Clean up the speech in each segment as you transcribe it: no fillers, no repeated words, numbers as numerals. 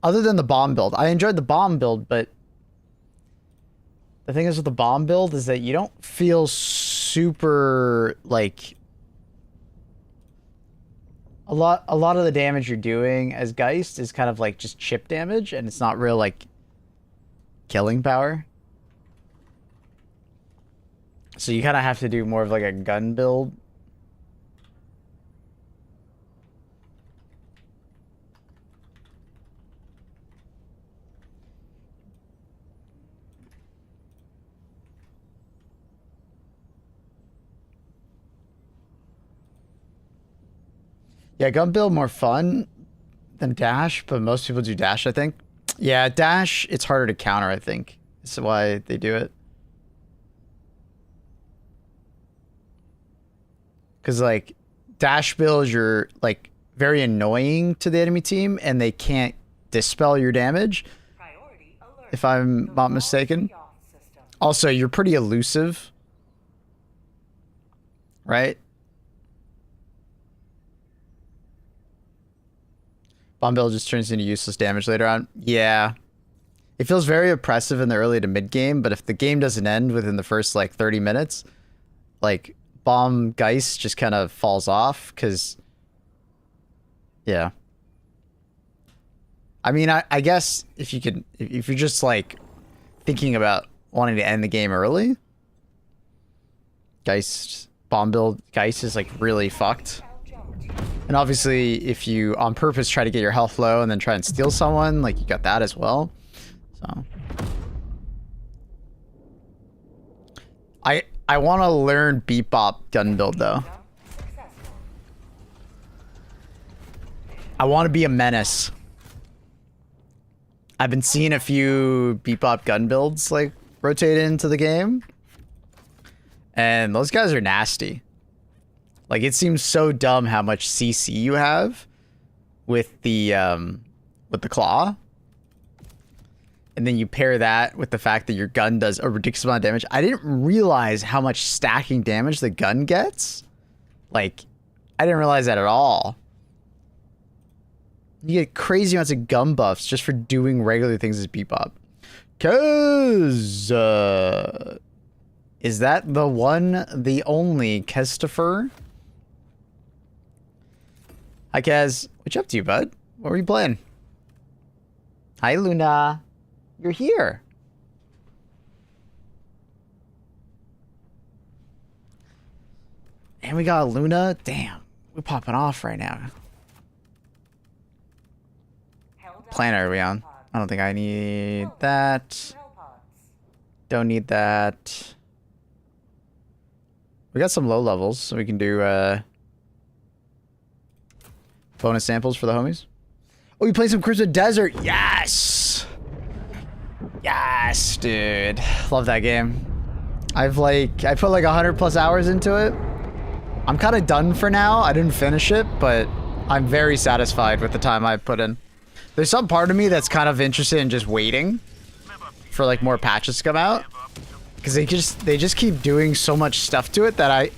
Other than the bomb build. I enjoyed the bomb build, but the thing is with the bomb build is that you don't feel super, like... A lot of the damage you're doing as Geist is kind of like just chip damage, and it's not real, like, killing power. So you kind of have to do more of like a gun build. Yeah, gun build more fun than dash, but most people do dash, I think. Yeah, dash, it's harder to counter, I think. That's why they do it. Because, like, dash builds, you're, like, very annoying to the enemy team, and they can't dispel your damage, if I'm not mistaken. Also, you're pretty elusive, right? Bomb build just turns into useless damage later on. Yeah. It feels very oppressive in the early to mid game, but if the game doesn't end within the first, like, 30 minutes, like, Bomb Geist just kind of falls off, because... Yeah. I mean, I guess if you could... If you're just, like, thinking about wanting to end the game early, Geist... Bomb build Geist is, like, really fucked. And obviously, if you on purpose try to get your health low and then try and steal someone, like, you got that as well. So... I want to learn Bebop gun build, though. I want to be a menace. I've been seeing a few Bebop gun builds, like, rotate into the game. And those guys are nasty. Like, it seems so dumb how much CC you have with the claw. And then you pair that with the fact that your gun does a ridiculous amount of damage. I didn't realize how much stacking damage the gun gets. Like, I didn't realize that at all. You get crazy amounts of gun buffs just for doing regular things as Bebop. Cause, is that the one, the only Kestopher? Hi, Kaz. What you up to, bud? What were you playing? Hi, Luna. You're here. And we got Luna. Damn. We're popping off right now. Planet are we on? I don't think I need that. Don't need that. We got some low levels, so we can do bonus samples for the homies. Oh, you play some Crimson Desert? Yes! Yes, dude. Love that game. I put like 100+ hours into it. I'm kind of done for now. I didn't finish it, but I'm very satisfied with the time I put in. There's some part of me that's kind of interested in just waiting for, like, more patches to come out, because they just keep doing so much stuff to it that I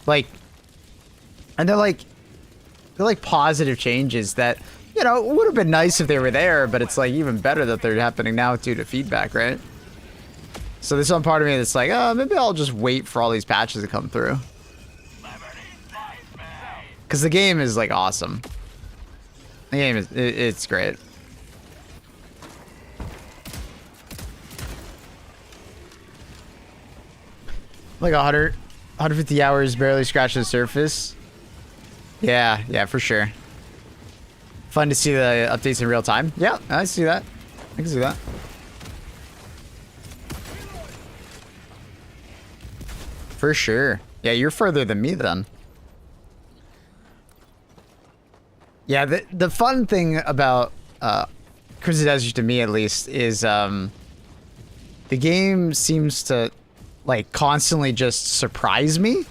like, and they're like positive changes that, you know, it would have been nice if they were there, but it's like even better that they're happening now due to feedback, right? So there's some part of me that's like, oh, maybe I'll just wait for all these patches to come through. Because the game is, like, awesome. The game is, it's great. Like 150 hours barely scratching the surface. Yeah, for sure. Fun to see the updates in real time. Yeah, I see that. I can see that. For sure. Yeah, you're further than me then. Yeah, the fun thing about Crimson Desert, to me at least, is the game seems to, like, constantly just surprise me.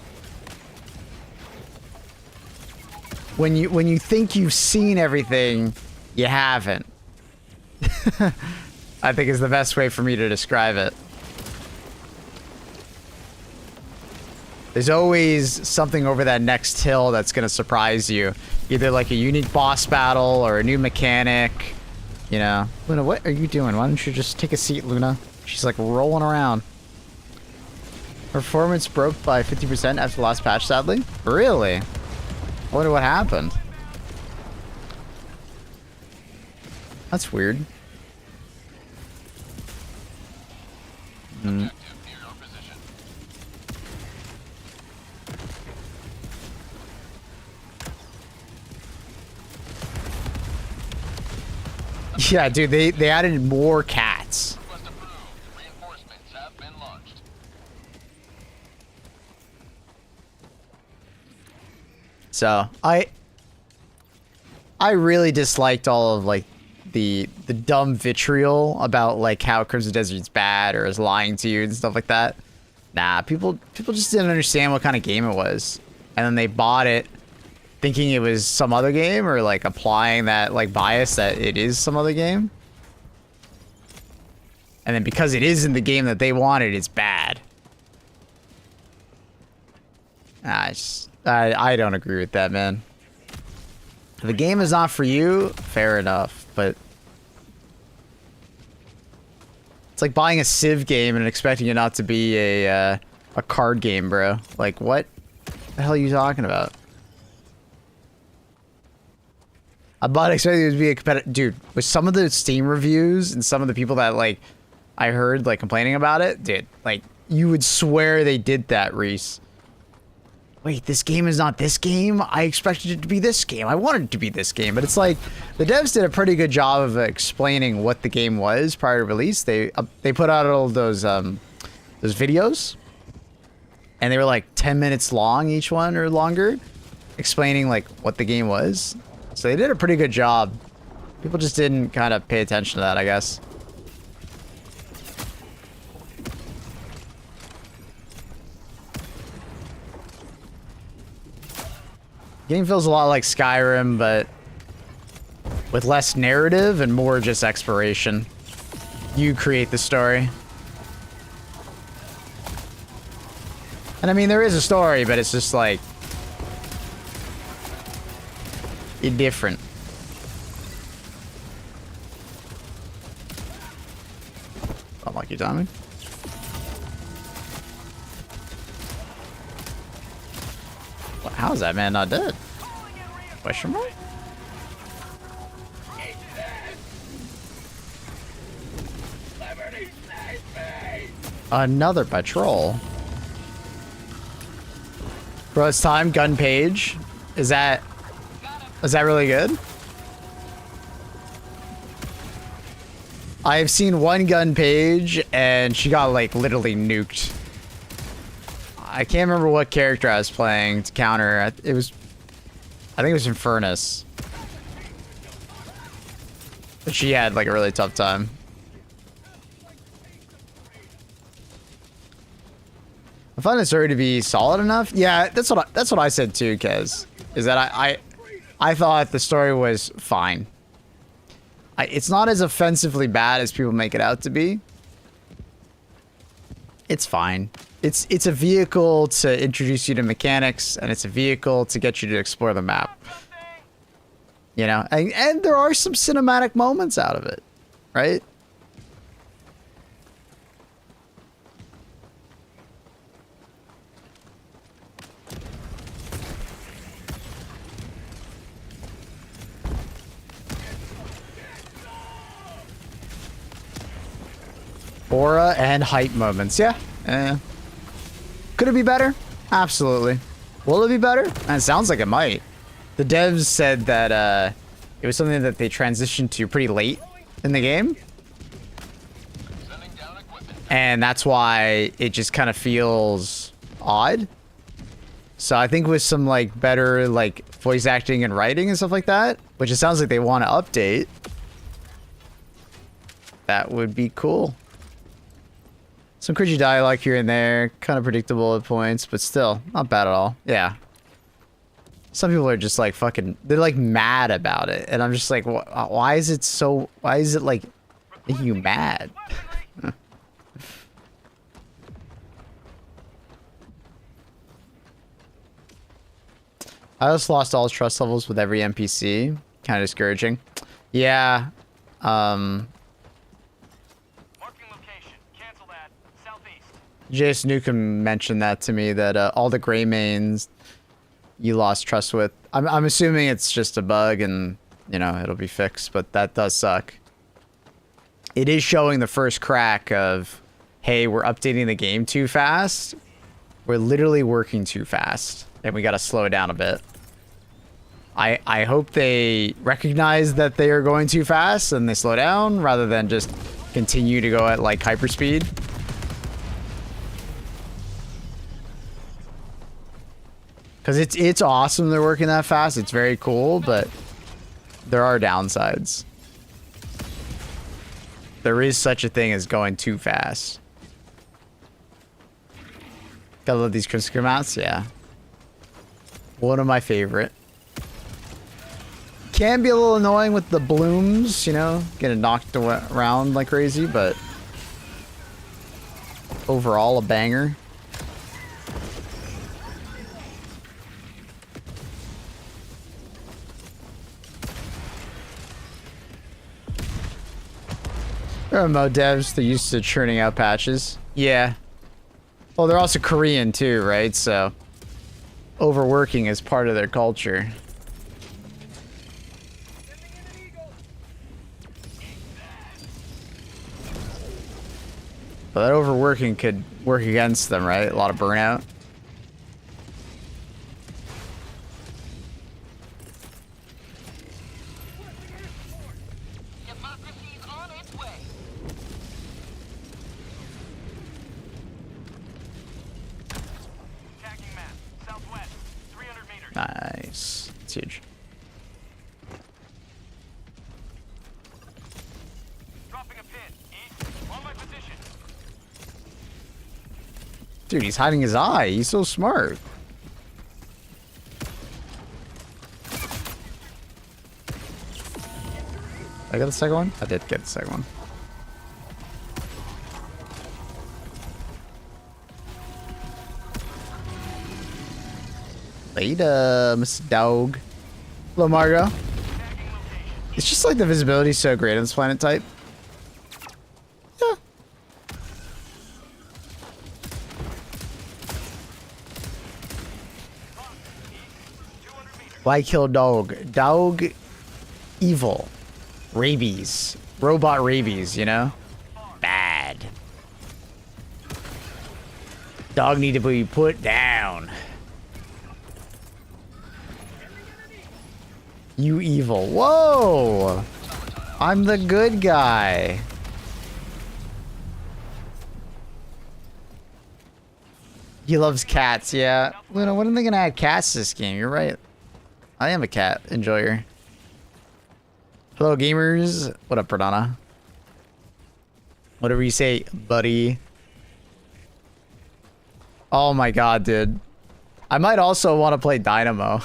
When you think you've seen everything, you haven't. I think is the best way for me to describe it. There's always something over that next hill that's gonna surprise you. Either like a unique boss battle or a new mechanic You know, Luna, what are you doing? Why don't you just take a seat, Luna? She's like rolling around. Performance broke by 50% after the last patch, sadly. Really? I wonder what happened. That's weird. Hmm. Yeah, dude, they added more cats. So I really disliked all of like the dumb vitriol about like how Crimson Desert's bad or is lying to you and stuff like that. Nah, people just didn't understand what kind of game it was, and then they bought it thinking it was some other game, or like applying that like bias that it is some other game. And then because it isn't the game that they wanted, it's bad. I don't agree with that, man. If the game is not for you, fair enough, but it's like buying a Civ game and expecting it not to be a card game, bro. Like, what the hell are you talking about? I'm not expecting it to be a competitive... Dude, with some of the Steam reviews and some of the people that, like, I heard, like, complaining about it, dude, like, you would swear they did that, Reese. Wait, this game is not this game? I expected it to be this game. I wanted it to be this game. But it's like, the devs did a pretty good job of explaining what the game was prior to release. They put out all those videos. And they were like 10 minutes long, each one, or longer, explaining, like, what the game was. So they did a pretty good job. People just didn't kind of pay attention to that, I guess. Game feels a lot like Skyrim, but with less narrative and more just exploration. You create the story. And I mean, there is a story, but it's just like indifferent. Unlucky timing. How is that man not dead? Question mark? Another patrol. Bro, it's time. Gun page. Is that really good? I've seen one gun page and she got like literally nuked. I can't remember what character I was playing to counter. I think it was Infernus. But she had like a really tough time. I find the story to be solid enough. Yeah, that's what I said too, Kez. Is that I thought the story was fine. It's not as offensively bad as people make it out to be. It's fine. It's a vehicle to introduce you to mechanics, and it's a vehicle to get you to explore the map. You know, and there are some cinematic moments out of it, right? Aura and hype moments, yeah. Could it be better? Absolutely. Will it be better? And it sounds like it might. The devs said that it was something that they transitioned to pretty late in the game. And that's why it just kind of feels odd. So I think with some like better like voice acting and writing and stuff like that, which it sounds like they want to update, that would be cool. Some cringy dialogue here and there, kind of predictable at points, but still, not bad at all. Yeah. Some people are just like fucking, they're like mad about it. And I'm just like, why is it so, why is it like making you mad? I just lost all trust levels with every NPC. Kind of discouraging. Yeah. Marking location. Cancel that. Southeast. Jason Newcomb mentioned that to me, that all the gray mains you lost trust with. I'm assuming it's just a bug and, you know, it'll be fixed, but that does suck. It is showing the first crack of, hey, we're updating the game too fast. We're literally working too fast, and we gotta slow it down a bit. I hope they recognize that they are going too fast and they slow down rather than just continue to go at like hyperspeed. Because it's awesome they're working that fast. It's very cool, but there are downsides. There is such a thing as going too fast. Gotta love these crimson mounts, yeah. One of my favorite. Can be a little annoying with the blooms, you know, getting knocked around like crazy, but overall a banger. MMO devs, they're used to churning out patches. Yeah. Well, they're also Korean too, right? So overworking is part of their culture. But that overworking could work against them, right? A lot of burnout. Nice. It's huge. Dropping a pin. East. On my position. Dude, he's hiding his eye. He's so smart. I got the second one? I did get the second one. Later, Miss Dog. Hello, Margo. It's just like the visibility is so great on this planet type. Yeah. Why kill dog? Dog evil. Rabies. Robot rabies, you know? Bad. Dog need to be put down. You evil. Whoa! I'm the good guy. He loves cats, yeah. Luna, when are they gonna add cats to this game? You're right. I am a cat enjoyer. Hello, gamers. What up, Pradana? Whatever you say, buddy. Oh my god, dude. I might also want to play Dynamo.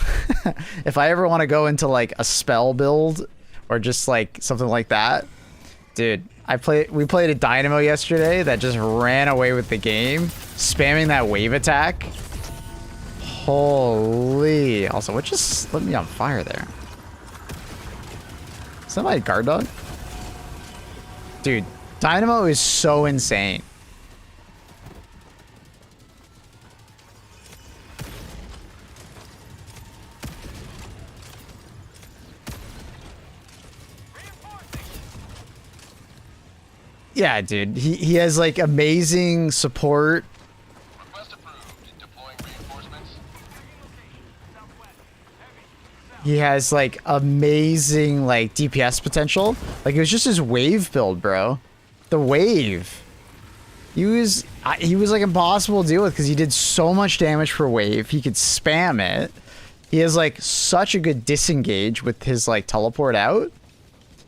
If I ever want to go into like a spell build or just like something like that. Dude, we played a Dynamo yesterday that just ran away with the game, spamming that wave attack. Holy. Also, what just lit me on fire there? Is that my guard dog? Dude, Dynamo is so insane. Yeah, dude. He has like amazing support. Request approved. Deploying reinforcements. He has like amazing like DPS potential. Like it was just his wave build, bro. The wave. He was like impossible to deal with because he did so much damage per wave. He could spam it. He has like such a good disengage with his like teleport out.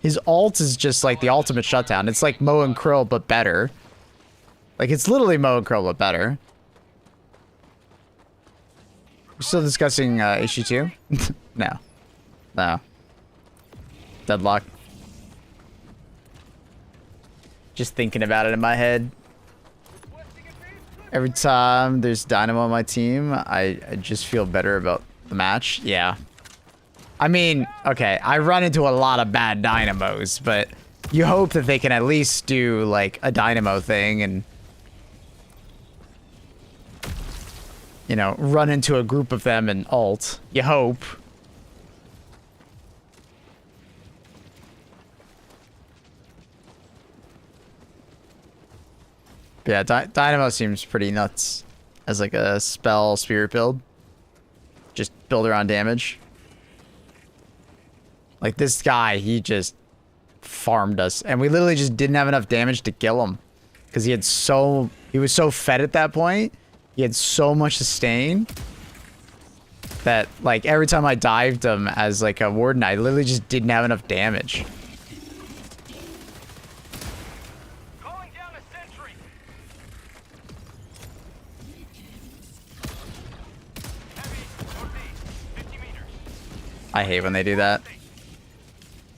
His ult is just like the ultimate shutdown. It's like Mo and Krill, but better. Like, it's literally Mo and Krill, but better. We're still discussing HG2? No. No. Deadlock. Just thinking about it in my head. Every time there's Dynamo on my team, I just feel better about the match. Yeah. I mean, okay, I run into a lot of bad Dynamos, but you hope that they can at least do like a dynamo thing and, you know, run into a group of them and ult. You hope. But yeah, dynamo seems pretty nuts as like a spell spirit build. Just build around damage. Like this guy, he just farmed us, and we literally just didn't have enough damage to kill him because he was so fed at that point. He had so much sustain that like every time I dived him as like a warden, I literally just didn't have enough damage. Calling down a sentry. Heavy, northeast, 50 meters. I hate when they do that.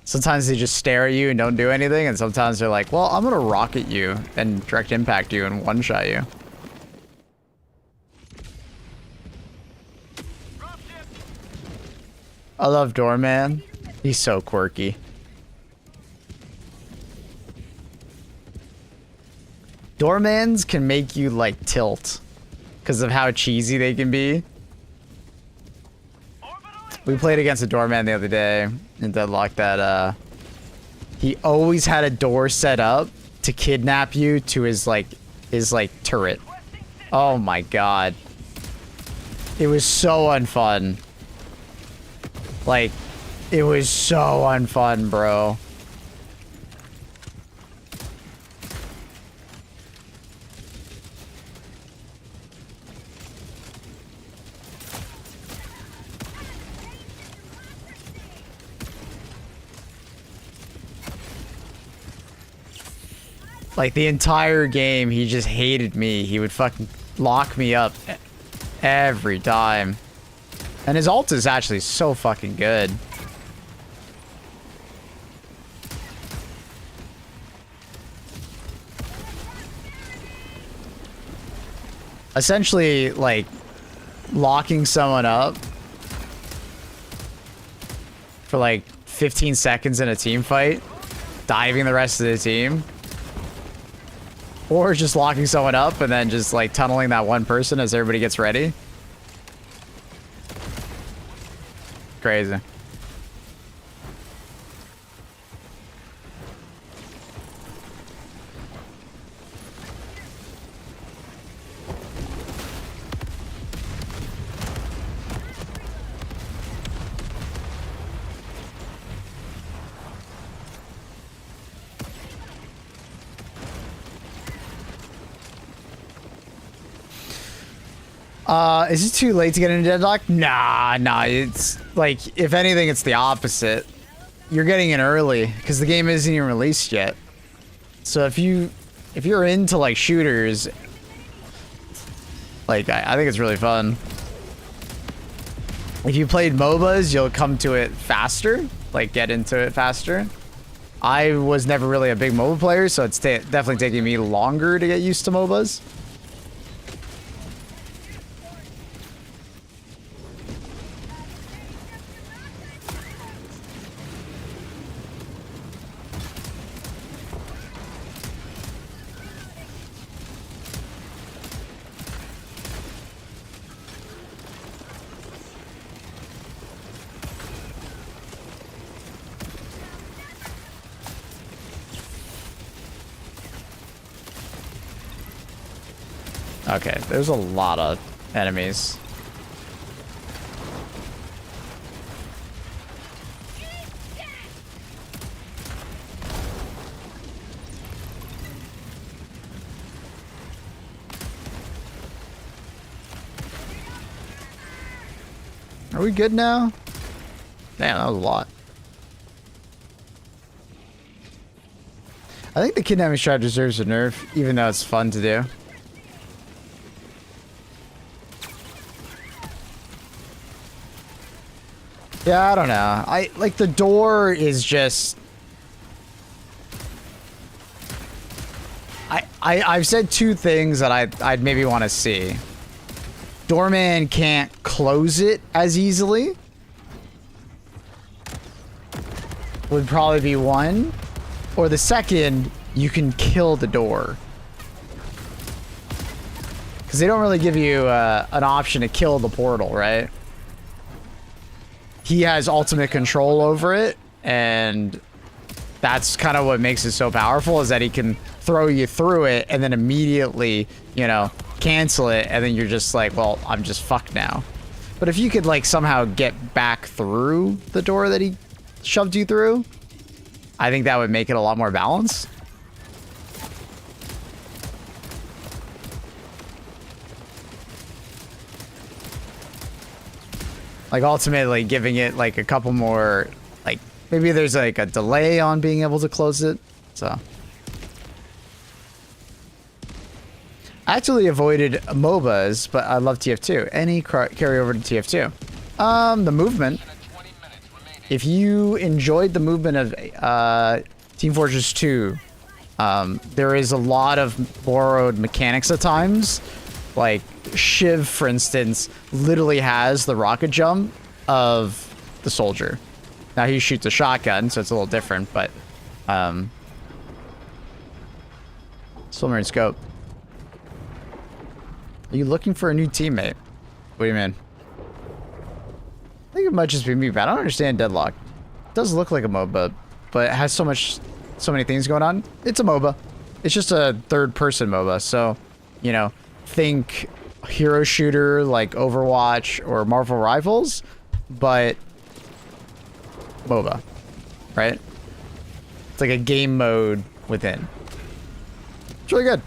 Sometimes they just stare at you and don't do anything, and sometimes they're like, well, I'm gonna rocket you and direct impact you and one-shot you. Dropship. I love Doorman. He's so quirky. Doormans can make you like tilt because of how cheesy they can be. We played against a doorman the other day in Deadlock that he always had a door set up to kidnap you to his turret. Oh my god. It was so unfun. Like, it was so unfun, bro. Like, the entire game, he just hated me. He would fucking lock me up every time. And his ult is actually so fucking good. Essentially, like, locking someone up for like 15 seconds in a team fight, diving the rest of the team. Or just locking someone up and then just like tunneling that one person as everybody gets ready. Crazy. Is it too late to get into Deadlock? Nah, it's like, if anything, it's the opposite. You're getting in early because the game isn't even released yet. So if you're into like shooters, like I think it's really fun. If you played MOBAs, you'll come to it faster, like get into it faster. I was never really a big MOBA player, so it's definitely taking me longer to get used to MOBAs. Okay, there's a lot of enemies. Are we good now? Damn, that was a lot. I think the kidnapping strat deserves a nerf, even though it's fun to do. Yeah, I don't know. I like the door is just. I've said two things that I'd maybe want to see. Doorman can't close it as easily. Would probably be one. Or the second, you can kill the door. Because they don't really give you an option to kill the portal, right? He has ultimate control over it, and that's kind of what makes it so powerful, is that he can throw you through it and then immediately, you know, cancel it, and then you're just like, well, I'm just fucked now. But if you could, like, somehow get back through the door that he shoved you through, I think that would make it a lot more balanced. Like, ultimately giving it, like, a couple more, like, maybe there's, like, a delay on being able to close it, so. I actually avoided MOBAs, but I love TF2. Any carryover to TF2? The movement. If you enjoyed the movement of Team Fortress 2, there is a lot of borrowed mechanics at times. Like, Shiv, for instance, literally has the rocket jump of the soldier. Now, he shoots a shotgun, so it's a little different, but... Swimmer and scope. Are you looking for a new teammate? What do you mean? I think it might just be me, but I don't understand Deadlock. It does look like a MOBA, but it has so many things going on. It's a MOBA. It's just a third-person MOBA, so, you know, think hero shooter like Overwatch or Marvel Rivals, but MOBA, right? It's like a game mode within. It's really good.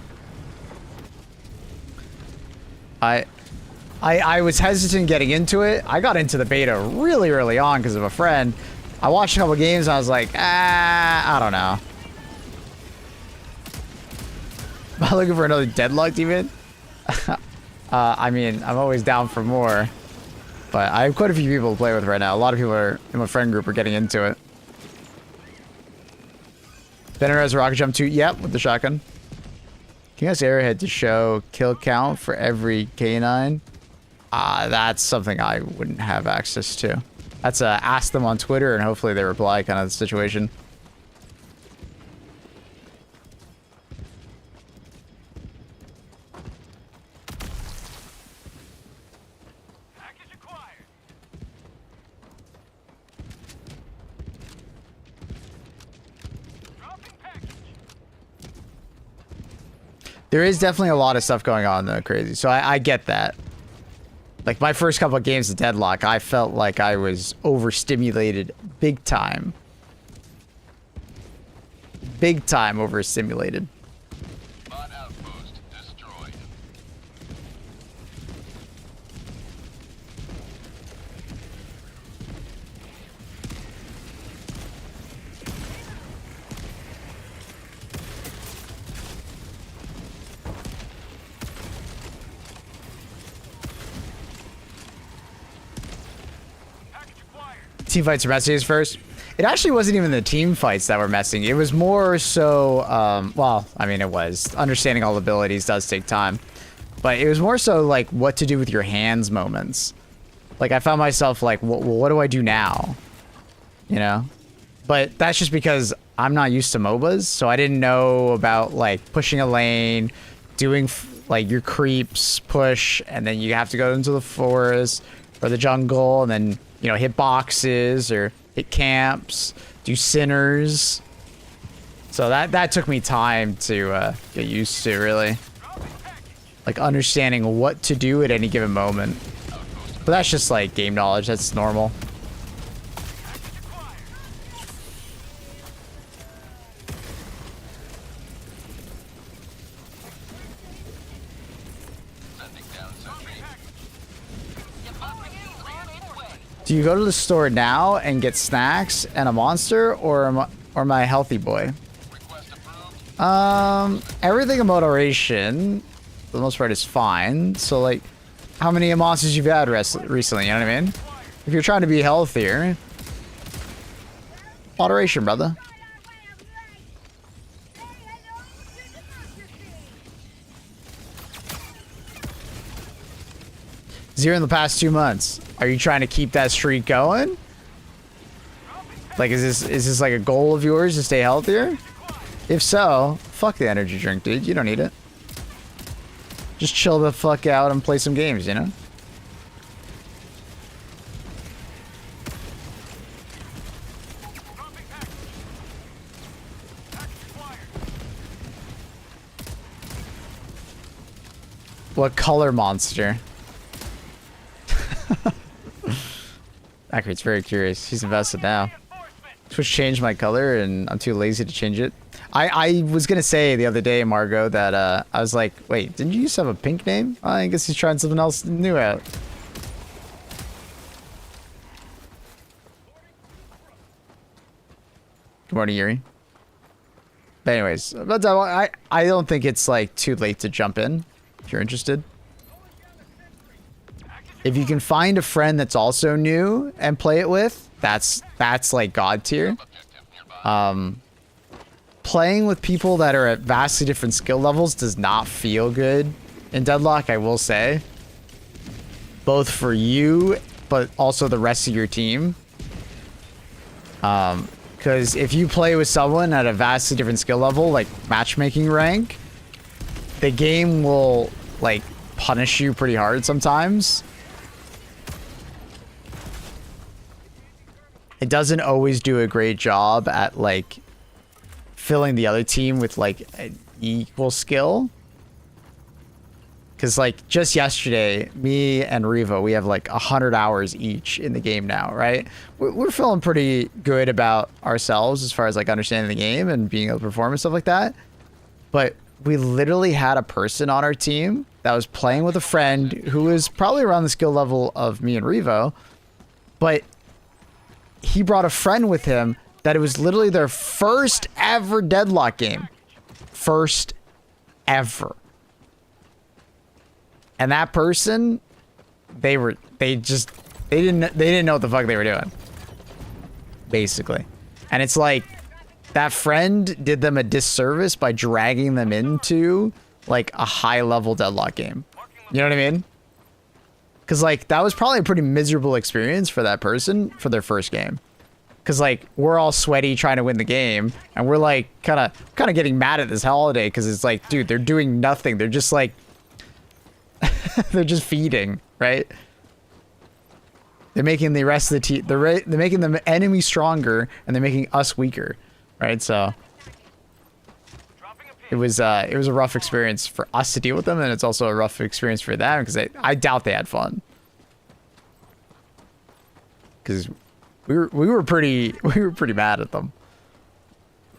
I was hesitant getting into it. I got into the beta really early on because of a friend. I watched a couple games and I was like, I don't know. Am I looking for another Deadlock demon? I mean, I'm always down for more. But I have quite a few people to play with right now. A lot of people in my friend group are getting into it. Benner has a rocket jump too. Yep, with the shotgun. Can you guys arrowhead to show kill count for every K9? That's something I wouldn't have access to. That's ask them on Twitter and hopefully they reply kind of the situation. Package acquired. Dropping package. There is definitely a lot of stuff going on though, crazy. So I get that. Like my first couple of games of Deadlock, I felt like I was overstimulated big time. Big time overstimulated. Bot outpost destroyed. Team fights are messing first. It actually wasn't even the team fights that were messing. It was more so, well, I mean, it was. Understanding all abilities does take time. But it was more so, like, what to do with your hands moments. Like, I found myself like, well, what do I do now? You know? But that's just because I'm not used to MOBAs, so I didn't know about, like, pushing a lane, doing, like, your creeps, push, and then you have to go into the forest or the jungle, and then, you know, hit boxes or hit camps, do sinners. So that took me time to get used to, really. Like, understanding what to do at any given moment. But that's just, like, game knowledge. That's normal. Do you go to the store now and get snacks and a monster, or am I a healthy boy? Everything in moderation, for the most part, is fine. So, like, how many monsters you've had recently, you know what I mean? If you're trying to be healthier, moderation, brother. Zero in the past 2 months. Are you trying to keep that streak going? Like, is this like a goal of yours to stay healthier? If so, fuck the energy drink, dude. You don't need it. Just chill the fuck out and play some games, you know? What color monster? Accurate's very curious. He's invested now. Switch changed my color and I'm too lazy to change it. I was gonna say the other day, Margot, that I was like, wait, didn't you used to have a pink name? I guess he's trying something else new out. Good morning, Yuri. But anyways, but I don't think it's like too late to jump in if you're interested. If you can find a friend that's also new and play it with, that's like God tier. Playing with people that are at vastly different skill levels does not feel good in Deadlock, I will say. Both for you, but also the rest of your team. Because if you play with someone at a vastly different skill level, like matchmaking rank, the game will like punish you pretty hard sometimes. It doesn't always do a great job at like filling the other team with like an equal skill. Cause like just yesterday, me and Riva, we have like 100 hours each in the game now, right? We're feeling pretty good about ourselves as far as like understanding the game and being able to perform and stuff like that. But we literally had a person on our team that was playing with a friend who was probably around the skill level of me and Revo, but he brought a friend with him that it was literally their first ever Deadlock game. First ever. And that person, they didn't know what the fuck they were doing. Basically. And it's like that friend did them a disservice by dragging them into like a high level Deadlock game. You know what I mean? Because like that was probably a pretty miserable experience for that person for their first game. Because like we're all sweaty trying to win the game, and we're like kind of getting mad at this holiday because it's like, dude, they're doing nothing. They're just like they're just feeding, right? They're making the rest of the team. They're making the enemy stronger, and they're making us weaker, right? So it was a rough experience for us to deal with them, and it's also a rough experience for them because I doubt they had fun. Because we were pretty mad at them.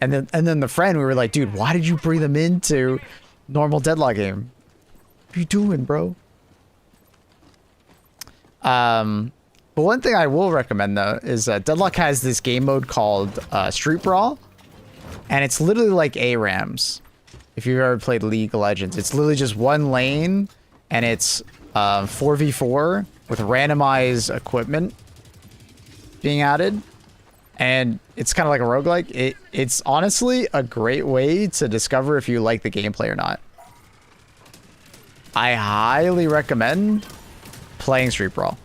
And then the friend, we were like, dude, why did you bring them into normal Deadlock game? What are you doing, bro? But one thing I will recommend though is Deadlock has this game mode called Street Brawl, and it's literally like ARAMs. If you've ever played League of Legends, it's literally just one lane, and it's 4v4 with randomized equipment being added, and it's kind of like a roguelike. It's honestly a great way to discover if you like the gameplay or not. I highly recommend playing Street Brawl.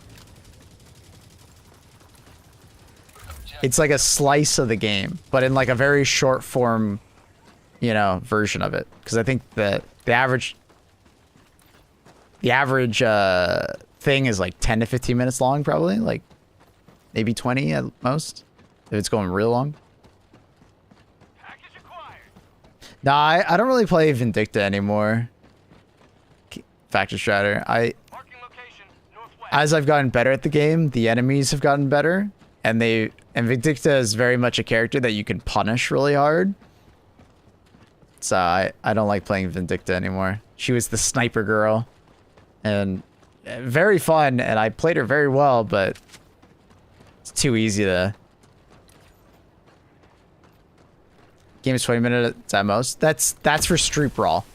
It's like a slice of the game, but in like a very short form, you know, version of it. Because I think the average thing is like 10 to 15 minutes long, probably. Like maybe 20 at most, if it's going real long. Nah, I don't really play Vindicta anymore. Factor Strider. As I've gotten better at the game, the enemies have gotten better, and Vindicta is very much a character that you can punish really hard. So I don't like playing Vindicta anymore. She was the sniper girl, and very fun, and I played her very well, but it's too easy to. Game is 20 minutes at most. That's for Street Brawl.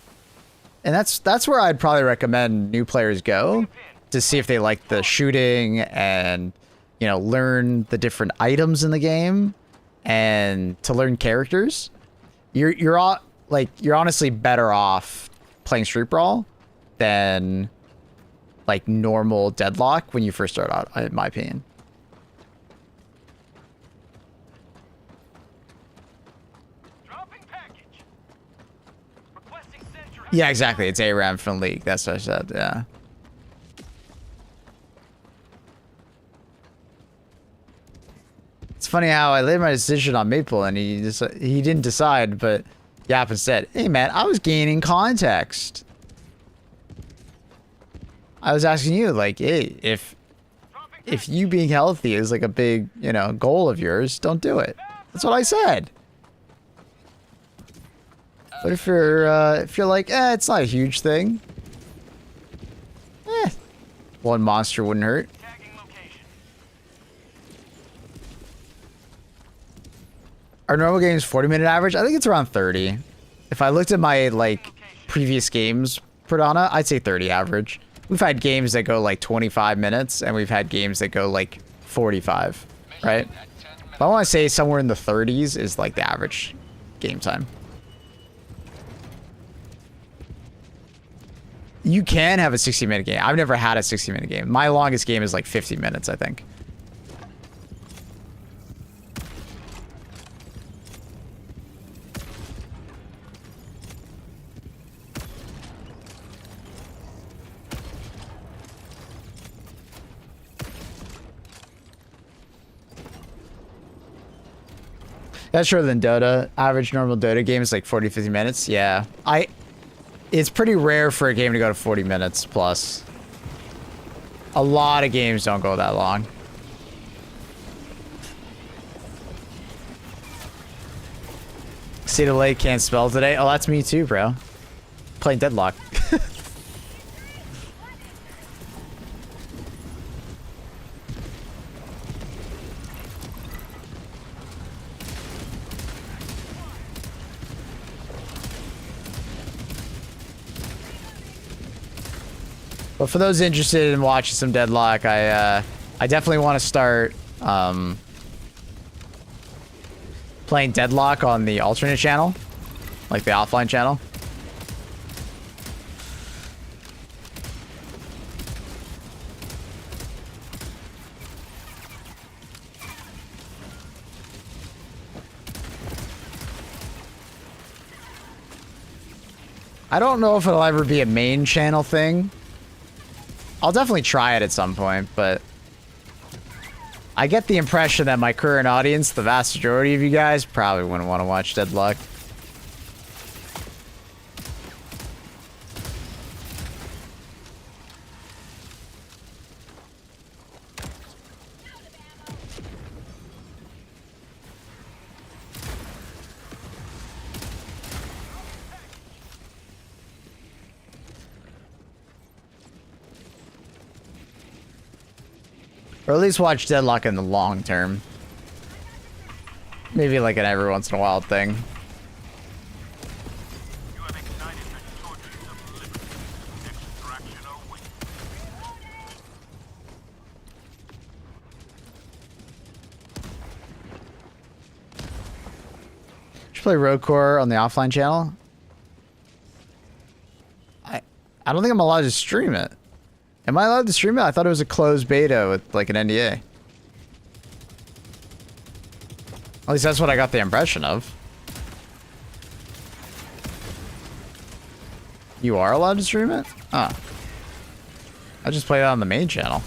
And that's where I'd probably recommend new players go to see if they like the shooting and, you know, learn the different items in the game and to learn characters. You're honestly better off playing Street Brawl than like normal Deadlock when you first start out, in my opinion. Yeah, exactly. It's ARAM from League. That's what I said. Yeah. It's funny how I laid my decision on Maple and he didn't decide, but Yap said, "Hey man, I was gaining context. I was asking you, like, hey, if you being healthy is like a big, you know, goal of yours, don't do it." That's what I said. But if you're like, it's not a huge thing. One monster wouldn't hurt. Our normal game's 40-minute average? I think it's around 30. If I looked at my, like, previous games per Donna, I'd say 30 average. We've had games that go, like, 25 minutes, and we've had games that go, like, 45, right? But I want to say somewhere in the 30s is, like, the average game time. You can have a 60-minute game. I've never had a 60-minute game. My longest game is, like, 50 minutes, I think. That's shorter than Dota. Average normal Dota game is like 40, 50 minutes. Yeah. It's pretty rare for a game to go to 40 minutes plus. A lot of games don't go that long. Cedar Lake can't spell today. Oh, that's me too, bro. Playing Deadlock. But for those interested in watching some Deadlock, I definitely want to start playing Deadlock on the alternate channel, like the offline channel. I don't know if it'll ever be a main channel thing. I'll definitely try it at some point, but I get the impression that my current audience, the vast majority of you guys, probably wouldn't want to watch Deadlock. Or at least watch Deadlock in the long term. Maybe like an every once in a while thing. Should play Road Core on the offline channel. I don't think I'm allowed to stream it. Am I allowed to stream it? I thought it was a closed beta with like an NDA. At least that's what I got the impression of. You are allowed to stream it? Ah. I just played it on the main channel.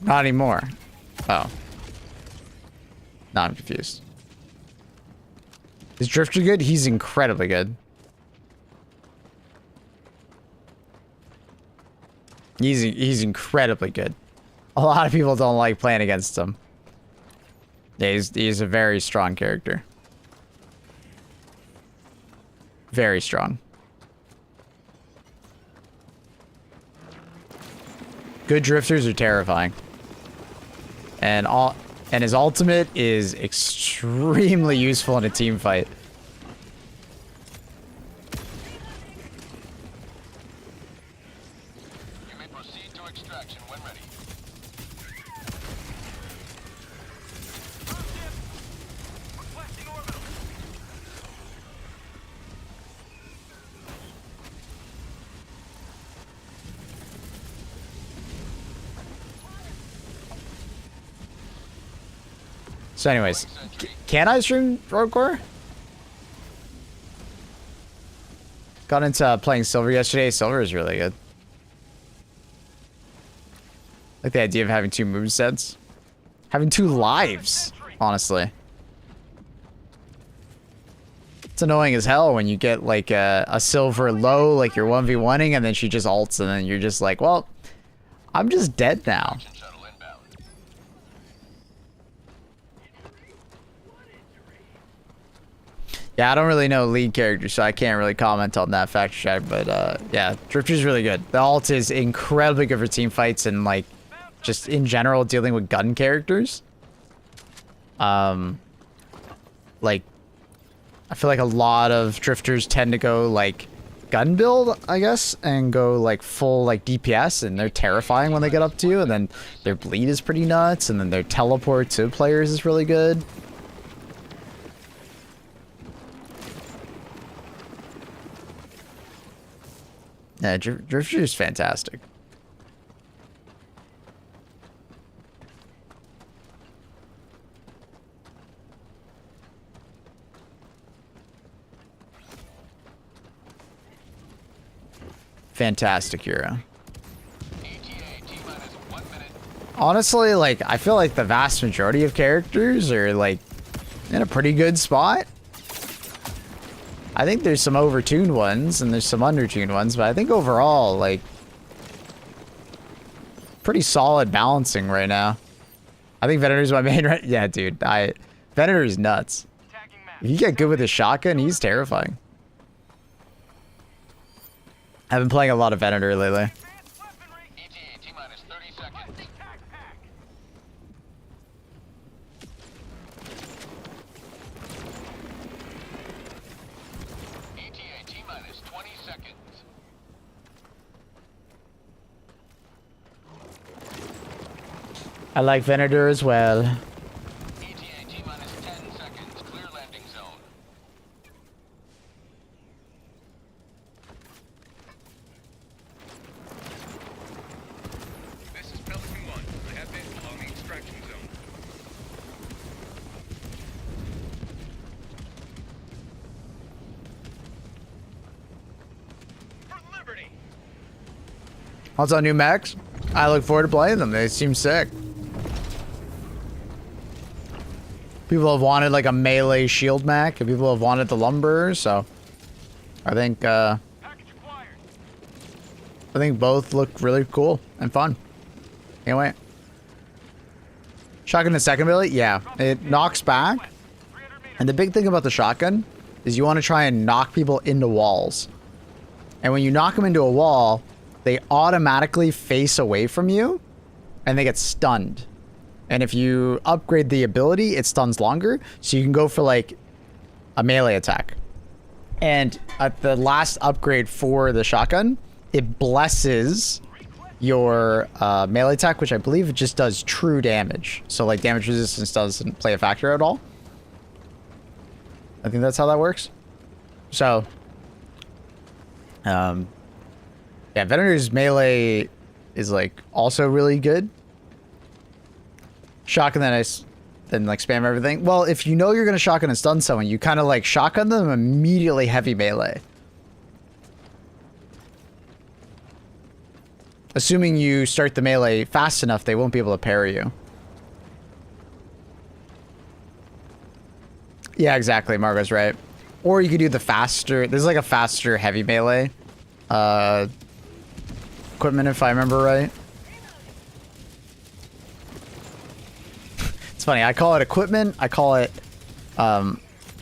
Not anymore. Oh. Now I'm confused. Is Drifter good? He's incredibly good. He's incredibly good. A lot of people don't like playing against him. Yeah, he's a very strong character. Very strong. Good drifters are terrifying. And his ultimate is extremely useful in a team fight. So anyways, can I stream Road Core? Got into playing Silver yesterday. Silver is really good. Like the idea of having 2 movesets. Having 2 lives, honestly. It's annoying as hell when you get like a Silver low, like you're 1v1ing, and then she just ults, and then you're just like, well, I'm just dead now. Yeah, I don't really know lead characters, so I can't really comment on that factor check, but yeah, Drifter's really good. The ult is incredibly good for team fights and like just in general dealing with gun characters. Like I feel like a lot of Drifters tend to go like gun build, I guess, and go like full like DPS, and they're terrifying when they get up to you, and then their bleed is pretty nuts, and then their teleport to players is really good. Yeah, Drifter is fantastic. Fantastic hero. Honestly, like, I feel like the vast majority of characters are, like, in a pretty good spot. I think there's some overtuned ones and there's some undertuned ones, but I think overall, like, pretty solid balancing right now. I think Venator's my main right. Yeah, dude, Venator's nuts. If you get good with his shotgun, he's terrifying. I've been playing a lot of Venator lately. I like Venator as well. ETA T-minus 10 seconds. Clear landing zone. This is Pelican 1. I have been along the extraction zone. For liberty. Also, new mechs. I look forward to playing them. They seem sick. People have wanted like a melee shield mech, and people have wanted the lumber, so I think both look really cool and fun. Can't wait. Shotgun and second ability, yeah, it knocks back, and the big thing about the shotgun is you want to try and knock people into walls, and when you knock them into a wall, they automatically face away from you, and they get stunned. And if you upgrade the ability, it stuns longer, so you can go for like a melee attack. And at the last upgrade for the shotgun, it blesses your melee attack, which I believe it just does true damage. So like damage resistance doesn't play a factor at all. I think that's how that works. So, yeah, Venator's melee is like also really good. Shotgun then like spam everything. Well, if you know you're gonna shotgun and stun someone, you kind of like shotgun them immediately heavy melee. Assuming you start the melee fast enough, they won't be able to parry you. Yeah, exactly. Margo's right. Or you could do the faster. There's like a faster heavy melee equipment, if I remember right. It's funny, I call it equipment, I call it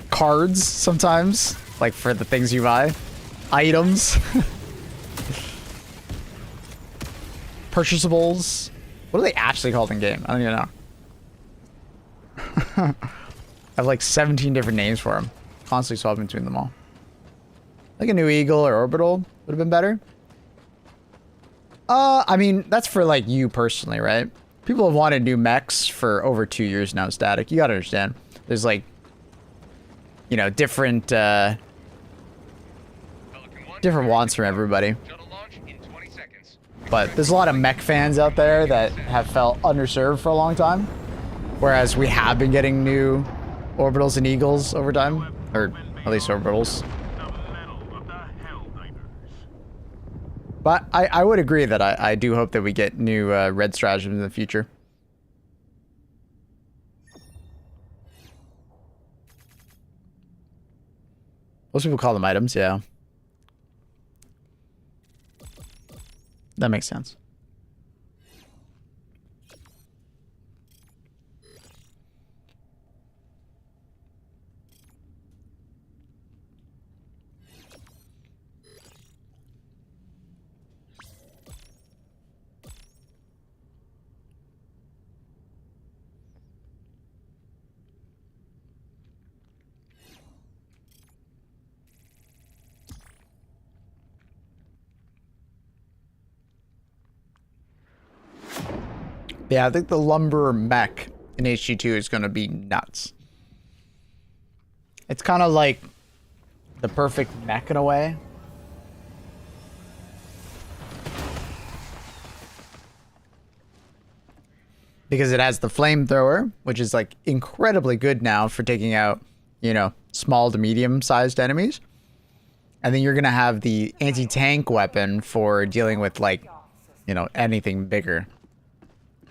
cards sometimes, like for the things you buy. Items. Purchasables. What are they actually called in game? I don't even know. I have like 17 different names for them. Constantly swapping between them all. Like a new Eagle or Orbital would have been better. I mean, that's for like you personally, right? People have wanted new mechs for over 2 years now, Static. You gotta understand. There's like, you know, different wants from everybody. But there's a lot of mech fans out there that have felt underserved for a long time. Whereas we have been getting new Orbitals and Eagles over time. Or at least Orbitals. But I would agree that I do hope that we get new red stratagems in the future. Most people call them items, yeah. That makes sense. Yeah, I think the lumber mech in HG2 is going to be nuts. It's kind of like the perfect mech in a way. Because it has the flamethrower, which is like incredibly good now for taking out, you know, small to medium-sized enemies. And then you're going to have the anti-tank weapon for dealing with, like, you know, anything bigger.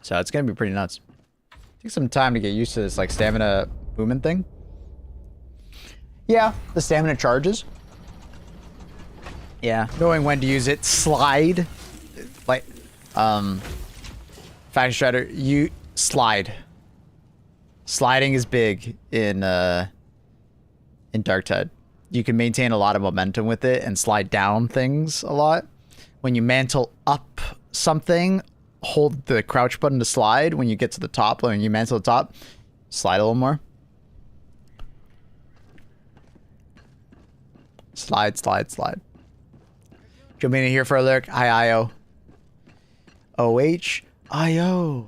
So it's going to be pretty nuts. Take some time to get used to this, like, stamina movement thing. Yeah, the stamina charges. Yeah, knowing when to use it. Slide. Like, Faction Strider, you slide. Sliding is big in Darktide. You can maintain a lot of momentum with it and slide down things a lot. When you mantle up something, hold the crouch button to slide. When you get to the top, when you mantle the top, slide a little more. Slide, slide, slide. Jumping in here for a lyric. Hi, IO. OH. IO.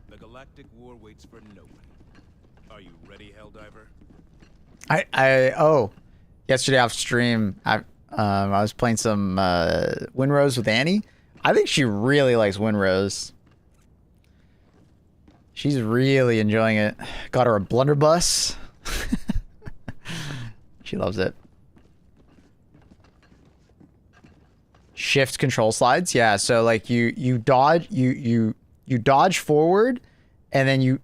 The galactic war waits for no one. Are you ready, Helldiver? Oh, yesterday off stream, I was playing some Winrose with Annie. I think she really likes Winrose. She's really enjoying it. Got her a blunderbuss. She loves it. Shift control slides, yeah. So like you dodge you dodge forward, and then you,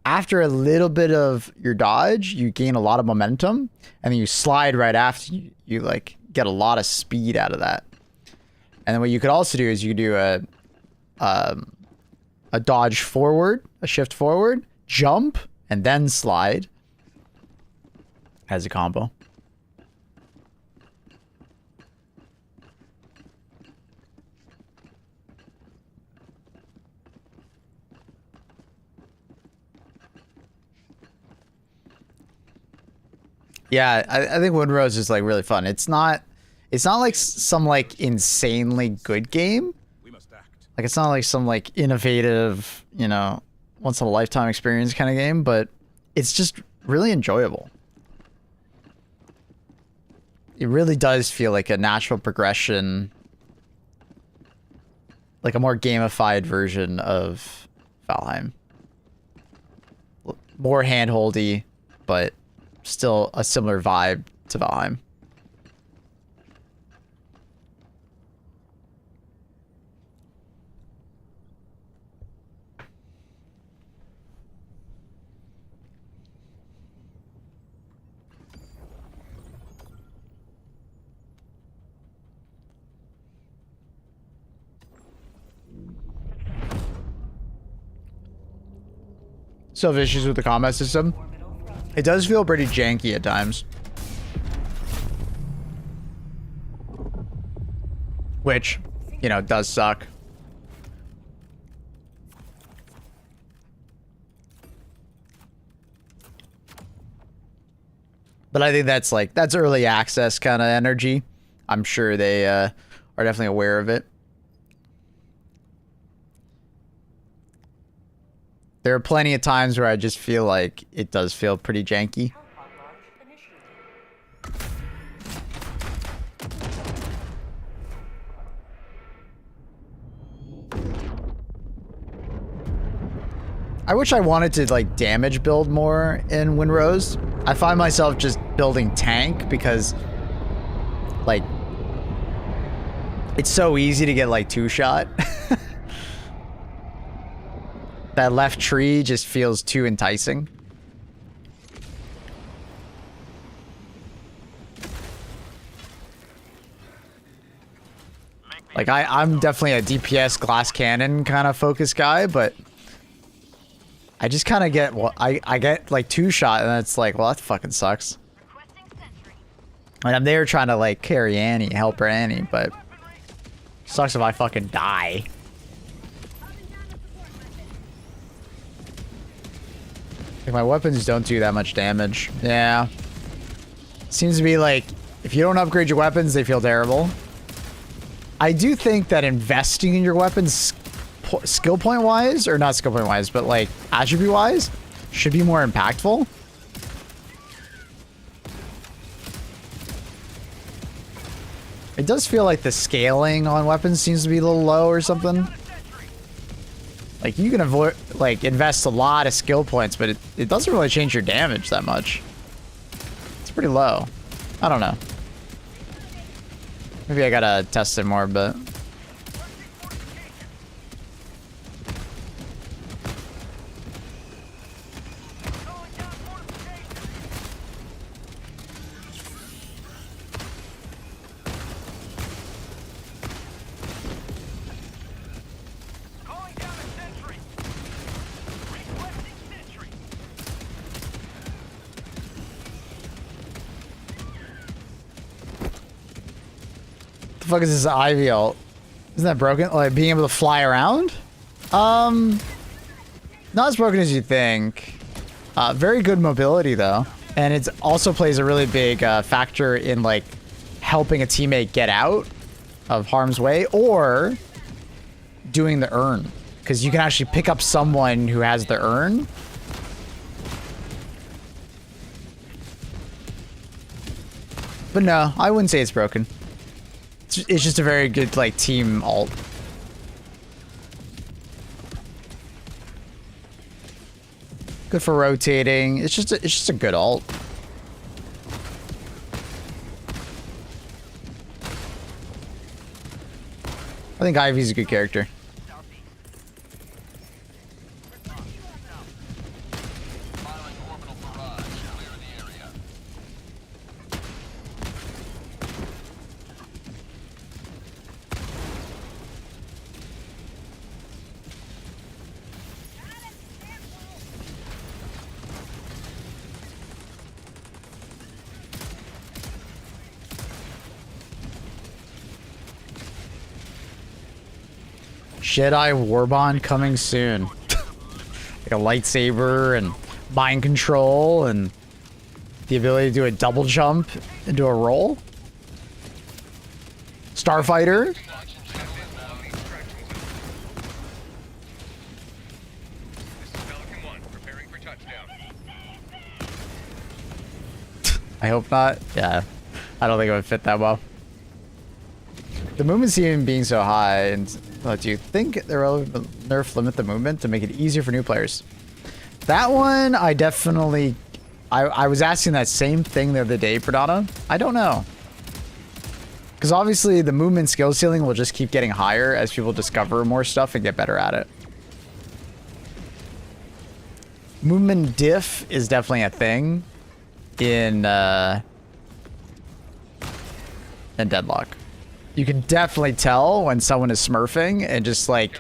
after a little bit of your dodge, you gain a lot of momentum, and then you slide right after. You like get a lot of speed out of that. And then what you could also do is you could do a dodge forward, a shift forward, jump, and then slide as a combo. Yeah, I think Winrose is like really fun. It's not like some like insanely good game. We must act. Like it's not like some like innovative, you know, once in a lifetime experience kind of game, but it's just really enjoyable. It really does feel like a natural progression, like a more gamified version of Valheim. More handholdy, but still a similar vibe to Valheim. Still have issues with the combat system. It does feel pretty janky at times. Which, you know, does suck. But I think that's like, that's early access kind of energy. I'm sure they are definitely aware of it. There are plenty of times where I just feel like it does feel pretty janky. I wish I wanted to like damage build more in Winrose. I find myself just building tank because Like, it's so easy to get like two-shot. That left tree just feels too enticing. Like, I'm definitely a DPS glass cannon kind of focus guy, but I just kind of get, well, I get like two-shot and it's like, well, that fucking sucks. And I'm there trying to like carry Annie, help her Annie, but sucks if I fucking die. Like, my weapons don't do that much damage. Yeah. Seems to be like, if you don't upgrade your weapons, they feel terrible. I do think that investing in your weapons skill point wise, or not skill point wise, but like attribute wise, should be more impactful. It does feel like the scaling on weapons seems to be a little low or something. Like, you can avoid, like, invest a lot of skill points, but it doesn't really change your damage that much. It's pretty low. I don't know. Maybe I gotta test it more, but... the fuck is this Ivy ult? Isn't that broken? Like, being able to fly around? Not as broken as you think. Very good mobility, though. And it also plays a really big factor in, like, helping a teammate get out of harm's way or doing the urn. Because you can actually pick up someone who has the urn. But no, I wouldn't say it's broken. It's just a very good, like, team ult. Good for rotating. It's just a good ult. I think Ivy's a good character. Jedi Warbond coming soon. Like a lightsaber and mind control and the ability to do a double jump into a roll. Starfighter. I hope not. Yeah, I don't think it would fit that well. The movement even being so high, and do you think they're nerf limit the movement to make it easier for new players? That one, I definitely... I was asking that same thing the other day, Pradana. I don't know. Because obviously the movement skill ceiling will just keep getting higher as people discover more stuff and get better at it. Movement diff is definitely a thing in Deadlock. You can definitely tell when someone is smurfing and just like,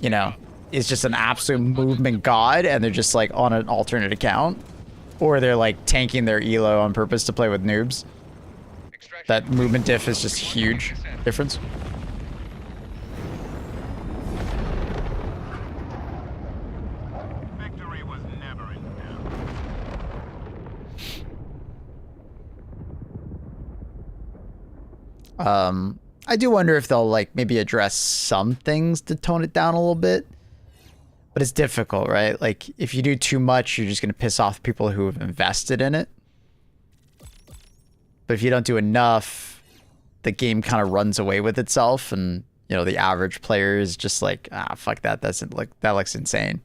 you know, is just an absolute movement god and they're just like on an alternate account. Or they're like tanking their elo on purpose to play with noobs. That movement diff is just huge difference. Victory was never in doubt. I do wonder if they'll like maybe address some things to tone it down a little bit. But it's difficult, right? Like, if you do too much, you're just going to piss off people who have invested in it. But if you don't do enough, the game kind of runs away with itself. And, you know, the average player is just like, ah, fuck that. That looks insane.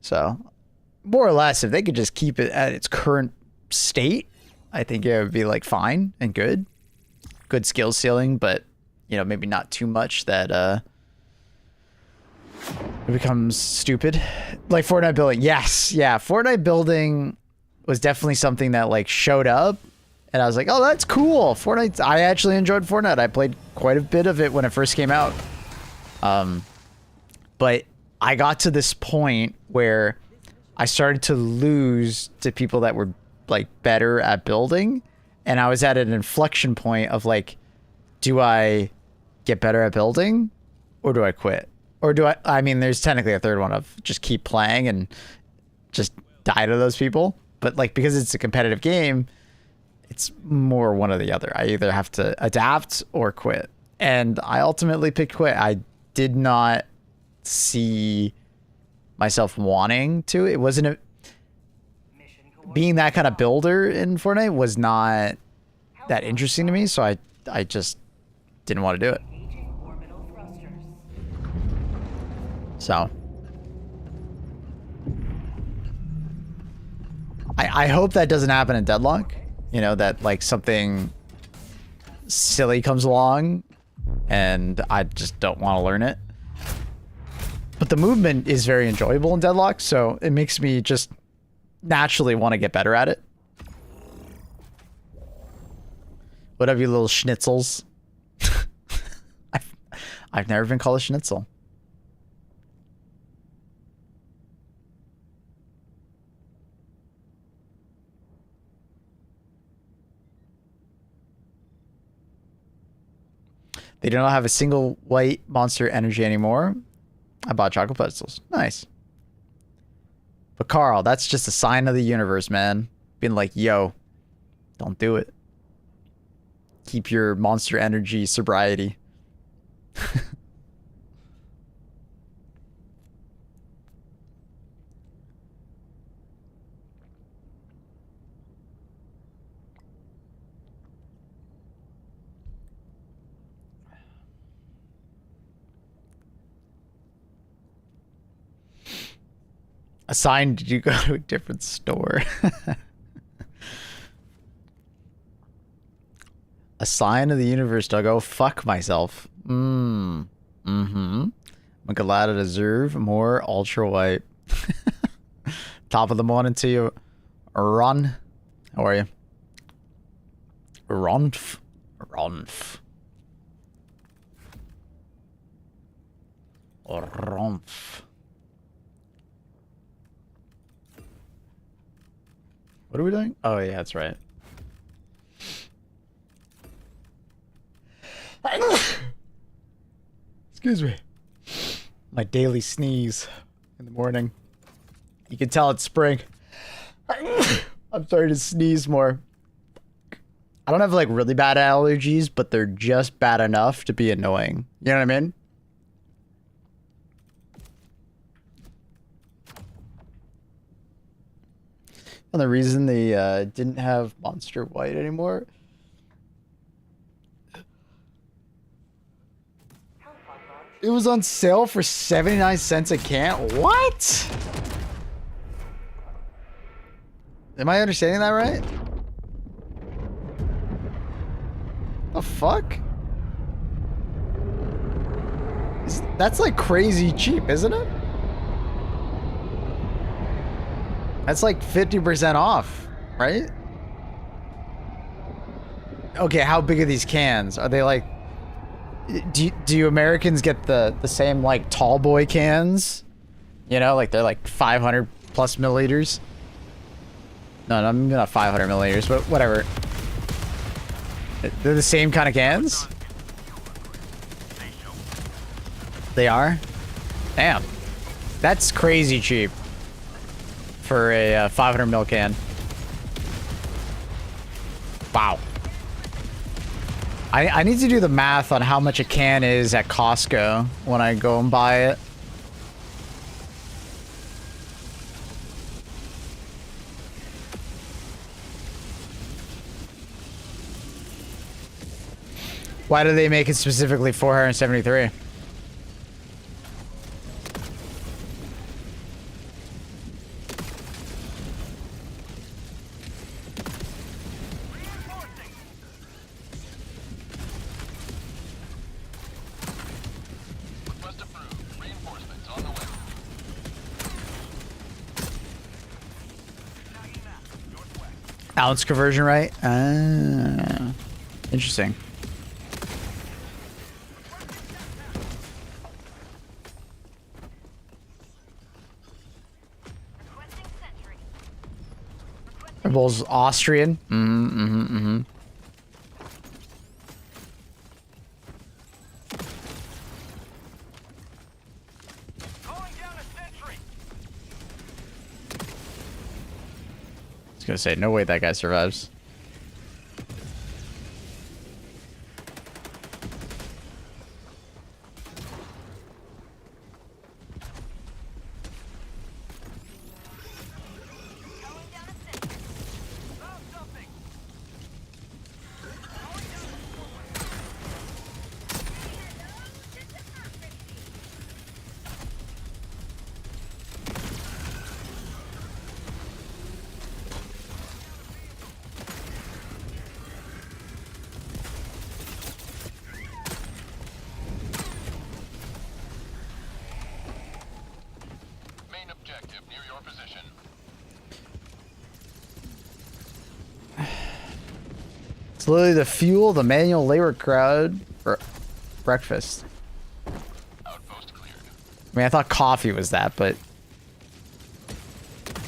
So, more or less, if they could just keep it at its current state, I think it would be like fine and good. Good skill ceiling, but you know, maybe not too much that it becomes stupid. Like Fortnite building. Yes, yeah, Fortnite building was definitely something that like showed up and I was like, "Oh, that's cool." Fortnite, I actually enjoyed Fortnite. I played quite a bit of it when it first came out. But I got to this point where I started to lose to people that were like better at building, and I was at an inflection point of like, do I get better at building or do I quit? Or do I mean, there's technically a third one of just keep playing and just die to those people. But like, because it's a competitive game, it's more one or the other. I either have to adapt or quit. And I ultimately picked quit. I did not see myself wanting to. It wasn't a... Being that kind of builder in Fortnite was not that interesting to me, so I just didn't want to do it. So I hope that doesn't happen in Deadlock. You know, that like something silly comes along and I just don't want to learn it. But the movement is very enjoyable in Deadlock, so it makes me just naturally want to get better at it. What up, you little schnitzels? I've never been called a schnitzel. They do not have a single white Monster Energy anymore. I bought chocolate pretzels. Nice. But Carl, that's just a sign of the universe, man. Being like, yo, don't do it. Keep your Monster Energy sobriety. Assigned you go to a different store. A sign of the universe to go fuck myself. I'm glad I deserve more ultra white. Top of the morning to you, Ron. How are you? Ronf. Ronf. Ronf. What are we doing? Oh, yeah, that's right. Excuse me. My daily sneeze in the morning. You can tell it's spring. I'm starting to sneeze more. I don't have like really bad allergies, but they're just bad enough to be annoying. You know what I mean? And the reason they didn't have Monster White anymore. It was on sale for 79 cents a can. What? Am I understanding that right? The fuck? That's like crazy cheap, isn't it? That's like 50% off, right? Okay, how big are these cans? Are they like... Do you Americans get the same like tall boy cans? You know, like they're like 500 plus milliliters. No, not 500 milliliters, but whatever. They're the same kind of cans? They are? Damn. That's crazy cheap. For a 500 ml can. Wow. I need to do the math on how much a can is at Costco when I go and buy it. Why do they make it specifically 473? Ounce conversion, right? Ah, interesting. Bull's Austrian. Mm-hmm. I was gonna say, no way that guy survives. Main objective near your position. It's literally the fuel, the manual labor crowd, or breakfast. Outpost cleared. I mean, I thought coffee was that, but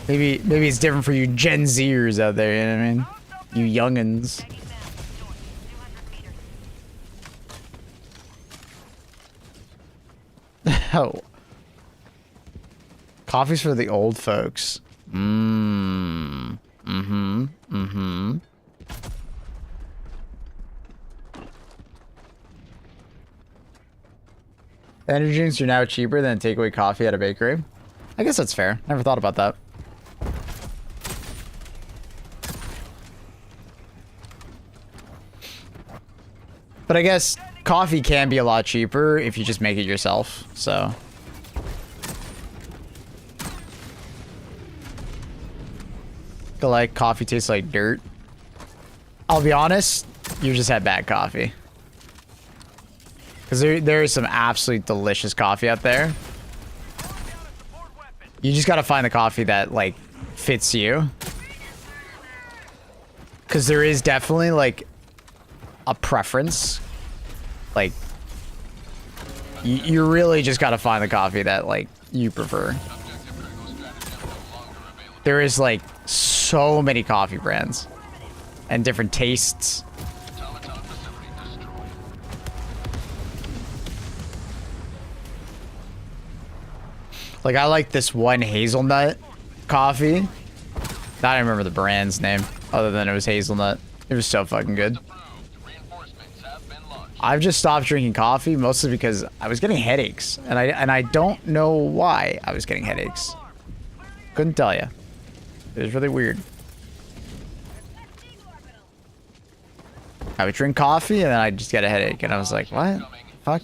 maybe it's different for you Gen Zers out there. You know what I mean? You youngins. Oh, coffee's for the old folks. Mm-hmm. Energy drinks are now cheaper than takeaway coffee at a bakery. I guess that's fair. Never thought about that. But I guess coffee can be a lot cheaper if you just make it yourself, so. Feel like coffee tastes like dirt. I'll be honest, you just had bad coffee. Because there is some absolutely delicious coffee out there. You just gotta find the coffee that, like, fits you. Because there is definitely, like, a preference. Like, you really just gotta find the coffee that, like, you prefer. There is, like, so many coffee brands. And different tastes. Like, I like this one hazelnut coffee. I don't remember the brand's name, other than it was hazelnut. It was so fucking good. I've just stopped drinking coffee, mostly because I was getting headaches. And I don't know why I was getting headaches. Couldn't tell you. It was really weird. I would drink coffee, and then I'd just get a headache. And I was like, what? Fuck?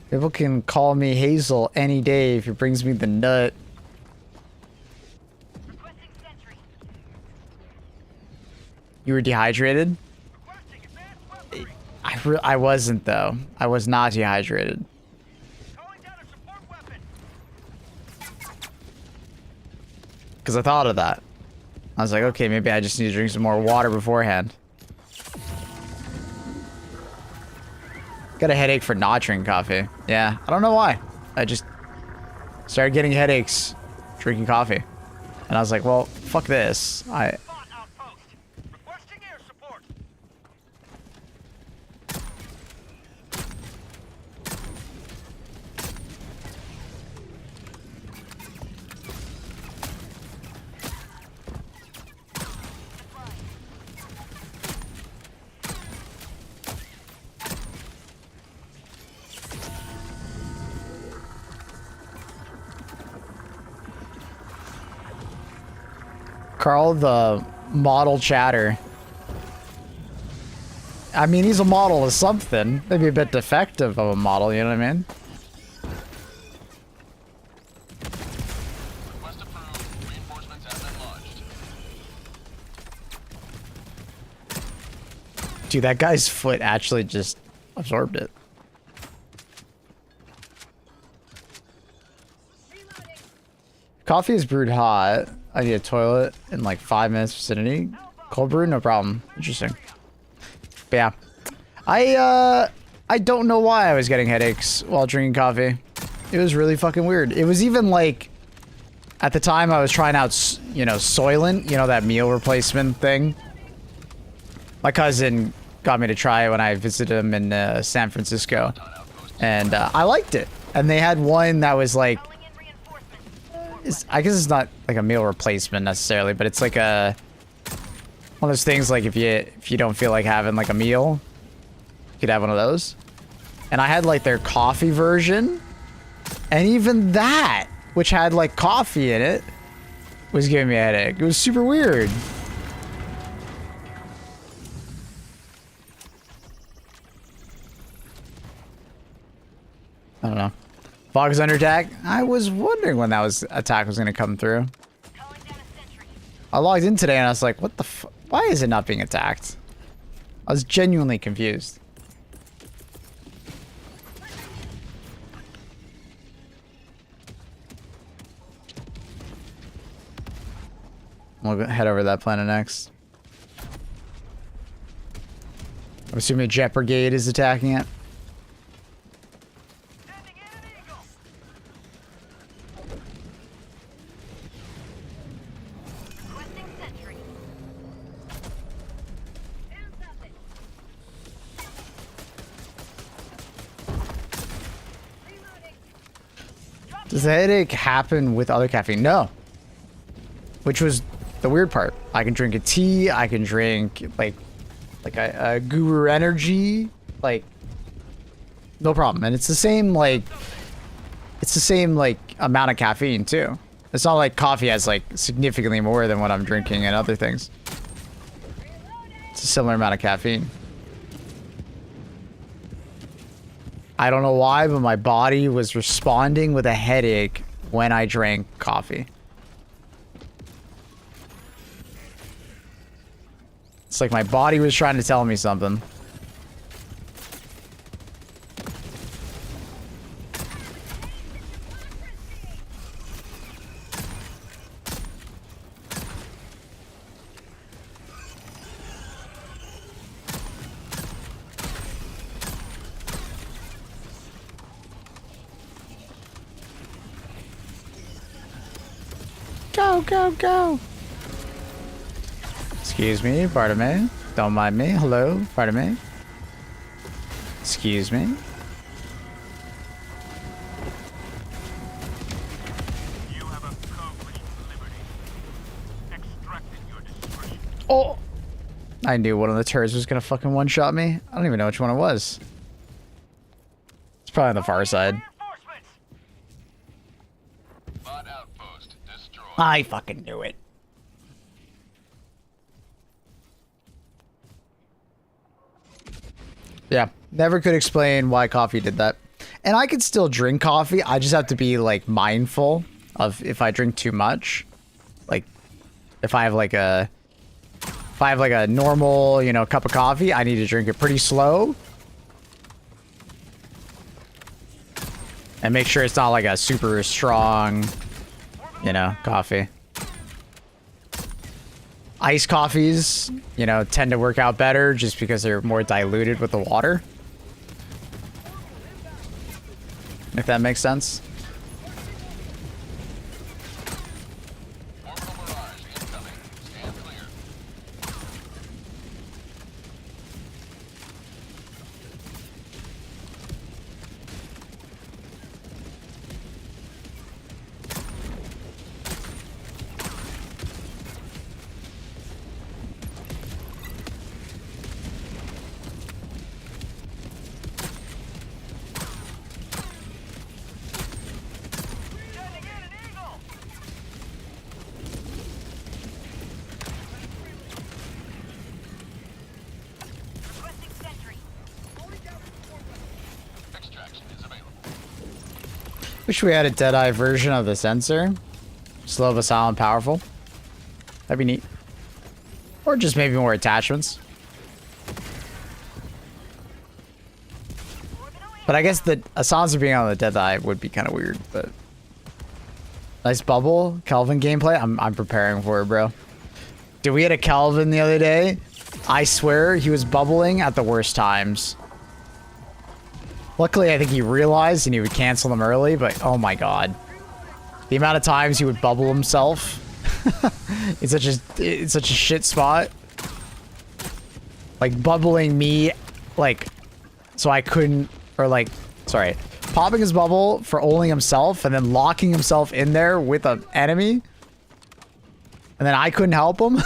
People can call me Hazel any day if it brings me the nut. You were dehydrated? I wasn't, though. I was not dehydrated. Because I thought of that. I was like, okay, maybe I just need to drink some more water beforehand. Got a headache for not drinking coffee. Yeah, I don't know why. I just started getting headaches drinking coffee. And I was like, well, fuck this. Carl, the model chatter. I mean, he's a model of something. Maybe a bit defective of a model, you know what I mean? Request approved. Reinforcements have been launched. Dude, that guy's foot actually just absorbed it. Coffee is brewed hot. I need a toilet in like 5 minutes vicinity. Cold brew, no problem. Interesting. But yeah. I don't know why I was getting headaches while drinking coffee. It was really fucking weird. It was even like, at the time I was trying out, you know, Soylent, you know, that meal replacement thing. My cousin got me to try it when I visited him in San Francisco. And I liked it. And they had one that was like, I guess it's not like a meal replacement necessarily, but it's like one of those things like if you don't feel like having like a meal, you could have one of those. And I had like their coffee version, and even that, which had like coffee in it, was giving me a headache. It was super weird. I don't know. Fog is under attack. I was wondering when that attack was going to come through. I logged in today and I was like, what the fuck? Why is it not being attacked? I was genuinely confused. We'll head over to that planet next. I'm assuming Jet Brigade is attacking it. Does the headache happen with other caffeine? No. Which was the weird part. I can drink a tea. I can drink like a Guru Energy. Like, no problem. And it's the same like amount of caffeine too. It's not like coffee has like significantly more than what I'm drinking and other things. It's a similar amount of caffeine. I don't know why, but my body was responding with a headache when I drank coffee. It's like my body was trying to tell me something. Go, go, go. Excuse me, pardon me. Don't mind me. Hello, pardon me. Excuse me. You have accomplished liberty. Extracted your discretion. Oh! I knew one of the turrets was gonna fucking one-shot me. I don't even know which one it was. It's probably on the far side. Bot outpost destroyed. I fucking knew it. Yeah, never could explain why coffee did that. And I could still drink coffee. I just have to be like mindful of if I drink too much. Like if I have like a normal, you know, cup of coffee, I need to drink it pretty slow. And make sure it's not like a super strong, you know, coffee. Iced coffees, you know, tend to work out better just because they're more diluted with the water. If that makes sense. Orbital barrage incoming. Stand clear. Extraction is available. Wish we had a Deadeye version of the sensor. Slow but silent, powerful. That'd be neat. Or just maybe more attachments. But I guess a silencer being on the Deadeye would be kind of weird, but Nice bubble. Kelvin gameplay. I'm preparing for it, bro. Dude, we had a Kelvin the other day. I swear he was bubbling at the worst times. Luckily, I think he realized and he would cancel them early, but oh my god. The amount of times he would bubble himself. it's such a shit spot. Like bubbling me, like, so I couldn't, or like, sorry. Popping his bubble for ulting himself and then locking himself in there with an enemy. And then I couldn't help him.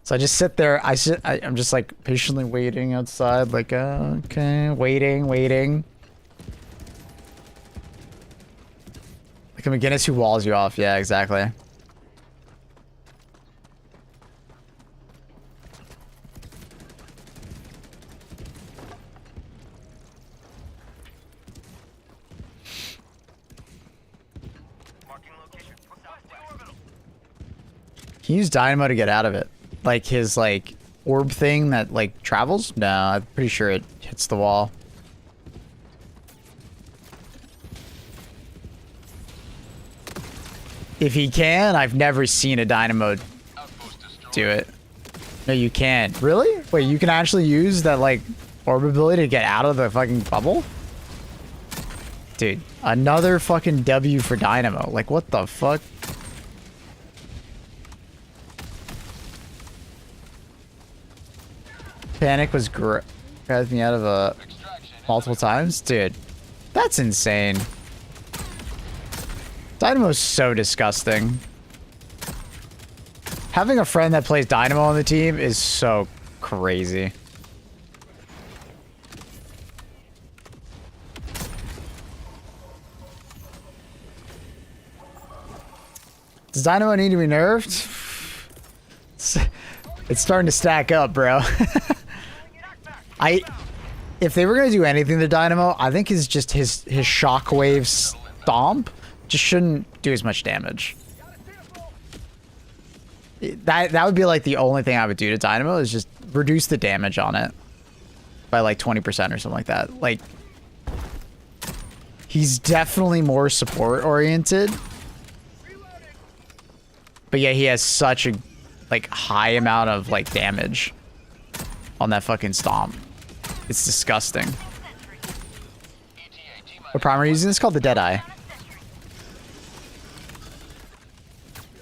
So I just sit there. I'm just like patiently waiting outside. Like, okay, waiting. Like a McGinnis who walls you off. Yeah, exactly. Can you use Dynamo to get out of it? Like his like orb thing that like travels? No, I'm pretty sure it hits the wall. If he can, I've never seen a Dynamo do it. No, you can't. Really? Wait, you can actually use that like orb ability to get out of the fucking bubble? Dude, another fucking W for Dynamo. Like what the fuck? Panic was grabbed me out of multiple times. Dude, that's insane. Dynamo's so disgusting. Having a friend that plays Dynamo on the team is so crazy. Does Dynamo need to be nerfed? It's starting to stack up, bro. If they were gonna do anything to Dynamo, I think his shockwave stomp just shouldn't do as much damage. That would be like the only thing I would do to Dynamo is just reduce the damage on it by like 20% or something like that. Like he's definitely more support oriented, but yeah, he has such a like high amount of like damage on that fucking stomp. It's disgusting. What primer are you using? It's called the Deadeye.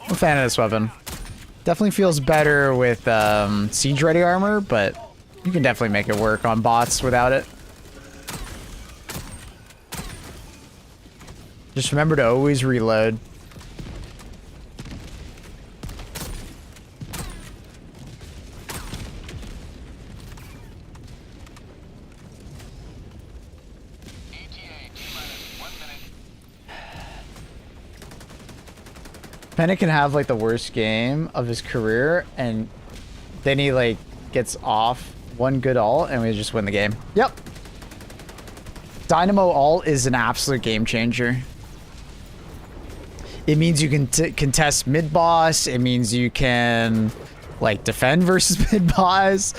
I'm a fan of this weapon. Definitely feels better with siege ready armor, but you can definitely make it work on bots without it. Just remember to always reload. Panic can have like the worst game of his career, and then he like gets off one good ult and we just win the game. Yep. Dynamo ult is an absolute game changer. It means you can contest mid boss. It means you can like defend versus mid boss.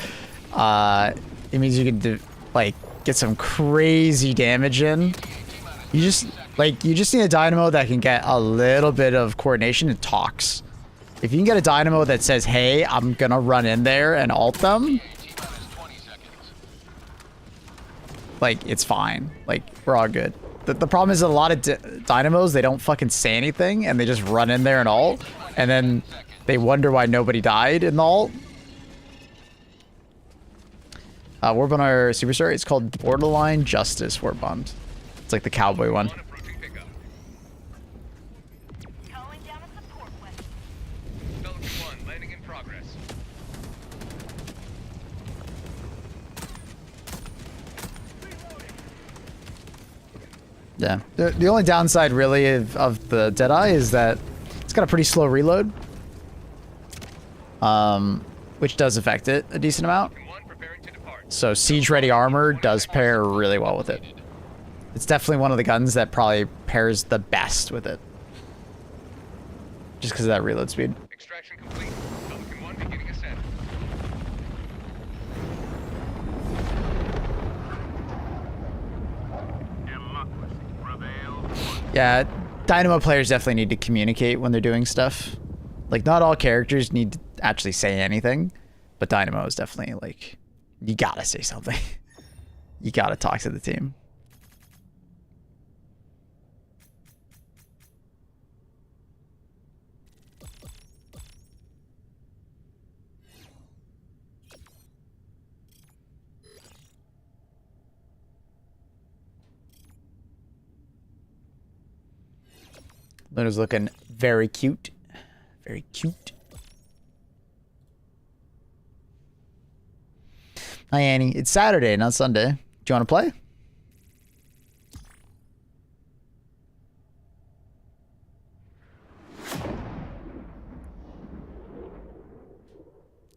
It means you can like get some crazy damage in. You just need a Dynamo that can get a little bit of coordination and talks. If you can get a Dynamo that says, hey, I'm gonna run in there and ult them, like, it's fine. Like, we're all good. The problem is that a lot of Dynamos, they don't fucking say anything, and they just run in there and ult, and then they wonder why nobody died in the ult. Warbond our superstar, it's called Borderline Justice Warbond. It's like the cowboy one. Yeah. The only downside really of the Deadeye is that it's got a pretty slow reload. Which does affect it a decent amount. So siege ready armor does pair really well with it. It's definitely one of the guns that probably pairs the best with it. Just because of that reload speed. Extraction complete. Pelican 1 beginning ascent. Yeah, Dynamo players definitely need to communicate when they're doing stuff. Like, not all characters need to actually say anything, but Dynamo is definitely, like, you gotta say something. You gotta talk to the team. Luna's looking very cute. Very cute. Hi, Annie. It's Saturday, not Sunday. Do you want to play?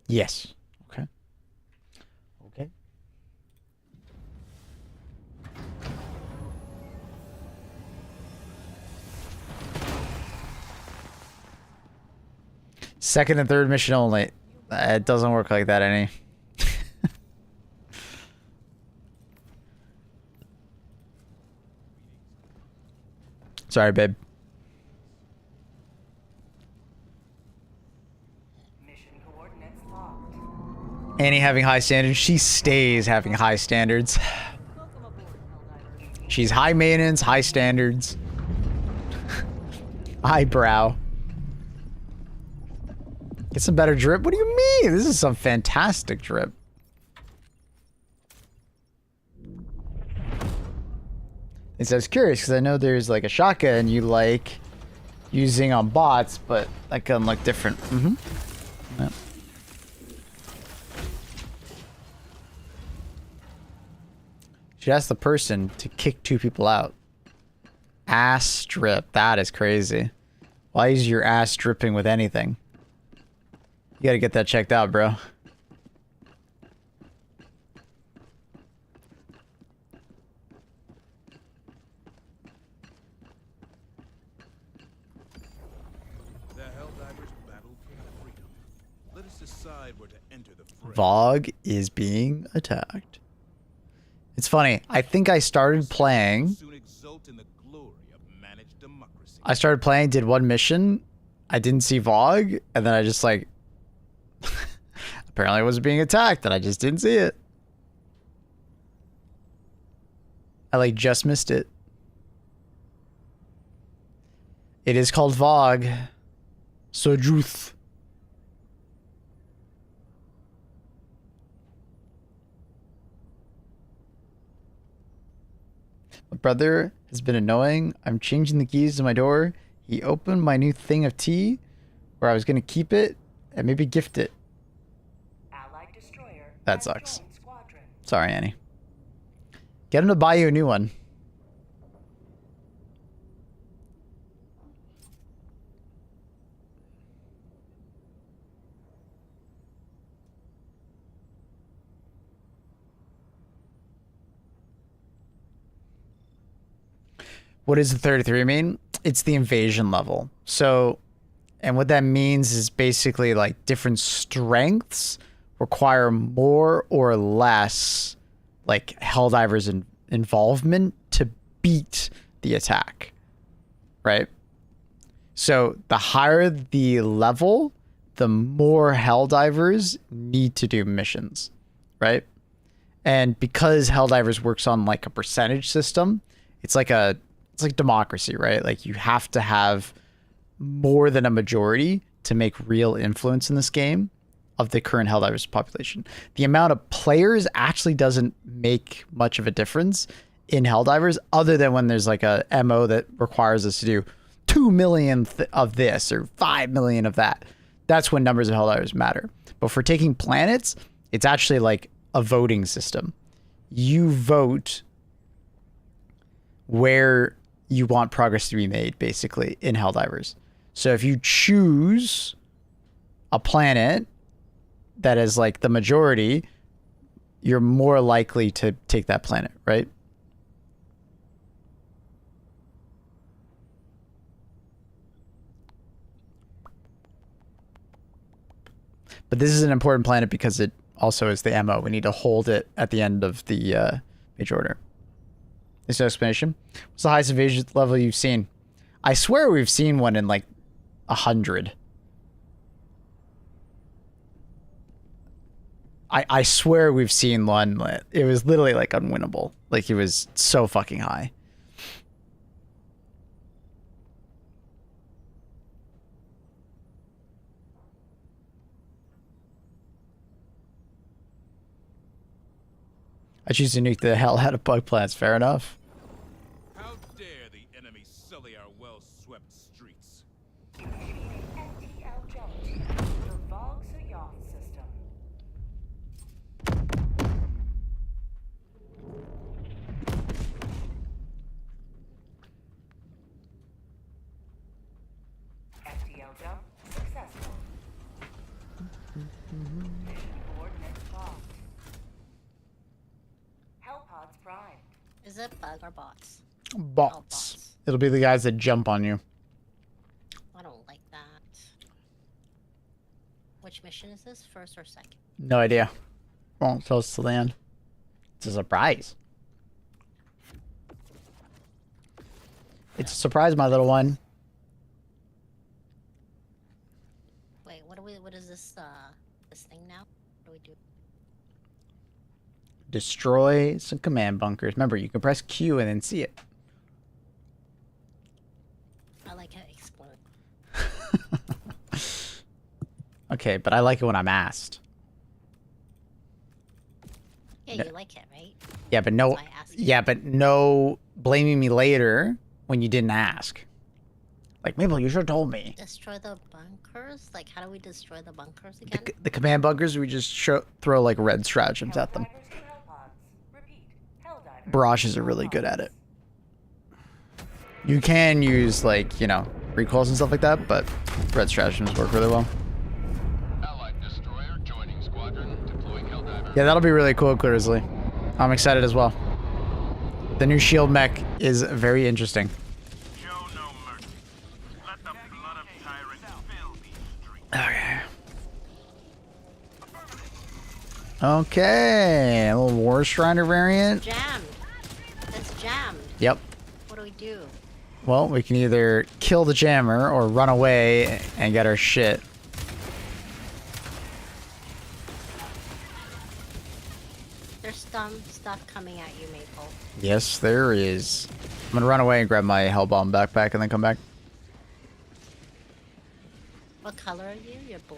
Yes. Okay. Okay. Second and third mission only. It doesn't work like that, Annie. Sorry, babe. Mission coordinates locked. Annie having high standards. She stays having high standards. Welcome aboard, Helldivers. She's high maintenance, high standards. Eyebrow. Get some better drip? What do you mean? This is some fantastic drip. I was curious because I know there's like a shotgun you like using on bots, but that gun look different. Yep. Should ask the person to kick 2 people out. Ass drip. That is crazy. Why is your ass dripping with anything? You gotta get that checked out, bro. The Helldivers battle for freedom. Let us decide where to enter the fray. Vogue is being attacked. It's funny. I think I started playing. Soon exult in the glory of managed democracy. I started playing, did one mission. I didn't see Vogue, and then I just like... apparently I was being attacked, and I just didn't see it. I like just missed it. It is called Vogue. Sojuth. My brother has been annoying. I'm changing the keys to my door. He opened my new thing of tea where I was going to keep it and maybe gift it. Allied destroyer. That has sucks. joined squadron. Sorry, Annie. Get him to buy you a new one. What does the 33 mean? It's the invasion level. So, and what that means is basically like different strengths require more or less like Helldivers involvement to beat the attack, right? So the higher the level, the more Helldivers need to do missions, right? And because Helldivers works on like a percentage system, it's like democracy, right? Like you have to have more than a majority to make real influence in this game of the current Helldivers population. The amount of players actually doesn't make much of a difference in Helldivers, other than when there's like a MO that requires us to do 2 million of this or 5 million of that. That's when numbers of Helldivers matter. But for taking planets, it's actually like a voting system. You vote where you want progress to be made, basically, in Helldivers. So if you choose a planet that is like the majority, you're more likely to take that planet, right? But this is an important planet because it also is the MO. We need to hold it at the end of the major order. There's no explanation. What's the highest invasion level you've seen? I swear we've seen one in like 100. I swear we've seen one. It was literally like unwinnable. Like it was so fucking high. I choose to nuke the hell out of bug plants. Fair enough. How dare the enemy sully our well-swept streets? FTL jump to the Volkswagen system. FTL jump successful. Mission coordinates locked. Hellpods primed. Is it bug or bots? Bots. Bots. It'll be the guys that jump on you. I don't like that. Which mission is this? First or second? No idea. Won't tell us to land. It's a surprise. It's a surprise, my little one. Wait, what is this this thing now? What do we do? Destroy some command bunkers. Remember, you can press Q and then see it. I like how it explode. Okay, but I like it when I'm asked. Yeah, No. you like it, right? Yeah, but no. That's why I asked you. Yeah, but no blaming me later when you didn't ask. Like, Mabel, you should have told me. Destroy the bunkers? Like, how do we destroy the bunkers again? The command bunkers, we just throw like red stratagems at them. Helldivers to Hellpods. Repeat. Helldivers. Barrages are really good at it. You can use like, you know, recoils and stuff like that, but red stratagems work really well. Allied destroyer joining squadron. Deploying Helldiver. Yeah, that'll be really cool, Grizzly. I'm excited as well. The new shield mech is very interesting. Show no mercy. Let the blood of tyrants fill these streets. Okay. Okay, a little War Strider variant. Jammed. It's jammed. Yep. What do we do? Well, we can either kill the jammer or run away and get our shit. There's some stuff coming at you, Maple. Yes, there is. I'm gonna run away and grab my Hellbomb backpack and then come back. What color are you? You're blue.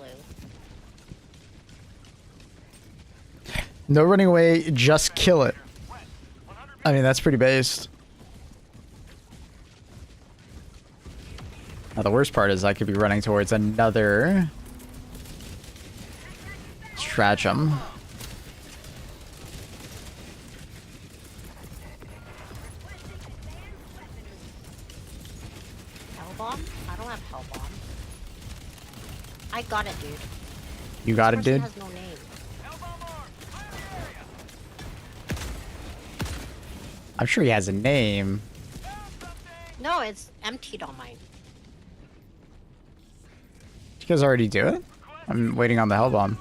No running away, just kill it. I mean, that's pretty based. Now, the worst part is I could be running towards another stratagem. Hellbomb? I don't have Hellbomb. I got it, dude. You got it, Person dude? has no name. I'm sure he has a name. No, it's emptied on mine. Did you guys already do it? I'm waiting on the Hellbomb.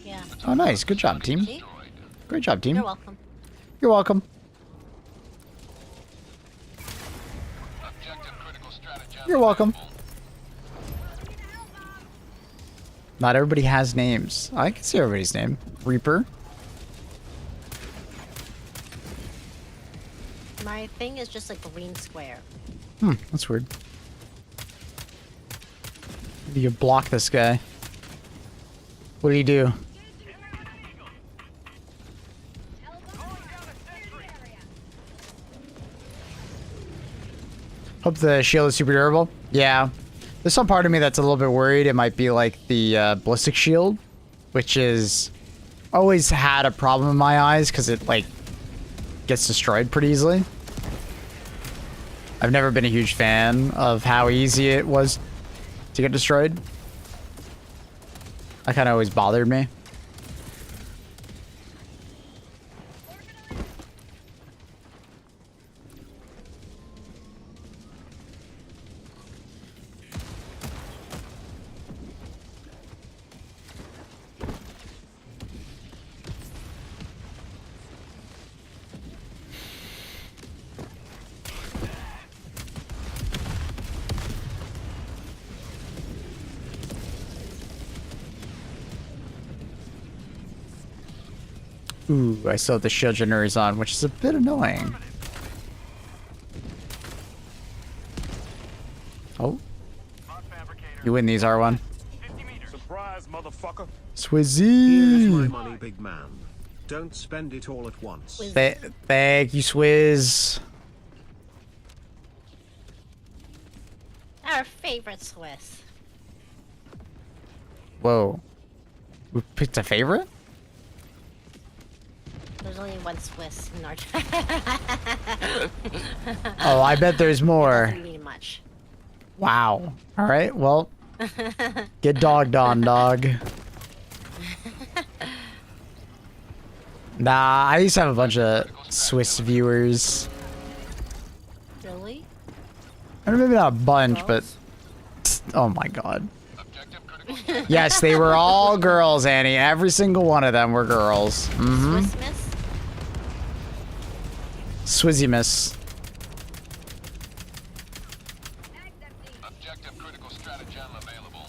Yeah. Oh, nice. Good job, team. See? Great job, team. You're welcome. You're welcome. Objective critical stratagem. You're welcome. available. Not everybody has names. I can see everybody's name. Reaper. My thing is just a green square. That's weird. Do you block this guy? What do you do? Hope the shield is super durable. Yeah. There's some part of me that's a little bit worried it might be like the ballistic shield, which is always had a problem in my eyes because it like gets destroyed pretty easily. I've never been a huge fan of how easy it was to get destroyed. That kind of always bothered me. Ooh, I still have the shield generators on, which is a bit annoying. Oh. You win these, R1. Surprise, motherfucker. Here's Swizzy! my money, big man. Don't spend it all at once. Thank you, Swizz. Our favorite Swiss. Whoa. We picked a favorite? There's only one Swiss in our Oh, I bet there's more. Doesn't mean much. Wow. Alright, well. Get dogged on, dog. Nah, I used to have a bunch of Swiss viewers. Really? Or maybe not a bunch, but... Oh my god. Yes, they were all girls, Annie. Every single one of them were girls. Mm-hmm. Swiss Miss? Swizzy miss. Objective critical stratagem available.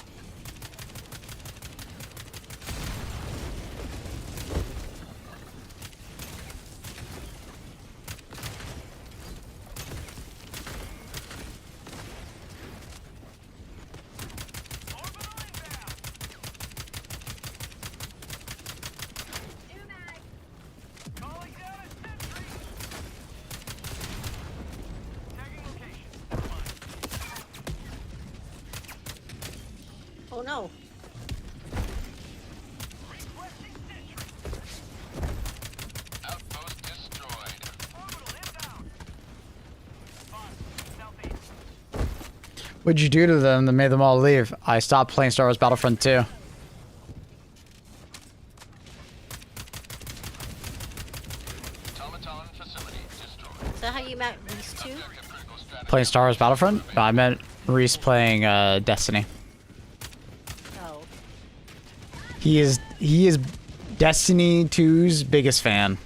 Oh no. Outpost destroyed. What'd you do to them that made them all leave? I stopped playing Star Wars Battlefront 2. Automaton facility destroyed. Is that how you met these two? Objective critical stratagem. Playing Star Wars Battlefront? No, I meant Reese playing Destiny. Oh. He is Destiny 2's biggest fan.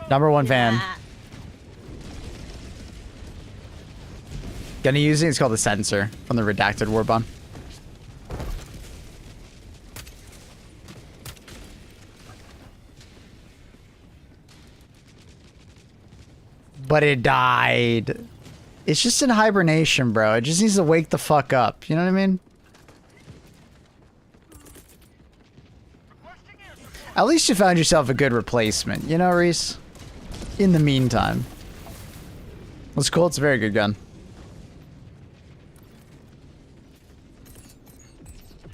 #1 fan. Yeah. Gonna use it. It's called the Sensor from the redacted Warbond. But it died. It's just in hibernation, bro. It just needs to wake the fuck up. You know what I mean? At least you found yourself a good replacement. You know, Reese? In the meantime. It's cool. It's a very good gun.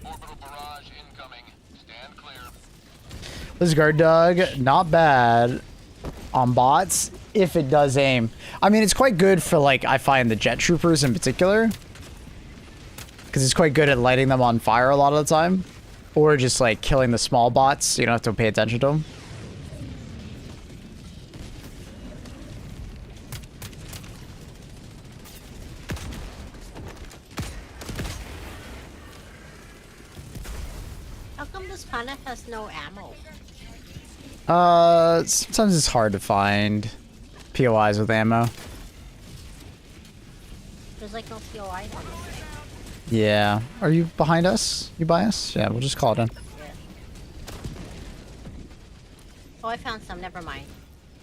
Orbital barrage incoming. Stand clear. This guard dog, not bad on bots if it does aim. I mean, it's quite good for, like, I find the jet troopers in particular. Because it's quite good at lighting them on fire a lot of the time. Or just, like, killing the small bots so you don't have to pay attention to them. How come this planet has no ammo? Sometimes it's hard to find POIs with ammo. There's like no POI on this thing. Yeah. Are you behind us? You by us? Yeah, we'll just call it in. Yeah. Oh, I found some. Never mind.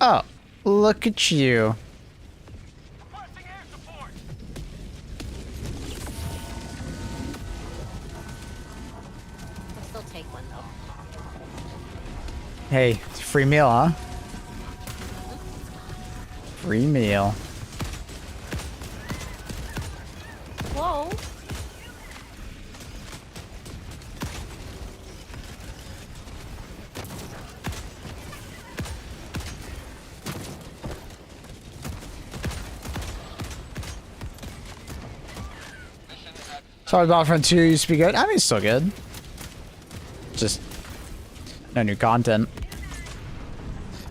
Oh, look at you. Requesting air support. I'll still take one though. Hey, it's a free meal, huh? Free meal. Whoa! Sorry, Battlefront 2 used to be good. I mean, it's still good. Just no new content.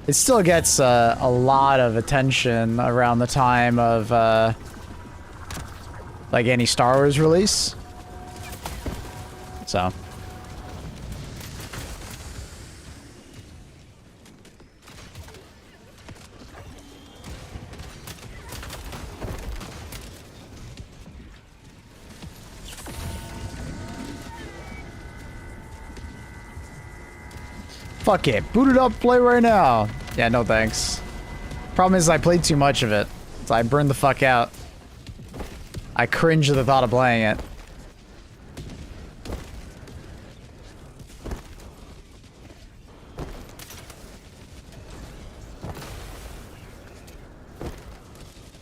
It still gets a lot of attention around the time of like any Star Wars release. So. Fuck it. Boot it up, play right now. Yeah, no thanks. Problem is I played too much of it. So I burned the fuck out. I cringe at the thought of playing it.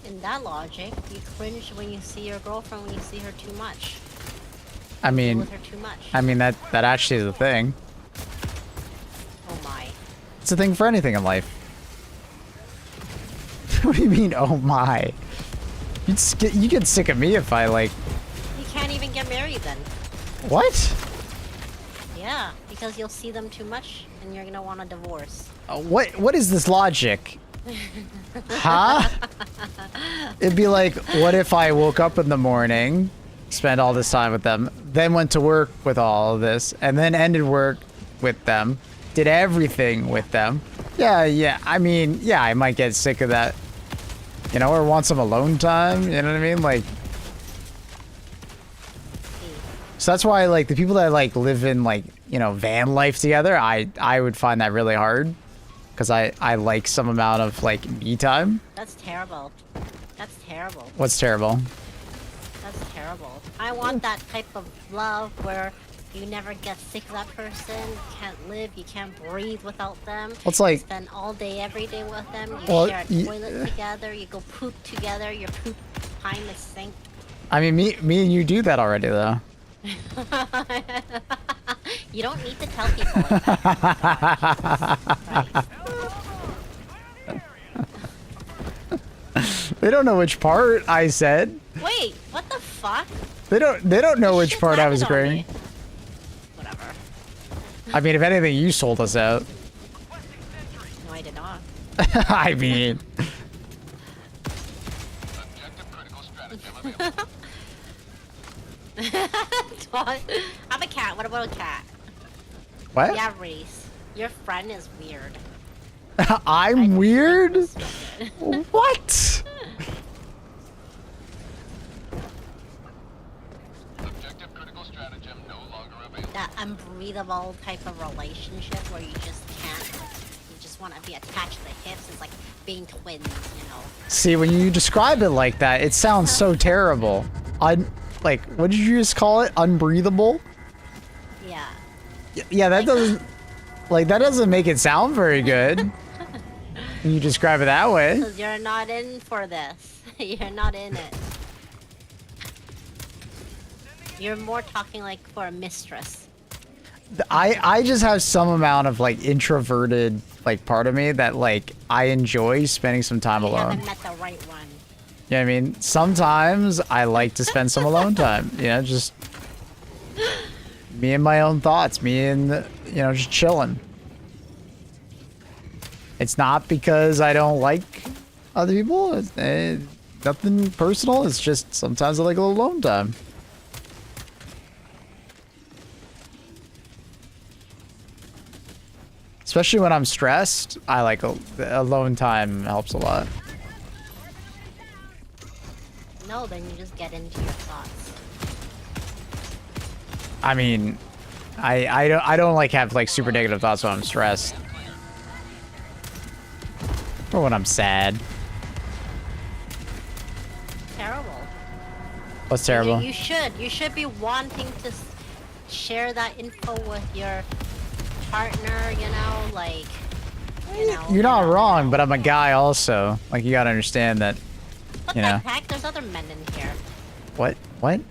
In that logic, you cringe when you see your girlfriend when you see her too much. I mean, With her too much. that actually is a thing. Oh my. It's a thing for anything in life. What do you mean, oh my? You get sick of me if I like... You can't even get married then. What? Yeah, because you'll see them too much and you're gonna want a divorce. What is this logic? Huh? It'd be like, what if I woke up in the morning, spent all this time with them, then went to work with all of this, and then ended work with them, did everything with them. Yeah, I mean, yeah, I might get sick of that. You know, or want some alone time, you know what I mean? Like, so that's why, like, the people that, like, live in, like, you know, van life together, I would find that really hard. Because I like some amount of, like, me time. That's terrible. That's terrible. What's terrible? That's terrible. I want that type of love where you never get sick of that person, you can't live, you can't breathe without them. Well, it's like... You spend all day, every day with them, you Well, share a toilet together, you go poop together, your poop time is synced. I mean, me and you do that already, though. You don't need to tell people like that. Right. They don't know which part I said. Wait, what the fuck? They don't know which Shit part I was landed on agreeing. me. Whatever. I mean, if anything, you sold us out. No, I did not. I mean... Objective critical stratagem available. I'm a cat. What about a cat? What? Yeah, Reese. Your friend is weird. I'm weird? Stupid. What? Objective critical stratagem no longer available. That unbreathable type of relationship where you just can't. You just want to be attached to the hips. It's like being twins, you know. See, when you describe it like that, it sounds so terrible. Like, what did you just call it? Unbreathable? Yeah. Yeah, that doesn't... Like, that doesn't make it sound very good. When you describe it that way. Because you're not in for this. You're not in it. You're more talking like for a mistress. I just have some amount of, like, introverted, like, part of me that, like, I enjoy spending some time You alone. haven't met the right one. You know what I mean? Sometimes I like to spend some alone time. You know, just me and my own thoughts. Me and, you know, just chilling. It's not because I don't like other people. It's, nothing personal. It's just sometimes I like a little alone time. Especially when I'm stressed, I like alone time helps a lot. No, then you just get into your thoughts. I mean, I don't like have like super negative thoughts when I'm stressed. Or when I'm sad. Terrible. What's terrible? You should be wanting to share that info with your partner, you know, like, you know. You're not wrong, but I'm a guy also. Like, you gotta understand that, What you the know. heck? There's other men in here. What? Why'd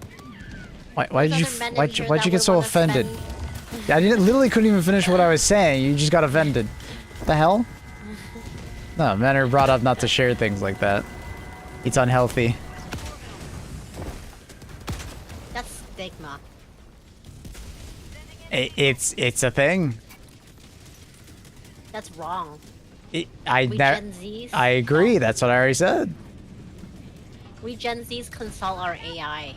There's you other men in why'd here you that get would so wanna offended? spend- I literally couldn't even finish what I was saying. You just got offended. The hell? No, men are brought up not to share things like that. It's unhealthy. That's stigma. It's a thing. That's wrong. We Gen Zs? I agree. That's what I already said. We Gen Zs consult our AI.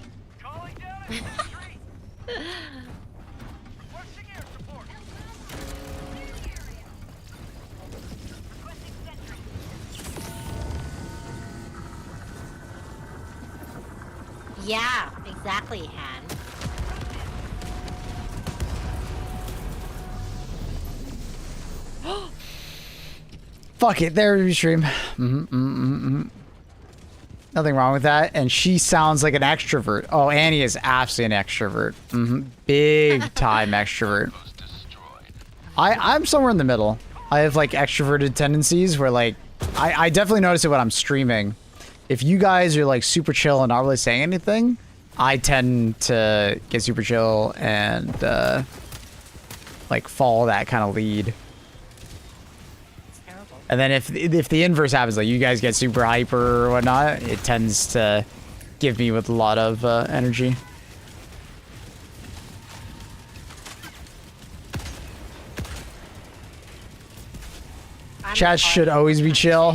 Yeah, exactly, Han. Fuck it, there we stream. Nothing wrong with that. And she sounds like an extrovert. Oh, Annie is absolutely an extrovert. Big time extrovert. I'm somewhere in the middle. I have like extroverted tendencies where like I definitely notice it when I'm streaming. If you guys are like super chill and not really saying anything, I tend to get super chill and like follow that kind of lead. And then if the inverse happens, like you guys get super hyper or whatnot, it tends to give me with a lot of energy. Chat should always be chill.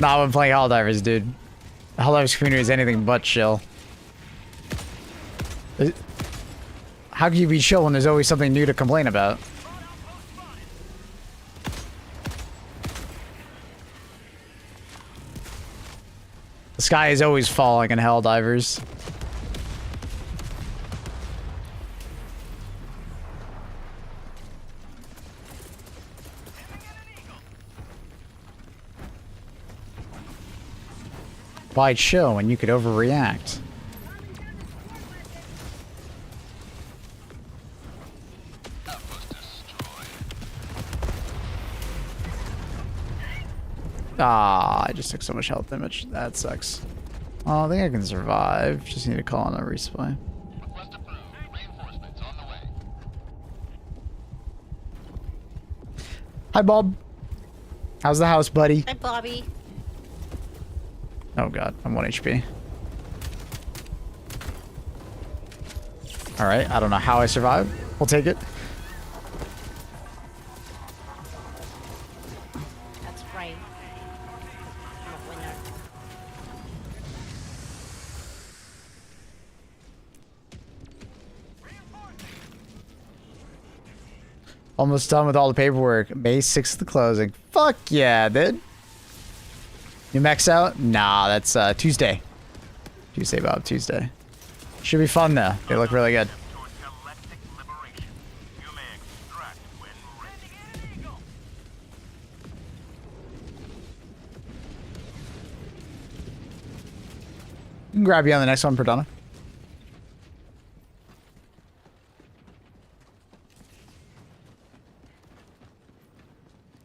Not when playing Helldivers, dude. The Helldivers community is anything but chill. How can you be chill when there's always something new to complain about? The sky is always falling in Helldivers. Why chill when you could overreact? Ah, I just took so much health damage. That sucks. Oh, I think I can survive. Just need to call on a resupply. Request approved. Reinforcements on the way. Hi, Bob. How's the house, buddy? Hi, Bobby. Oh god, I'm 1 HP. Alright, I don't know how I survived. We'll take it. That's right. I'm a winner. Almost done with all the paperwork. May 6th the closing. Fuck yeah, dude. New MECHS out? Nah, that's Tuesday. Tuesday, Bob, Tuesday. Should be fun though. They look really good. We can grab you on the next one, Perdana.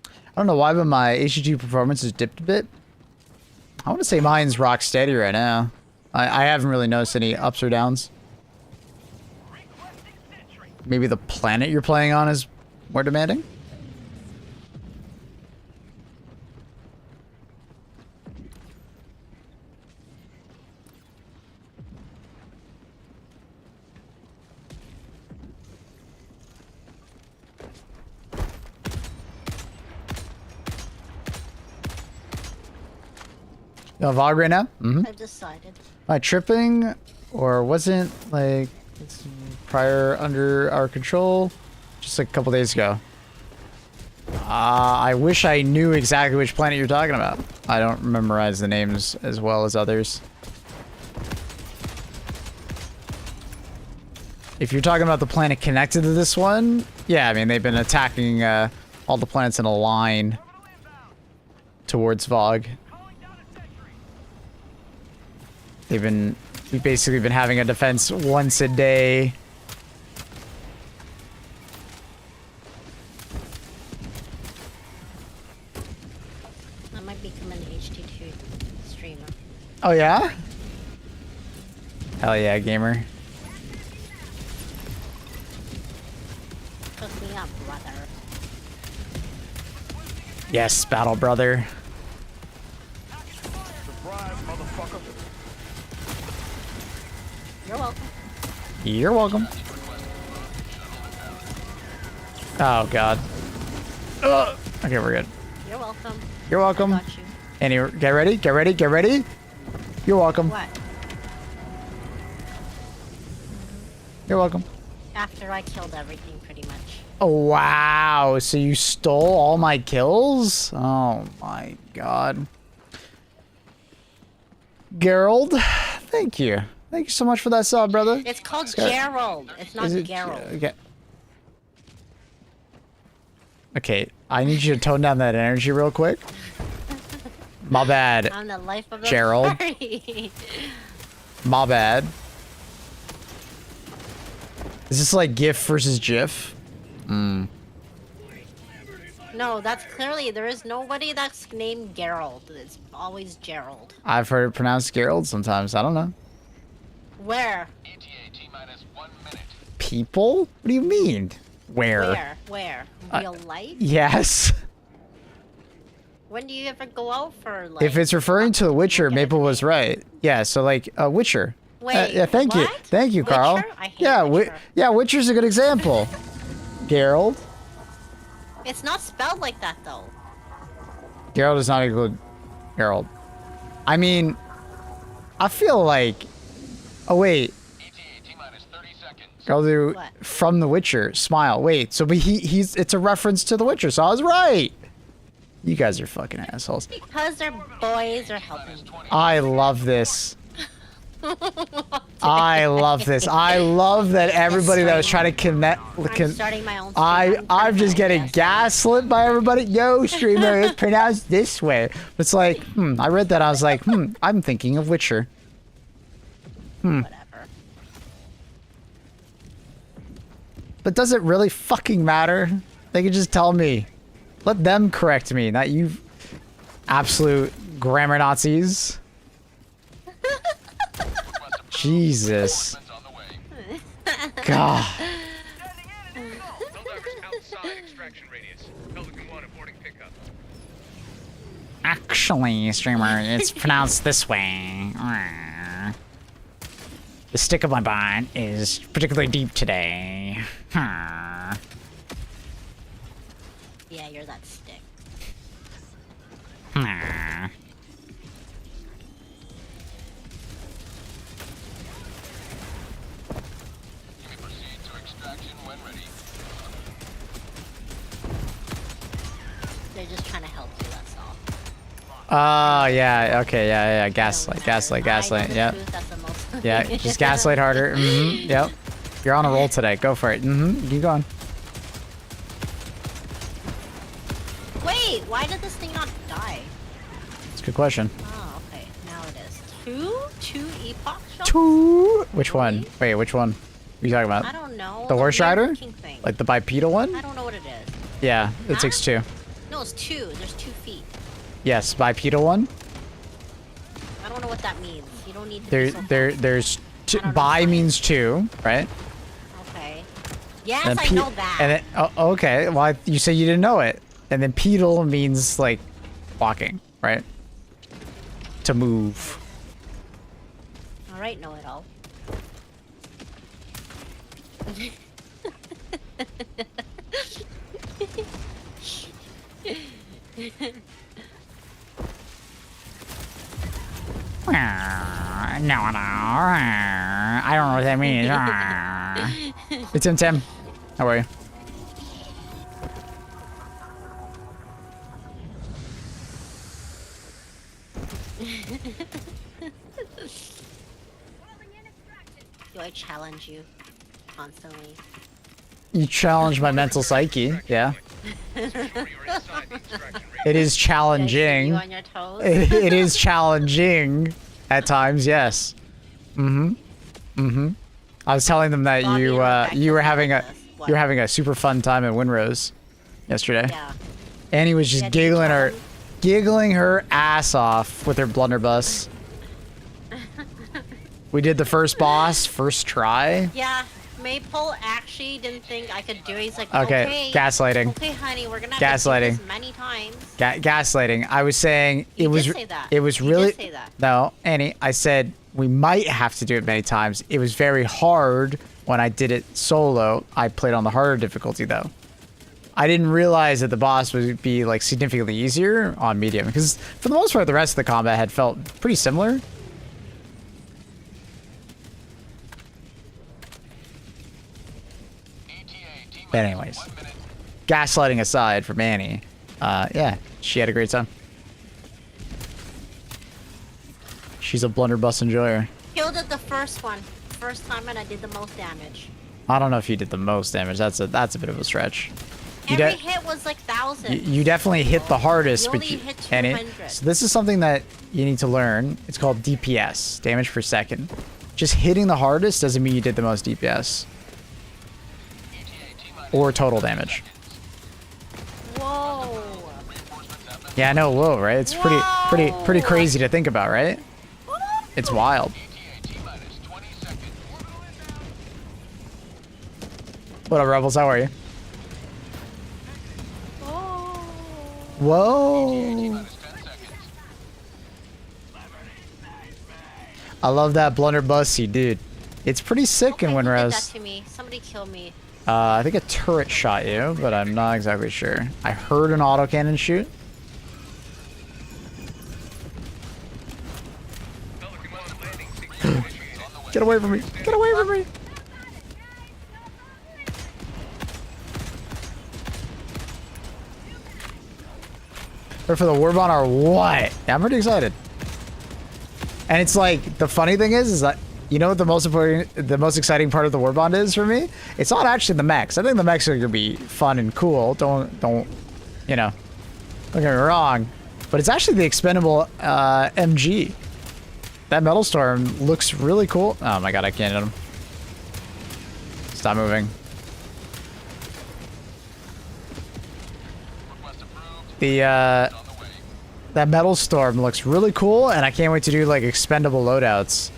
I don't know why, but my HG performance has dipped a bit. I want to say mine's rock steady right now. I haven't really noticed any ups or downs. Maybe the planet you're playing on is more demanding? Vog right now? I've decided. Am I tripping? Or wasn't like it's prior under our control? Just like a couple days ago. I wish I knew exactly which planet you're talking about. I don't memorize the names as well as others. If you're talking about the planet connected to this one, yeah, I mean, they've been attacking all the planets in a line towards Vog. We've basically been having a defense once a day. I might become an HT2 streamer. Oh yeah? Hell yeah, gamer. Hook me up, brother. Yes, battle brother. You're welcome. You're welcome. Oh god. Ugh. Okay, we're good. You're welcome. You're welcome. I got you. Annie, get ready, get ready, get ready. You're welcome. What? You're welcome. After I killed everything, pretty much. Oh wow, so you stole all my kills? Oh my god. Gerald, thank you. Thank you so much for that sub, brother. It's called Gerald. It's not Is it Gerald. okay. Okay, I need you to tone down that energy real quick. My bad. I'm the life of the Gerald. party. My bad. Is this like GIF versus GIF? No, that's clearly there is nobody that's named Gerald. It's always Gerald. I've heard it pronounced Gerald sometimes. I don't know. Where? ETA T-minus 1 minute. People? What do you mean? Where? Where? Real life? Yes. When do you ever go out for like? If it's referring to The Witcher, Get a Maple was date? right. Yeah, so like Witcher. Wait, yeah, thank you. what? Thank you, Carl. Witcher? I hate yeah, Witcher. yeah, Witcher's a good example. Gerald. It's not spelled like that though. Gerald is not equal to Gerald. I mean, I feel like... Oh, wait. ETA T-minus 30 seconds. Gerald What? from The Witcher. Smile. Wait, so but he's... It's a reference to The Witcher, so I was right. You guys are fucking assholes. Because their boys are helping. I love this. I love this. I love that everybody that was trying to connect... I'm starting my own. I'm just getting gaslit by everybody. Yo, streamer, it's pronounced this way. It's like, I read that. I was like, I'm thinking of Witcher. Whatever. But does it really fucking matter? They can just tell me. Let them correct me, not you absolute grammar Nazis. Jesus. On the way. God. Helldivers outside extraction radius. Pelican 1 aborting pickup. Actually, streamer, it's pronounced this way. The stick of my butt is particularly deep today. Yeah, you're that stick. You may proceed to extraction when ready. They're just trying to help you. That's all. Oh, yeah, okay, yeah, gaslight, Doesn't gaslight, matter. I gaslight, know the yep. truth, that's the most- Yeah, just gaslight harder. Yep. You're on a roll today. Go for it. Keep going. Wait, why did this thing not die? It's a good question. Oh, okay. Now it is. Two epoch shots? Two. Which one? Wait, which one? What are you talking I about? don't know. The horse rider? weird-looking thing. Like the bipedal one? I don't know what it is. Yeah, it Huh? takes two. No, it's two. There's 2 feet. Yes, bipedal one. I don't know what that means. You don't need to be so There's two. I don't know Bi science. means two, right? Okay. Yes, And I pe- know that. And then, oh, okay. Well, you say you didn't know it. And then pedal means like walking, right? To move. All right, know it all. No, I don't know what that means. It's Tim. How are you? Do I challenge you constantly? You challenge my mental psyche. Yeah. You're inside the extraction radius. It is Do I keep challenging. you on your toes? It is challenging at times. Yes. I was telling them that Bobby, you we're back you to were having a this. What? you were having a super fun time at Winrose yesterday. Yeah. Annie was just Yeah, did you giggling tell her ass off with her blunderbuss. We did the first boss, first try. Yeah. Maple actually didn't think I could do it. He's like, Okay, gaslighting. Okay, honey, we're gonna have to Gaslighting. do this many times. Gaslighting. I was saying You it was did say that. it was You did really say that. No, Annie, I said we might have to do it many times. It was very hard when I did it solo. I played on the harder difficulty though. I didn't realize that the boss would be like significantly easier on medium because for the most part the rest of the combat had felt pretty similar. But anyways, gaslighting aside from Annie, yeah, she had a great time. She's a blunderbuss enjoyer. Killed it the first one. First time and I did the most damage. I don't know if you did the most damage. That's a bit of a stretch. Every hit was like thousands. You definitely hit the hardest, You but only hit and 200. so this is something that you need to learn. It's called DPS, damage per second. Just hitting the hardest doesn't mean you did the most DPS or total damage. Whoa. Yeah, I know, whoa, right? It's pretty crazy to think about, right? It's wild. What up, Rebels? How are you? Whoa. I love that blunderbussy, dude. It's pretty sick in Who did WinRes. that to me? Somebody kill me. I think a turret shot you, but I'm not exactly sure. I heard an autocannon shoot. Get away from me! Get away from me! Or for the Warbond or what? Yeah, I'm pretty excited. And it's like, the funny thing is that, you know what the most exciting part of the Warbond is for me? It's not actually the mechs. I think the mechs are gonna be fun and cool. Don't, you know, don't get me wrong. But it's actually the expendable MG. That Metal Storm looks really cool. Oh my god, I can't hit him. Stop moving. The that Metal Storm looks really cool, and I can't wait to do like expendable loadouts.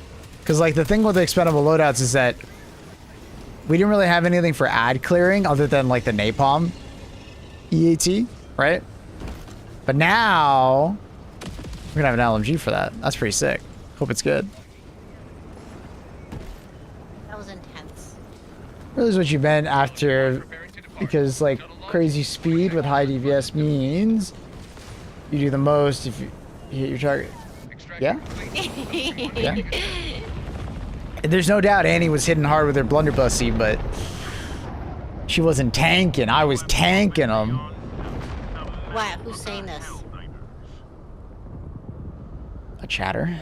Cause like the thing with the expendable loadouts is that we didn't really have anything for ad clearing other than like the napalm EAT, right? But now we're gonna have an LMG for that. That's pretty sick. Hope it's good. That was intense. Really is what you meant after, because like crazy speed with high DPS means you do the most if you hit your target. Yeah? Yeah. There's no doubt Annie was hitting hard with her blunderbussy, but she wasn't tanking. I was tanking them. What? Who's saying this? A chatter.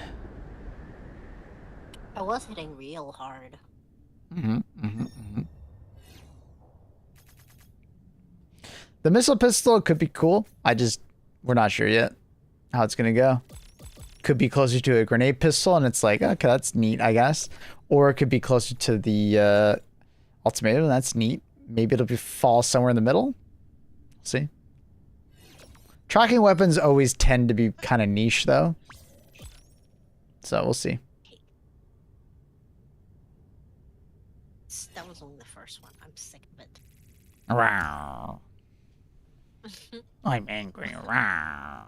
I was hitting real hard. The missile pistol could be cool. We're not sure yet how it's gonna go. Could be closer to a grenade pistol, and it's like, okay, that's neat, I guess. Or it could be closer to the ultimatum, and that's neat. Maybe it'll fall somewhere in the middle. See? Tracking weapons always tend to be kind of niche, though. So we'll see. That was only the first one. I'm sick of it. Rawr. I'm angry. Rawr.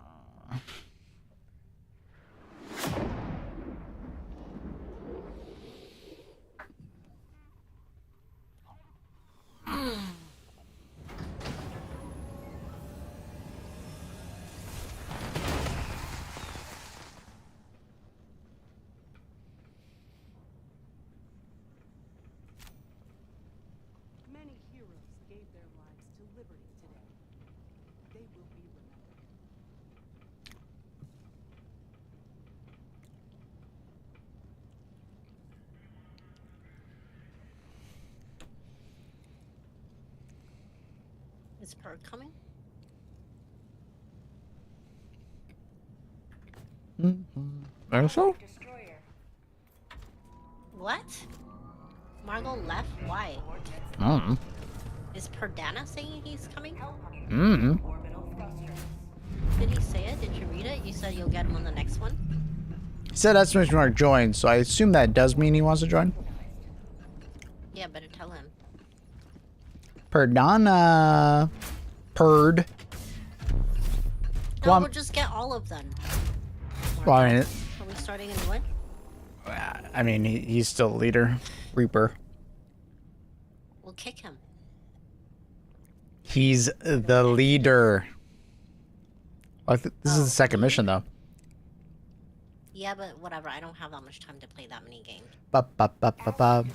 Many heroes gave their lives to liberty today. They will be remembered. Is Perk coming? So? Destroyer. What? Margot left? Why? Mm. Is Perdana saying he's coming? Mm. Orbital thrusters. Did he say it? Did you read it? You said you'll get him on the next one? He said exclamation mark join, so I assume that does mean he wants to join. Yeah, better tell him. Perdana. Perd. No, Well, we'll just get all of them. Well, I mean, Are we starting a new one? he's still the leader. Reaper. We'll kick him. He's the leader. This is the second mission, though. Yeah, but whatever. I don't have that much time to play that many games. Ba, ba, ba, ba, ba.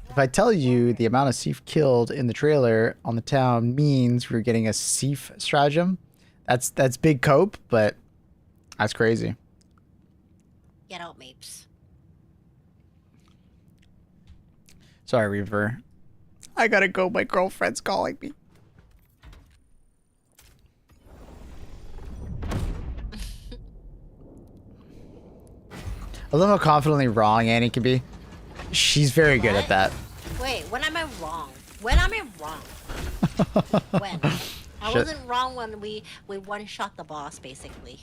If I tell you the amount of Seif killed in the trailer on the town means we're getting a Seif stratagem, that's big cope, but that's crazy. Get out, Mapes. Sorry, Reaper. I gotta go. My girlfriend's calling me. love how confidently wrong Annie can be. She's very good at that. Wait, when am I wrong? When am I wrong? When? I Shit. wasn't wrong when we one-shot the boss, basically.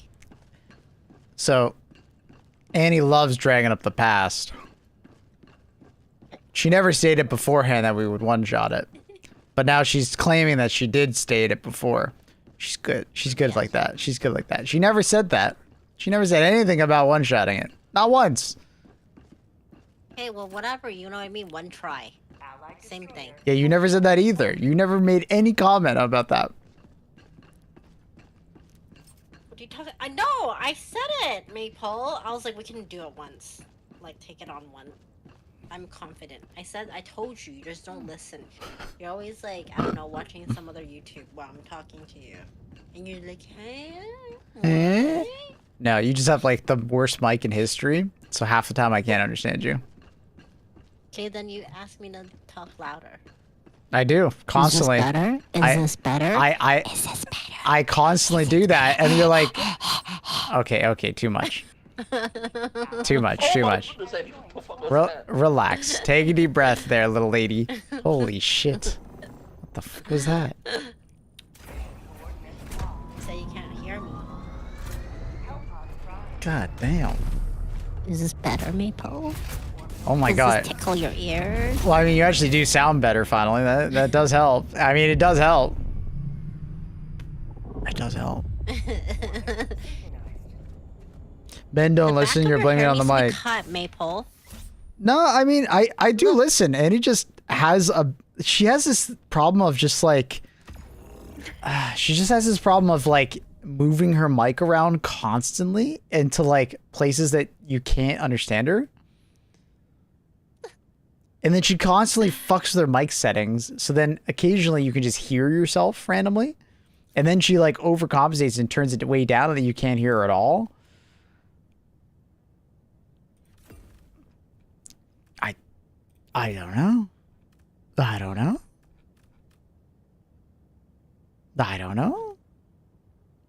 So, Annie loves dragging up the past. She never stated beforehand that we would one-shot it. But now she's claiming that she did state it before. She's good. She's good like that. She's good like that. She never said that. She never said anything about one-shotting it. Not once. Hey, well, whatever, you know what I mean? One try. Allied Same destroyer. thing. Yeah, you never said that either. You never made any comment about that. What are you talking? I know, I said it, Maple. I was like, we can do it once. Like, take it on one. I'm confident. I told you, you just don't listen. You're always like, I don't know, watching some other YouTube while I'm talking to you. And you're like, hey? Eh? No, you just have like the worst mic in history. So half the time I can't understand you. Okay, then you ask me to talk louder. I do constantly. Is this better? Is I- this better? Is this better? I constantly do that, and you're like, okay, too much. Too much. Relax. Take a deep breath there, little lady. Holy shit. What the fuck was that? Say you can't hear me. God damn. Is this better, Maple? Oh my Does god. this tickle your ears? Well, I mean, you actually do sound better finally. That does help. I mean, it does help. It does help. Ben, don't listen. You're blaming it on the mic. Cut, Maple. No, I mean, I do listen, and he just has she has this problem of just like, she just has this problem of like moving her mic around constantly into like places that you can't understand her. And then she constantly fucks with her mic settings, so then occasionally you can just hear yourself randomly. And then she like overcompensates and turns it way down and then you can't hear her at all. I don't know. I don't know.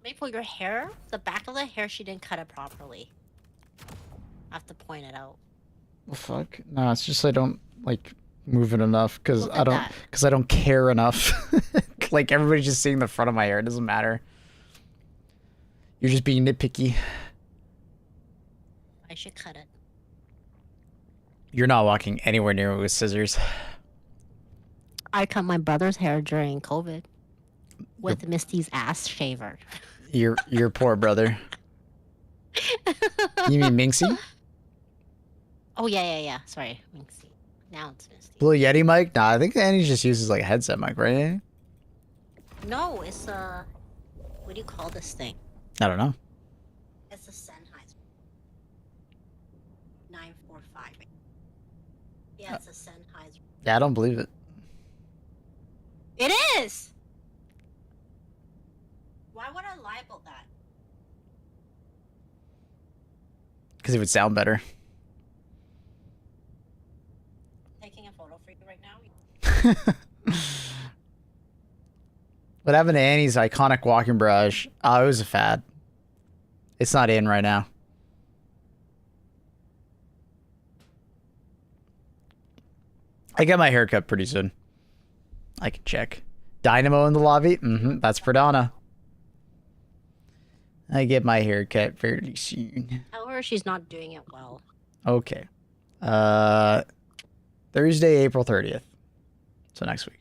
Maple, your hair, the back of the hair, she didn't cut it properly. I have to point it out. Well, fuck. No, it's just I don't like move it enough because Look I at don't that. I don't care enough. Like everybody's just seeing the front of my hair. It doesn't matter. You're just being nitpicky. I should cut it. You're not walking anywhere near it with scissors. I cut my brother's hair during COVID with Misty's ass shaver. Your poor brother. You mean Minxie? Oh yeah. Sorry, Misty. Now it's Misty. Blue Yeti mic? Nah, I think Annie just uses like a headset mic, right? No, it's what do you call this thing? I don't know. It's a Sennheiser 945. Yeah, it's a Sennheiser. Yeah, I don't believe it. It is. Why would I lie about that? Because it would sound better. Taking a photo for you right now. What happened to Annie's iconic walking brush? Oh, it was a fad. It's not in right now. I get my haircut pretty soon. I can check. Dynamo in the lobby? Mm-hmm. That's Pradana. I get my haircut fairly soon. Tell her she's not doing it well. Okay. Thursday, April 30th. So next week.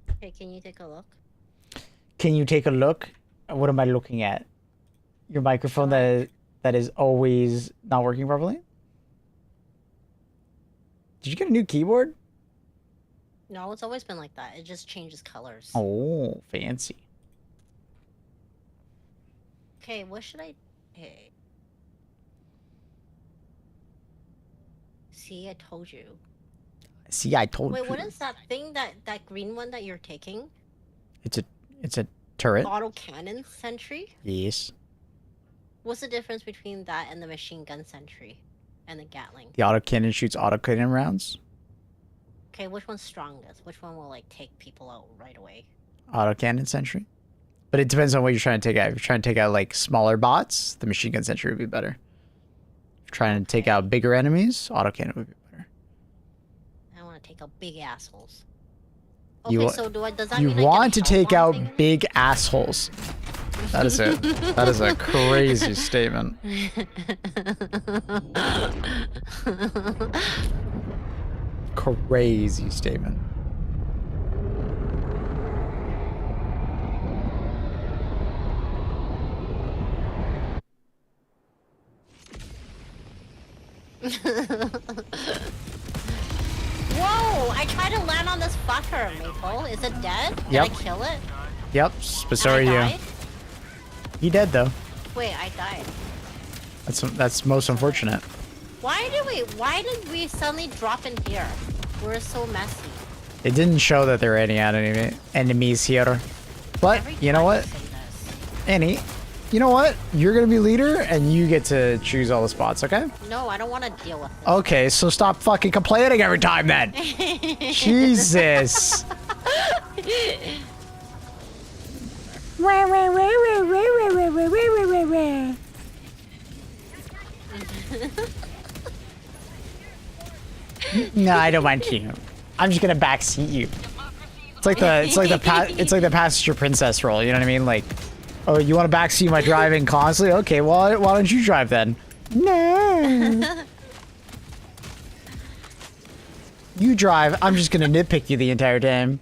Okay, can you take a look? Can you take a look? What am I looking at? Your microphone that is always not working properly? Did you get a new keyboard? No, it's always been like that. It just changes colors. Oh, fancy. Okay, what should I... Hey. See, I told you. See, I told Wait, you. what is that thing, that green one that you're taking? It's a turret. Autocannon sentry? Yes. What's the difference between that and the machine gun sentry? And the Gatling? The autocannon shoots autocannon rounds. Okay, which one's strongest? Which one will, like, take people out right away? Autocannon sentry. But it depends on what you're trying to take out. If you're trying to take out, like, smaller bots, the machine gun sentry would be better. Trying to take out bigger enemies. Autocannon would be better. I want to take out big assholes. You Okay, wa- so does that You mean I want to get a take hellbound out thing? big assholes. That is it. That is a crazy statement. Crazy statement. Whoa! I tried to land on this fucker, Maple. Is it dead? Did Yep. I kill it? Yep, but so are And I you. died? You dead though. Wait, I died. That's most unfortunate. Why did we suddenly drop in here? We're so messy. It didn't show that there were any enemies here. But Every you know time what, say this. Annie? You know what? You're gonna be leader, and you get to choose all the spots. Okay? No, I don't want to deal with this. Okay, so stop fucking complaining every time then. Jesus. No, I don't want you. I'm just gonna backseat you. It's like the passenger princess role. You know what I mean? Like, oh, you want to backseat my driving constantly? Okay, well, why don't you drive then? No. You drive. I'm just gonna nitpick you the entire time.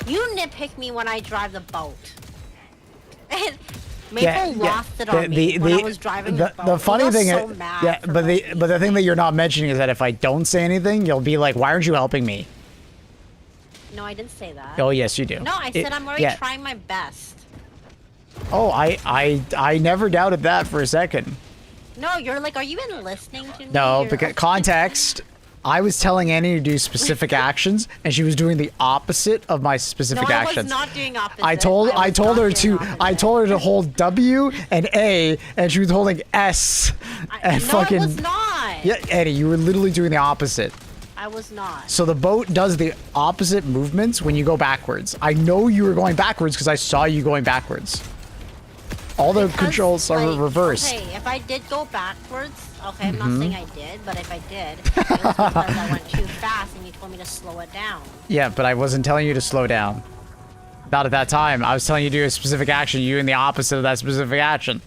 You nitpick me when I drive the boat. Maple lost it on me when I was driving the boat. The funny thing so is, mad yeah, for but both the thing that you're not mentioning is that if I don't say anything, you'll be like, "Why aren't you helping me?" No, I didn't say that. Oh yes, you do. No, I said I'm already trying my best. Oh, I never doubted that for a second. No, you're like, are you even listening to me? No, You're because like- context. I was telling Annie to do specific actions, and she was doing the opposite of my specific no, actions. I was not doing opposite. I told was her not to doing opposite. I told her to hold W and A, and she was holding S and no, fucking. I was not. Yeah, Eddie, you were literally doing the opposite. I was not. So the boat does the opposite movements when you go backwards. I know you were going backwards because I saw you going backwards. All the Because, controls are like, reversed. Okay, if I did go backwards, okay, I'm Mm-hmm. not saying I did, but if I did, it was because I went too fast and you told me to slow it down. Yeah, but I wasn't telling you to slow down. Not at that time. I was telling you to do a specific action. You doing the opposite of that specific action.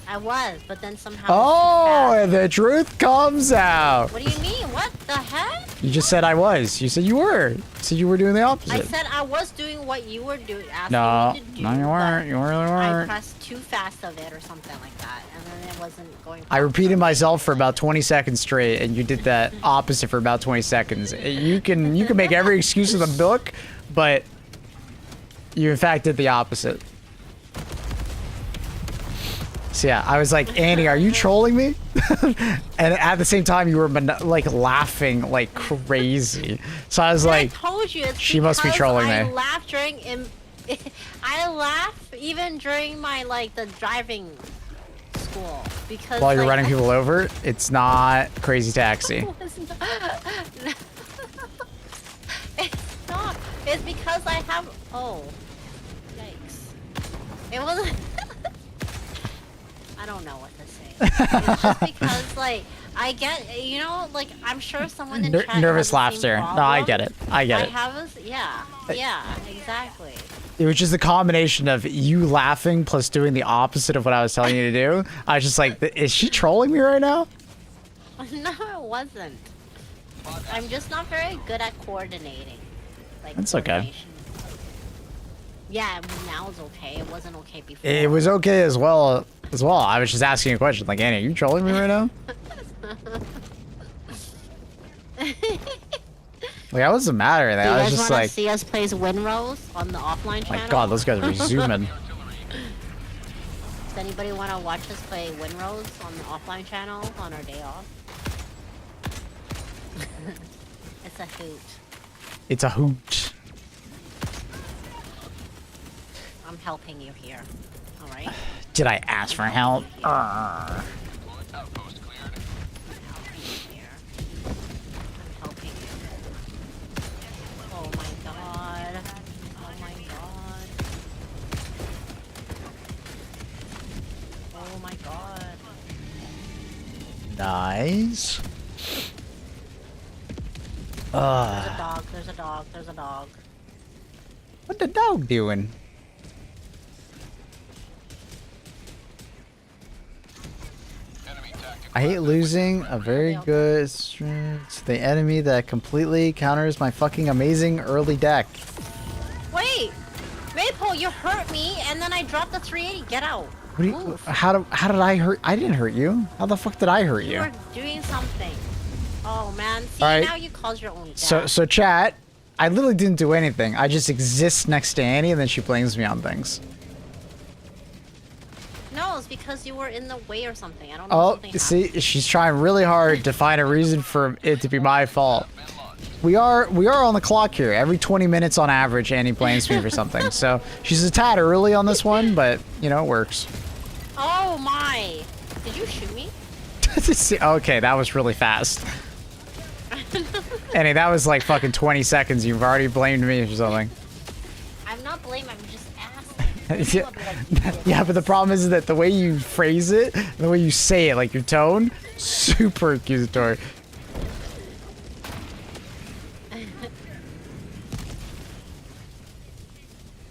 I was, but then somehow. Oh, it was too and the truth comes out. fast. What do you mean? What the heck? You just said I was. You said you were. You said you were doing the I opposite. said I was doing what you were doing. No, Me to do, no, you but weren't. You really I weren't. pressed too fast of it or something like that, and then it wasn't going. I fast repeated enough. myself for about 20 seconds straight, and you did that opposite for about 20 seconds. You can make every excuse in the book, but you in fact did the opposite. So yeah, I was like, Annie, are you trolling me? And at the same time, you were like laughing like crazy. So I was like, I told you, it's she must be because trolling I me. laugh during I laugh even during my the driving school because while you're like, running people over, it's not Crazy Taxi. It's not. It's because I have. Oh, yikes! It wasn't. I don't know what to say. It's just because like I get, you know, like I'm sure someone in chat Nervous has the same laughter. No, I problem. get it. I get I it. have a yeah, exactly. It was just a combination of you laughing plus doing the opposite of what I was telling you to do. I was just like, is she trolling me right now? No, it wasn't. I'm just not very good at coordinating. Like That's okay. coordination. Yeah, now it's okay. It wasn't okay before. It was okay as well. I was just asking a question. Like, Annie, are you trolling me right now? Like, I wasn't mad or anything. Do you I was guys just want to like, see us play Winrose on the offline channel? my God, those guys were zooming. Does anybody want to watch us play Winrose on the offline channel on our day off? It's a hoot. It's a hoot. I'm helping you here. Alright? Did I ask for help? Outpost cleared. I'm helping you here. I'm helping you. Oh my god. Oh my god. Nice. There's a dog, there's a dog, there's a dog. What the dog doing? Enemy tactical I hate asset losing a very good to the enemy that completely counters my fucking amazing early deck. Wait! Maypole, you hurt me, and then I dropped the 380. Get out. What do you, Move. how did I hurt? I didn't hurt you. How the fuck did I hurt You you? were doing something. Oh man, see, All right. now you caused your own death. So chat, I literally didn't do anything. I just exist next to Annie and then she blames me on things. No, it's because you were in the way or something. I don't know. Oh, Something see, happened. she's trying really hard to find a reason for it to be my fault. We are on the clock here. Every 20 minutes on average, Annie blames me for something. So she's a tad early on this one, but you know, it works. Oh my! Did you shoot me? Okay, that was really fast. Annie, that was like fucking 20 seconds. You've already blamed me for something. I'm not blaming. I'm just asking. Yeah, but the problem is that the way you phrase it, the way you say it, like your tone, super accusatory.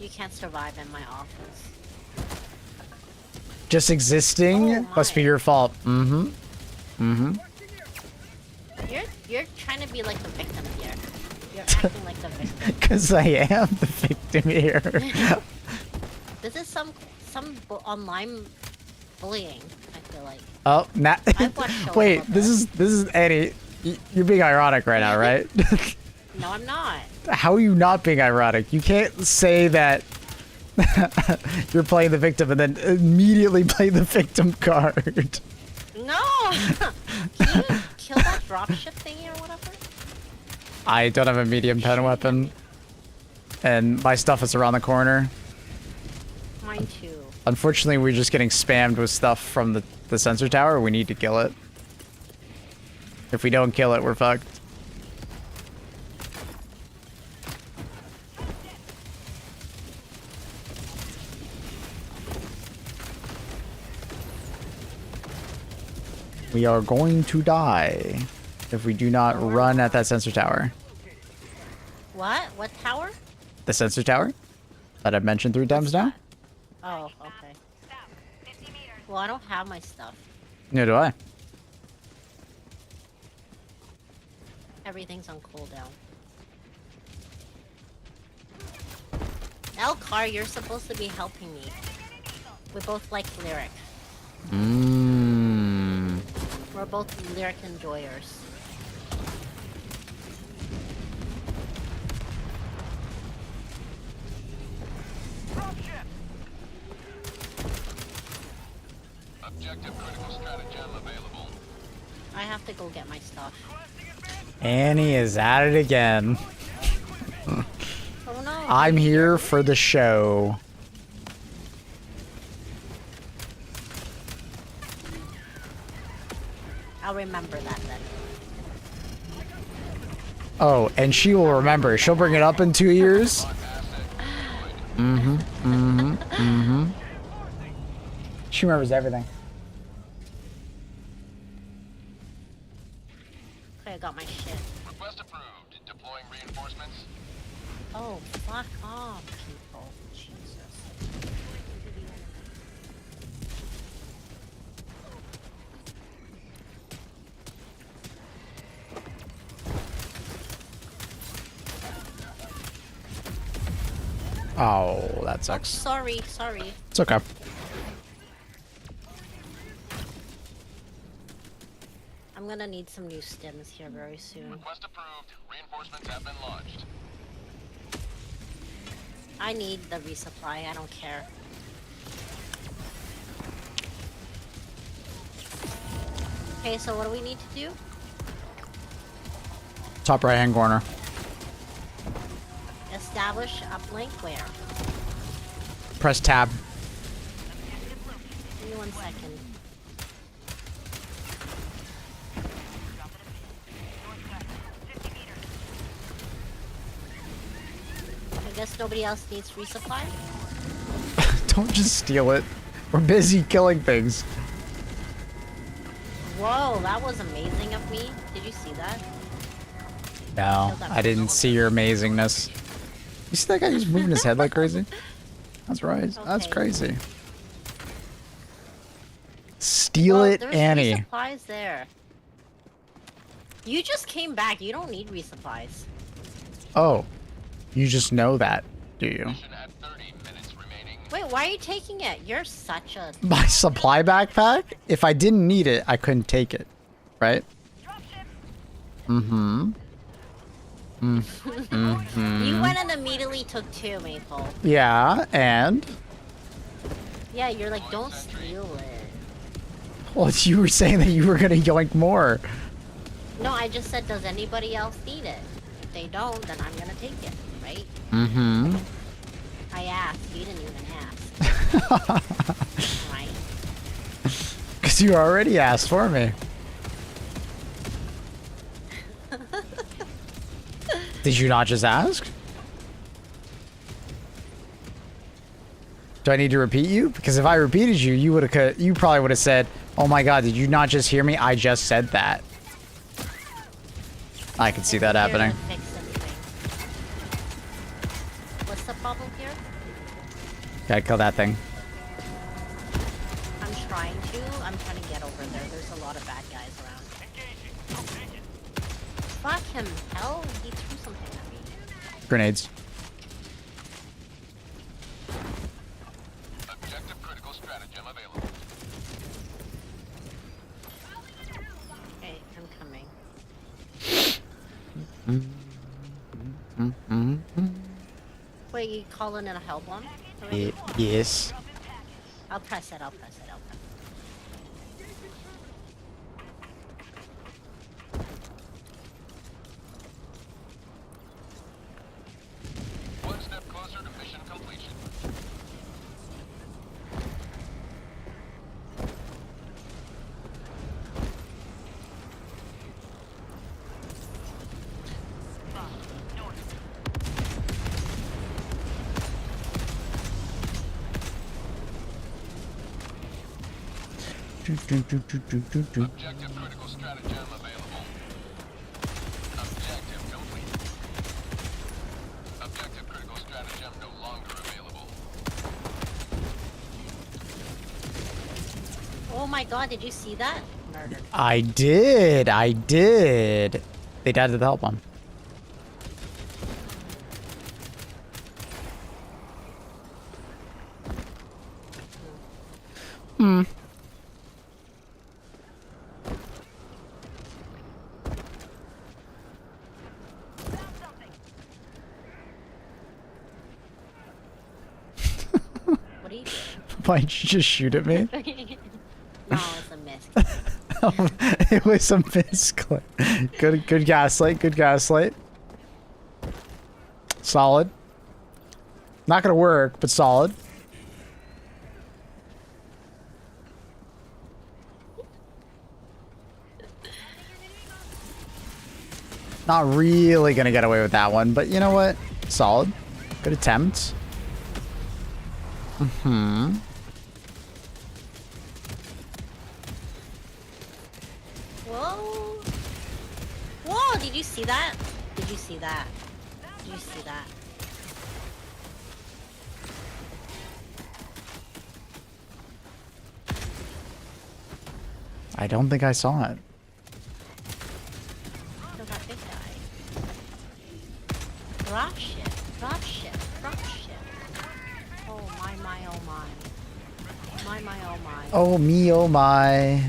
You can't survive in my office. Just existing Oh must be my. your fault. Mm-hmm. Mm-hmm. You're trying to be like the victim here. You're acting like the victim. Because I am the victim here. This is some online bullying. I feel like. Oh, now. I've watched shows Wait, about this is Eddie. You're being ironic right now, right? No, I'm not. How are you not being ironic? You can't say that you're playing the victim and then immediately play the victim card. No. Can you kill that dropship thingy or whatever? I don't have a medium pen weapon, and my stuff is around the corner. Mine too. Unfortunately, we're just getting spammed with stuff from the sensor tower. We need to kill it. If we don't kill it, we're fucked. We are going to die if we do not run at that sensor tower. What? What tower? The sensor tower that I've mentioned 3 times now? Oh, okay. Well, I don't have my stuff. Neither do I. Everything's on cooldown. Elcar, you're supposed to be helping me. We both like lyric. Mmm. We're both lyric enjoyers. Objective critical stratagem available. I have to go get my stuff. Annie is at it again. Oh no. I'm here for the show. I'll remember that then. Oh, and she will remember. She'll bring it up in 2 years. Mm-hmm. Mm-hmm. Mm-hmm. She remembers everything. Okay, I got my shit. Request approved. Deploying reinforcements. Oh, fuck off, people. Jesus. Oh, that sucks. Sorry. It's okay. I'm gonna need some new stims here very soon. Request approved. Reinforcements have been launched. I need the resupply, I don't care. Okay, so what do we need to do? Top right hand corner. Establish uplink where? Press tab. Give me 1 second. I guess nobody else needs resupply? Don't just steal it. We're busy killing things. Whoa, that was amazing of me. Did you see that? No, I didn't see your amazingness. You see that guy just moving his head like crazy? That's right. That's Okay. crazy. Steal Well, it, there's Annie. resupplies there. You just came back. You don't need resupplies. Oh, you just know that, do you? Mission at 30 minutes remaining. Wait, why are you taking it? You're such a... My supply backpack? If I didn't need it, I couldn't take it. Right? Mm-hmm. You went and immediately took 2, Maple. Yeah, and? Yeah, you're like, don't steal it. Well, you were saying that you were gonna yoink more. No, I just said, does anybody else need it? If they don't, then I'm gonna take it, right? Mm-hmm. I asked. You didn't even ask. Right? Because you already asked for me. Did you not just ask? Do I need to repeat you? Because if I repeated you, you probably would have said, "Oh my God, did you not just hear me? I just said that." I can see that Here happening. to fix anything. What's the problem here? Gotta kill that thing. I'm trying to get over there. There's a lot of bad guys around. Fuck him. Hell, he threw something at me. Grenades. Objective critical stratagem available. Okay, I'm coming. Wait, you calling in a hell bomb? already? Yes. I'll press it. I'll press it. One step closer to mission completion. Objective critical stratagem available. Objective complete. Objective critical stratagem no longer available. Oh my god, did you see that? Murder. I did. I did. They died to the help one. What are you doing? Why'd you just shoot at me? No, it's a miss. It was a misclick. Good gaslight. Good gaslight. Solid. Not gonna work, but solid. Not really gonna get away with that one, but you know what? Solid. Good attempt. Mm-hmm. Whoa! Whoa! Did you see that? Did you see that? Did you see that? I don't think I saw it. Kill that big guy. Drop shit. Drop shit. Drop shit. Oh my, oh my. My, oh my. Oh me, oh my.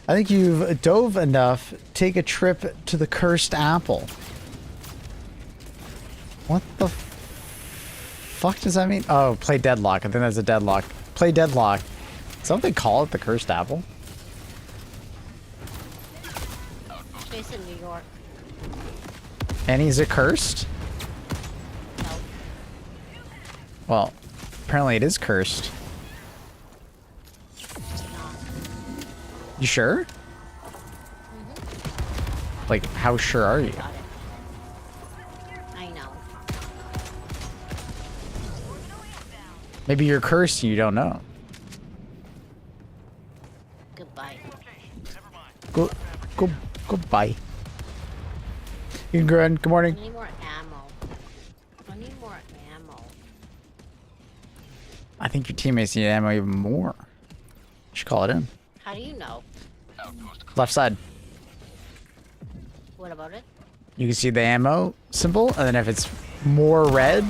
I think you've dove enough. Take a trip to the cursed apple. What the fuck does that mean? Oh, play deadlock. I think that's a deadlock. Play deadlock. Something call it the cursed apple. Jason, New York. Annie, is it cursed? No. Well, apparently it is cursed. It's not. You sure? Like, how sure are you? Got it. I know. Maybe you're cursed and you don't know. Goodbye. Go, goodbye. You can go ahead. Good I morning. need more ammo. I need more ammo. I think your teammates need ammo even more. You should call it in. How do you know? Outpost clear. Left side. What about it? You can see the ammo symbol, and then if it's more red,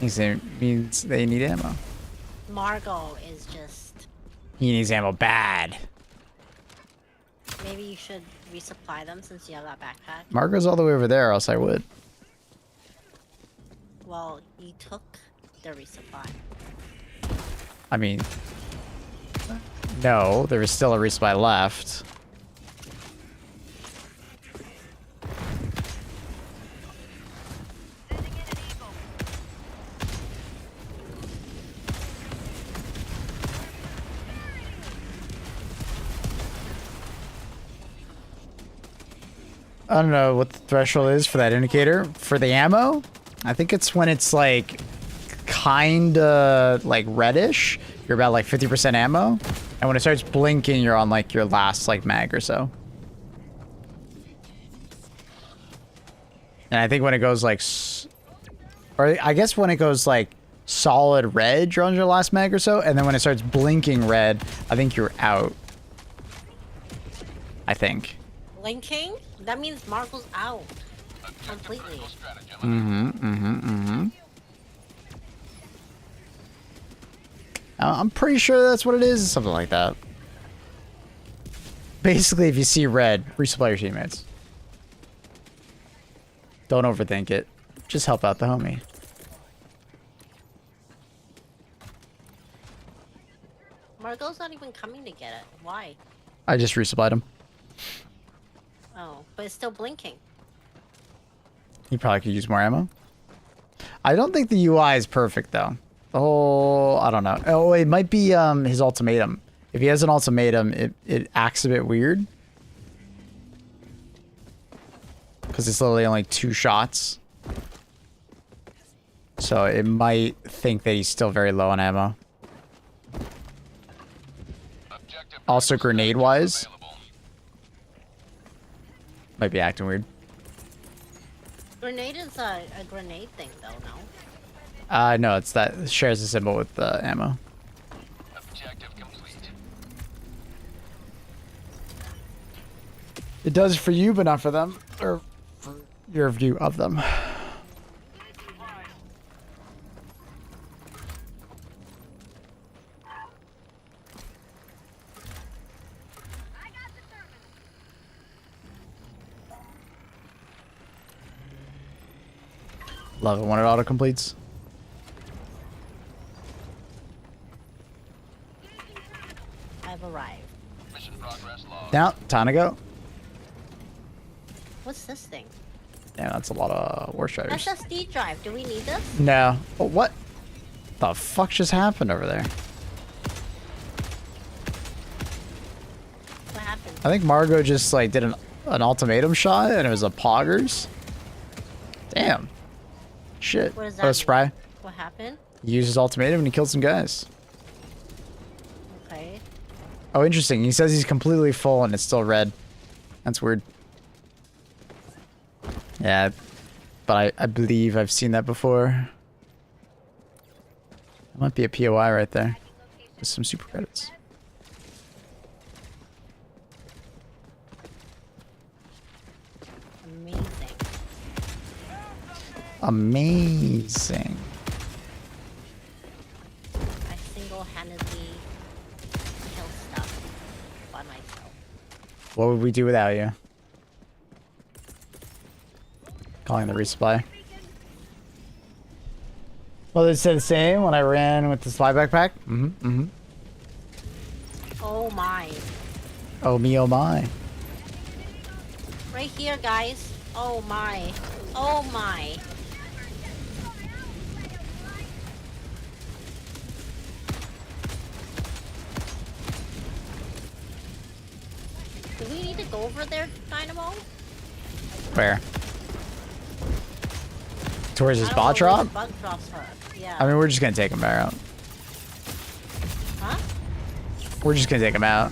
it means they need ammo. Margot is just... He needs ammo bad. Maybe you should resupply them since you have that backpack. Marco's all the way over there, else I would. Well, you took the resupply. I mean, no, there was still a resupply left. I don't know what the threshold is for that indicator. For the ammo, I think it's when it's like kinda like reddish. You're about like 50% ammo. And when it starts blinking, you're on like your last like mag or so. And I think when it goes like, or I guess when it goes like solid red, you're on your last mag or so. And then when it starts blinking red, I think you're out. I think. Blinking? That means Margot's out. Completely. I'm pretty sure that's what it is. Something like that. Basically, if you see red, resupply your teammates. Don't overthink it. Just help out the homie. Margot's not even coming to get it. Why? I just resupplied him. Oh, but it's still blinking. He probably could use more ammo. I don't think the UI is perfect though. Oh, I don't know. Oh, it might be his ultimatum. If he has an ultimatum, it acts a bit weird. Because it's literally only 2 shots. So it might think that he's still very low on ammo. Objective Also purchase grenade-wise, available. might be acting weird. Grenade is a grenade thing, though, no? No, it's that it shares a symbol with the ammo. Objective complete. It does for you, but not for them, or for your view of them. Love it when it auto completes. I've arrived. Mission progress log. Now, time to go. What's this thing? Damn, that's a lot of war striders. SSD drive. Do we need this? No. Oh, what the fuck just happened over there? What happened? I think Margot just like did an ultimatum shot and it was a poggers. Damn. Shit. What does Oh, that spry. mean? What happened? He used his ultimatum and he killed some guys. Okay. Oh, interesting. He says he's completely full and it's still red. That's weird. Yeah, but I believe I've seen that before. That might be a POI right there. With some super credits. Amazing. Amazing. I single-handedly kill stuff by myself. What would we do without you? Calling the resupply. Well, they said the same when I ran with the spy backpack. Oh my. Oh me, oh my. Right here, guys. Oh my. Oh my. over there, Dynamo? Where? Towards his I don't bot know where drop? the bot drops are. Yeah. I mean, we're just gonna take him back out. Huh? We're just gonna take him out.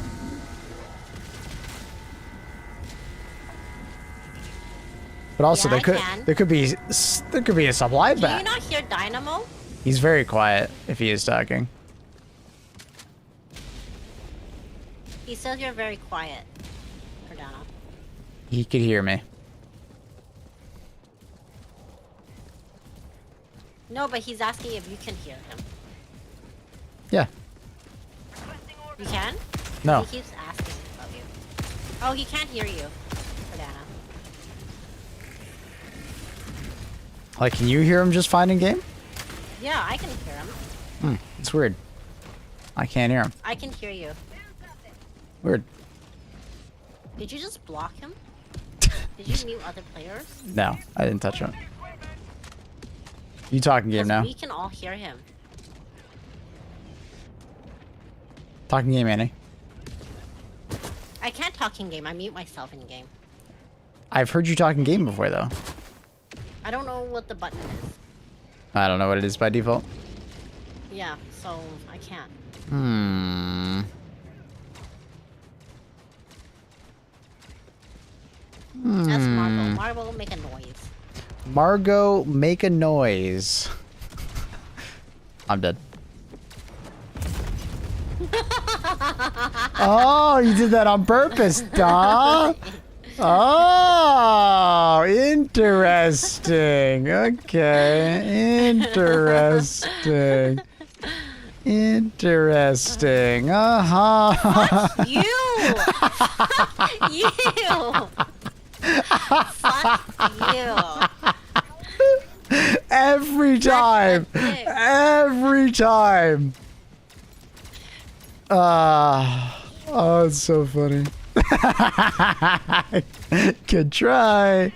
But also, Yeah, there could be a supply Do back. you not hear Dynamo? He's very quiet if he is talking. He says you're very quiet, Cardano. He could hear me. No, but he's asking if you can hear him. Yeah. You can? No. He keeps asking about you. Oh, he can't hear you, Cardano. Like, can you hear him just fine in game? Yeah, I can hear him. It's weird. I can't hear him. I can hear you. Weird. Did you just block him? Did you mute other players? No, I didn't touch him. You talking game 'Cause now? we can all hear him. Talking game, Annie. I can't talk in game. I mute myself in game. I've heard you talking game before, though. I don't know what the button is. I don't know what it is by default. Yeah, so I can't. That's Marble. Marble, make a noise. Margot, make a noise. I'm dead. Oh, you did that on purpose, duh. Oh, interesting. Okay, interesting. Interesting. Uh-huh. You! You! Fuck you. Every time. dick. Every time. Oh, it's so funny. Good try.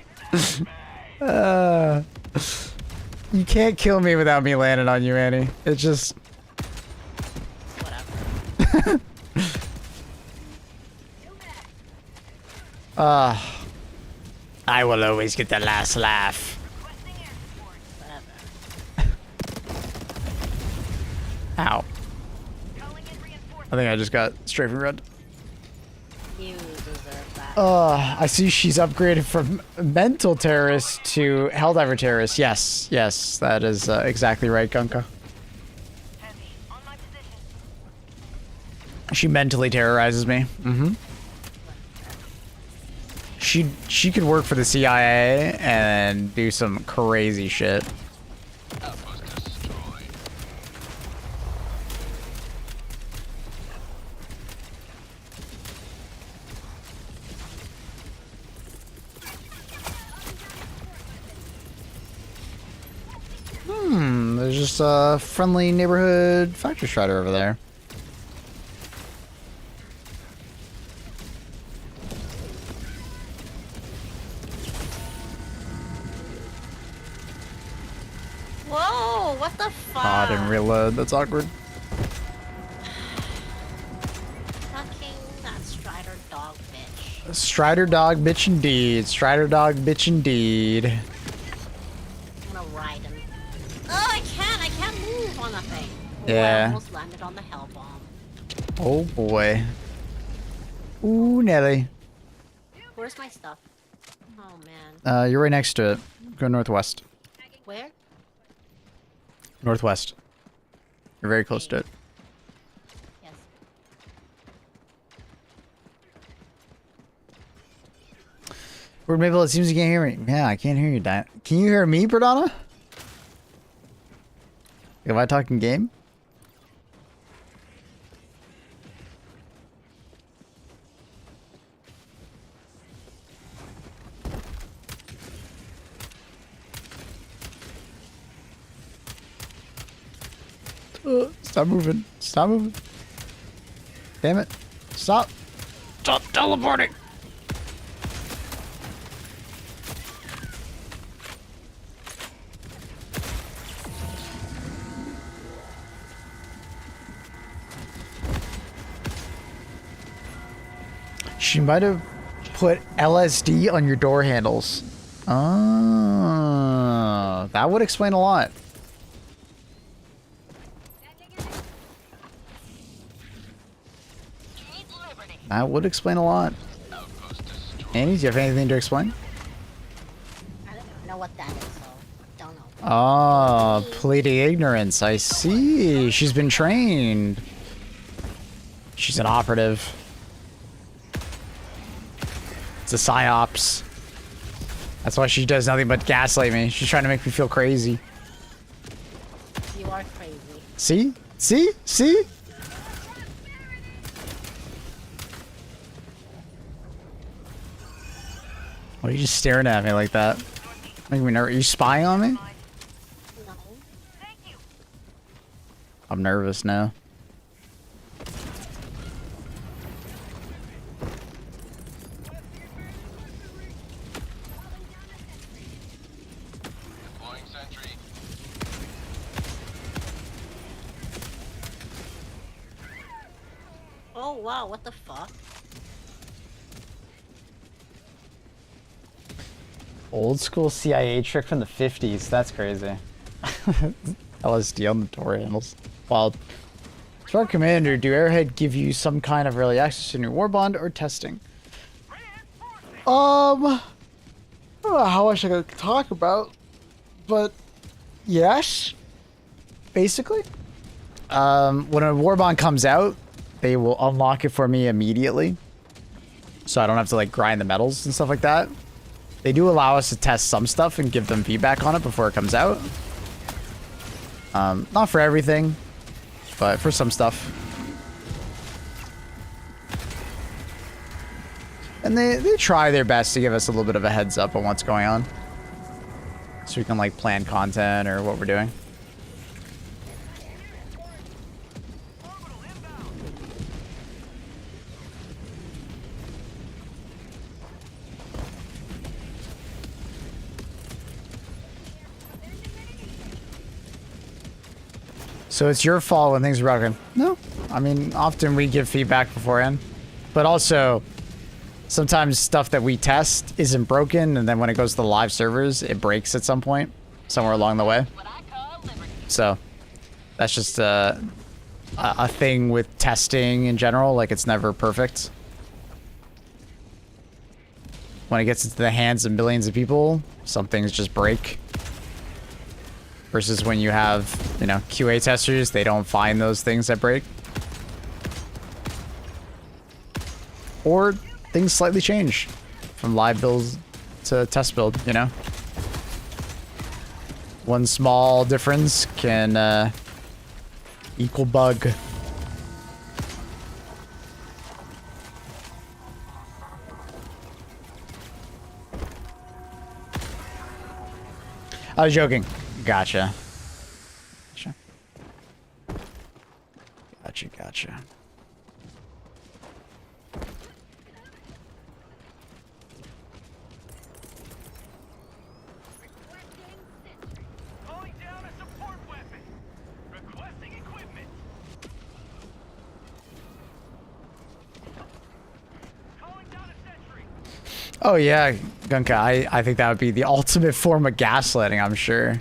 You can't kill me without me landing on you, Annie. It's just... Whatever. I will always get the last laugh. Whatever. Ow. I think I just got straight from red. You deserve that. I see she's upgraded from mental terrorist to helldiver terrorist. Yes, yes, that is exactly right, Gunka. She mentally terrorizes me. Mm-hmm. She could work for the CIA and do some crazy shit. Outpost destroyed. There's just a friendly neighborhood factory strider over there. Whoa, what the fuck? Oh, I didn't reload. That's awkward. Fucking that Strider dog bitch. Strider dog bitch indeed. Strider dog bitch indeed. I'm gonna ride him. Oh, I can't move on the thing. Oh, Yeah. I almost landed on the hell bomb. Oh boy. Ooh, Nelly. Where's my stuff? Oh man. You're right next to it. Go northwest. Where? Northwest. You're very close to it. Yes. Weird, Mabel, it seems you can't hear me. Yeah, I can't hear you, Diane. Can you hear me, Perdana? Am I talking game? Stop moving. Stop moving. Damn it. Stop. Stop teleporting. She might have put LSD on your door handles. Oh, that would explain a lot. That would explain a lot. Annie, do you have anything to explain? I don't know what that is, so don't know. Oh, pleading ignorance. I see. She's been trained. She's an operative. It's a psyops. That's why she does nothing but gaslight me. She's trying to make me feel crazy. You are crazy. See? See? See? Why are you just staring at me like that? Making me nervous. Are you spying on me? No. I'm nervous now. Deploying sentry. Oh wow, what the fuck? Old school CIA trick from the 50s. That's crazy. LSD on the door handles. Wild. So our commander, do Airhead give you some kind of early access to new Warbond or testing? I don't know how much I could talk about, but yes, basically. When a Warbond comes out, they will unlock it for me immediately, so I don't have to like grind the metals and stuff like that. They do allow us to test some stuff and give them feedback on it before it comes out. Not for everything, but for some stuff. And they try their best to give us a little bit of a heads up on what's going on, so we can like plan content or what we're doing. So it's your fault when things are broken. No. I mean, often we give feedback beforehand. But also, sometimes stuff that we test isn't broken, and then when it goes to the live servers, it breaks at some point, somewhere along the way. So, that's just a thing with testing in general. Like, it's never perfect. When it gets into the hands of millions of people, some things just break. Versus when you have, you know, QA testers, they don't find those things that break. Or things slightly change from live builds to test build, you know? One small difference can equal bug. I was joking. Gotcha. Gotcha. Calling down a support weapon. Requesting equipment. Calling down a sentry. Oh yeah, Gunka, I think that would be the ultimate form of gaslighting, I'm sure.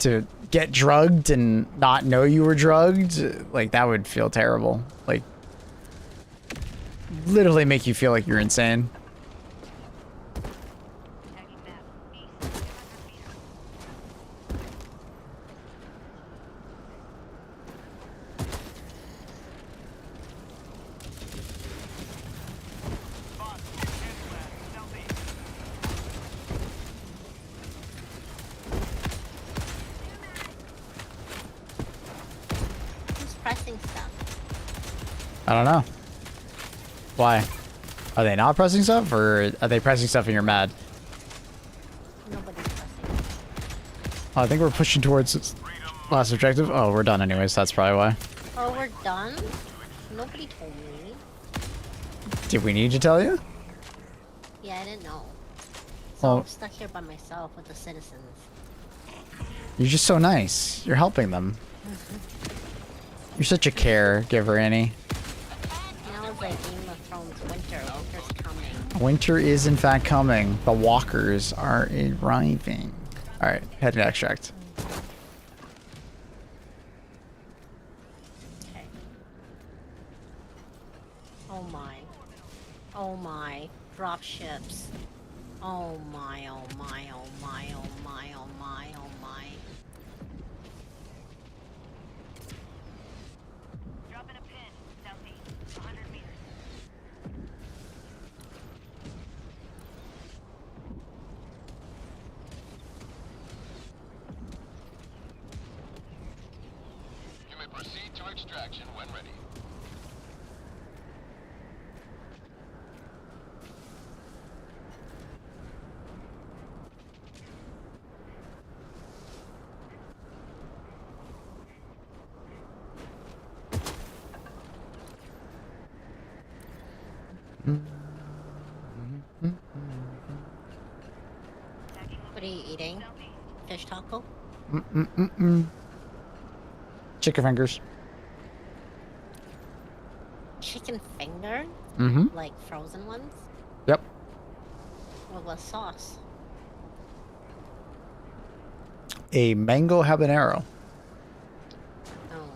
To get drugged and not know you were drugged, like that would feel terrible. Like, literally make you feel like you're insane. Pressing stuff. I don't know. Why? Are they not pressing stuff, or are they pressing stuff and you're mad? Nobody's pressing. Oh, I think we're pushing towards this last objective. Oh, we're done anyways. That's probably why. Oh, we're done? Nobody told me. Did we need to tell you? Yeah, I didn't know. So Well, I'm stuck here by myself with the citizens. you're just so nice. You're helping them. You're such a caregiver, Annie. Now it's like Game of Thrones Winter is in fact coming. The walkers are arriving. All right, head to extract. Okay. Oh my. Oh my. Drop ships. Oh my, oh my, oh my, oh my, oh my, oh my. Dropping a pin. Southeast. 100 meters. You may proceed to extraction when ready. What are you eating? Fish taco? Chicken fingers. Chicken finger? Mm-hmm. Like frozen ones? Yep. With what sauce? A mango habanero. Oh.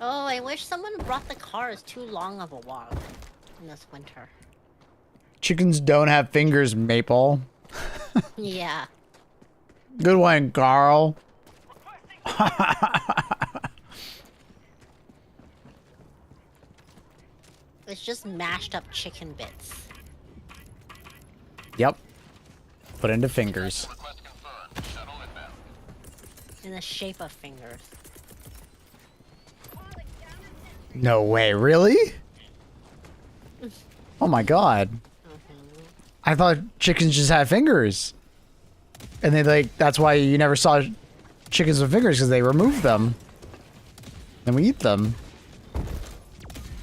Oh, I wish someone brought the car. It's too long of a walk in this winter. Chickens don't have fingers, Maple. Yeah. Good one, Carl. It's just mashed up chicken bits. Yep. Put into fingers. Request confirmed. Shuttle inbound. In the shape of fingers. No way, really? Oh my god. I thought chickens just had fingers. And they like, that's why you never saw chickens with fingers, because they removed them. And we eat them.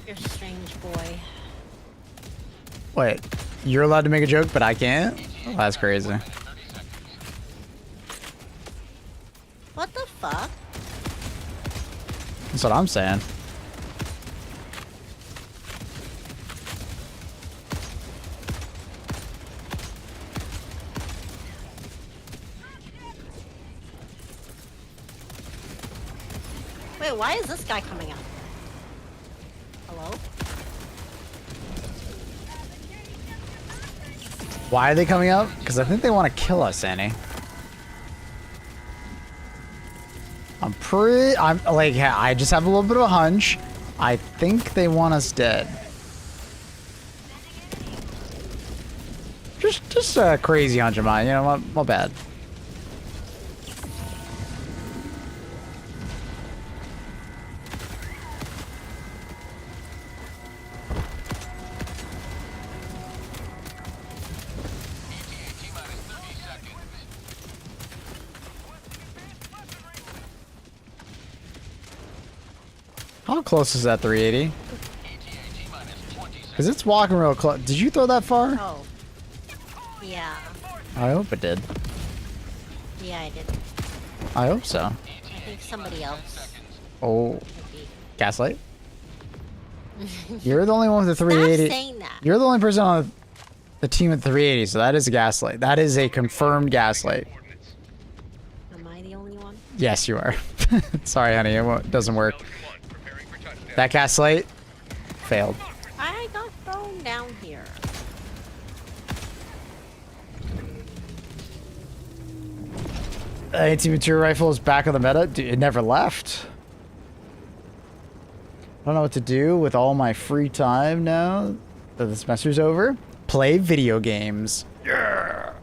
You're a strange boy. Wait, you're allowed to make a joke, but I can't? Oh, that's crazy. What the fuck? That's what I'm saying. Wait, why is this guy coming up? Hello? Why are they coming up? Because I think they want to kill us, Annie. I'm like, I just have a little bit of a hunch. I think they want us dead. Just a crazy hunch of mine, you know, my bad. How close is that 380? Because it's walking real close. Did you throw that far? Oh. Yeah. I hope it did. Yeah, I did. I hope so. I think somebody else. Oh, Maybe. gaslight? You're the only one with the 380. Stop saying that. You're the only person on the team with 380, so that is a gaslight. That is a confirmed gaslight. Am I the only one? Yes, you are. Sorry, honey, it doesn't work. That gaslight failed. I got thrown down here. Anti-material rifle is back on the meta. Dude, it never left. I don't know what to do with all my free time now that the semester's over. Play video games. Yeah.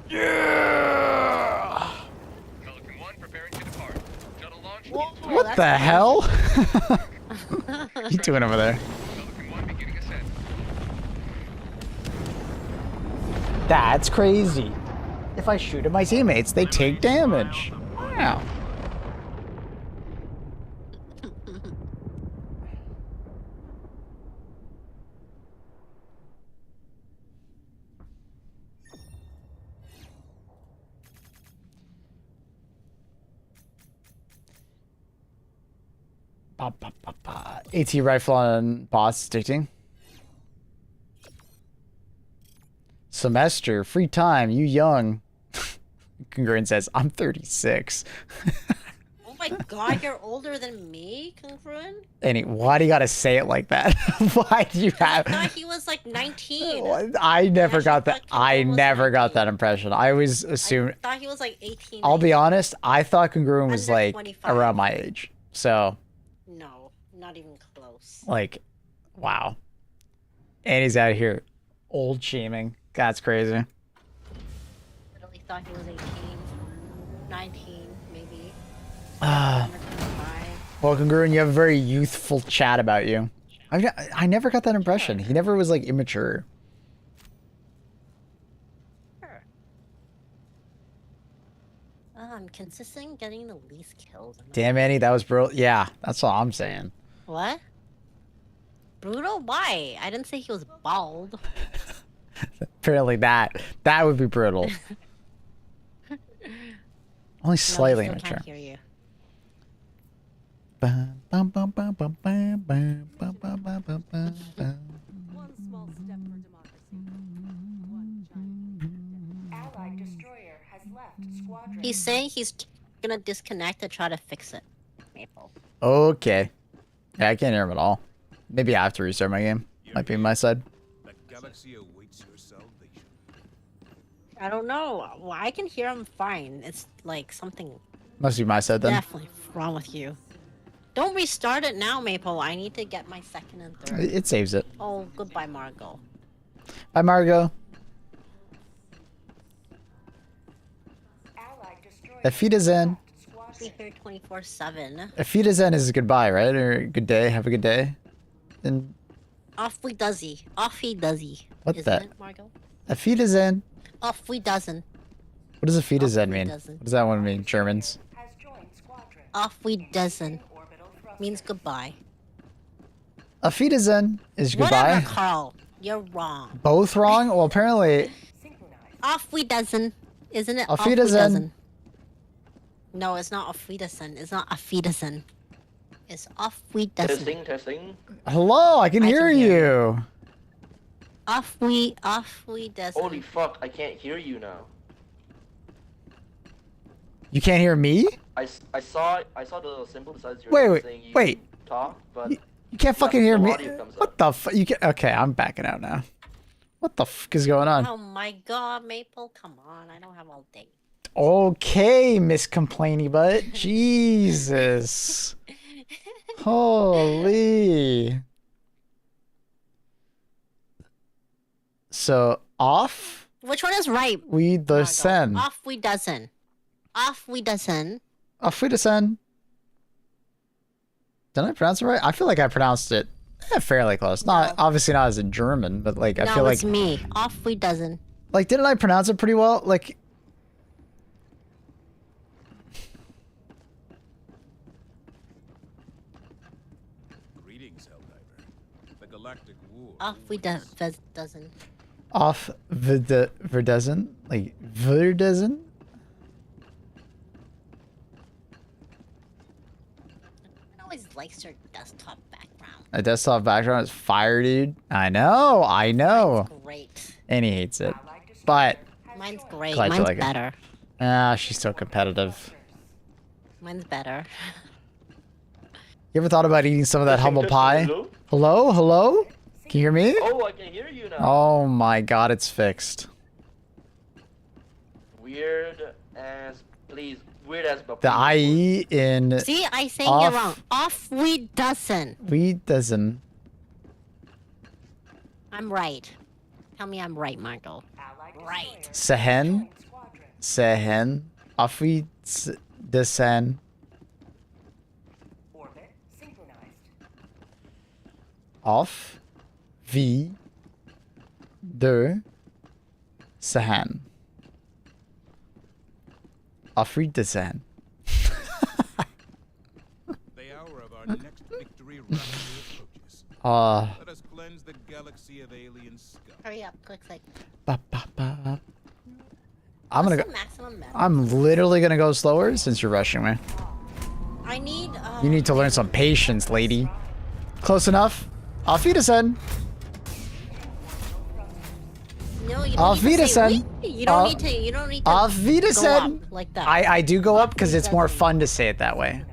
Yeah. Pelican 1 preparing to depart. Shuttle launch. Whoa, What the hell? What you doing over there? Pelican 1 beginning ascent. That's crazy. If I shoot at my teammates, they take damage. Wow. AT rifle on boss addicting. Semester, free time, you young. Congruent says, I'm 36. Oh my god, you're older than me, Congruent? Why do you gotta say it like that? Why do you I have... thought he was like 19. I never actually got that. thought I Congruent was never got 19. that impression. I always assumed... I thought he was like 18. I'll be honest, I thought Congruent was Under like 25. around my age. So, No, not even close. like, wow. And he's out here old shaming. That's crazy. Literally thought he was 18, 19, maybe. Ah. Under 25. Well, Congruent, you have a very youthful chat about you. I never got that impression. He never was like immature. Sure. Consistent getting the least kills. Damn, Annie, that was brutal. Yeah, that's all I'm saying. What? Brutal? Why? I didn't say he was bald. Apparently that would be brutal. Only slightly no, I still immature. can't hear you. Bum, bum, bum, bum, bum, bum, bum, bum, bum, bum, bum, bum. One small step for democracy. One giant. Allied destroyer has left squadron. He's saying he's gonna disconnect to try to fix it. Maple. Okay. Yeah, I can't hear him at all. Maybe I have to restart my game. Might be my side. The galaxy awaits your salvation. I don't know. Well, I can hear him fine. It's like something Must be my side then. definitely wrong with you. Don't restart it now, Maple. I need to get my second and third. It saves it. Oh, goodbye, Margot. Bye, Margot. Allied destroyer If he doesn't, Be here 24/7. if he doesn't is goodbye, right? Or good day. Have a good day. And Off we doesy. Off he doesy. What Isn't the- it, Margot? if he doesn't, Off we doesn't. what does a feed Off doesn't we mean? doesn't. What does that one mean? Germans. has joined squadron. Off we doesn't. Orbital thrusters. Means goodbye. A feed doesn't is goodbye. Whatever, Carl. You're wrong. Both wrong? Well, apparently, Synchronized. Off we doesn't. Isn't it? Auf Off we Wiedersehen. doesn't. No, it's not off we doesn't. It's not off we doesn't. It's off we doesn't. Testing. hello, I can I hear can hear you. Off we doesn't. Holy fuck, I can't hear you now. You can't hear me? I saw the little symbol besides your Wait, saying you wait. talk, but You can't fucking hear no me. audio comes What up. the fuck? You can Okay, I'm backing out now. What the fuck is going on? Oh my god, Maple, come on. I don't have all day. Okay, Miss Complainy Butt. Jesus. Holy. So, off Which one is right? we Margot? descend. Off we doesn't. Off we doesn't. Off we descend. Did I pronounce it right? I feel like I pronounced it fairly close. Not obviously not as in German, but like I no, feel it's like me. Off we doesn't. didn't I pronounce it pretty well? Like Greetings, Helldiver. The galactic war. Off we doesn't. off Verdezen? Like Verdezen? I always likes your desktop background. A desktop background is fire, dude. I know. Great. And he hates it. But Mine's great. Glad you Mine's like it. better. she's so competitive. Mine's better. You ever thought about eating some of that humble Testing, pie? hello? Hello? Hello? Can you hear me? Oh, I can hear you now. Oh my god, it's fixed. Weird as but The please. IE in See, I saying Off. it wrong. Off we doesn't. we doesn't. I'm right. Tell me I'm right, Margot. Right. Sehen? Sehen? Off we descend. Orbit synchronized. Off vi de Sehen. Off we descend. The hour of our next victory rapidly approaches. Let us cleanse the galaxy of alien scum. Hurry up, quick like. Ba, ba, ba. I'm gonna What's go. the maximum meta? I'm literally gonna go slower since you're rushing me. I need You need to learn some patience, lady. Close enough. Auf Wiedersehen. No, you Auf don't need to say Wiedersehen. "Wee." You don't need to. You don't need to. Auf Go Wiedersehen. up like that. I do go up because it's more Wiedersehen. fun to say it that way.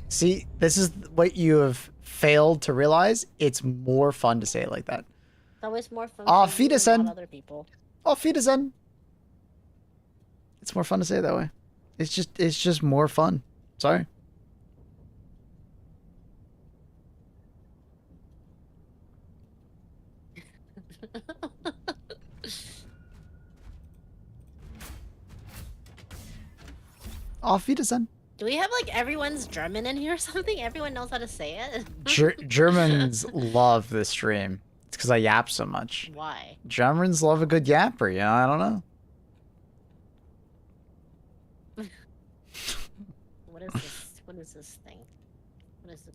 See, this is what you have failed to realize. It's more fun to say it like that. It's always more fun. Auf for you and Wiedersehen. not other people. Auf Wiedersehen. It's more fun to say it that way. It's just more fun. Sorry. Auf Wiedersehen. Do we have like everyone's German in here or something? Everyone knows how to say it. Germans love this stream. It's because I yap so much. Why? Germans love a good yapper, you know? I don't know. What is this? What is this thing? What is it?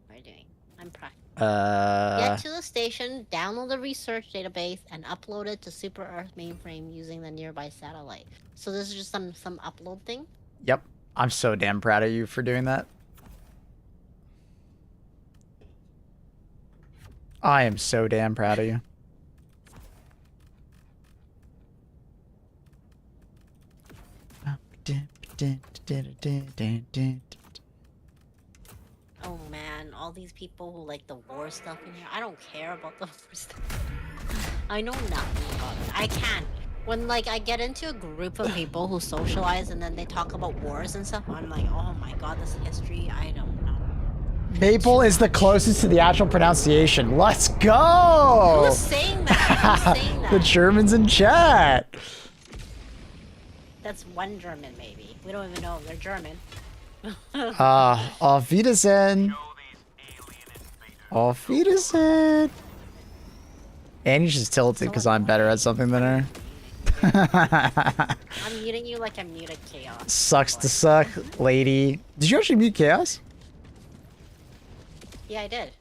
What are you doing? I'm practicing. Get to the station, download the research database, and upload it to Super Earth mainframe using the nearby satellite. So this is just some upload thing? Yep. I'm so damn proud of you for doing that. I am so damn proud of you. Oh man, all these people who like the war stuff in here. I don't care about the war stuff. I know nothing about it. I can't. When like I get into a group of people who socialize and then they talk about wars and stuff, I'm like, oh my god, this history, I don't know. Maple is the closest to the actual pronunciation. Let's go! Who's saying that? Who's saying that? The Germans in chat. That's one German maybe. We don't even know if they're German. Auf Wiedersehen. Auf Wiedersehen. Annie's just tilted because I'm better at something than her. I'm muting you like I muted Chaos. Sucks to suck, lady. Did you actually mute Chaos? Yeah, I did.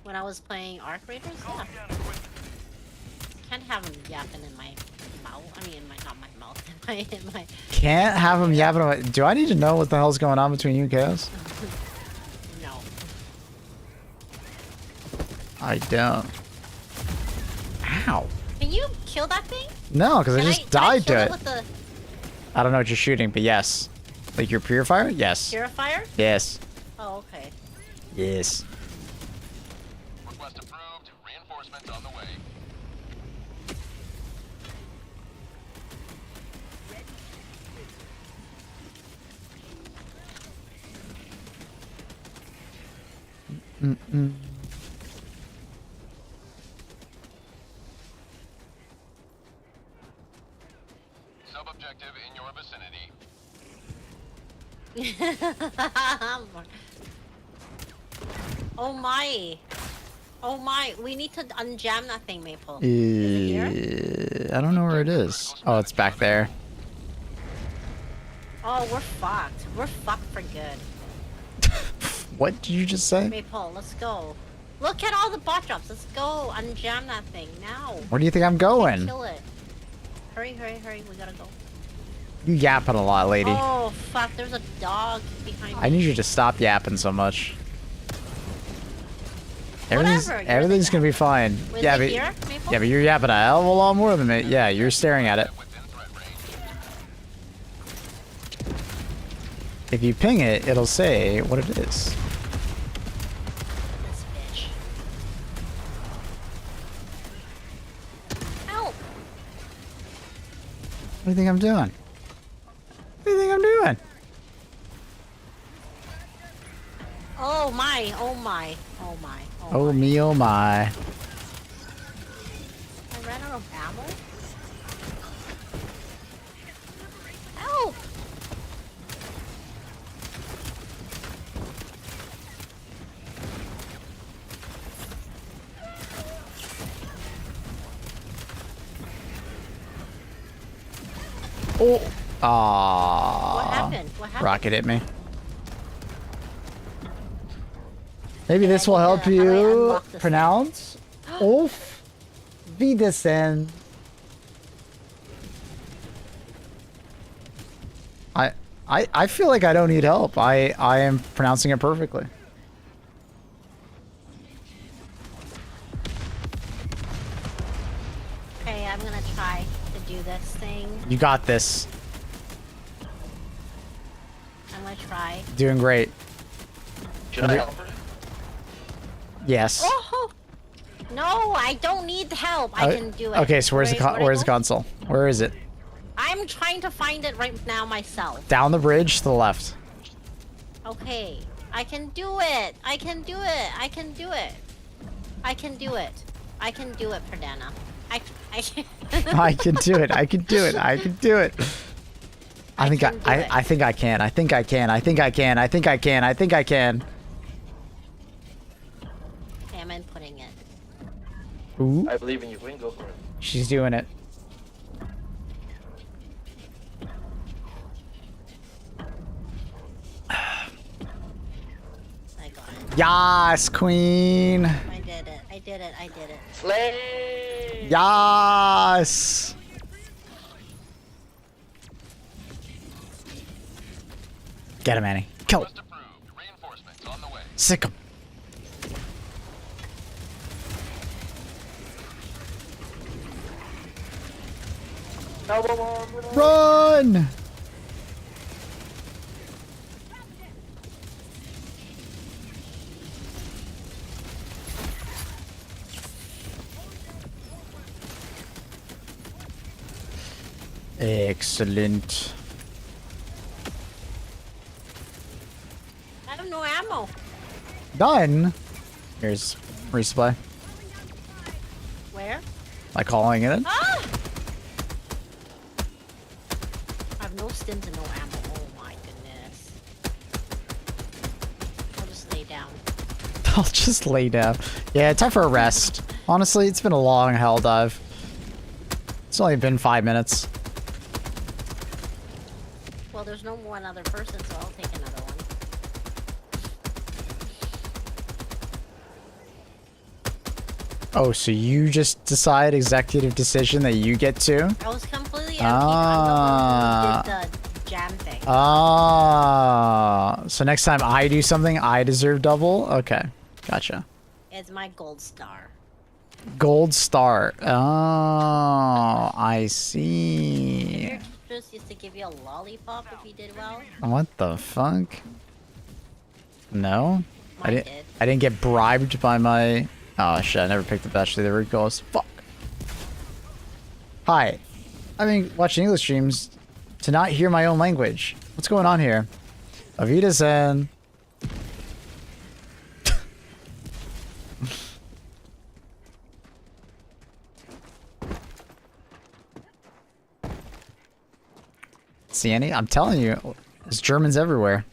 When I was playing Arc Raiders, yeah. Can't have him yapping in my mouth. I mean, not my mouth. In my. Can't have him yapping. Do I need to know what the hell's going on between you and Chaos? No. I don't. Ow. Can you kill that thing? No, because I Can just died kill to it it. with the I don't know what you're shooting, but yes. Like your purifier? Yes. purifier? Yes. Oh, okay. Yes. Request approved. Reinforcements on the way. Mm-mm. Sub-objective in your vicinity. Oh my. Oh my. We need to unjam that thing, Maple. Is it here? I don't know where it is. Oh, it's back there. Oh, we're fucked. We're fucked for good. What did you just say? Maple, let's go. Look at all the bot drops. Let's go. Unjam that thing now. Where do you think I'm going? Kill it. Hurry, hurry, hurry. We gotta go. You yapping a lot, lady. Oh, fuck. There's a dog behind me. I need you to stop yapping so much. Everything's, Whatever, you're everything's the gonna be fine. Was Yeah, it but here, Maple? yeah, but you're yapping a hell of a lot more than me. Yeah, you're staring at it. Within threat range. If you ping it, it'll say what it is. This bitch. Help! What do you think I'm doing? What do you think I'm doing? Oh my, oh my, oh my, Oh my. me, oh my. I ran out of ammo? Help! Oh. Aww. What happened? What happened? Rocket hit me. Maybe this I will need help to- how do I you unlock this pronounce Auf Wiedersehen. I feel like I don't need help. I am pronouncing it perfectly. Okay, I'm gonna try to do this thing. You got this. I'm gonna try. Doing great. Should I help her? Yes. Oh no, I don't need help. I can do it. Okay, so where's the Where'd I go? console? Where is it? I'm trying to find it right now myself. Down the bridge to the left. Okay, I can do it. I can do it. I can do it. I can do it. I can do it, Perdana. I can. I can do it. I can do it. I can do it. I think I think I can. I think I can. I think I can. I think I can. I think I can. Okay, I'm inputting it. Ooh, I believe in you. Queen, go for it. she's doing it. I got it. Yas, queen. I did it. I did it. I did it. Slay! Yas. Get him, Annie. Kill him. Quest approved. Reinforcements on the way. Sick him. Run! Excellent. I have no ammo. Done. Here's resupply. Where? By calling it in. Ah! I have no stims and no ammo. Oh my goodness. I'll just lay down. I'll just lay down. Yeah, time for a rest. Honestly, it's been a long hell dive. It's only been 5 minutes. Well, there's no one other person, so I'll take another one. Oh, so you just decide executive decision that you get to? I was completely empty. Ah. I'm the one who did the jam thing. Ah. So next time I do something, I deserve double? Okay. Gotcha. It's my gold star. Gold star. Oh, I see. Your teachers used to give you a lollipop if you did well. What the fuck? No? Mine did. I didn't get bribed by my... Oh shit, I never picked up actually the root goals. Fuck. Hi. I've been watching English streams to not hear my own language. What's going on here? Avita-san. See any? I'm telling you, there's Germans everywhere.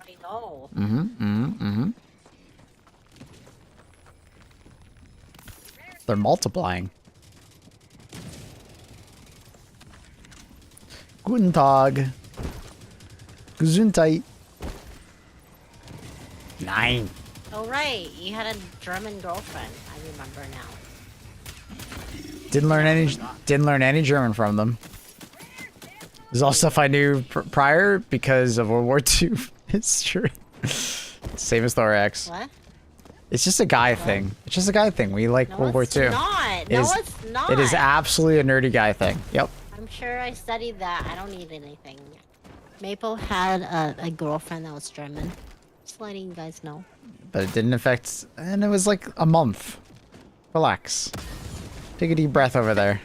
I know. They're multiplying. Guten Tag. Gesundheit. Nine. Oh right, you had a German girlfriend. I remember now. Didn't learn any German from them. There's all stuff I knew prior because of World War II history. Same as Thorax. What? It's just a guy thing. It's just a guy thing. We like No, World War it's II. not. No, it's not. It is absolutely a nerdy guy thing. Yep. I'm sure I studied that. I don't need anything. Maple had a girlfriend that was German. Just letting you guys know. But it didn't affect... And it was like a month. Relax. Take a deep breath over there.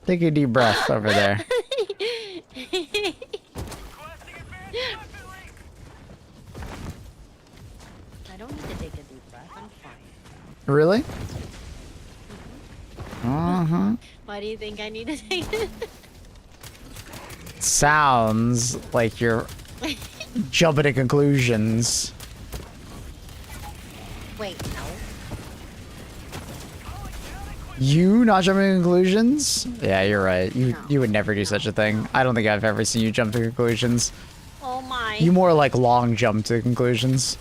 Take a deep breath over there. I don't need to take a deep breath. I'm fine. Really? Uh-huh. Why do you think I need to take it? Sounds like you're jumping to conclusions. Wait, no. You not jumping to conclusions? Yeah, you're right. No. You would never do such a thing. I don't think I've ever seen you jump to conclusions. Oh my. You more like long jump to conclusions.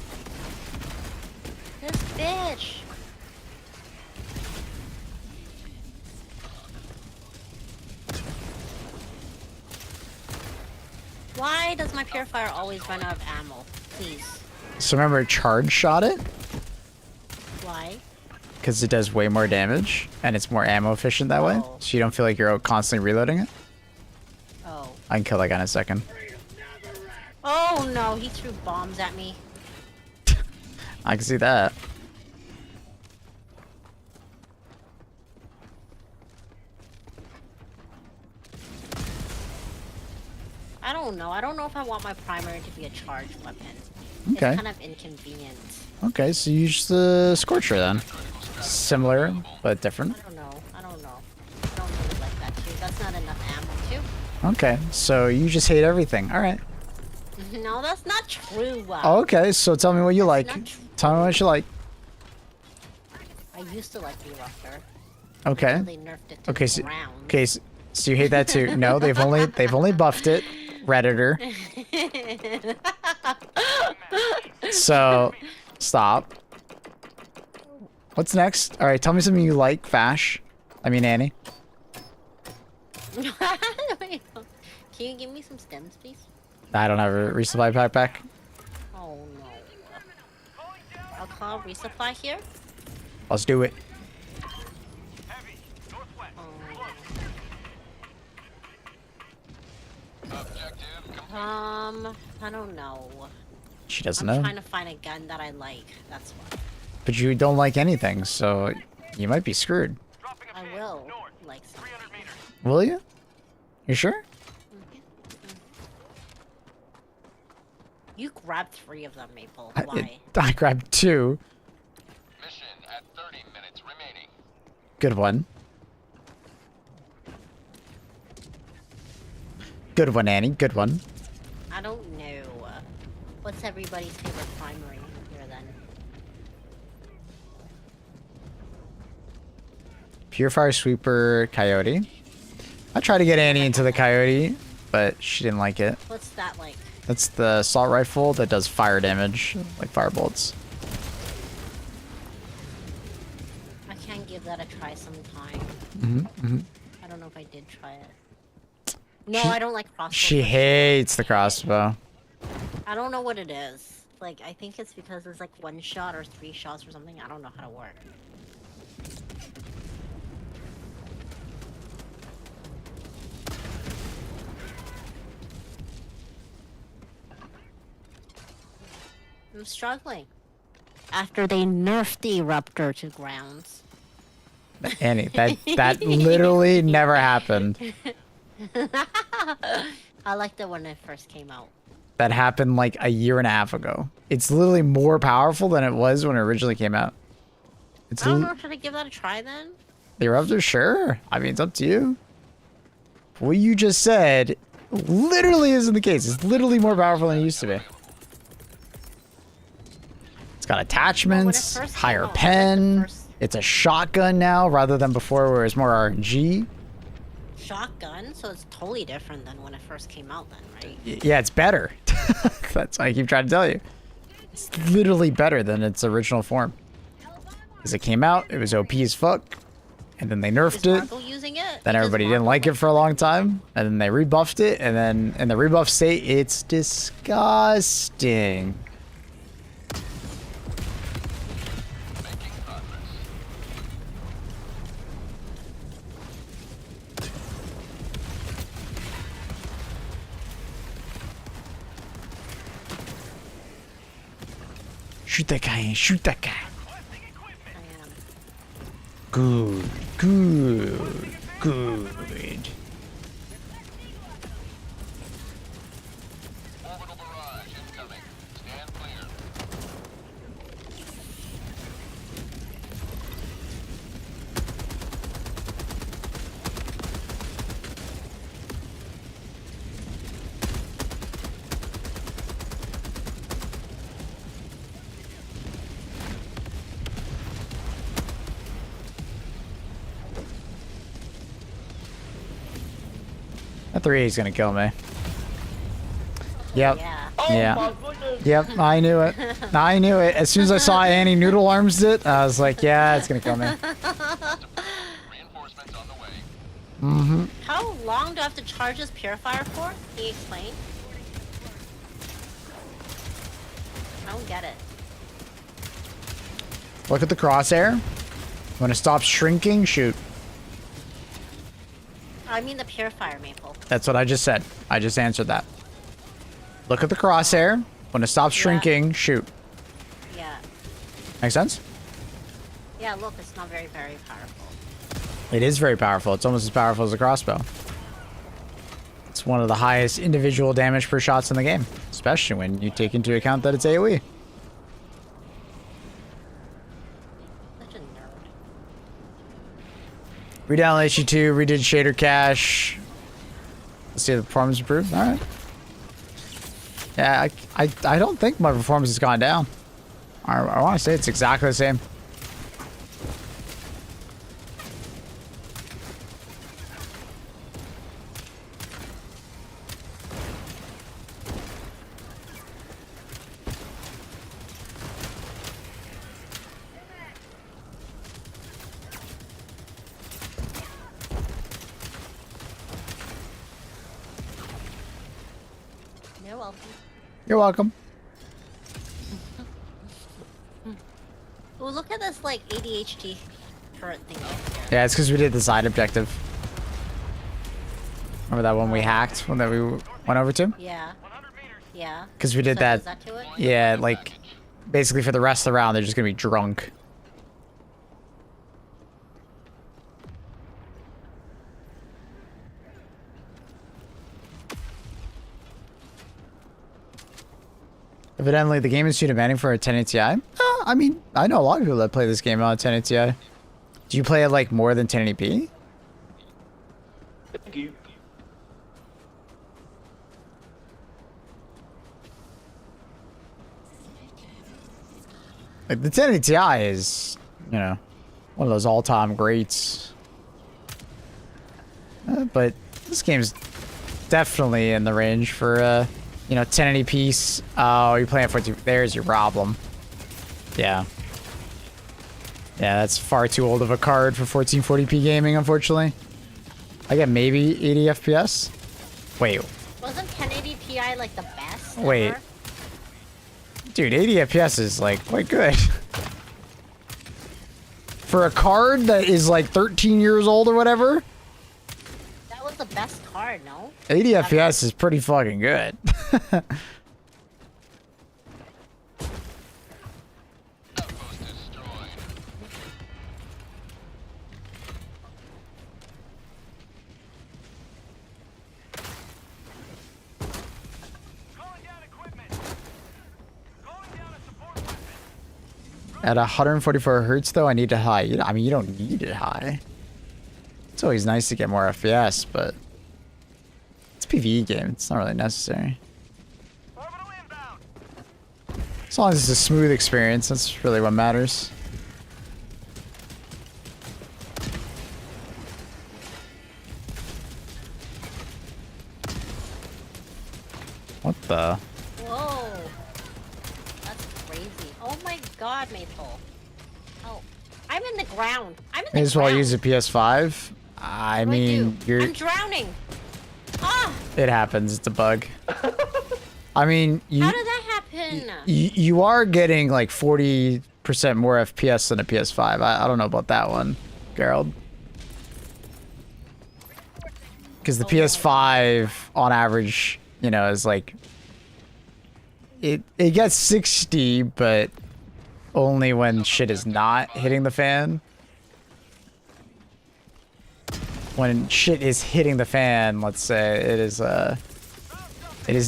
This bitch. Why does my purifier always run out of ammo? Please. So remember, charge shot it Why? because it does way more damage and it's more ammo efficient that way. Oh. So you don't feel like you're constantly reloading it. Oh. I can kill that guy in a second. Oh no, he threw bombs at me. I can see that. I don't know. I don't know if I want my primary to be a charged weapon. Okay. It's kind of inconvenient. Okay, so you use the Scorcher then. Similar, but different. I don't know. I don't know. I don't really like that too. That's not enough ammo too. Okay, so you just hate everything. All right. No, that's not true. Oh, okay, so tell me what you like. not true. Tell me what you like. I used to like the Eruptor. Okay. They nerfed it to Okay, the ground. so you hate that too. No, they've only buffed it. Redditor. So stop. What's next? All right, tell me something you like, Vash. I mean Annie. Wait, can you give me some stems, please? I don't have a resupply backpack. Oh no. I'll call resupply here. Let's do it. I don't know. She doesn't I'm know. trying to find a gun that I like. That's why. But you don't like anything, so you might be screwed. I will like some. Will you? You sure? You grabbed 3 of them, Maple. I Why? grabbed 2. Mission at 30 minutes remaining. Good one. Good one, Annie. Good one. I don't know. What's everybody's favorite primary here then? Purifier, Sweeper, Coyote. I tried to get Annie into the Coyote, but she didn't like it. What's that like? That's the assault rifle that does fire damage, like fire bolts. I can give that a try sometime. I don't know if I did try it. No, I don't like crossbow. She hates the crossbow. I don't know what it is. Like, I think it's because it's like 1 shot or 3 shots or something. I don't know how to work. I'm struggling. After they nerfed the Eruptor to grounds. Annie, that literally never happened. I liked it when it first came out. That happened like a year and a half ago. It's literally more powerful than it was when it originally came out. It's I don't know. Should I give that a try then? the Eruptor, sure. I mean, it's up to you. What you just said literally isn't the case. It's literally more powerful than it used to be. It's got attachments, first came higher out, like the pen. first- It's a shotgun now rather than before where it's more RNG. Shotgun, so it's totally different than when it first came out then, right? Yeah, it's better. That's what I keep trying to tell you. It's literally better than its original form. As it came out, it was OP as fuck. And then they nerfed Is it. Marco using it? Then Because everybody didn't Marco like it for a long time. And then they rebuffed it. And then in the rebuff state, it's disgusting. Making progress. Shoot that guy, shoot that guy. I am. Good, good, good. Orbital barrage incoming. Stand clear. That 3A is gonna kill me. Yep. Yeah. Yeah. My goodness. Yep, I knew it. I knew it. As soon as I saw Annie Noodle Arms it, I was like, yeah, it's gonna kill me. Reinforcements on the way. Mm-hmm. How long do I have to charge this purifier for? Can you explain? I don't get it. Look at the crosshair. When it stops shrinking, shoot. I mean the purifier, Maple. That's what I just said. I just answered that. Look at the crosshair. When it stops shrinking, shoot. Yeah. Make sense? Yeah, look, it's not very, very powerful. It is very powerful. It's almost as powerful as a crossbow. It's one of the highest individual damage per shots in the game, especially when you take into account that it's AoE. Such a nerd. Redown HE2, redid shader cache. Let's see if the performance improved. All right. Yeah, I don't think my performance has gone down. I want to say it's exactly the same. You're welcome. You're welcome. Oh, look at this, like, ADHD turret thing over here. Yeah, it's because we did the side objective. Remember that one we hacked? One that we went over to? Yeah. Yeah. Because we did So that. does that do it? Yeah, like, basically for the rest of the round, they're just going to be drunk. Evidently, the game is too demanding for a 1080 Ti. I mean, I know a lot of people that play this game on a 1080 Ti. Do you play it like more than 1080p? Thank you. Like the 1080 Ti is, you know, one of those all-time greats. But this game's definitely in the range for, you know, 1080p. Oh, you're playing 14. There's your problem. Yeah. Yeah, that's far too old of a card for 1440p gaming, unfortunately. I get maybe 80 FPS. Wait. Wasn't 1080 Ti like the best? Wait. Ever? Dude, 80 FPS is like quite good. For a card that is like 13 years old or whatever, That was the best card, no? 80 FPS is pretty fucking good. Outpost destroyed. At 144 hertz, though, I need it high. I mean, you don't need it high. It's always nice to get more FPS, but it's a PvE game. It's not really necessary. As long as it's a smooth experience, that's really what matters. What the? Whoa. That's crazy. Oh my god, Maple. Oh. I'm in the ground. I'm in the May as well ground. use a PS5. I What do mean, do? you're. I'm drowning. Ah! It happens. It's a bug. I mean, How did that happen? you are getting like 40% more FPS than a PS5. I don't know about that one, Gerald. Because the PS5 on average, you know, is like it gets 60, but only when shit is not hitting the fan. When shit is hitting the fan, let's say, it is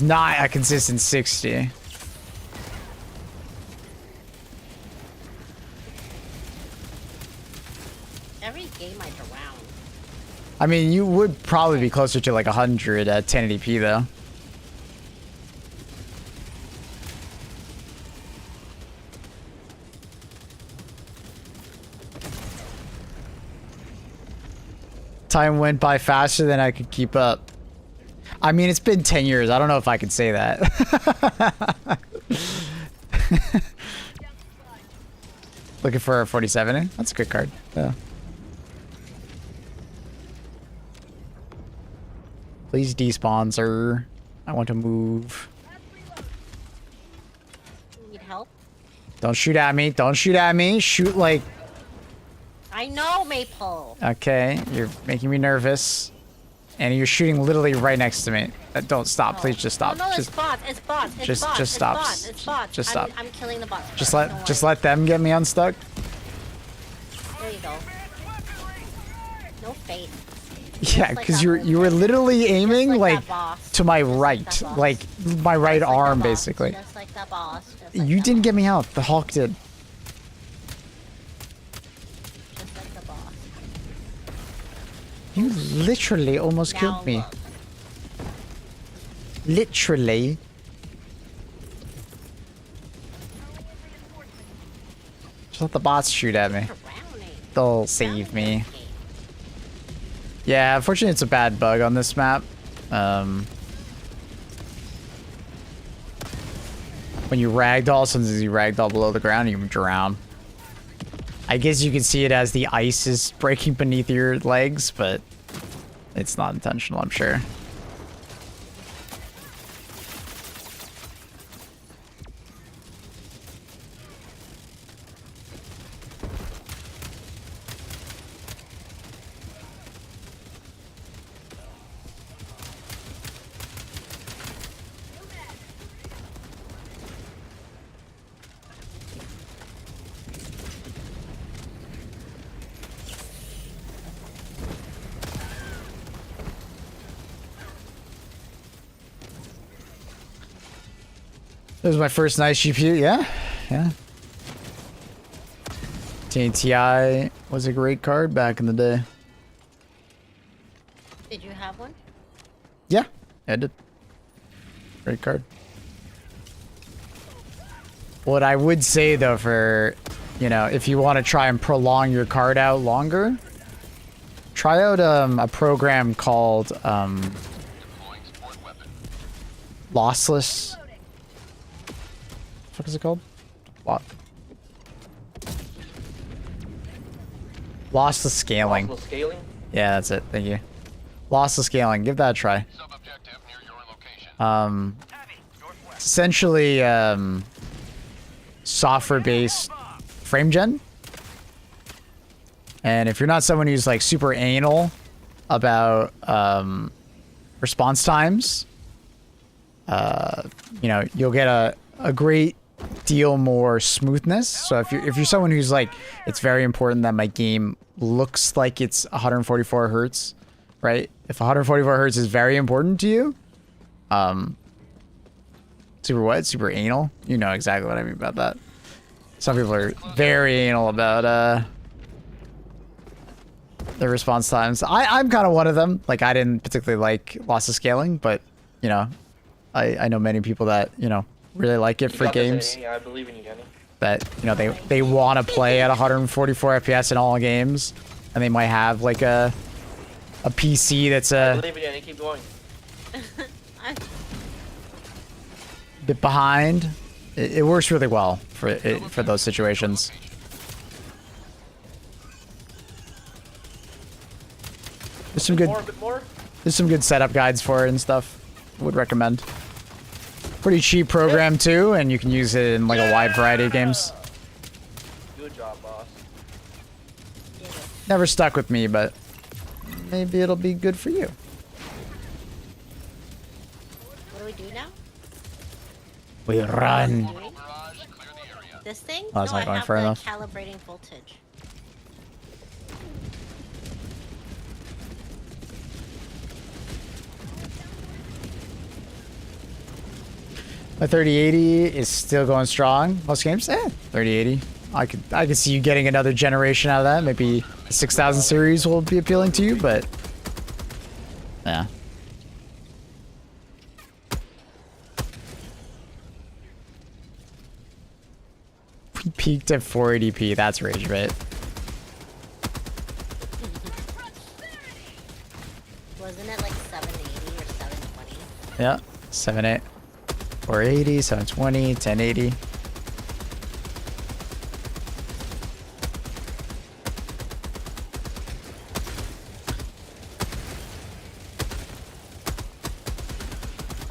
not a consistent 60. Every game I drown. I mean, you would probably be closer to like 100 at 1080p though. Time went by faster than I could keep up. I mean, it's been 10 years. I don't know if I can say that. Looking for a 47? That's a good card. Yeah. Please despawn, sir. I want to move. You need help? Don't shoot at me. Don't shoot at me. Shoot like... I know, Maple. Okay, you're making me nervous. And you're shooting literally right next to me. Don't stop. Please just stop. Oh, no, Just, it's bots. It's bots. It's just- bots. just it's stop. Bots. It's bots. Just stop. I'm killing the bots. just first, let don't let them get me unstuck. worry. There you go. No fate. Yeah, like because that you little were boy. literally aiming like like that boss. to my Just like right, that boss. like my right Just like arm that boss. basically. Just like that boss. Just like You that didn't boss. get me out. The Hawk did. Just like the boss. You literally almost Now killed me. look. Literally. Just let the bots shoot at me. Drowning. They'll save me. Yeah, unfortunately it's a bad bug on this map. When you ragdoll, sometimes you ragdoll below the ground, you drown. I guess you can see it as the ice is breaking beneath your legs, but it's not intentional, I'm sure. It was my first nice GPU, yeah. TNTI was a great card back in the day. Did you have one? Yeah, I did. Great card. What I would say though, for, you know, if you want to try and prolong your card out longer, try out a program called Deploying support weapon. Lossless. What is it called? What? Lossless scaling. Possible scaling? Yeah, that's it. Thank you. Lossless scaling. Give that a try. Sub-objective near your location. It's essentially software-based frame gen. And if you're not someone who's like super anal about response times, you know, you'll get a great deal more smoothness. So if you're someone who's like, it's very important that my game looks like it's 144 hertz, right? If 144 hertz is very important to you, super what? Super anal? You know exactly what I mean about that. Some people are very anal about their response times. I'm kind of one of them. Like, I didn't particularly like lossless scaling, but you know, I know many people that, you know, really like it You for got this, games Annie. I believe in you, Danny. that, you know, they want to play at 144 FPS in all games, and they might have like a PC that's I a believe in you, Annie. Keep going. bit behind. It works really well for those situations. There's some good Bit more? there's some good setup guides for it and stuff. Would recommend. Pretty cheap program too, and you can use it in like a wide variety of games. Good job, boss. Never stuck with me, but maybe it'll be good for you. What do we do now? We run. Doing? Barrage, clear the area. This thing? Oh, it's no, not going I have far the enough. calibrating voltage. My 3080 is still going strong. Most games, 3080. I could see you getting another generation out of that. Maybe the 6000 series will be appealing to you, but yeah. We peaked at 480p. That's rage, right? Wasn't it like 780 or 720? Yeah, 780, 480, 720, 1080.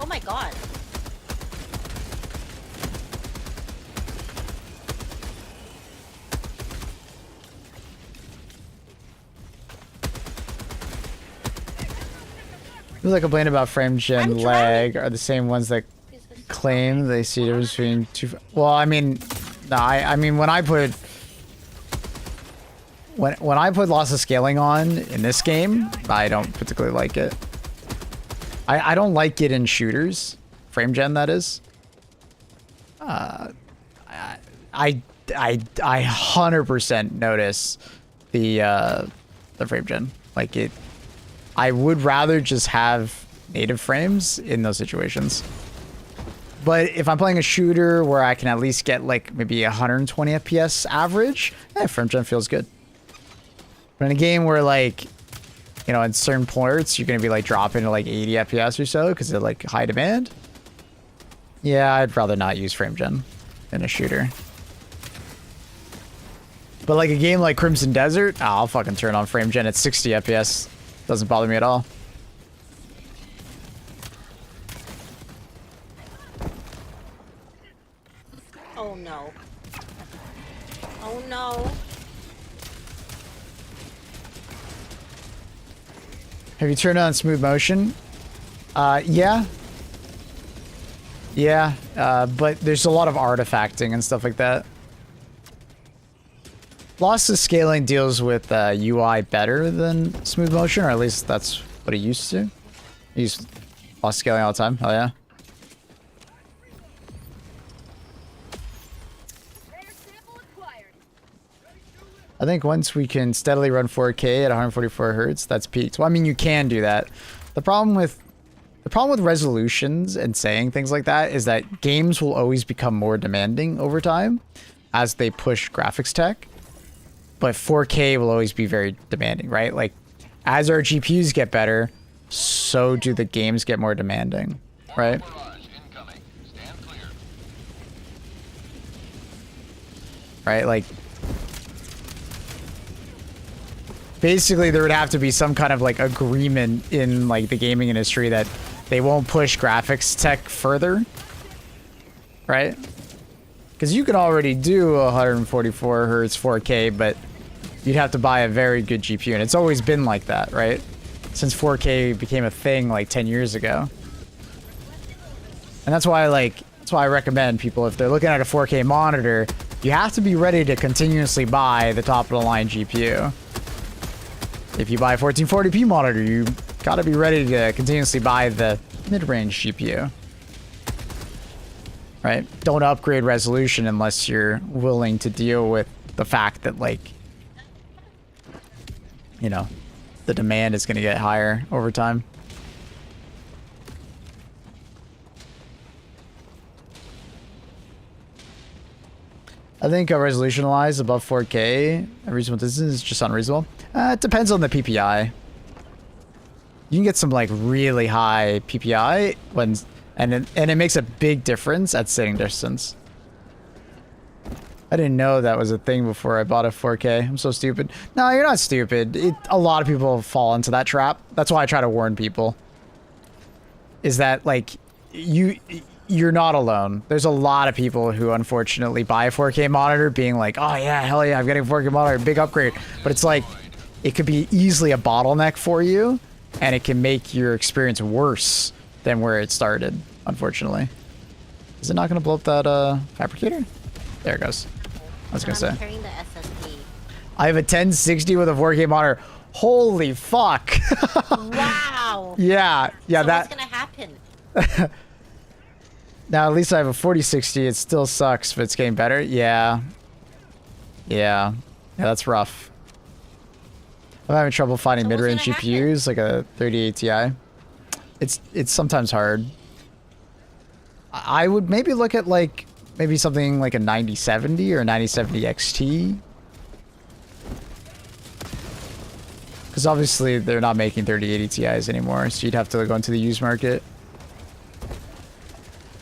Oh my god. People that complain about frame gen I'm lag trying. are the same ones that claim they see the difference between two. Well, I mean, no, I mean when I put loss of scaling on in this game, I don't particularly like it. I don't like it in shooters, frame gen that is. I 100% notice the frame gen. Like it, I would rather just have native frames in those situations. But if I'm playing a shooter where I can at least get like maybe 120 FPS average, frame gen feels good. But in a game where like, you know, in certain ports, you're going to be like dropping to like 80 FPS or so because of like high demand. Yeah, I'd rather not use frame gen in a shooter. But like a game like Crimson Desert, I'll fucking turn on frame gen at 60 FPS. Doesn't bother me at all. Oh no. Oh no. Have you turned on smooth motion? Yeah. Yeah, but there's a lot of artifacting and stuff like that. Loss of scaling deals with UI better than smooth motion, or at least that's what it used to. I use loss of scaling all the time. Oh yeah. I think once we can steadily run 4K at 144 Hz, that's peaked. Well, I mean, you can do that. The problem with resolutions and saying things like that is that games will always become more demanding over time as they push graphics tech. But 4K will always be very demanding, right? Like, as our GPUs get better, so do the games get more demanding, right? Barrage incoming. Stand clear. Right, like... Basically, there would have to be some kind of, like, agreement in, like, the gaming industry that they won't push graphics tech further. Right? Because you can already do 144 Hz 4K, but you'd have to buy a very good GPU, and it's always been like that, right? Since 4K became a thing, like, 10 years ago. And that's why, I recommend people, if they're looking at a 4K monitor, you have to be ready to continuously buy the top-of-the-line GPU. If you buy a 1440p monitor, you gotta be ready to continuously buy the mid-range GPU. Right? Don't upgrade resolution unless you're willing to deal with the fact that, like, you know, the demand is gonna get higher over time. I think a resolution wise above 4K, a reasonable distance is just unreasonable. It depends on the PPI. You can get some like really high PPI and it makes a big difference at sitting distance. I didn't know that was a thing before I bought a 4K. I'm so stupid. No, you're not stupid. A lot of people fall into that trap. That's why I try to warn people. Is that like you're not alone. There's a lot of people who unfortunately buy a 4K monitor being like, oh yeah, hell yeah, I'm getting a 4K monitor, big upgrade. But it's like, it could be easily a bottleneck for you, and it can make your experience worse than where it started, unfortunately. Is it not going to blow up that fabricator? There it goes. I was going to say. I'm carrying the SSD. I have a 1060 with a 4K monitor. Holy fuck. Wow. Yeah, So that... what's gonna happen? Now, at least I have a 4060. It still sucks, but it's getting better. Yeah. Yeah. Yeah, that's rough. I'm having trouble finding So what's mid-range gonna happen? GPUs, like a 38 Ti. It's sometimes hard. I would maybe look at, like, maybe something like a 9070 or a 9070 XT. Because obviously they're not making 3080 Ti's anymore, so you'd have to go into the used market.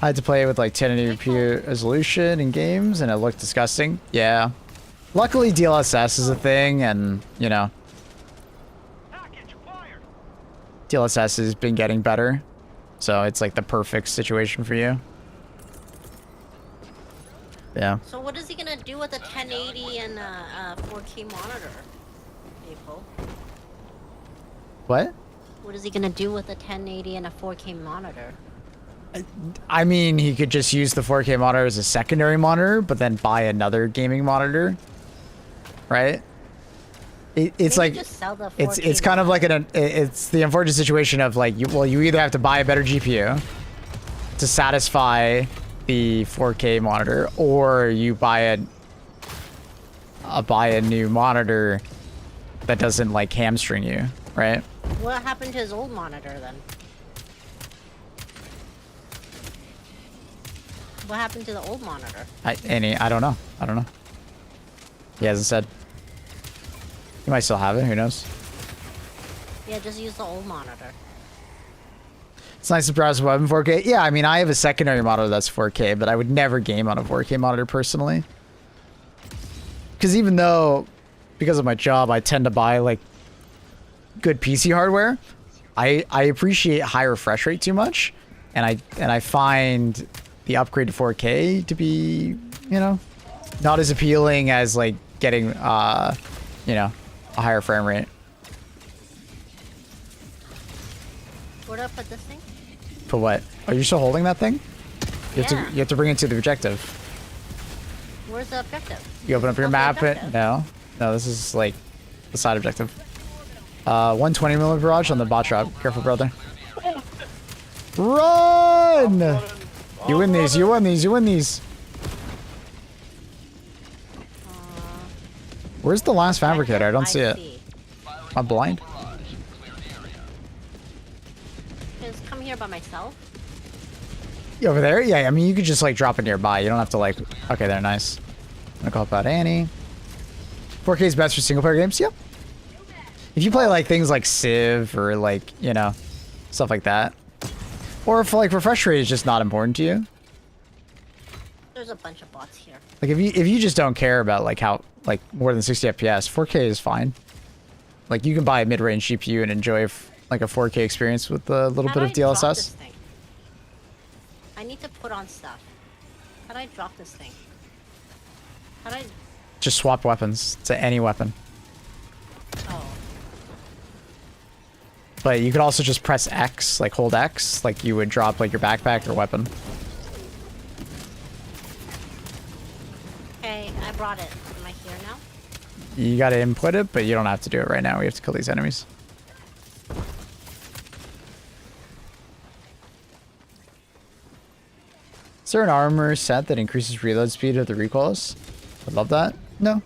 I had to play it with like 1080p resolution in games, and it looked disgusting. Yeah. Luckily, DLSS is a thing, and, you know, DLSS has been getting better. So it's like the perfect situation for you. Yeah. So what is he gonna do with a 1080 and a 4K monitor, people? What? What is he gonna do with a 1080 and a 4K monitor? I mean, he could just use the 4K monitor as a secondary monitor, but then buy another gaming monitor, right? It's Maybe like just sell the it's 4K kind of like monitor. it's the unfortunate situation of like you either have to buy a better GPU to satisfy the 4K monitor, or you buy a new monitor that doesn't like hamstring you, right? What happened to his old monitor then? What happened to the old monitor? I don't know. I don't know. He hasn't said. He might still have it. Who knows? Yeah, just use the old monitor. It's nice to browse the web in 4K. Yeah, I mean, I have a secondary monitor that's 4K, but I would never game on a 4K monitor personally. Because even though, because of my job, I tend to buy like good PC hardware, I appreciate high refresh rate too much, and I find the upgrade to 4K to be, you know, not as appealing as like getting, you know, a higher frame rate. Where do I put this thing? For what? Are you still holding that thing? You Yeah. have to bring it to the objective. Where's the objective? You open up your Where's the map. objective? No, this is like the side objective. 120mm barrage on the bot drop. Careful, brother. Run! You win these. You win these. You win these. Where's the last fabricator? I don't see it. Am I blind? Just come here by myself. You over there? Yeah, I mean, you could just like drop it nearby. You don't have to like... Okay, they're nice. I'm gonna call about Annie. 4K is best for single player games? Yep. If you play like things like Civ or like, you know, stuff like that. Or if like refresh rate is just not important to you. There's a bunch of bots here. Like if you just don't care about like how like more than 60 FPS, 4K is fine. Like you can buy a mid-range GPU and enjoy like a 4K experience with a little bit of Drop this DLSS. thing? I need to put on stuff. How do I drop this thing? How do I... Just swap weapons to any weapon. Oh. But you could also just press X, like hold X, like you would drop like your backpack or weapon. Okay, I brought it. Am I here now? You gotta input it, but you don't have to do it right now. We have to kill these enemies. Is there an armor set that increases reload speed of the recoils? I'd love that. No.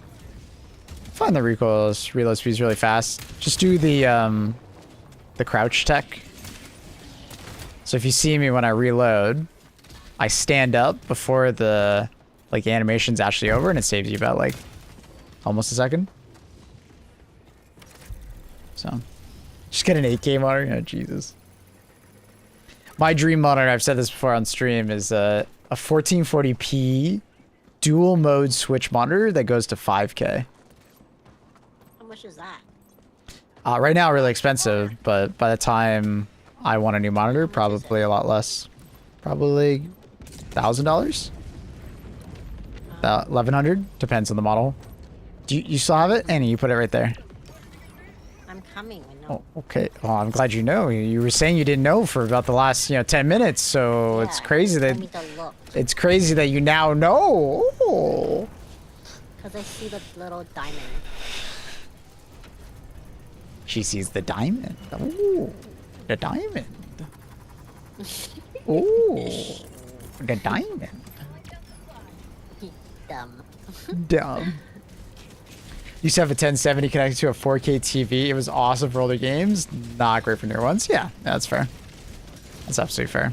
I find the recoils reload speed is really fast. Just do the crouch tech. So if you see me when I reload, I stand up before the like animation's actually over, and it saves you about like almost a second. So just get an 8K monitor. Oh, Jesus. My dream monitor, I've said this before on stream, is a 1440p dual mode switch monitor that goes to 5K. How much is that? Right now, really expensive, but by the time I want a new monitor, probably a lot less. Probably $1,000? About 1,100? Depends on the model. Do you still have it? Annie, you put it right there. I'm coming. I know. Oh, okay. Well, I'm glad you know. You were saying you didn't know for about the last, 10 minutes, so Yeah, it's crazy you that told me to look. it's crazy that you now know. Oh. Because I see the little diamond. She sees the diamond. Ooh, the diamond. Ooh, the diamond. Dumb. Dumb. Used to have a 1070 connected to a 4K TV. It was awesome for older games. Not great for newer ones. Yeah, that's fair. That's absolutely fair.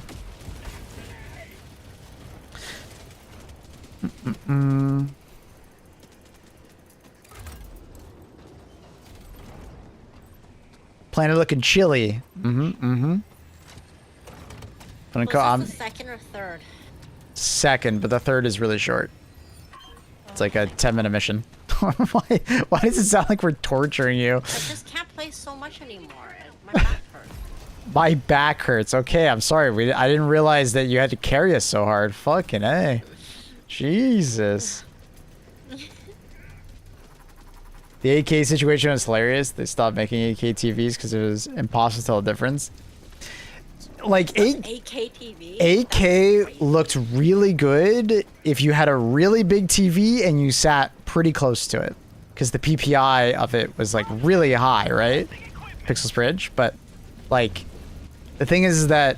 Planet looking chilly. Was this I'm the second or third? second, but the third is really short. It's like a 10-minute mission. Why does it sound like we're torturing you? I just can't play so much anymore. My back hurts. My back hurts. Okay, I'm sorry. I didn't realize that you had to carry us so hard. Fucking A. Jesus. The AK situation was hilarious. They stopped making AK TVs because it was impossible to tell the difference. Like AKTV. AK looked really good if you had a really big TV and you sat pretty close to it, because the PPI of it was like really high, right? Pixels per inch. But like the thing is that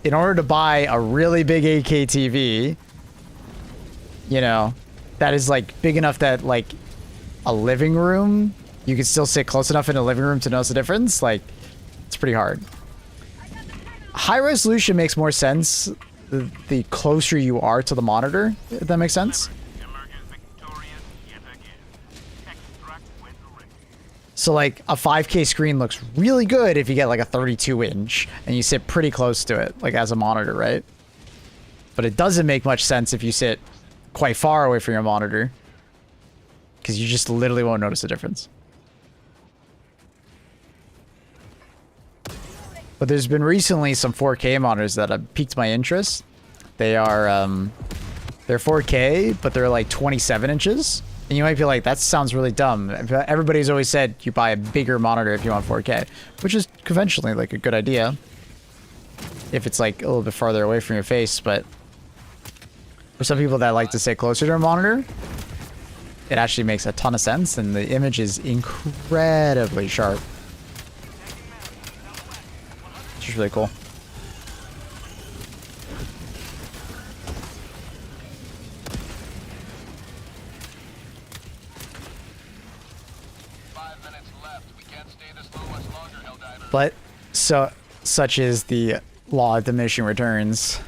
in order to buy a really big AK TV, you know, that is like big enough that like a living room, you could still sit close enough in a living room to notice the difference. Like, it's pretty hard. High resolution makes more sense the closer you are to the monitor, if that makes sense. So like a 5K screen looks really good if you get like a 32-inch and you sit pretty close to it, like as a monitor, right? But it doesn't make much sense if you sit quite far away from your monitor, because you just literally won't notice the difference. But there's been recently some 4K monitors that have piqued my interest. They are, they're 4K, but they're like 27 inches. And you might be like, that sounds really dumb. Everybody's always said you buy a bigger monitor if you want 4K, which is conventionally like a good idea if it's like a little bit farther away from your face. But for some people that like to sit closer to a monitor, it actually makes a ton of sense, and the image is incredibly sharp. Which is really cool. But such is the law of diminishing returns.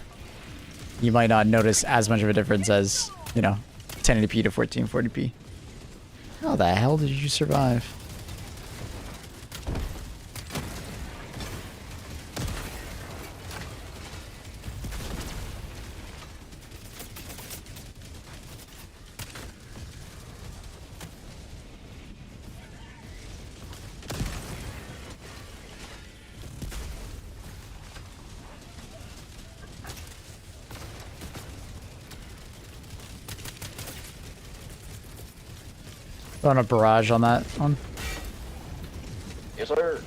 You might not notice as much of a difference as, you know, 1080p to 1440p. How the hell did you survive? On a barrage on that one. Yes, sir.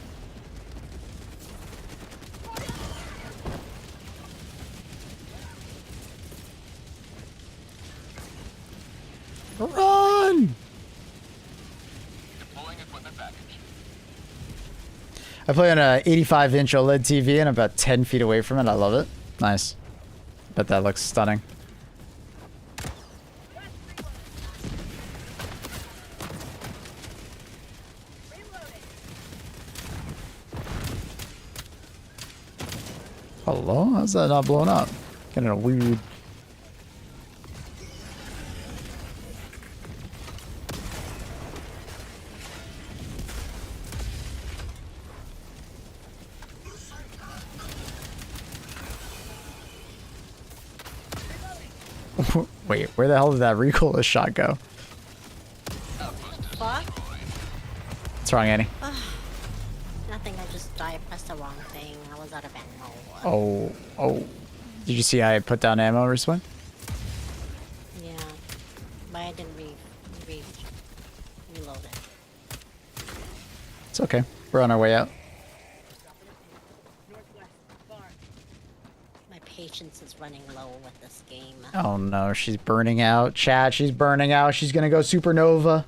Run! Deploying equipment package. I play on a 85-inch OLED TV and I'm about 10 feet away from it. I love it. Nice. Bet that looks stunning. Hello? How's that not blowing up? Getting a weird... Wait, where the hell did that recoilless shot go? Fuck. What's wrong, Annie? Nothing, I pressed the wrong thing. I was out of ammo. Oh. Did you see I put down ammo recently? Yeah. But I didn't reload it. It's okay. We're on our way out. My patience is running low with this game. Oh no, she's burning out. Chat, she's burning out. She's gonna go supernova.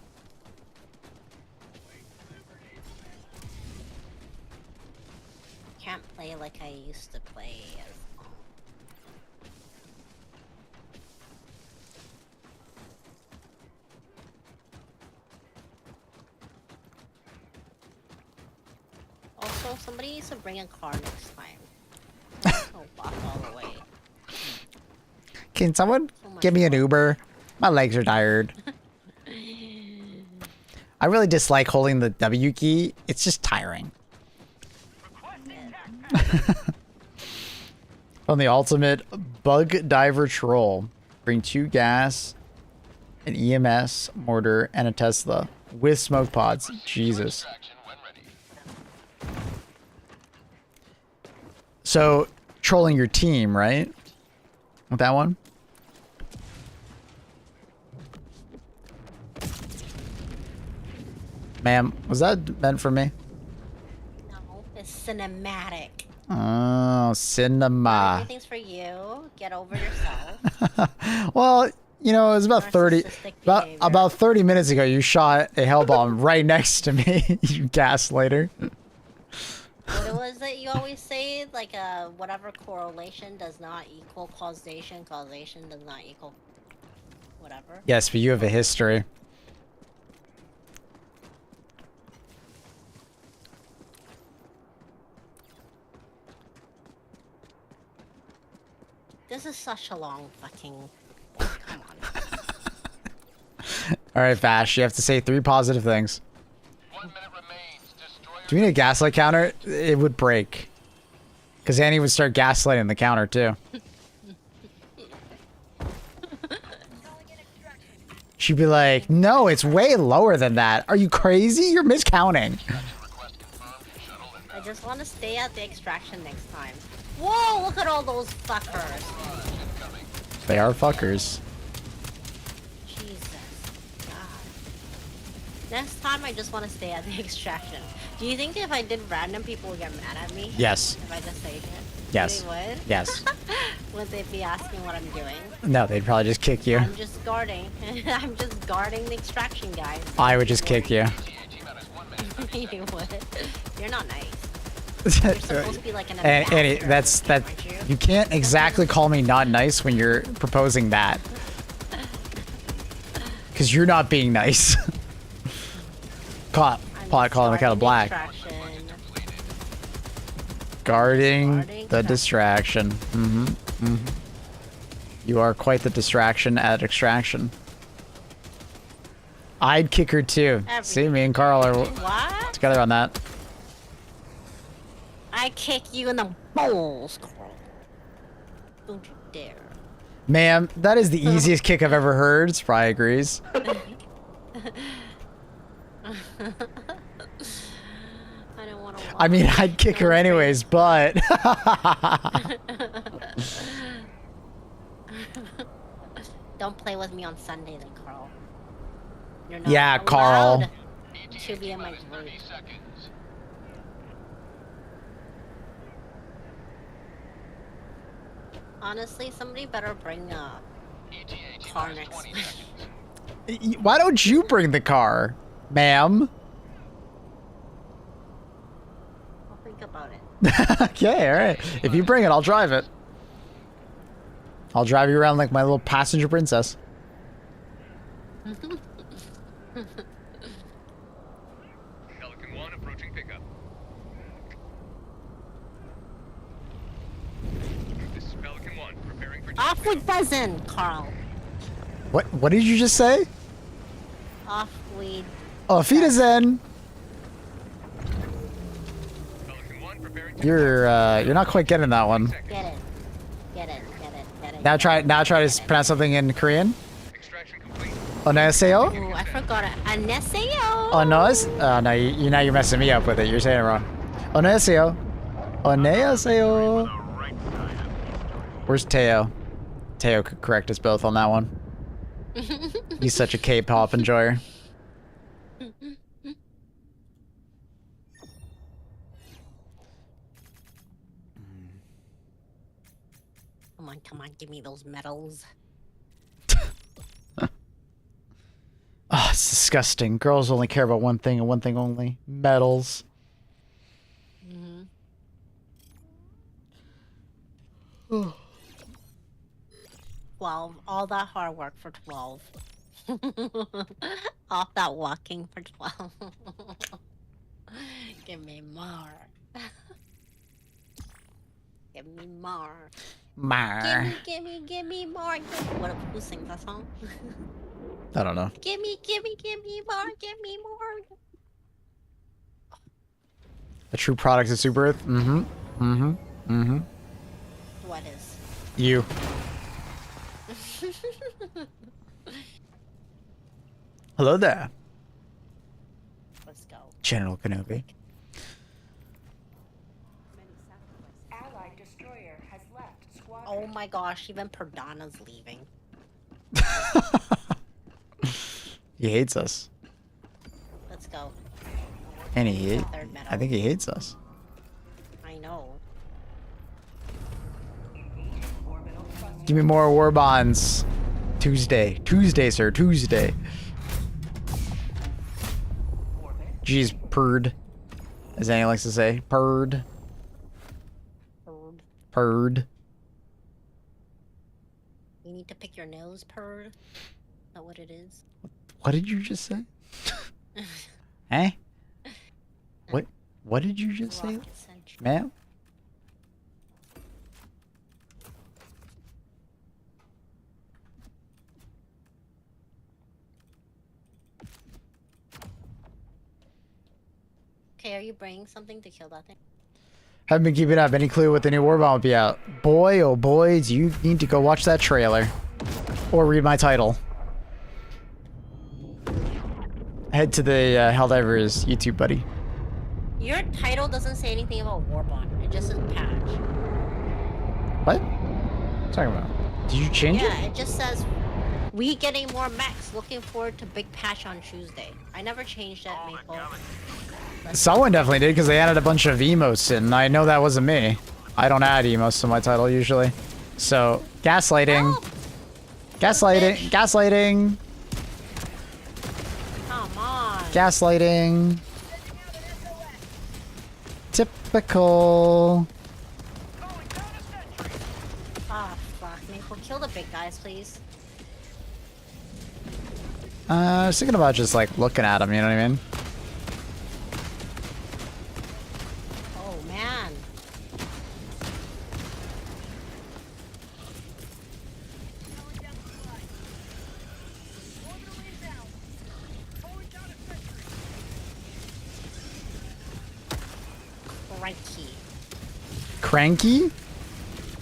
Can't play like I used to play. Also, somebody needs to bring a car next time. I'll walk all the way. Can someone give me an Uber? My legs are tired. I really dislike holding the W key. It's just tiring. On the ultimate bug diver troll, bring 2 gas, an EMS, mortar, and a Tesla with smoke pods. Jesus. So, trolling your team, right? With that one? Ma'am, was that meant for me? No, it's cinematic. Oh, cinema. Everything's for you. Get over yourself. Well, you know, it was about 30 Narcissistic behavior. about 30 minutes ago you shot a hell bomb right next to me, you gaslighter. What was it you always say? Like, whatever correlation does not equal causation, causation does not equal whatever. Yes, but you have a history. This is such a long fucking... Come on. Alright, Vash, you have to say 3 positive things. 1 minute remains. Destroyer. Do we need a gaslight counter? It would break. Because Annie would start gaslighting the counter, too. She'd be like, no, it's way lower than that. Are you crazy? You're miscounting. Request confirmed. Shuttle inbound. I just want to stay at the extraction next time. Whoa, look at all those fuckers. They are fuckers. Jesus. God. Next time, I just want to stay at the extraction. Do you think if I did random, people would get mad at me? Yes. If I just say it? Yes. They would? Yes. Would they be asking what I'm doing? No, they'd probably just kick you. I'm just guarding. I'm just guarding the extraction, guys. I would just kick you. You would. You're not nice. You're supposed to be like an ambassador. Annie, that aren't you? you can't exactly call me not nice when you're proposing that. Because you're not being nice. Calling the kettle black. Extraction. Guarding the distraction. You are quite the distraction at extraction. I'd kick her too. See, me and Carl are What? together on that. I kick you in the balls, Carl. Don't you dare. Ma'am, that is the easiest kick I've ever heard. Spry agrees. I don't want to. I mean, I'd kick her anyways, but... Don't play with me on Sunday then, Carl. You're not Yeah, Carl. allowed to be in my group. 30 seconds. Honestly, somebody better bring a ETA car T-minus next 20 time. seconds. Why don't you bring the car, ma'am? I'll think about it. Okay, alright. If you bring it, I'll drive it. I'll drive you around like my little passenger princess. Pelican 1 approaching pickup. This is Pelican 1 preparing for Off with buzzin', Carl. What did you just say? Off weed. Oh, Zen. Pelican 1 preparing to You're not quite getting that one. Get it. Get it. Get it. Get it. Now try to pronounce something in Korean. extraction complete. Oneseo? Ooh, I forgot it. Aneseo. Onos? No, now you're messing me up with it. You're saying it wrong. Oneseo. Oneseo. Where's Teo? Teo could correct us both on that one. He's such a K-pop enjoyer. Come on, give me those medals. Oh, it's disgusting. Girls only care about one thing and one thing only. Medals. 12. All that hard work for 12. All that walking for 12. Give me more. Give me more. Mar. Give me more. Who sings that song? I don't know. Give me more. Give me more. The true product of Super Earth? What is? You. Hello there, Let's go. General Kenobi. Allied destroyer has left squadron. Oh my gosh, even Perdana's leaving. He hates us. Let's go. And Third medal. I think he hates us. I know. Give me more war bonds. Tuesday, sir, Tuesday. Jeez, purred. As Annie likes to say, purred. Purred. You need to pick your nose, purred. Is that what it is? What did you just say? Eh? What did you just say, ma'am? Okay, are you bringing something to kill that thing? Haven't been keeping up. Any clue what the new Warbond will be out? Boy, oh boy, do you need to go watch that trailer. Or read my title. Head to the Helldivers YouTube, buddy. Your title doesn't say anything about Warbond. It just says patch. What? What are you talking about? Did you change it? Yeah, it just says, we getting more mechs. Looking forward to big patch on Tuesday. I never changed that, Maple. Someone definitely did because they added a bunch of emotes and I know that wasn't me. I don't add emotes to my title usually. So, gaslighting. Help! Gaslighting. Bitch. Gaslighting. Come on. Gaslighting. Typical. Ah, fuck. Maple, kill the big guys, please. I was thinking about just like looking at them, you know what I mean? Oh, man. Crikey. Cranky?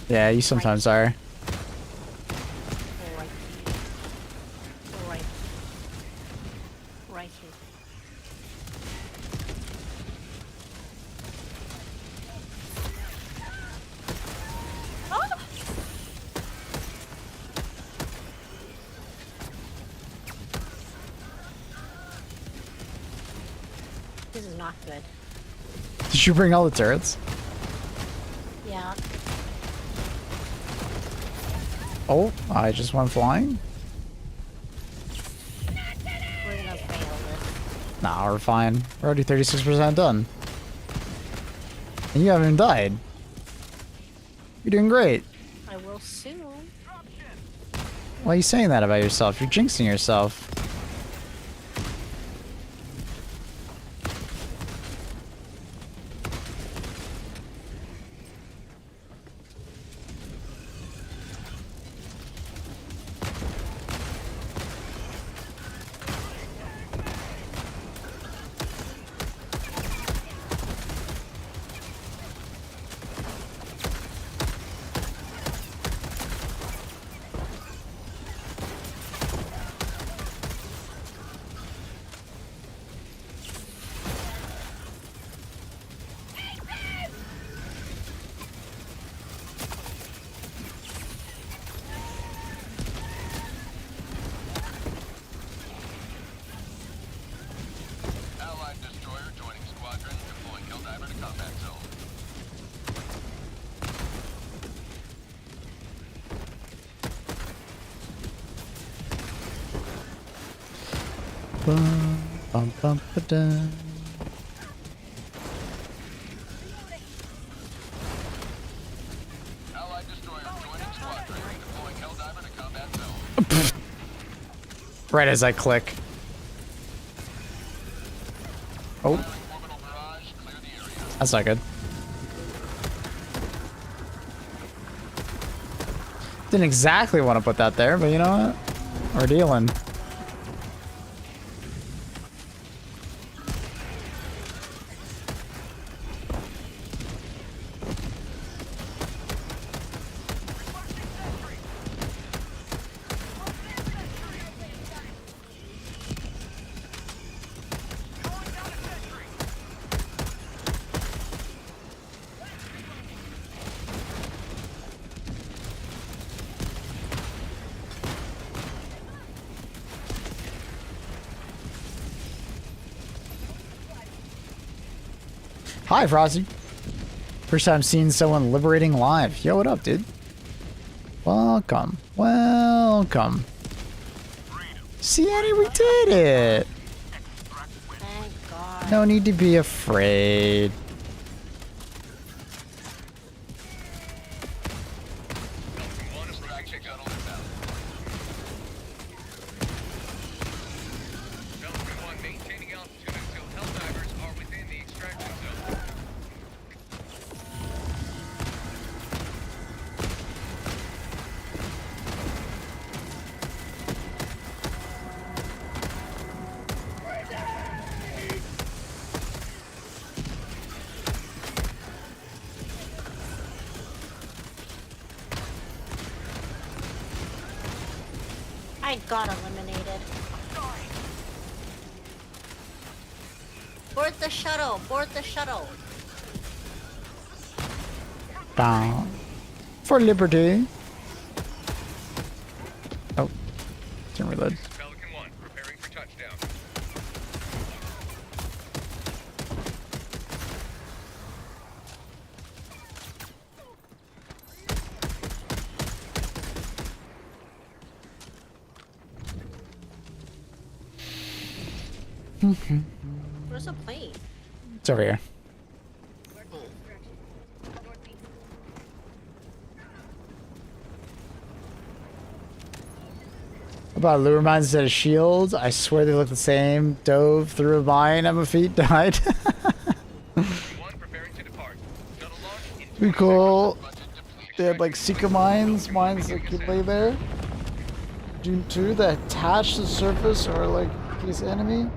Yeah, you sometimes are. This is not good. Did you bring all the turrets? Yeah. Oh, I just went flying? We're gonna fail this. Nah, we're fine. We're already 36% done. And you haven't even died. You're doing great. I will soon. Why are you saying that about yourself? You're jinxing yourself. Allied destroyer joining squadron, deploying Helldiver to combat zone. Bum, bum, bum, ba-dum. Allied destroyer joining squadron, deploying Helldiver to combat zone. Right as I click. Oh, Orbital barrage, clear the area. that's not good. Didn't exactly want to put that there, but you know what? We're dealing. Hi, Frosty. First time seeing someone liberating live. Yo, what up, dude? Welcome. Welcome. See, Annie, we did it. Thank God. No need to be afraid. Maintaining altitude until Helldivers are within the extraction zone. I got eliminated. Board the shuttle. Board the shuttle. Down. For liberty. Oh. Didn't reload. Pelican 1, preparing for touchdown. Where's the plane? It's over here. About lure mines instead of shields. I swear they look the same. Dove through a mine at my feet, died. One preparing to depart. Shuttle launch in Pretty cool. They had like Seeker mines that could lay there. Dune 2 that attach to the surface or like this enemy.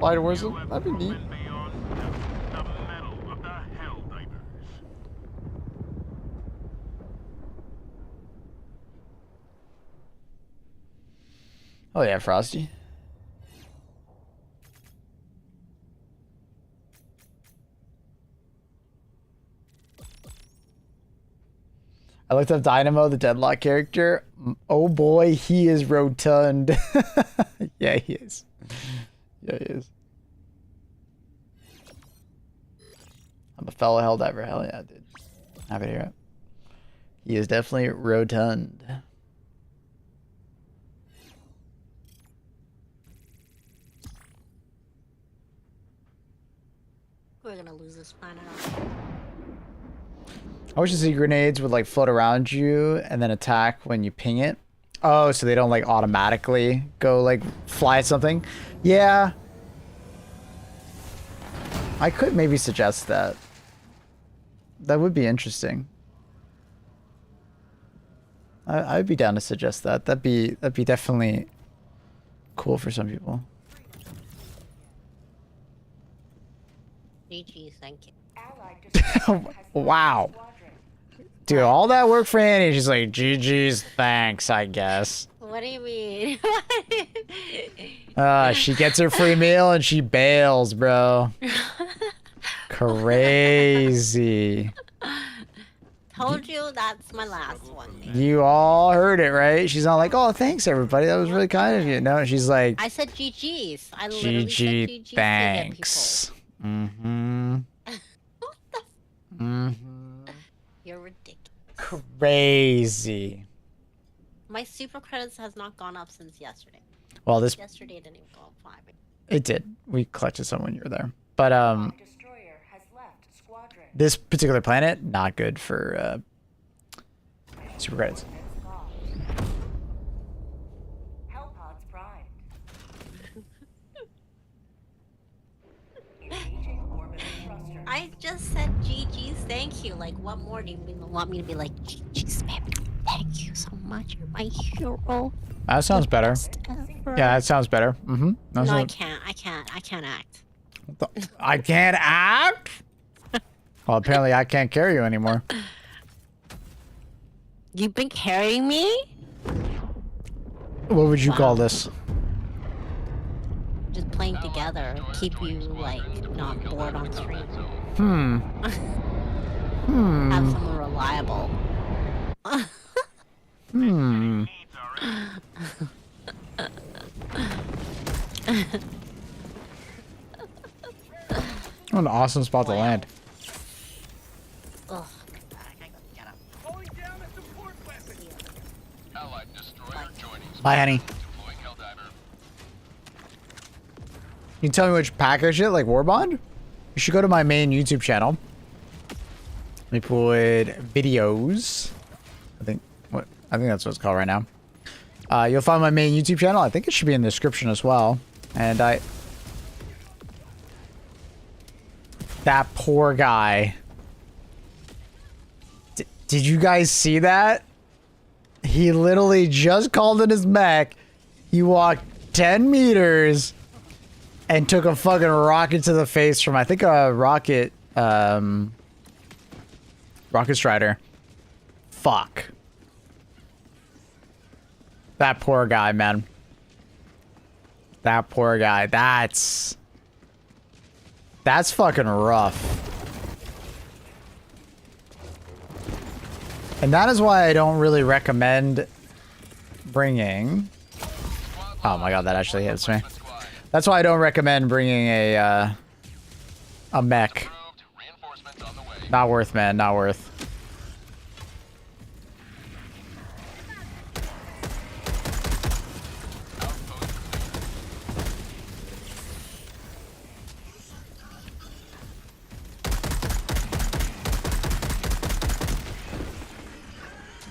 Fly towards them. That'd be neat. Oh yeah, Frosty. I looked up Dynamo, the Deadlock character. Oh boy, he is rotund. Yeah, he is. Yeah, he is. I'm a fellow Helldiver. Hell yeah, dude. Happy to hear it. He is definitely rotund. We're gonna lose this planet. I wish the sea grenades would like float around you and then attack when you ping it. Oh, so they don't like automatically go like fly at something? Yeah. I could maybe suggest that. That would be interesting. I'd be down to suggest that. That'd be definitely cool for some people. GG, thank you. Allied destroyer has Wow. left squadron. Dude, all that work for Annie. She's like, GG's, thanks, I guess. What do you mean? She gets her free meal and she bails, bro. Crazy. Told you that's my last one. Man. You all heard it, right? She's not like, oh, thanks, everybody. That was really kind of you. No, she's like, I said GG's. I literally said GG, GG's to thanks. Mm-hmm. get people. What the? Mm-hmm. You're ridiculous. Crazy. My super credits has not gone up since yesterday. Well, this, Yesterday it didn't even go up 5. it did. We collected some when you were there. But, Allied destroyer has left squadron. this particular planet, not good for, super credits. It's lost. Hellpods primed. Engaging orbital thruster. I just said GG's, thank you. Like, what more do you want me to be like? GG's, baby. Thank you so much. You're my hero. That sounds better. Best ever. Yeah, that sounds better. Mm-hmm. No, I can't. I can't act. I can't act? Well, apparently I can't carry you anymore. You've been carrying me? What would you call this? Just playing together. Keep you, like, not bored on stream. Hmm. Have someone reliable. Hmm. What an awesome spot to land. Ugh. I gotta go get him. Calling down a support weapon. Allied destroyer joining. Bye, honey. Deploying Helldiver. You can tell me which pack I should, like Warbond? You should go to my main YouTube channel. Let me put videos. I think that's what it's called right now. You'll find my main YouTube channel. I think it should be in the description as well. And that poor guy. Did you guys see that? He literally just called in his mech. He walked 10 meters and took a fucking rocket to the face from, I think, a rocket Strider. Fuck. That poor guy, man. That poor guy. That's fucking rough. And that is why I don't really recommend bringing... Oh my god, that actually hits me. That's why I don't recommend bringing a mech. Not worth, man. Not worth.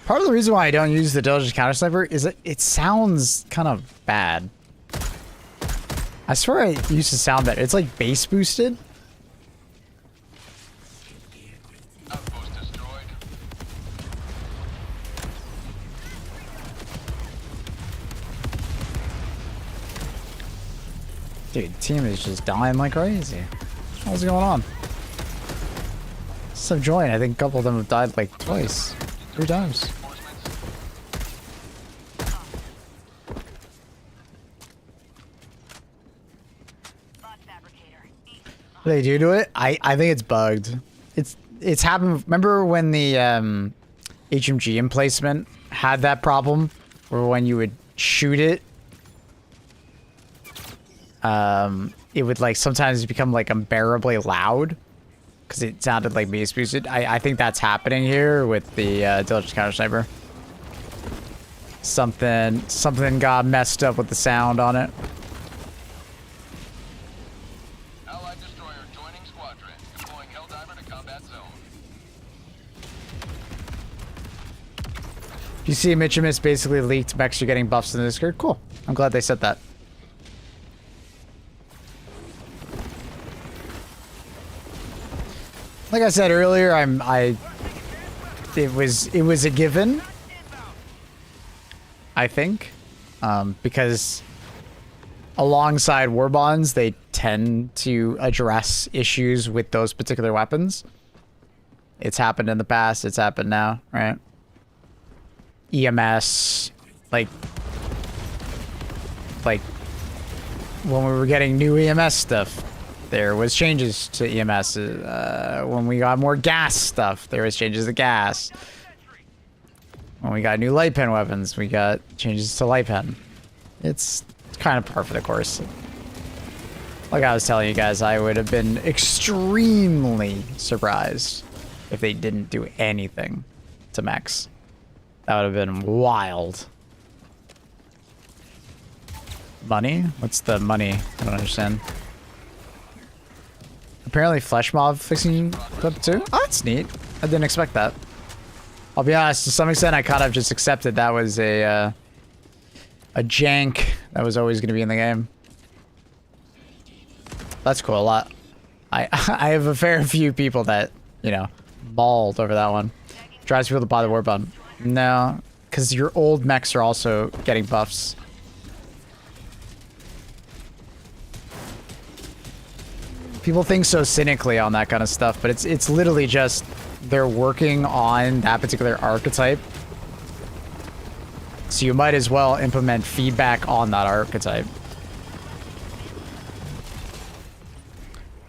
Part of the reason why I don't use the diligent counter sniper is that it sounds kind of bad. I swear it used to sound better. It's like bass boosted. Outpost destroyed. Dude, team is just dying like crazy. What's going on? So join. I think a couple of them have died like twice. 3 times. What do they do to it? I think it's bugged. It's happened. Remember when the HMG emplacement had that problem, where when you would shoot it, it would like sometimes become like unbearably loud because it sounded like bass boosted. I think that's happening here with the diligent counter sniper. Something got messed up with the sound on it. Allied destroyer joining squadron. Deploying Helldiver to combat zone. You see, MECHS basically leaked mechs are getting buffs in the Discord. Cool. I'm glad they said that. Like I said earlier, it was a given. I think, because alongside Warbonds, they tend to address issues with those particular weapons. It's happened in the past. It's happened now, right? EMS, like when we were getting new EMS stuff, there was changes to EMS. When we got more gas stuff, there was changes to gas. When we got new light pen weapons, we got changes to light pen. It's kind of par for the course. Like I was telling you guys, I would have been extremely surprised if they didn't do anything to mechs. That would have been wild. Money? What's the money? I don't understand. Apparently flesh mob fixing clip too? Oh, that's neat. I didn't expect that. I'll be honest, to some extent I kind of just accepted that was a jank that was always going to be in the game. That's cool, a lot. I have a fair few people that, you know, bawled over that one. Drives people to buy the Warbond. No, because your old mechs are also getting buffs. People think so cynically on that kind of stuff, but it's literally just they're working on that particular archetype. So you might as well implement feedback on that archetype.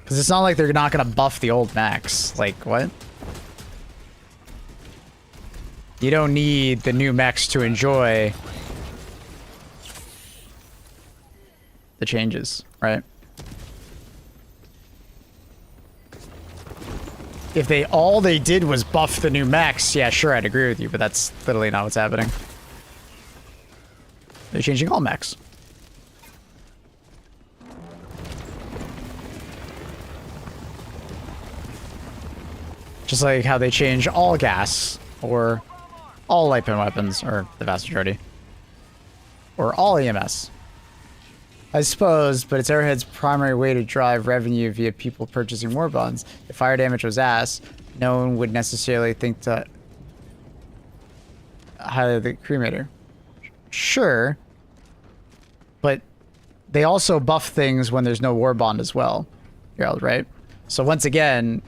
Because it's not like they're not going to buff the old mechs. Like, what? You don't need the new mechs to enjoy the changes, right? if they all they did was buff the new mechs, yeah, sure, I'd agree with you, but that's literally not what's happening. They're changing all mechs. Just like how they change all gas, or all light pen weapons, or the vast majority, or all EMS. I suppose, but it's Arrowhead's primary way to drive revenue via people purchasing war bonds. If fire damage was ass, no one would necessarily think to highlight the cremator. Sure, but they also buff things when there's no war bond as well, Gerald, right? So once again,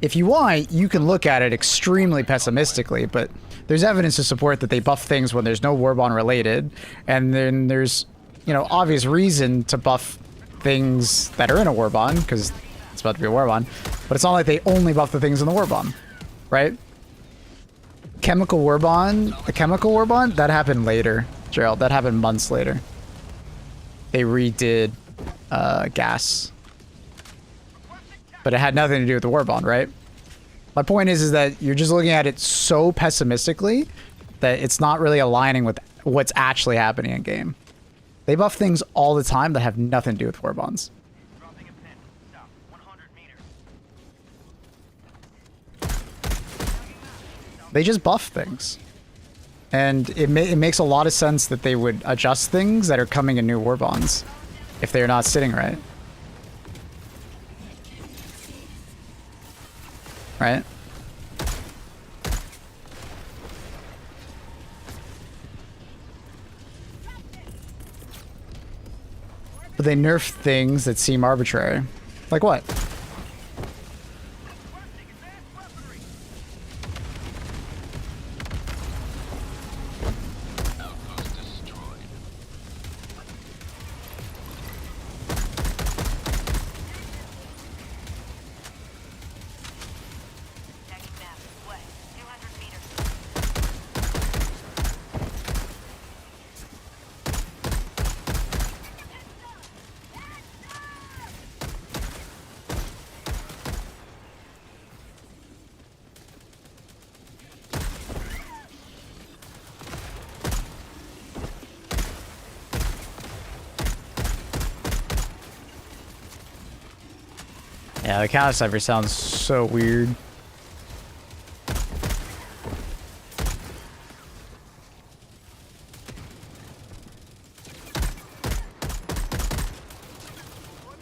if you want, you can look at it extremely pessimistically, but there's evidence to support that they buff things when there's no war bond related, and then there's, you know, obvious reason to buff things that are in a war bond, because it's about to be a war bond, but it's not like they only buff the things in the war bond, right? Chemical war bond, the chemical war bond, that happened later, Gerald. That happened months later. They redid gas. But it had nothing to do with the war bond, right? My point is that you're just looking at it so pessimistically that it's not really aligning with what's actually happening in game. They buff things all the time that have nothing to do with war bonds. Dropping a pin. Stop. 100 meters. They just buff things. And it makes a lot of sense that they would adjust things that are coming in new war bonds if they're not sitting right. Right? But they nerf things that seem arbitrary. Like what? Yeah, the counter cipher sounds so weird.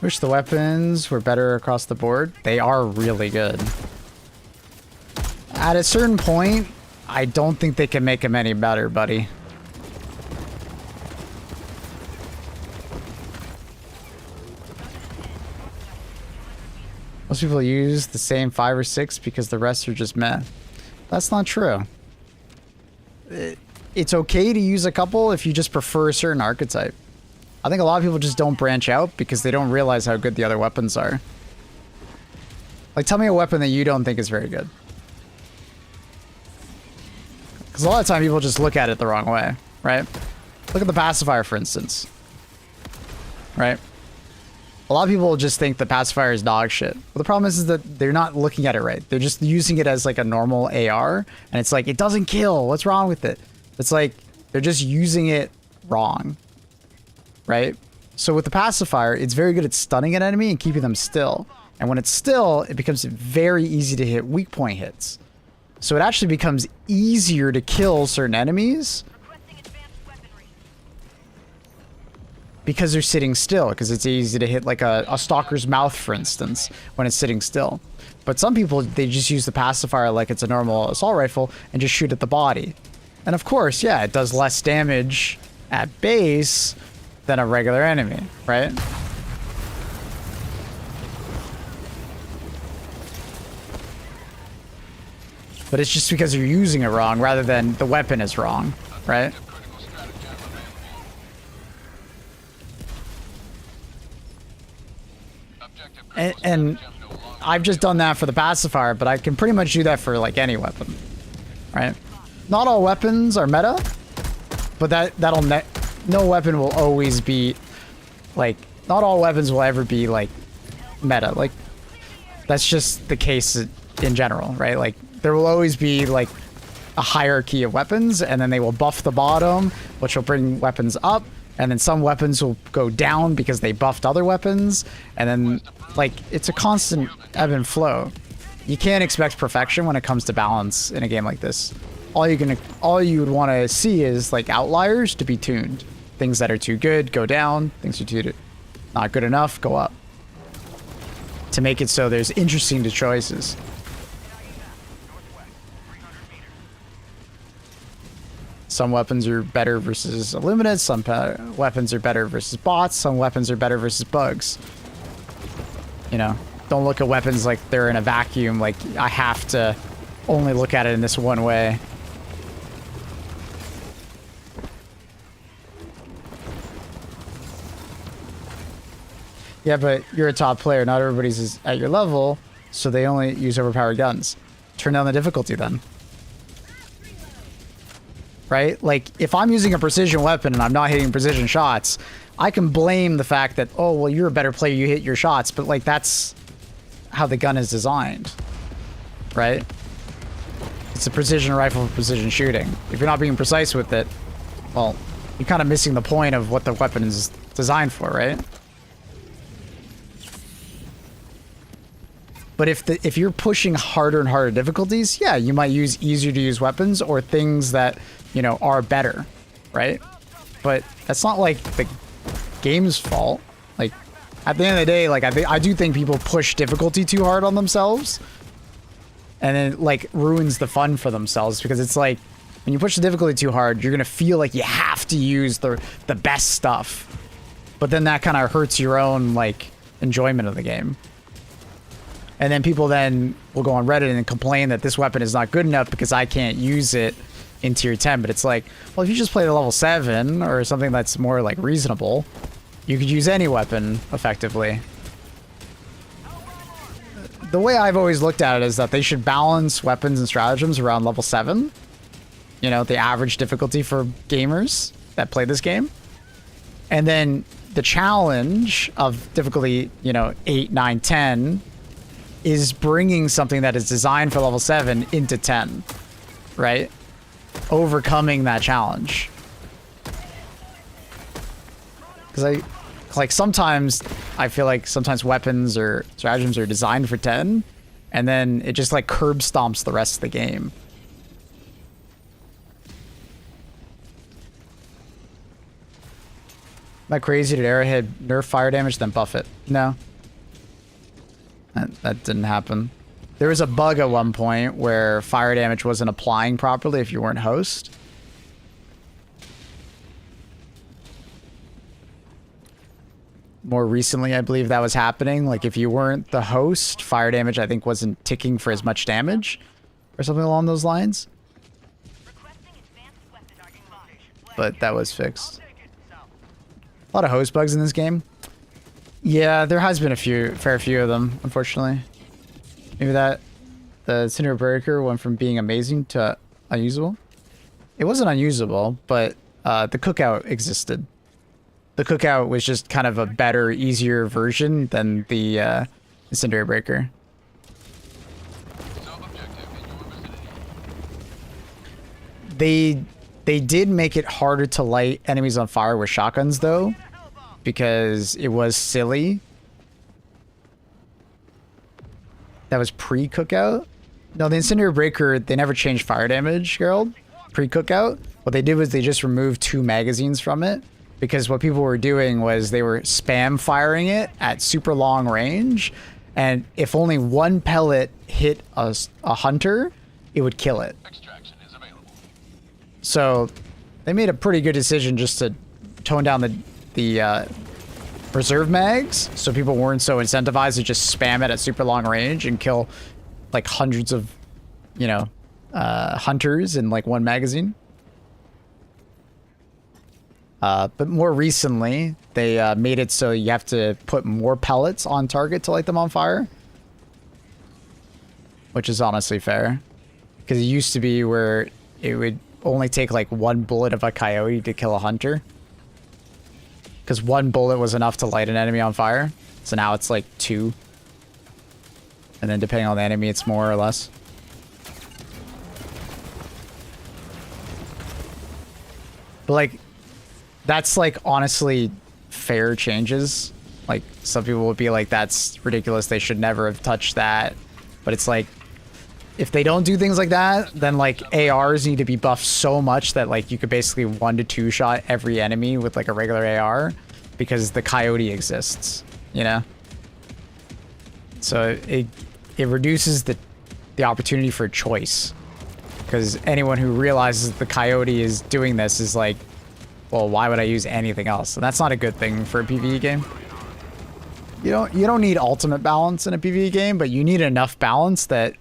Wish the weapons were better across the board. They are really good. At a certain point, I don't think they can make them any better, buddy. Most people use the same 5 or 6 because the rest are just meh. That's not true. It's okay to use a couple if you just prefer a certain archetype. I think a lot of people just don't branch out because they don't realize how good the other weapons are. Like, tell me a weapon that you don't think is very good. Because a lot of time people just look at it the wrong way, right? Look at the pacifier, for instance. Right? A lot of people just think the pacifier is dog shit. Well, the problem is that they're not looking at it right. They're just using it as like a normal AR, and it's like, it doesn't kill. What's wrong with it? It's like, they're just using it wrong. Right? So with the pacifier, it's very good at stunning an enemy and keeping them still. And when it's still, it becomes very easy to hit weak point hits. So it actually becomes easier to kill certain enemies because they're sitting still, because it's easy to hit like a stalker's mouth, for instance, when it's sitting still. But some people, they just use the pacifier like it's a normal assault rifle and just shoot at the body. And of course, yeah, it does less damage at base than a regular enemy, right? But it's just because you're using it wrong rather than the weapon is wrong, right? And I've just done that for the pacifier, but I can pretty much do that for like any weapon, right? Not all weapons are meta, but no weapon will always be like, not all weapons will ever be like meta. Like, that's just the case in general, right? Like there will always be like a hierarchy of weapons, and then they will buff the bottom, which will bring weapons up, and then some weapons will go down because they buffed other weapons, and then like it's a constant ebb and flow. You can't expect perfection when it comes to balance in a game like this. All you would want to see is like outliers to be tuned. Things that are too good go down, things are too not good enough go up. To make it so there's interesting to choices. Some weapons are better versus Illuminates, some weapons are better versus bots, some weapons are better versus bugs. You know, don't look at weapons like they're in a vacuum, like I have to only look at it in this one way. Yeah, but you're a top player, not everybody's at your level, so they only use overpowered guns. Turn down the difficulty then. Right? Like, if I'm using a precision weapon and I'm not hitting precision shots, I can blame the fact that, oh, well, you're a better player, you hit your shots, but, like, that's how the gun is designed. Right? It's a precision rifle for precision shooting. If you're not being precise with it, well, you're kind of missing the point of what the weapon is designed for, right? But if you're pushing harder and harder difficulties, yeah, you might use easier to use weapons or things that, you know, are better, right? But that's not like the game's fault. Like, at the end of the day, like I do think people push difficulty too hard on themselves, and it like ruins the fun for themselves, because it's like when you push the difficulty too hard, you're gonna feel like you have to use the best stuff, but then that kind of hurts your own like enjoyment of the game. And then people then will go on Reddit and complain that this weapon is not good enough because I can't use it in tier 10. But it's like, well, if you just play the level 7 or something that's more like reasonable, you could use any weapon effectively. The way I've always looked at it is that they should balance weapons and stratagems around level 7. You know, the average difficulty for gamers that play this game. And then the challenge of difficulty, you know, 8, 9, 10... is bringing something that is designed for level 7 into 10, right? Overcoming that challenge. Because sometimes I feel like sometimes weapons or stratagems are designed for 10, and then it just like curb stomps the rest of the game. Am I crazy? Did Arrowhead nerf fire damage then buff it? No. That didn't happen. There was a bug at one point where fire damage wasn't applying properly if you weren't host. More recently, I believe that was happening. Like, if you weren't the host, fire damage, I think, wasn't ticking for as much damage. Or something along those lines. But that was fixed. A lot of host bugs in this game. Yeah, there has been a fair few of them, unfortunately. Maybe the Cinder Breaker went from being amazing to unusable. It wasn't unusable, but the cookout existed. The cookout was just kind of a better, easier version than the Cinder Breaker. They did make it harder to light enemies on fire with shotguns, though, because it was silly. That was pre-cookout? No, the Incendiary Breaker, they never changed fire damage, Gerald. Pre-cookout. What they did was they just removed 2 magazines from it, because what people were doing was they were spam firing it at super long range, and if only 1 pellet hit a hunter, it would kill it. Extraction is available. So they made a pretty good decision just to tone down the reserve mags, so people weren't so incentivized to just spam it at super long range and kill like hundreds of, you know, hunters in like 1 magazine. But more recently, they made it so you have to put more pellets on target to light them on fire, which is honestly fair, because it used to be where it would only take like 1 bullet of a coyote to kill a hunter. Because 1 bullet was enough to light an enemy on fire. So now it's like 2. And then depending on the enemy, it's more or less. But like, that's like honestly fair changes. Like some people would be like, that's ridiculous. They should never have touched that. But it's like, if they don't do things like that, then like ARs need to be buffed so much that like you could basically 1 to 2 shot every enemy with like a regular AR because the coyote exists, you know? So it reduces the opportunity for choice, because anyone who realizes the coyote is doing this is like, well, why would I use anything else? And that's not a good thing for a PvE game. You don't need ultimate balance in a PvE game, but you need enough balance that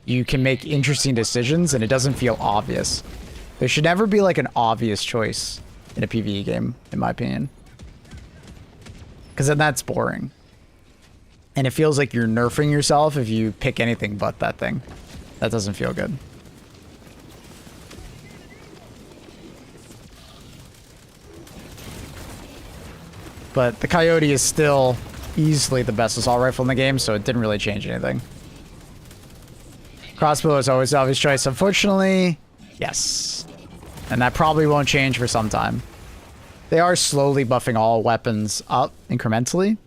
you can make interesting decisions and it doesn't feel obvious. There should never be like an obvious choice in a PvE game, in my opinion, because then that's boring. And it feels like you're nerfing yourself if you pick anything but that thing. That doesn't feel good. But the coyote is still easily the best assault rifle in the game, so it didn't really change anything. Crossbow is always the obvious choice. Unfortunately, yes. And that probably won't change for some time. They are slowly buffing all weapons up incrementally.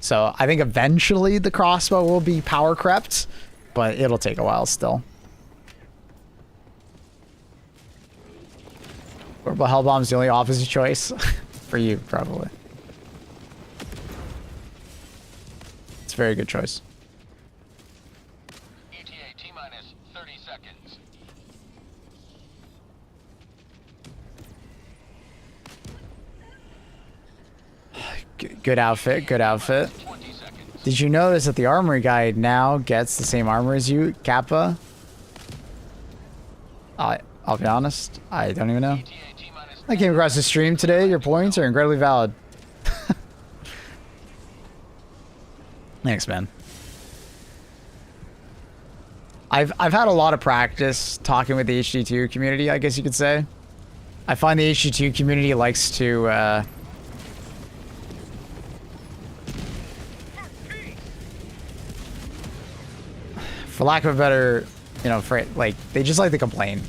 So I think eventually the crossbow will be power crept, but it'll take a while still. Orbital Hellbomb is the only opposite choice for you, probably. It's a very good choice. ETA T-minus 30 seconds. Good outfit, good outfit. 20 seconds. Did you notice that the armory guy now gets the same armor as you, Kappa? I'll be honest, I don't even know. ETA T-minus I came across the stream today. Your points are incredibly valid. Thanks, man. I've had a lot of practice talking with the HD2 community, I guess you could say. I find the HD2 community likes to for lack of a better, you know, like they just like to complain.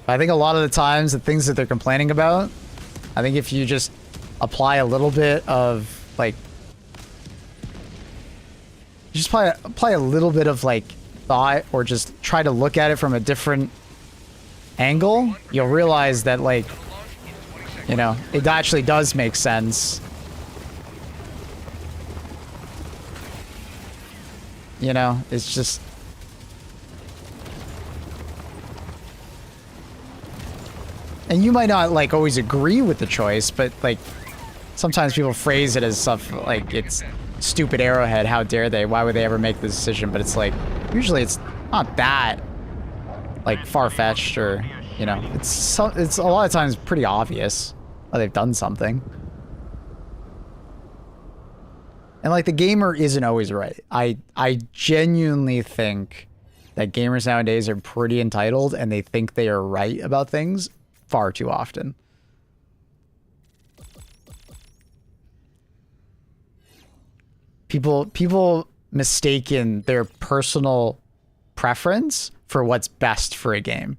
I think a lot of the times the things that they're complaining about, I think if you just apply a little bit of like, just apply a little bit of like thought, or just try to look at it from a different angle, you'll realize that like, you know, it actually does make sense. You know, it's just, and you might not like always agree with the choice, but like sometimes people phrase it as stuff like it's stupid Arrowhead, how dare they, why would they ever make this decision? But it's like usually it's not that like far-fetched, or you know, it's a lot of times pretty obvious why they've done something. And like the gamer isn't always right. I genuinely think that gamers nowadays are pretty entitled and they think they are right about things far too often. People mistaken their personal preference for what's best for a game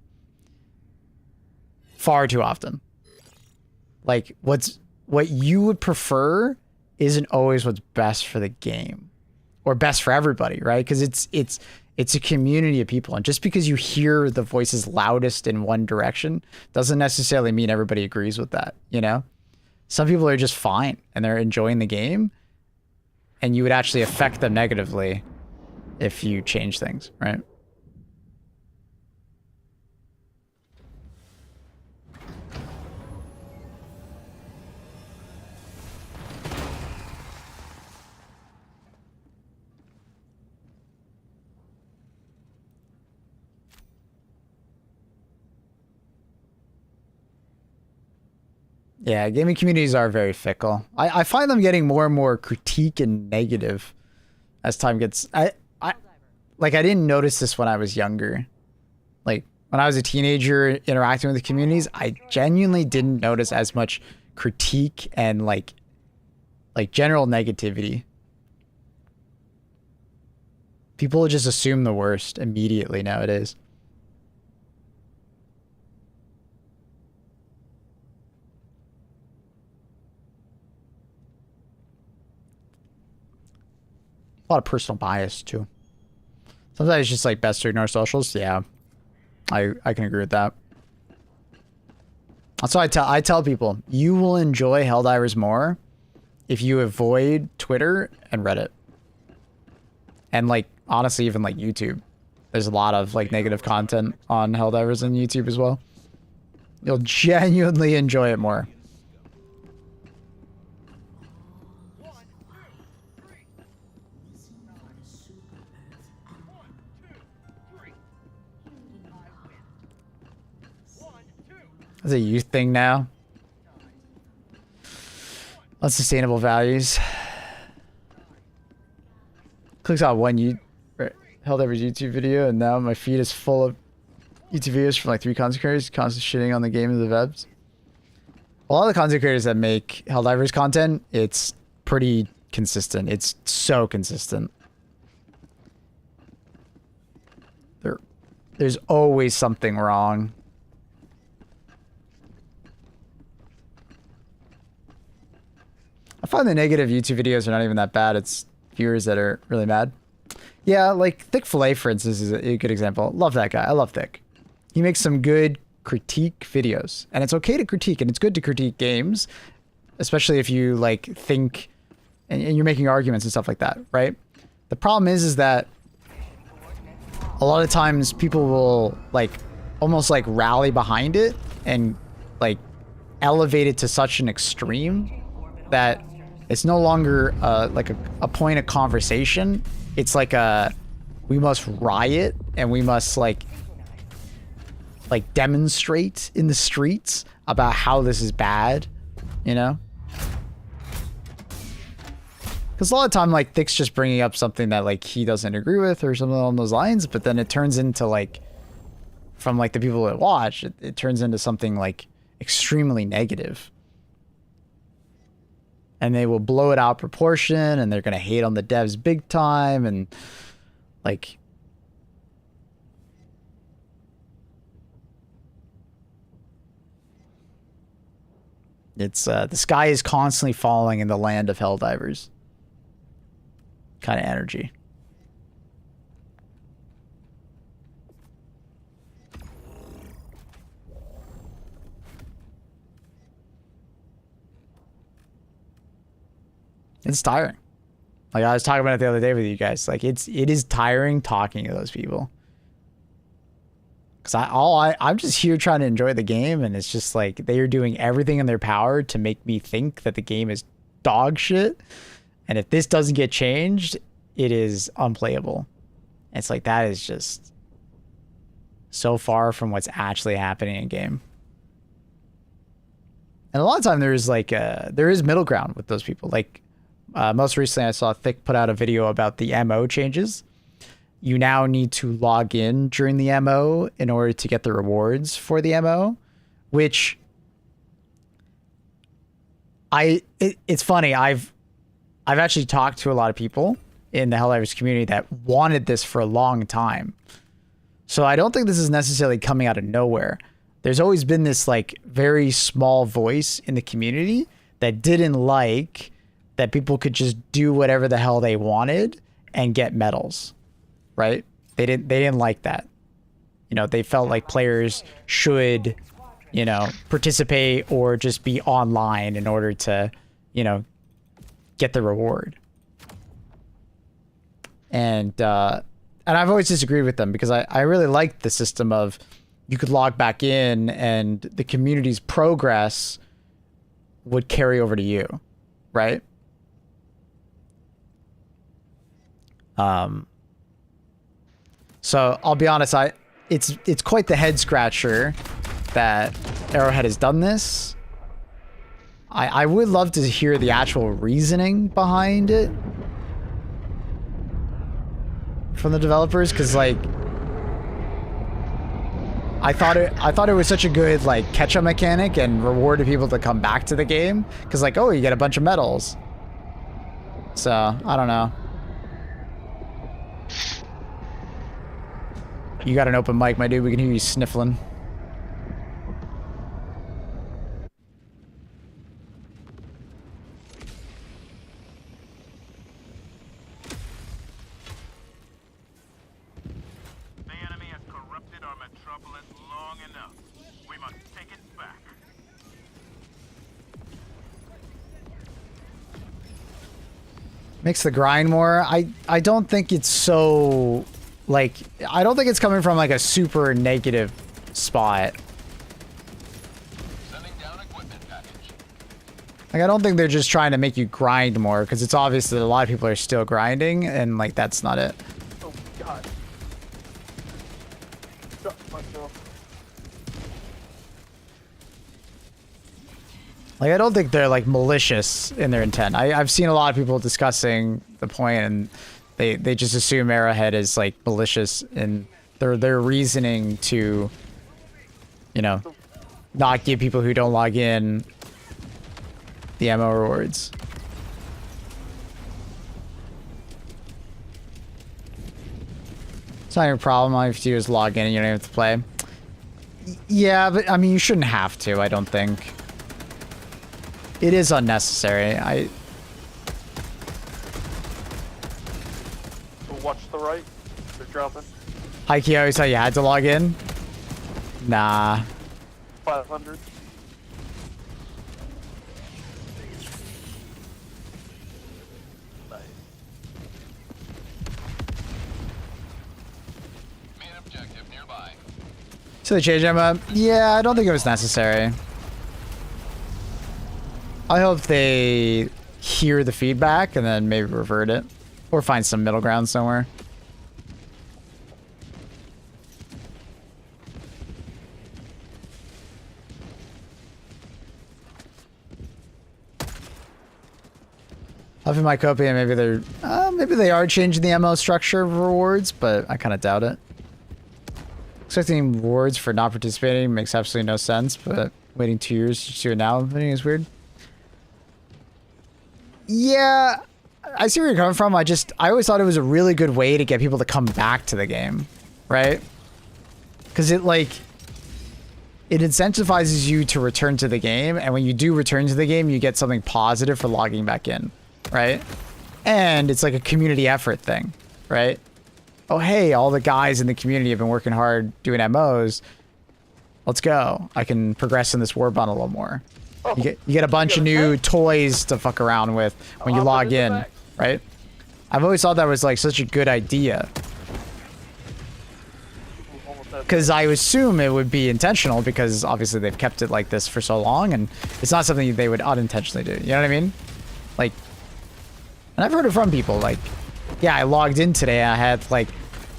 far too often. Like what you would prefer isn't always what's best for the game or best for everybody, right? Because it's a community of people, and just because you hear the voices loudest in one direction doesn't necessarily mean everybody agrees with that, you know? Some people are just fine and they're enjoying the game, and you would actually affect them negatively if you change things, right? Yeah, gaming communities are very fickle. I find them getting more and more critique and negative as time gets... I didn't notice this when I was younger. Like, when I was a teenager interacting with the communities, I genuinely didn't notice as much critique and like general negativity. People just assume the worst immediately nowadays. A lot of personal bias too. Sometimes it's just like best to ignore socials. Yeah, I can agree with that. That's why I tell people, you will enjoy Helldivers more if you avoid Twitter and Reddit. And like honestly, even like YouTube. There's a lot of like negative content on Helldivers and YouTube as well. You'll genuinely enjoy it more. It's a youth thing now. Unsustainable values. Clicks on one Helldivers YouTube video, and now my feed is full of YouTube videos from like 3 content creators constantly shitting on the game of the vebs. A lot of the content creators that make Helldivers content, it's pretty consistent. It's so consistent. There's always something wrong. I find the negative YouTube videos are not even that bad. It's viewers that are really mad. Yeah, like Thick Fillet, for instance, is a good example. Love that guy. I love Thick. He makes some good critique videos. And it's okay to critique, and it's good to critique games, especially if you like think and you're making arguments and stuff like that, right? The problem is that a lot of times people will like almost like rally behind it and like elevate it to such an extreme that it's no longer like a point of conversation. It's like we must riot and we must like demonstrate in the streets about how this is bad, you know? Because a lot of time like Thick's just bringing up something that like he doesn't agree with or something along those lines, but then it turns into like, from like the people that watch, it turns into something like extremely negative. And they will blow it out of proportion, and they're gonna hate on the devs big time, and like it's the sky is constantly falling in the land of Helldivers kind of energy. It's tiring. Like I was talking about it the other day with you guys. Like it is tiring talking to those people. Cause I'm just here trying to enjoy the game, and it's just like they are doing everything in their power to make me think that the game is dog shit. And if this doesn't get changed, it is unplayable. It's like that is just so far from what's actually happening in game. And a lot of time there is middle ground with those people. Like most recently I saw Thick put out a video about the MO changes. You now need to log in during the MO in order to get the rewards for the MO, which it's funny. I've actually talked to a lot of people in the Helldivers community that wanted this for a long time. So I don't think this is necessarily coming out of nowhere. There's always been this like very small voice in the community that didn't like that people could just do whatever the hell they wanted and get medals, right? They didn't like that. You know, they felt like players should, you know, participate or just be online in order to, you know, get the reward. And I've always disagreed with them because I really liked the system of you could log back in and the community's progress would carry over to you, right? So I'll be honest, it's quite the head scratcher that Arrowhead has done this. I would love to hear the actual reasoning behind it from the developers, because like I thought it was such a good like catch-up mechanic and rewarded people to come back to the game because like, oh, you get a bunch of medals. So I don't know. You got an open mic, my dude. We can hear you sniffling. The enemy has corrupted our metropolis long enough. We must take it back. Makes the grind more. I don't think it's so like I don't think it's coming from like a super negative spot. Sending down equipment package. Like I don't think they're just trying to make you grind more because it's obvious that a lot of people are still grinding and like that's not it. Oh god. Shut myself. Like I don't think they're like malicious in their intent. I've seen a lot of people discussing the point and they just assume Arrowhead is like malicious in their reasoning to, you know, not give people who don't log in the ammo rewards. It's not your problem. All you have to do is log in and you don't have to play. Yeah, but I mean, you shouldn't have to, I don't think. It is unnecessary. Watch the right. They're dropping. Heike always thought you had to log in? Nah. 500. Nice. Main objective nearby. So they changed Emma? Yeah, I don't think it was necessary. I hope they hear the feedback and then maybe revert it. Or find some middle ground somewhere. Huffing my copy and maybe they are changing the MO structure of rewards, but I kind of doubt it. Expecting rewards for not participating makes absolutely no sense, but waiting 2 years to do it now, I think is weird. Yeah, I see where you're coming from. I always thought it was a really good way to get people to come back to the game, right? Because it incentivizes you to return to the game, and when you do return to the game, you get something positive for logging back in, right? And it's like a community effort thing, right? Oh, hey, all the guys in the community have been working hard doing MOs. Let's go. I can progress in this WARBOND a little more. You get a bunch of new toys to fuck around with when you log in, right? I've always thought that was like such a good idea. Because I assume it would be intentional because obviously they've kept it like this for so long and it's not something they would unintentionally do. You know what I mean? Like, and I've heard it from people like, yeah, I logged in today and I had like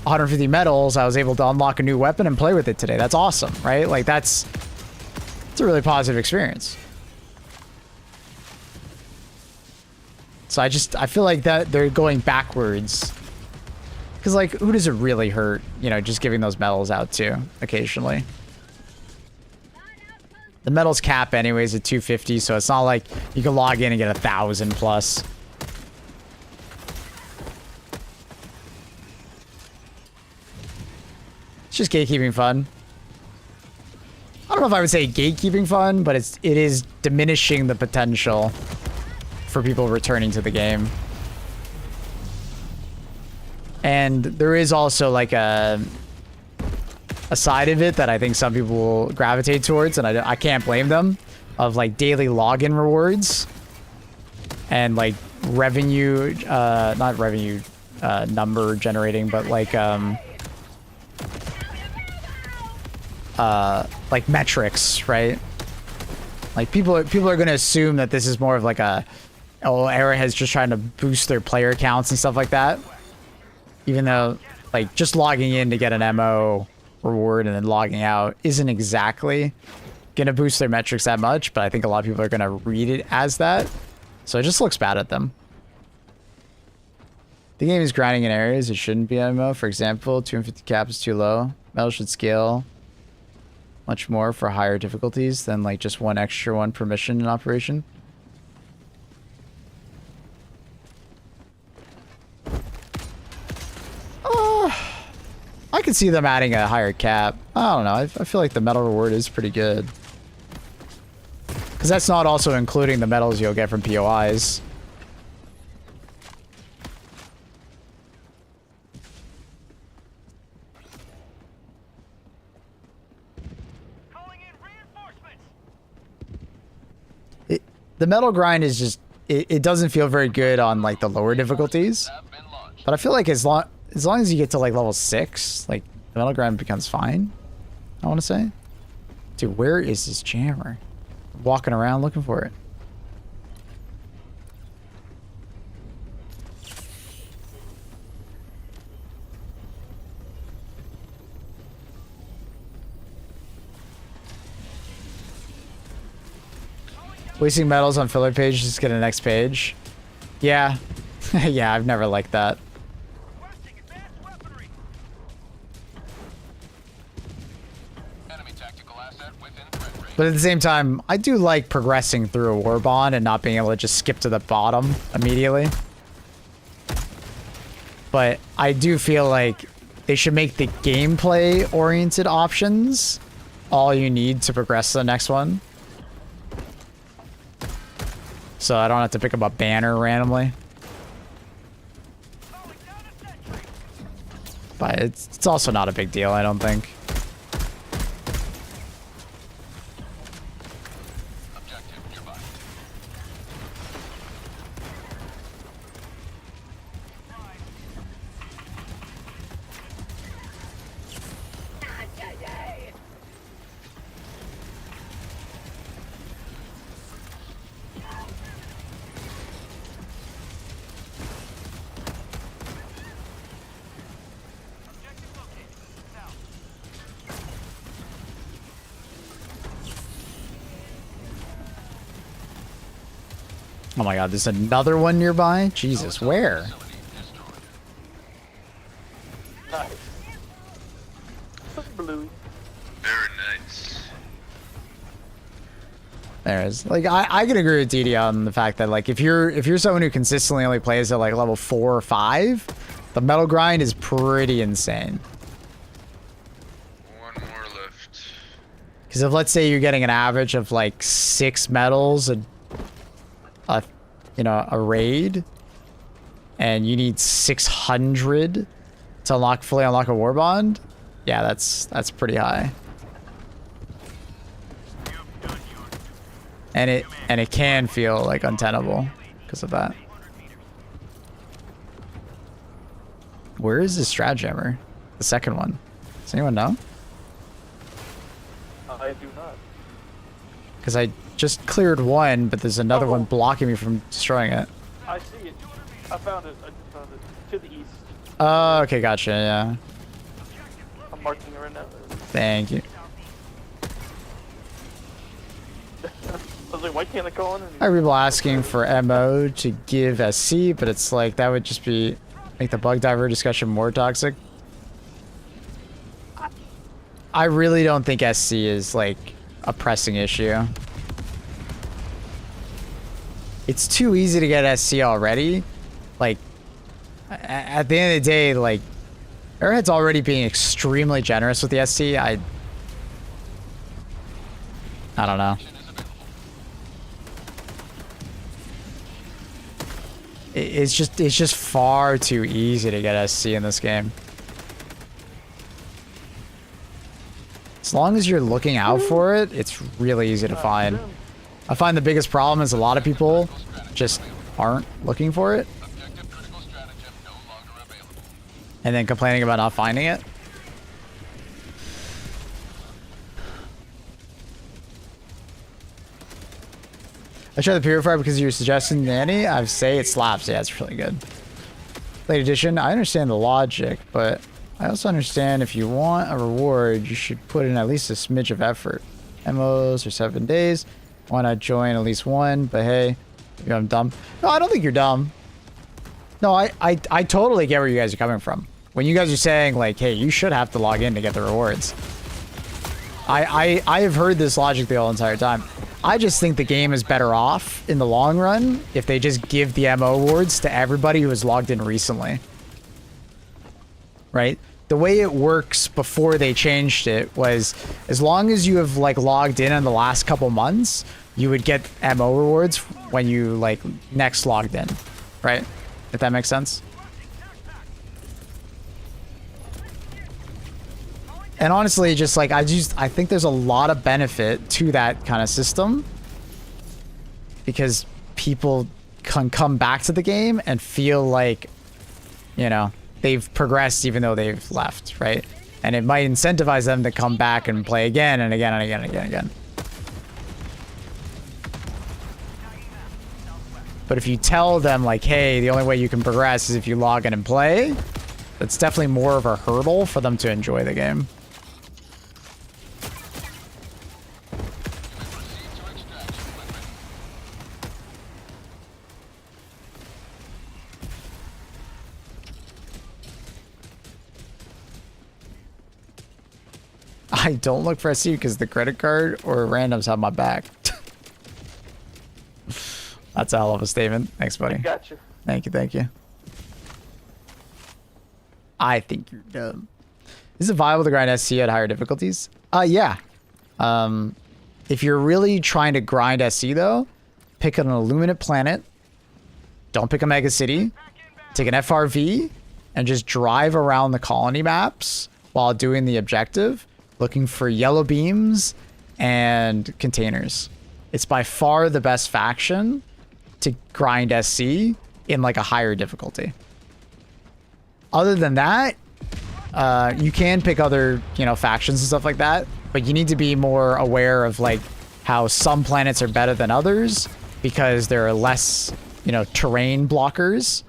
150 medals. I was able to unlock a new weapon and play with it today. That's awesome, right? Like it's a really positive experience. So I feel like that they're going backwards. Because, like, who does it really hurt, you know, just giving those medals out to occasionally? The medals cap anyways at 250, so it's not like you can log in and get 1,000 plus. It's just gatekeeping fun. I don't know if I would say gatekeeping fun, but it is diminishing the potential for people returning to the game. And there is also like a side of it that I think some people will gravitate towards, and I can't blame them, of like daily login rewards and like revenue, not revenue number generating, but like metrics, right? Like people are going to assume that this is more of like Arrowhead's just trying to boost their player counts and stuff like that. Even though, like, just logging in to get an MO reward and then logging out isn't exactly going to boost their metrics that much, but I think a lot of people are going to read it as that. So it just looks bad at them. The game is grinding in areas it shouldn't be MO. For example, 250 cap is too low. Metal should scale much more for higher difficulties than like just one extra one per mission in operation. I could see them adding a higher cap. I don't know. I feel like the medal reward is pretty good. Because that's not also including the medals you'll get from POIs. The medal grind is just... It doesn't feel very good on like the lower difficulties. But I feel like as long as you get to like level 6, like the medal grind becomes fine. I want to say. Dude, where is this jammer? Walking around looking for it. Wasting medals on filler page just get a next page. Yeah. Yeah, I've never liked that. But at the same time, I do like progressing through a warbond and not being able to just skip to the bottom immediately. But I do feel like they should make the gameplay-oriented options all you need to progress to the next one. So I don't have to pick up a banner randomly. But it's also not a big deal, I don't think. Oh my god, there's another one nearby? Jesus, where? Nice. Blue. Very nice. There is. Like, I can agree with Didi on the fact that, like, if you're someone who consistently only plays at, like, level 4 or 5, the metal grind is pretty insane. One more left. Because if, let's say, you're getting an average of, like, 6 medals a raid, and you need 600 to fully unlock a warbond, yeah, that's pretty high. And it can feel like untenable because of that. Where is the strat jammer? The second one. Does anyone know? I do not. Because I just cleared one, but there's another one blocking me from destroying it. I see it. I found it. I just found it. To the east. Oh, okay, gotcha, yeah. I'm marking it right now. Thank you. I was like, why can't I call in? I remember asking for MO to give SC, but it's like, that would just make the bug diver discussion more toxic. I really don't think SC is, like, a pressing issue. It's too easy to get SC already. Like, at the end of the day, like, Airhead's already being extremely generous with the SC. I don't know. It's just far too easy to get SC in this game. As long as you're looking out for it, it's really easy to find. I find the biggest problem is a lot of people just aren't looking for it. And then complaining about not finding it. I tried the purifier because you were suggesting Nanny. I say it slaps. Yeah, it's really good. Late edition. I understand the logic, but I also understand if you want a reward, you should put in at least a smidge of effort. MOs are 7 days. Why not join at least one? But hey, maybe I'm dumb. No, I don't think you're dumb. No, I totally get where you guys are coming from. When you guys are saying, like, hey, you should have to log in to get the rewards. I have heard this logic the whole entire time. I just think the game is better off in the long run if they just give the MO awards to everybody who has logged in recently. Right? The way it works before they changed it was as long as you have like logged in the last couple months, you would get MO rewards when you like next logged in. Right? If that makes sense. And honestly, just like I think there's a lot of benefit to that kind of system because people can come back to the game and feel like, you know, they've progressed even though they've left, right? And it might incentivize them to come back and play again and again and again and again and again. But if you tell them like, hey, the only way you can progress is if you log in and play, that's definitely more of a hurdle for them to enjoy the game. I don't look for SC because the credit card or randoms have my back. That's a hell of a statement. Thanks, buddy. Gotcha. Thank you, thank you. I think you're dumb. Is it viable to grind SC at higher difficulties? Yeah. If you're really trying to grind SC though, pick an illuminate planet. Don't pick a mega city. Take an FRV and just drive around the colony maps while doing the objective, looking for yellow beams and containers. It's by far the best faction to grind SC in like a higher difficulty. Other than that, you can pick other, you know, factions and stuff like that, but you need to be more aware of like how some planets are better than others because there are less, you know, terrain blockers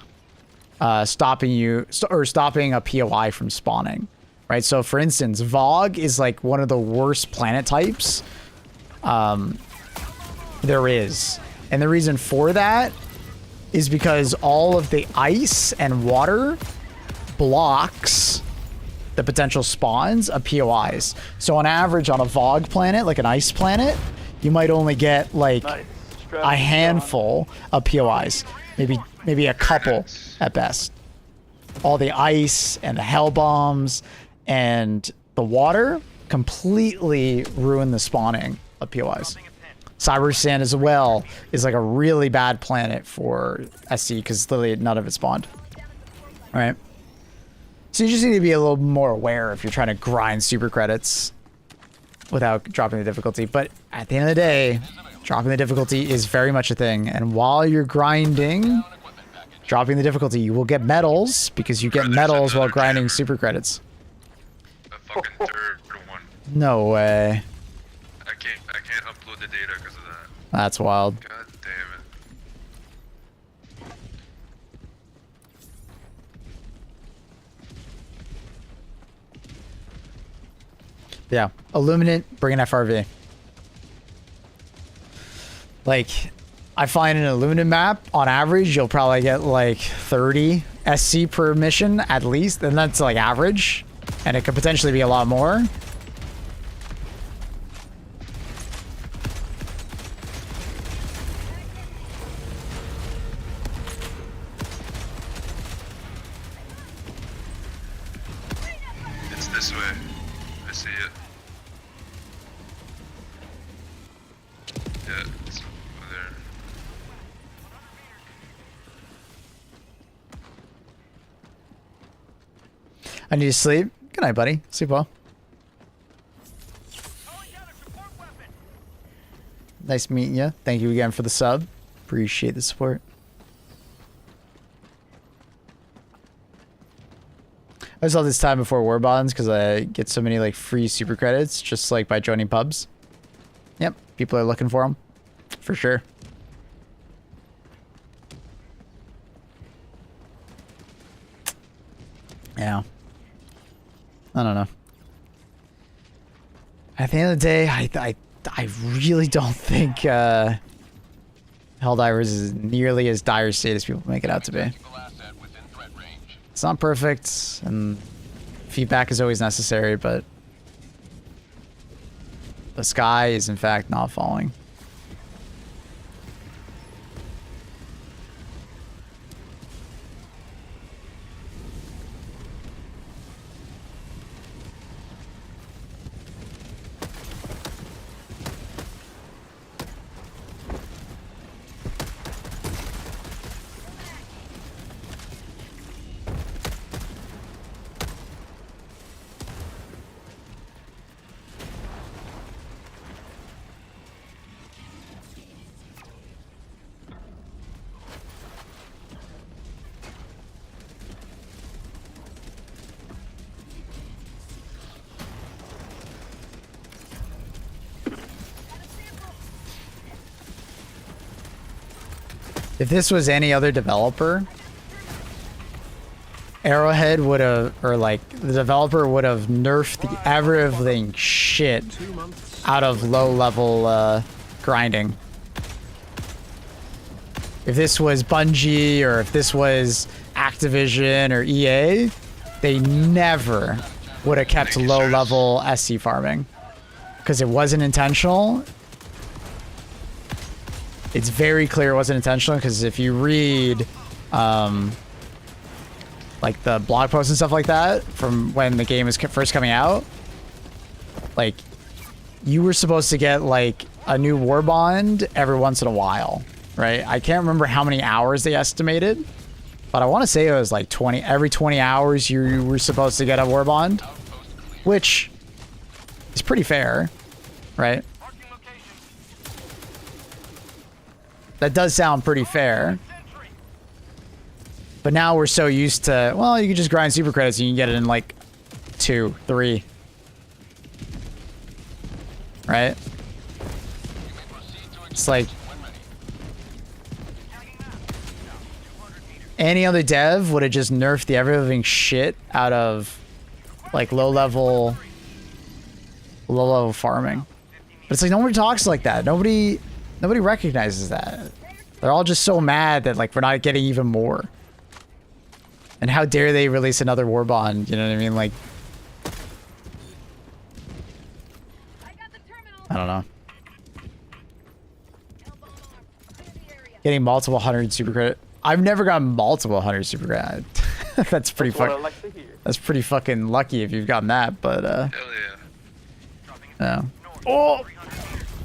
stopping you or stopping a POI from spawning. Right, so for instance, Vogue is like one of the worst planet types there is. And the reason for that is because all of the ice and water blocks the potential spawns of POIs. So on average on a Vogue planet, like an ice planet, you might only get like a handful of POIs. Maybe a couple at best. All the ice and the hell bombs and the water completely ruin the spawning of POIs. Cyber Sand as well is like a really bad planet for SC because literally none of it spawned. All right. So you just need to be a little more aware if you're trying to grind super credits without dropping the difficulty. But at the end of the day, dropping the difficulty is very much a thing. And while you're grinding, dropping the difficulty, you will get medals because you get medals while grinding super credits. The fucking third one. No way. I can't upload the data because of that. That's wild. God damn it. Yeah. Illuminate, bring an FRV. Like, I find an Illuminate map, on average, you'll probably get like 30 SC per mission at least, and that's like average. And it could potentially be a lot more. It's this way. I see it. Yeah, it's over there. I need to sleep. Good night, buddy. Sleep well. Nice meeting you. Thank you again for the sub. Appreciate the support. I just love this time before WARBONDs because I get so many like free super credits just like by joining pubs. Yep, people are looking for them. For sure. Yeah. I don't know. At the end of the day, I really don't think Helldivers is nearly as dire state as people make it out to be. It's not perfect, and feedback is always necessary, but The sky is in fact not falling. If this was any other developer, Arrowhead would have, or like the developer would have nerfed the everything shit out of low level grinding. If this was Bungie or if this was Activision or EA, they never would have kept low level SC farming because it wasn't intentional. It's very clear it wasn't intentional because if you read like the blog posts and stuff like that from when the game was first coming out, like you were supposed to get like a new WARBOND every once in a while, right? I can't remember how many hours they estimated, but I want to say it was like 20, every 20 hours you were supposed to get a WARBOND, which is pretty fair, right? That does sound pretty fair. But now we're so used to, well, you can just grind super credits and you can get it in like 2, 3. Right? It's like any other dev would have just nerfed the ever-living shit out of like low-level farming. But it's like nobody talks like that. Nobody recognizes that. They're all just so mad that like we're not getting even more. And how dare they release another WARBOND, you know what I mean? Like, I don't know. Getting multiple 100 super credit. I've never gotten multiple 100 super credit. That's pretty fucking. That's pretty fucking lucky if you've gotten that, but Hell yeah. no. Oh,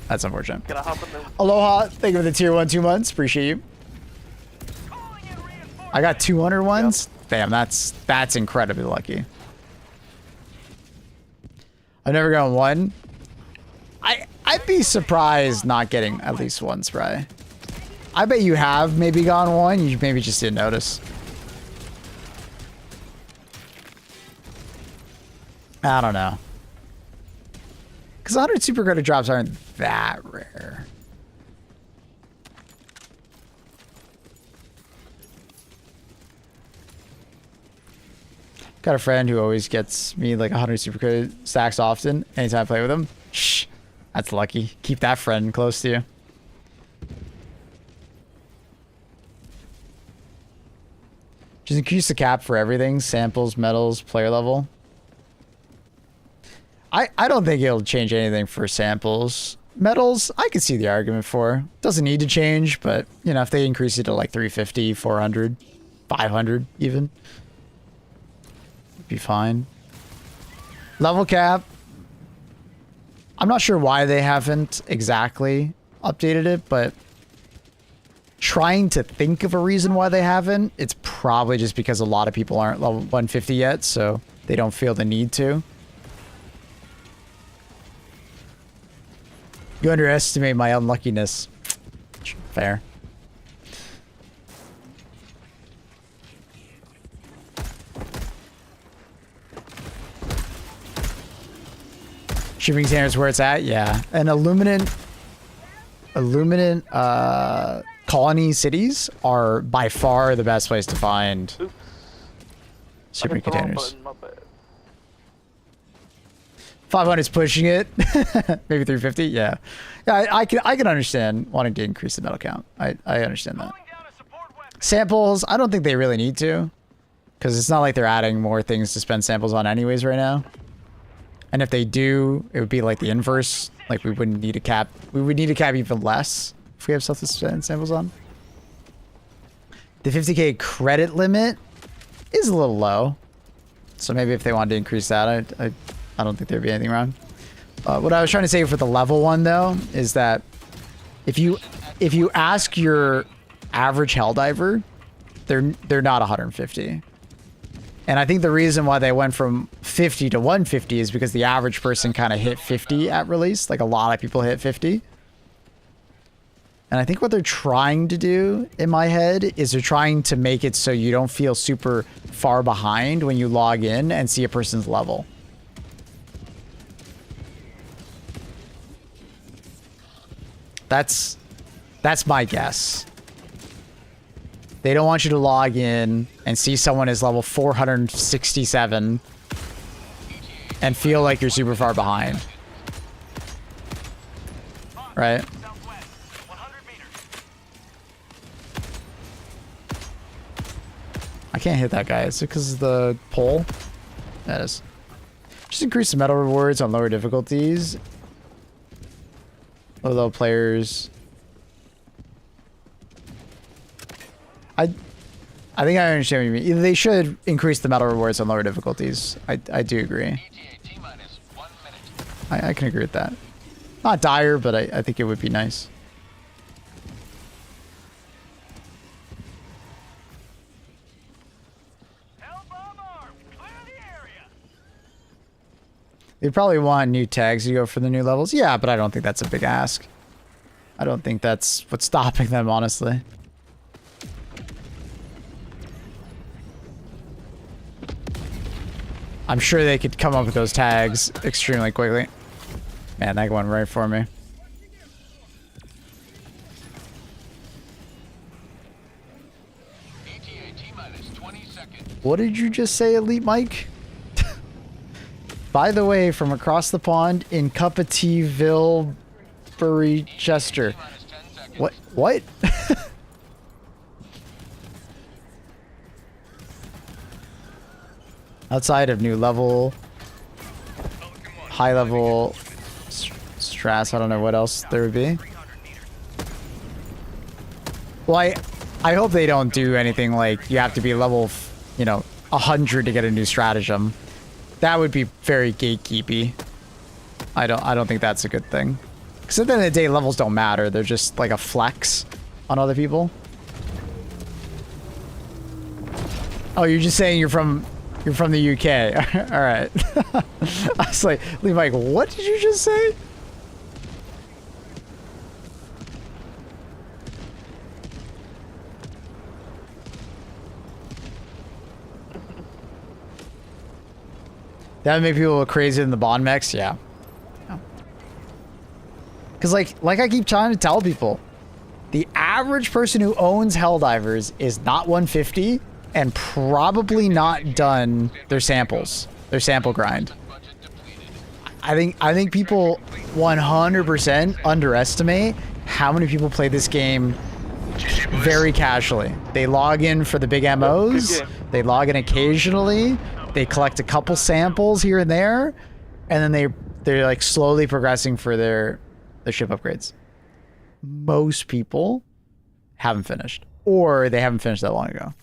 that's unfortunate. Aloha, thank you for the tier 1 2 months. Appreciate you. I got 200 ones. Damn, that's incredibly lucky. I've never gotten one. I'd be surprised not getting at least one spray. I bet you have maybe gotten one. You maybe just didn't notice. I don't know. Because 100 super credit drops aren't that rare. Got a friend who always gets me like 100 super credit stacks often anytime I play with him. Shh, that's lucky. Keep that friend close to you. Just increase the cap for everything. Samples, medals, player level. I don't think it'll change anything for samples. Medals, I could see the argument for. Doesn't need to change, but you know, if they increase it to like 350, 400, 500 even. Be fine. Level cap. I'm not sure why they haven't exactly updated it, but trying to think of a reason why they haven't, it's probably just because a lot of people aren't level 150 yet, so they don't feel the need to. You underestimate my unluckiness. Fair. Shipping standards where it's at, yeah. And illuminant colony cities are by far the best place to find shipping containers. 500 is pushing it. Maybe 350, yeah. Yeah, I can understand wanting to increase the metal count. I understand that. Samples, I don't think they really need to, because it's not like they're adding more things to spend samples on anyways right now. And if they do, it would be like the inverse. Like we wouldn't need a cap. We would need a cap even less if we have self-sustained samples on. The 50k credit limit is a little low. So maybe if they wanted to increase that, I don't think there'd be anything wrong. What I was trying to say for the level one though is that if you ask your average helldiver, they're not 150. And I think the reason why they went from 50 to 150 is because the average person kind of hit 50 at release. Like a lot of people hit 50. And I think what they're trying to do in my head is they're trying to make it so you don't feel super far behind when you log in and see a person's level. That's my guess. They don't want you to log in and see someone is level 467 and feel like you're super far behind. Right? I can't hit that guy. Is it because of the pole? That is. Just increase the medal rewards on lower difficulties. Although players... I think I understand what you mean. They should increase the medal rewards on lower difficulties. I do agree. I can agree with that. Not dire, but I think it would be nice. They probably want new tags to go for the new levels. Yeah, but I don't think that's a big ask. I don't think that's what's stopping them, honestly. I'm sure they could come up with those tags extremely quickly. Man, that went right for me. What did you just say, Elite Mike? By the way, from across the pond in Cupateeville, Bury, Chester. What? What? Outside of new level, high level, strats, I don't know what else there would be. Well, I hope they don't do anything like you have to be level, 100 to get a new stratagem. That would be very gatekeepy. I don't think that's a good thing. Because at the end of the day, levels don't matter. They're just like a flex on other people. Oh, you're just saying you're from the UK. All right. I was like, what did you just say? That would make people look crazy in the bond mechs. Yeah. Because like I keep trying to tell people, the average person who owns Helldivers is not 150 and probably not done their samples, their sample grind. I think people 100% underestimate how many people play this game very casually. They log in for the big MOs, they log in occasionally, they collect a couple samples here and there, and then they're like slowly progressing for their ship upgrades. Most people haven't finished, or they haven't finished that long ago.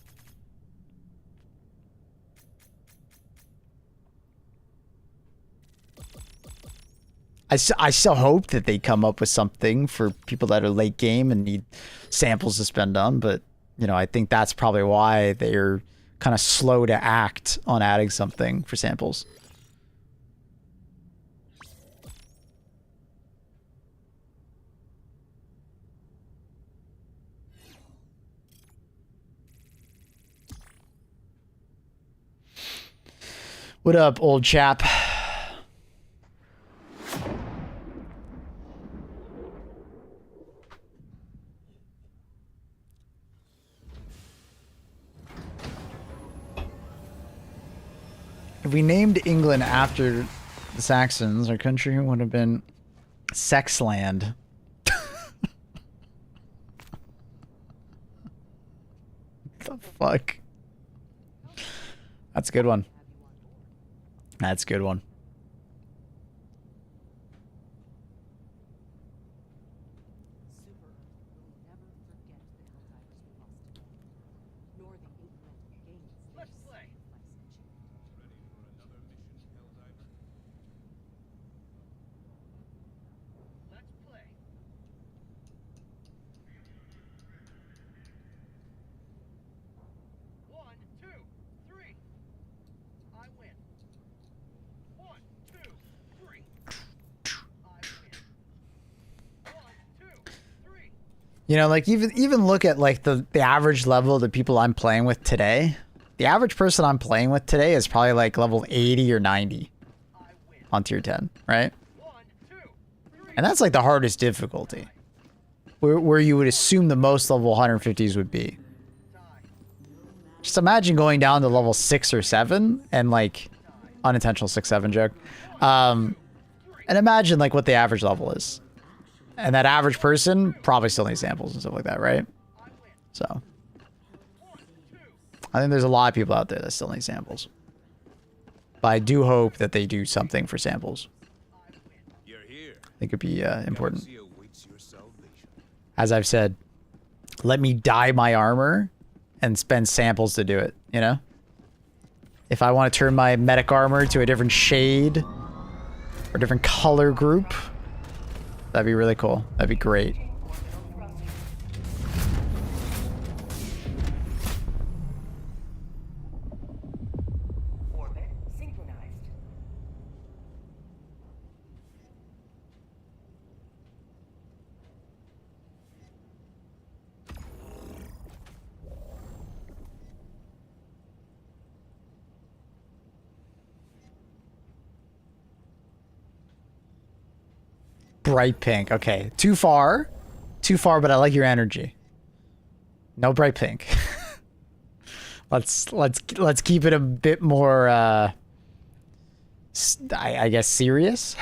I still hope that they come up with something for people that are late game and need samples to spend on, but I think that's probably why they're kind of slow to act on adding something for samples. What up, old chap? If we named England after the Saxons, our country would have been Sexland. What the fuck? That's a good one. That's a good one. You know, like even look at like the average level of the people I'm playing with today. The average person I'm playing with today is probably like level 80 or 90 on tier 10, right? And that's like the hardest difficulty. Where you would assume the most level 150s would be. Just imagine going down to level 6 or 7 and like unintentional 6-7 joke. And imagine like what the average level is. And that average person probably still needs samples and stuff like that, right? So I think there's a lot of people out there that still need samples. But I do hope that they do something for samples. You're here. I think it'd be important. Galaxy awaits your salvation. As I've said, let me dye my armor and spend samples to do it, you know? If I want to turn my medic armor to a different shade or different color group, that'd be really cool. That'd be great. Orbit synchronized. Bright pink. Okay. Too far. Too far, but I like your energy. No bright pink. let's keep it a bit more I guess serious. A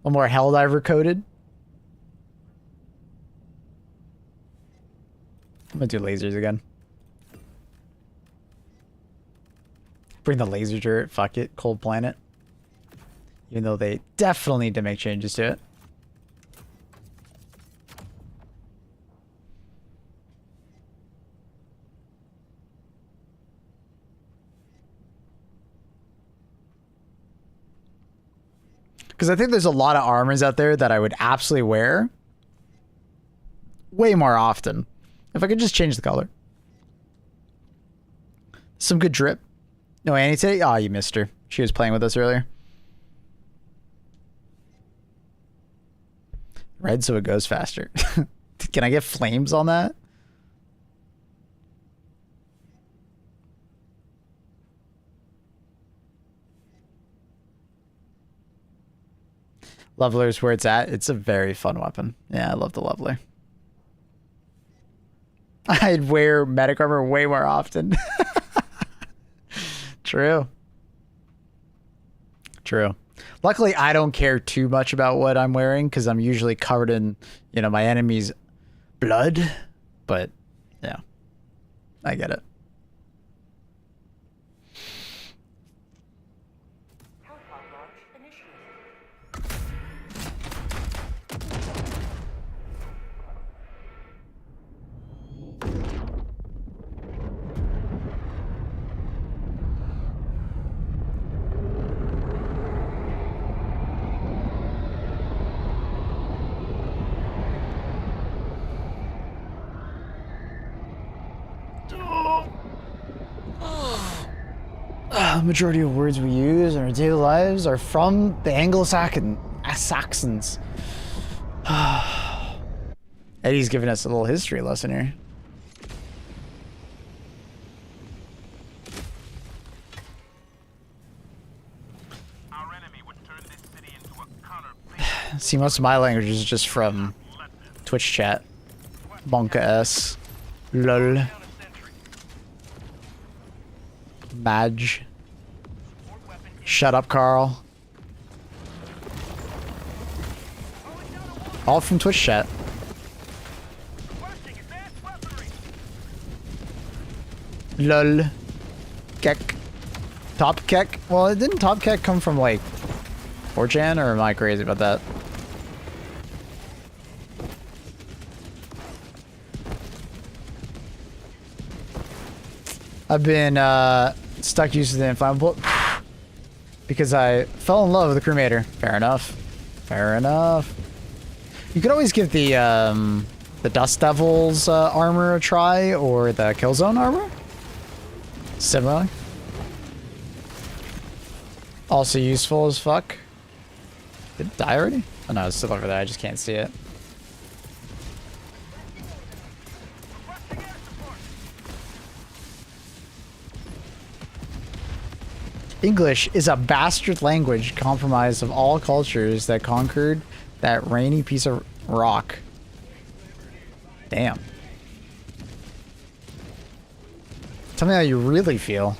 little more Helldiver coded. I'm gonna do lasers again. Bring the laser turret. Fuck it. Cold planet. Even though they definitely need to make changes to it. Because I think there's a lot of armors out there that I would absolutely wear way more often if I could just change the color. Some good drip. No, Annie today? Oh, you missed her. She was playing with us earlier. Red so it goes faster. Can I get flames on that? Leveler's where it's at. It's a very fun weapon. Yeah, I love the leveler. I'd wear medic armor way more often. True. True. Luckily, I don't care too much about what I'm wearing because I'm usually covered in, you know, my enemy's blood. But, yeah, I get it. Helipod launch initiated. Majority of words we use in our daily lives are from the Anglo-Saxons. Eddie's giving us a little history lesson here. Our enemy would turn this city into a counter. See, most of my language is just from Twitch chat. Monka S. Lol. Madge. Shut up, Carl. All from Twitch chat. Lol. Kek. Top Kek? Well, didn't Top Kek come from, like, 4chan, or am I crazy about that? I've been, stuck used to the inflammable because I fell in love with the cremator. Fair enough. Fair enough. You could always give the Dust Devil's armor a try, or the Killzone armor. Similarly. Also useful as fuck. Did it die already? Oh no, it's still over there. I just can't see it. English is a bastard language compromised of all cultures that conquered that rainy piece of rock. Damn. Tell me how you really feel.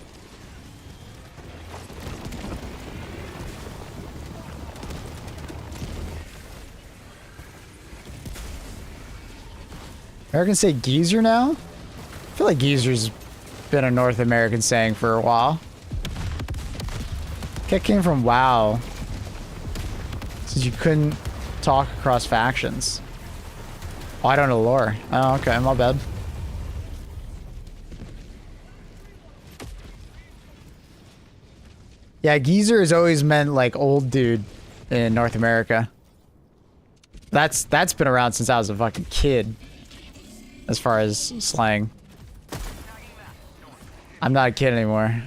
Americans say geezer now? I feel like geezer's been a North American saying for a while. It came from WoW. Since you couldn't talk across factions. Oh, I don't know lore. Oh, okay, my bad. Yeah, geezer has always meant like old dude in North America. That's been around since I was a fucking kid. As far as slang. I'm not a kid anymore.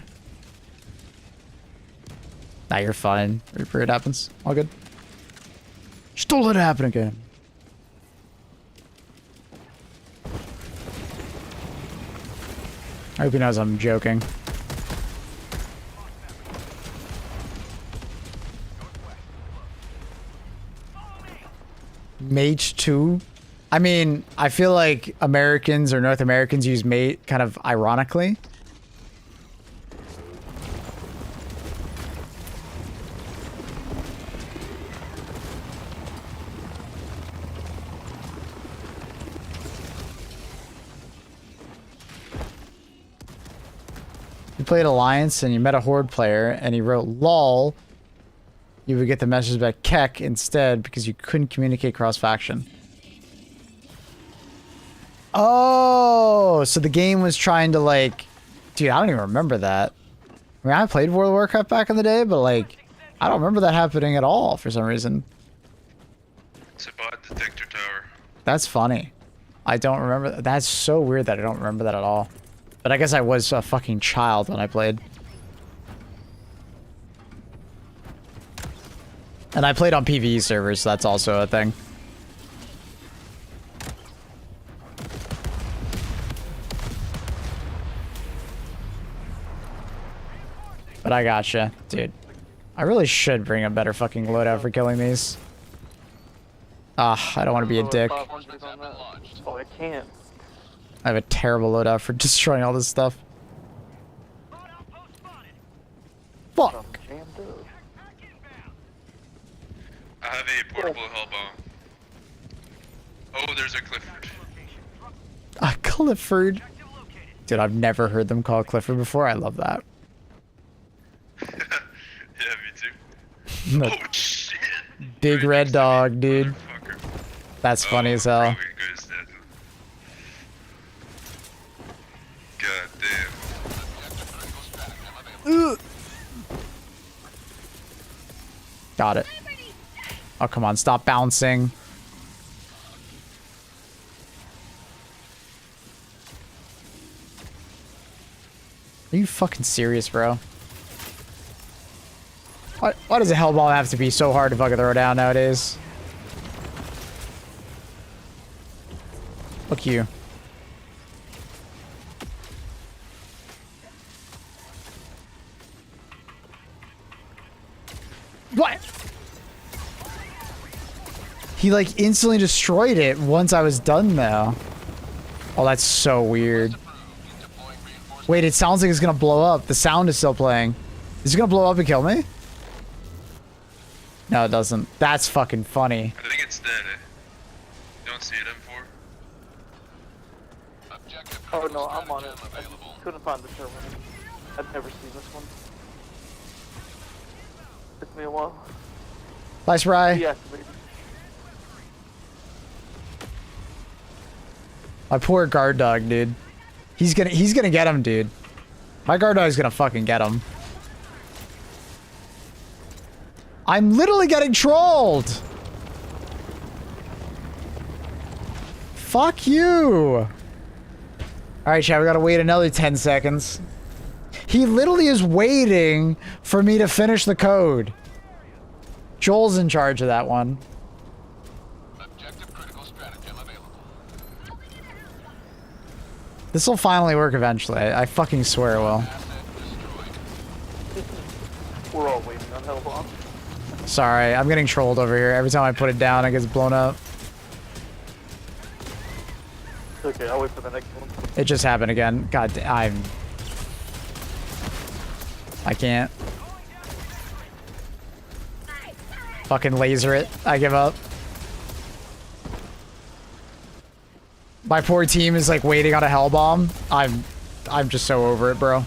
Nah, you're fine. Reaper, it happens. All good. Just don't let it happen again. I hope he knows I'm joking. Mage 2? I mean, I feel like Americans or North Americans use mate kind of ironically. You played Alliance and you met a Horde player and he wrote LOL, you would get the message back Kek instead because you couldn't communicate cross-faction. Oh, so the game was trying to like... Dude, I don't even remember that. I mean, I played World of Warcraft back in the day, but like... I don't remember that happening at all for some reason. It's a bot detector tower. That's funny. I don't remember... That's so weird that I don't remember that at all. But I guess I was a fucking child when I played. And I played on PvE servers, so that's also a thing. But I gotcha, dude. I really should bring a better fucking loadout for killing these. Ah, I don't want to be a dick. Oh, I can't. I have a terrible loadout for destroying all this stuff. Fuck. I have a portable hell bomb. Oh, there's a Clifford. A Clifford? Dude, I've never heard them call Clifford before. I love that. Yeah, me too. The Oh shit! big red dog, dude. That's funny as hell. God damn. Ugh. Got it. Oh, come on. Stop bouncing. Are you fucking serious, bro? Why does a hellball have to be so hard to fucking throw down nowadays? Fuck you. What? He like instantly destroyed it once I was done though. Oh, that's so weird. Wait, it sounds like it's gonna blow up. The sound is still playing. Is it gonna blow up and kill me? No, it doesn't. That's fucking funny. I think it's dead. You don't see it, M4? Oh no, I'm on it. I couldn't find the server. I've never seen this one. Took me a while. Bye, Spry. Deactivated. My poor guard dog, dude. He's gonna get him, dude. My guard dog's gonna fucking get him. I'm literally getting trolled. Fuck you. Alright, chat, we gotta wait another 10 seconds. He literally is waiting for me to finish the code. Joel's in charge of that one. This will finally work eventually. I fucking swear it will. Sorry, I'm getting trolled over here. Every time I put it down, it gets blown up. Okay, I'll wait for the next one. It just happened again. God, I can't. Fucking laser it. I give up. My poor team is like waiting on a hell bomb. I'm just so over it, bro.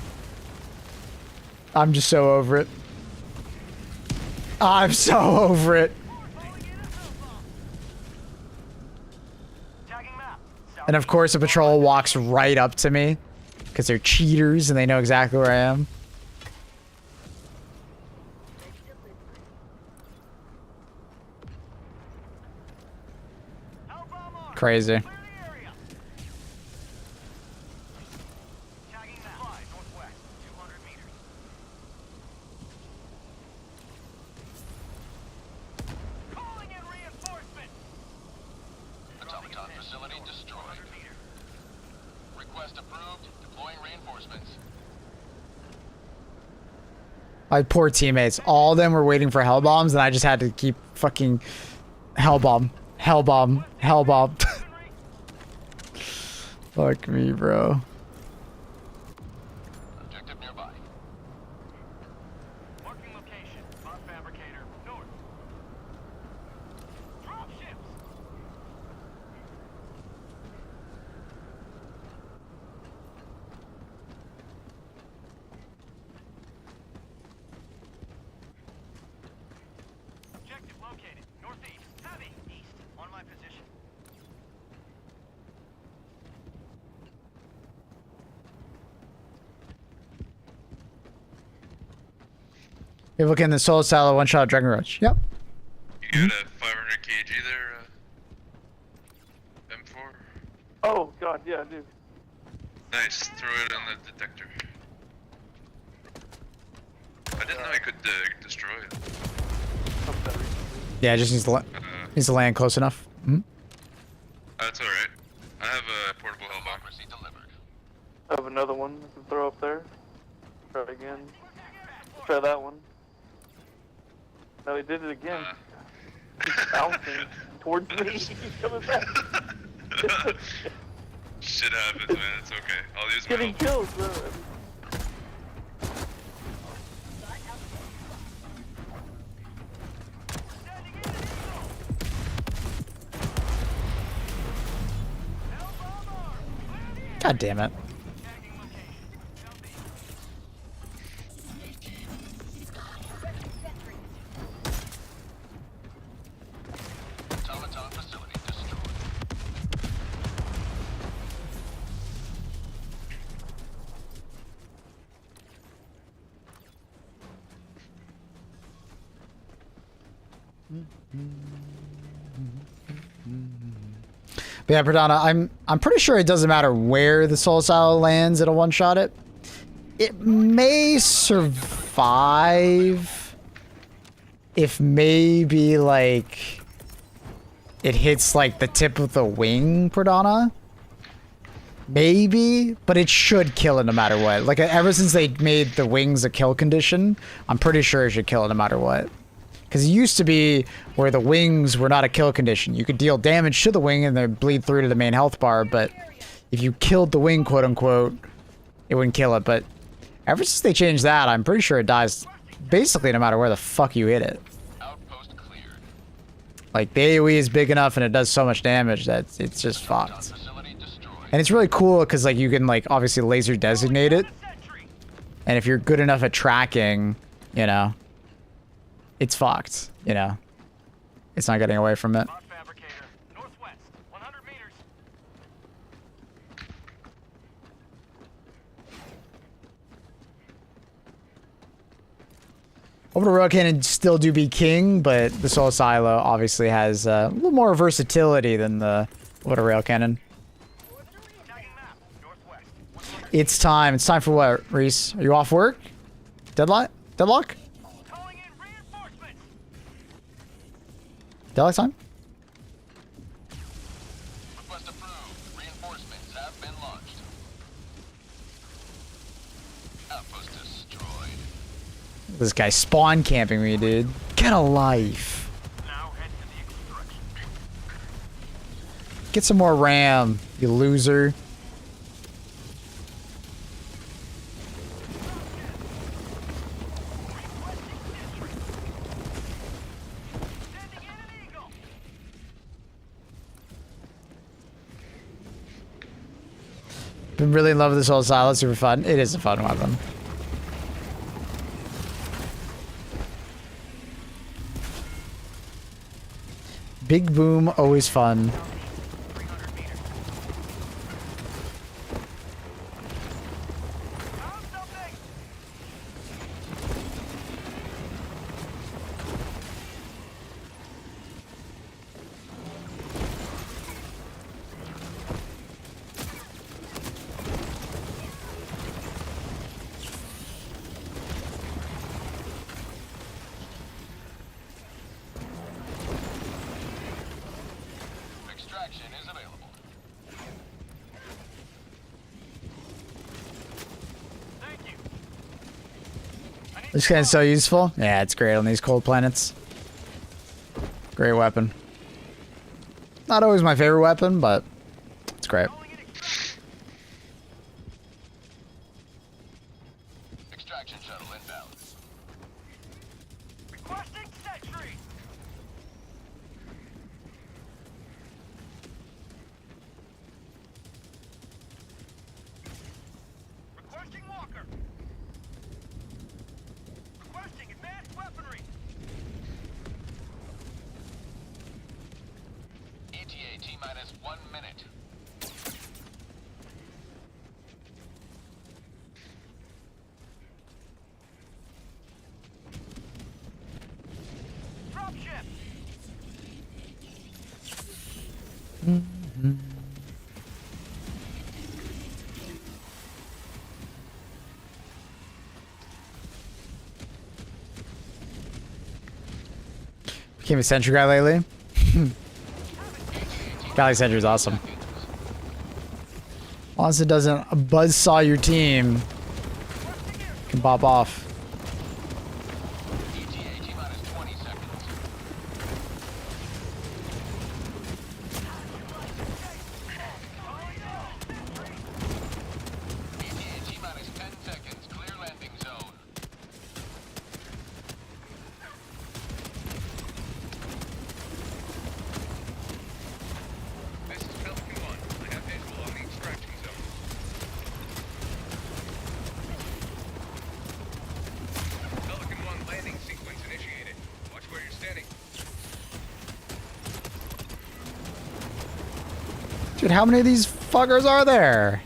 I'm just so over it. I'm so over it. And of course, a patrol walks right up to me because they're cheaters and they know exactly where I am. Crazy. Automaton facility destroyed. Request approved. Deploying reinforcements. My poor teammates. All of them were waiting for hell bombs and I just had to keep fucking hell bomb. Hell bomb. Hell bomb. Fuck me, bro. Objective nearby. Marking location. Bomb fabricator. North. Drop ships. Objective located. Northeast. Heavy. East. On my position. You're looking in the soul silo one shot Dragon Roach. Yep. You got a 500 kg there, M4? Oh god, yeah, I do. Nice, throw it on the detector. I didn't know I could destroy it. Yeah, it just needs to land close enough. Hmm? That's alright. I have a portable hell bomb. Democracy delivered. I have another one I can throw up there. Try it again. Try that one. No, he did it again. He's bouncing towards me. He's coming back. Shit happens, man. It's okay. I'll use my Getting help. kills, bro. God damn it. Automaton facility destroyed. But yeah, Pradana, I'm pretty sure it doesn't matter where the soul silo lands, it'll one-shot it. It may survive if maybe like it hits like the tip of the wing, Pradana. Maybe, but it should kill it no matter what. Like ever since they made the wings a kill condition, I'm pretty sure it should kill it no matter what. Because it used to be where the wings were not a kill condition. You could deal damage to the wing and then bleed through to the main health bar, but if you killed the wing, quote unquote, it wouldn't kill it. But ever since they changed that, I'm pretty sure it dies basically no matter where the fuck you hit it. Outpost cleared. Like the AoE is big enough and it does so much damage that it's just fucked. Facility destroyed. And it's really cool because like you can like obviously laser designate it. And if you're good enough at tracking, you know, it's fucked, you know. It's not getting away from it. Bomb fabricator. Northwest. 100 meters. Orbital Rail Cannon still do be king, but the Soul Silo obviously has a little more versatility than the Orbital Rail Cannon. Tagging map. Northwest. 100 It's time. It's time for what, Reese? Are you off work? Deadlock? Deadlock? calling in reinforcements. Deadlock time? Request approved. Reinforcements have been launched. Outpost destroyed. This guy spawn camping me, dude. Get a life. Get some more RAM, you loser. Been really in love with this whole style. It's super fun. It is a fun weapon. Big boom, always fun. Extraction is available. This guy's so useful. Yeah, it's great on these cold planets. Great weapon. Not always my favorite weapon, but it's great. Extraction shuttle inbound. Requesting sentry. Requesting walker. Requesting advanced weaponry. ETA T-minus 1 minute. Dropship. Became a sentry guy lately. Galley sentry is awesome. Once it doesn't buzzsaw your team, can pop off. ETA T-minus 20 seconds. ETA T-minus 10 seconds. Clear landing zone. This is Pelican 1. I have visual on the extraction zone. Pelican 1 landing sequence initiated. Watch where you're standing. Dude, how many of these fuckers are there?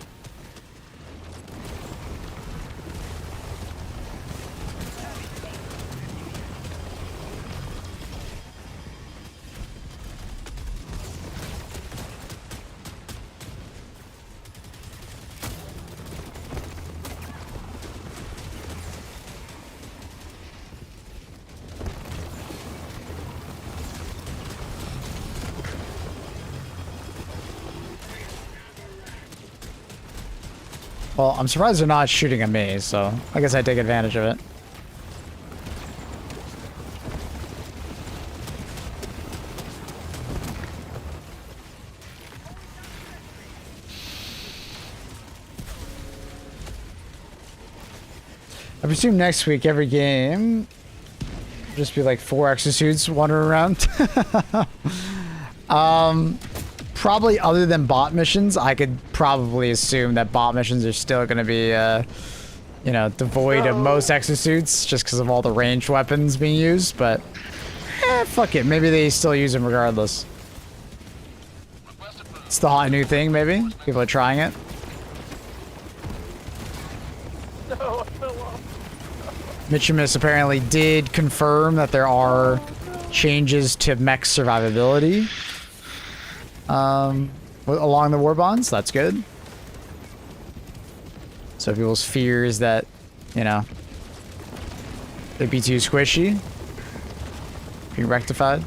Well, I'm surprised they're not shooting at me, so I guess I take advantage of it. I presume next week every game will just be like 4 exosuits wandering around. Probably other than bot missions, I could probably assume that bot missions are still going to be, you know, devoid of most exosuits just because of all the ranged weapons being used, but fuck it. Maybe they still use them regardless. It's the hot new thing, maybe. People are trying it. No, I fell off. Mitchimus apparently did confirm that there are changes to mech survivability along the warbonds. That's good. So people's fears that, you know, they'd be too squishy being rectified.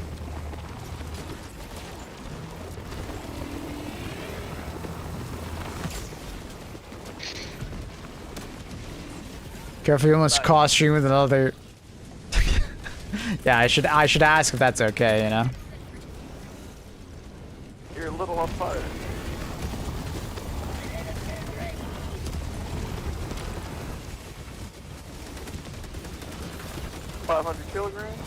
Careful, you almost cross stream with another. Yeah, I should ask if that's okay, you know? You're a little on fire. $500 kilograms.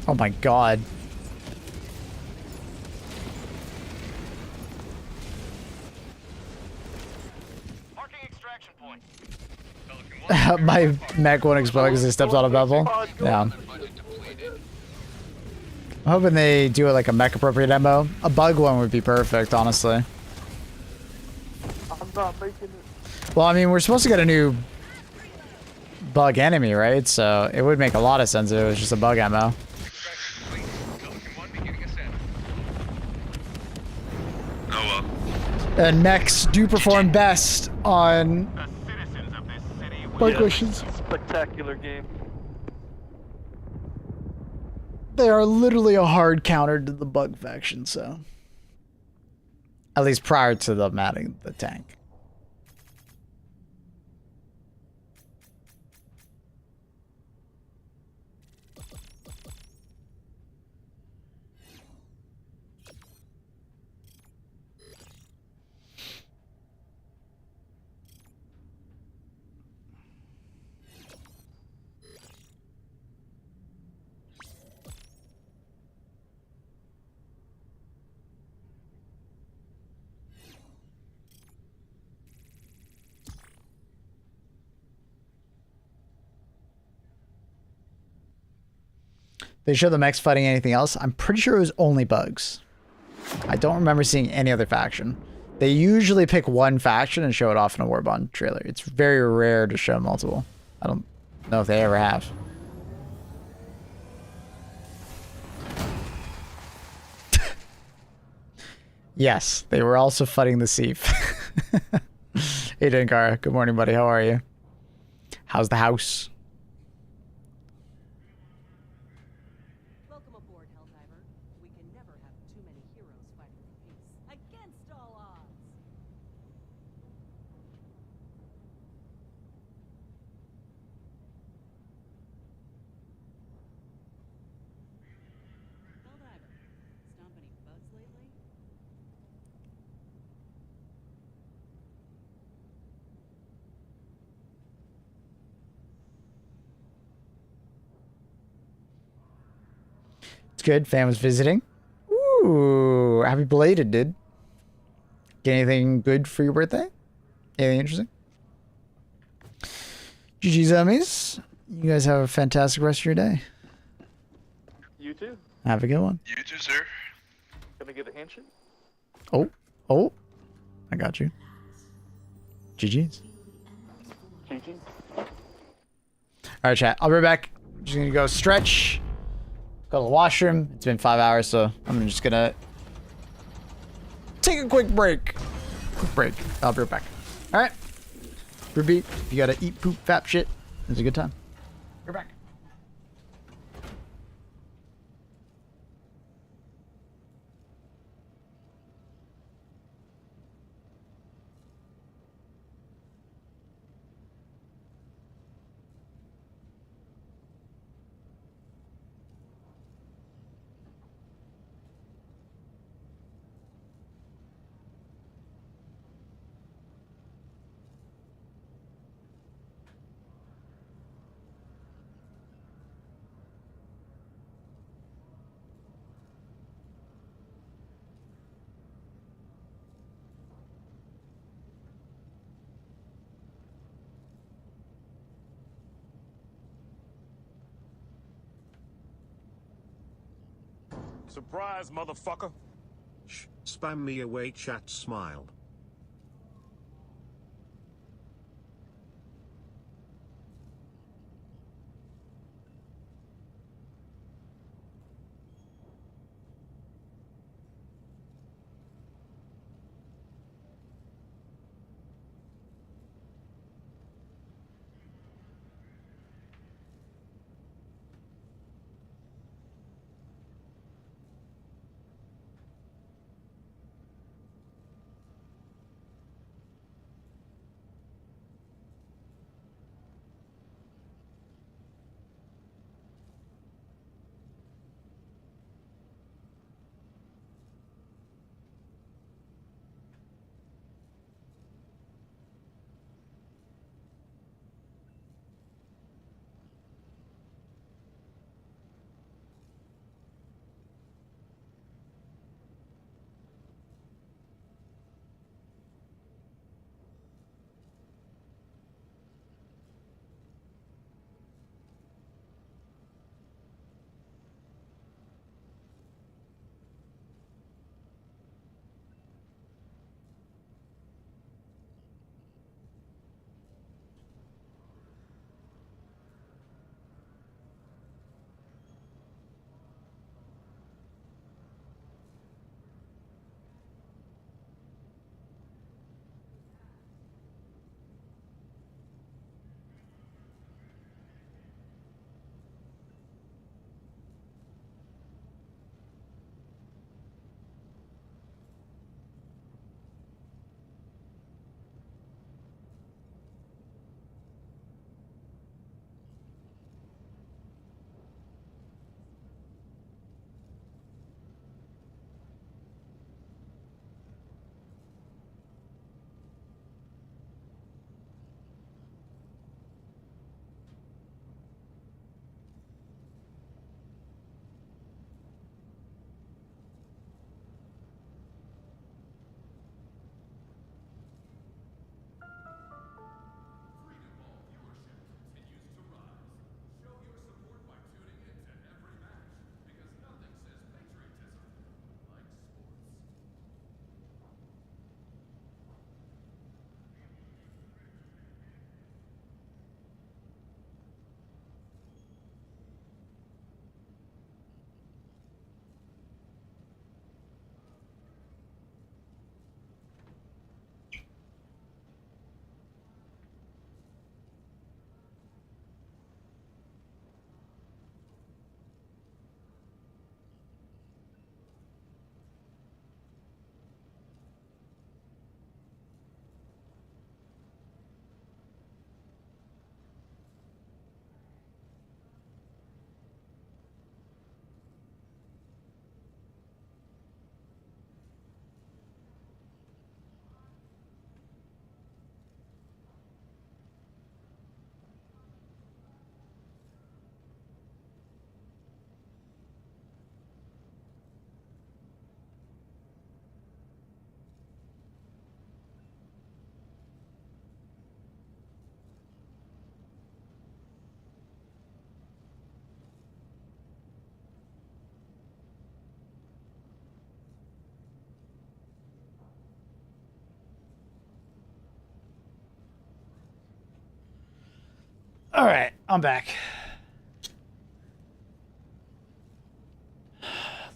Oh my god. Marking extraction point. My mech won't explode because it steps on a bevel. Yeah. Budget depleted. I'm hoping they do it like a mech appropriate ammo. A bug one would be perfect, honestly. I'm not making it. Well, I mean, we're supposed to get a new bug enemy, right? So it would make a lot of sense if it was just a bug ammo. Extraction complete. Pelican 1 beginning ascent. Oh well. And mechs do perform best on The citizens of this city will bug Yes. missions. Spectacular game. They are literally a hard counter to the bug faction, so. At least prior to them adding the tank. They show the mechs fighting anything else. I'm pretty sure it was only bugs. I don't remember seeing any other faction. They usually pick one faction and show it off in a WARBOND trailer. It's very rare to show multiple. I don't know if they ever have. Yes, they were also fighting the Thief. Hey, Dinkara. Good morning, buddy. How are you? How's the house? Welcome aboard, Helldiver. We can never have too many heroes fighting for peace. Against all odds! Helldiver, stomp any bugs lately? It's good. Fam was visiting. Ooh, happy belated, dude. Get anything good for your birthday? Anything interesting? GG zombies. You guys have a fantastic rest of your day. You too. Have a good one. You too, sir. Gonna get a handshake? Oh, oh. I got you. GG's. GG. Alright, chat. I'll be right back. Just gonna go stretch. Go to the washroom. It's been 5 hours, so I'm just gonna take a quick break. Quick break. I'll be right back. Alright. Repeat. If you gotta eat, poop, fap shit, it's a good time. We're back. Surprise, motherfucker. Shh, spam me away chat smile. All right, I'm back.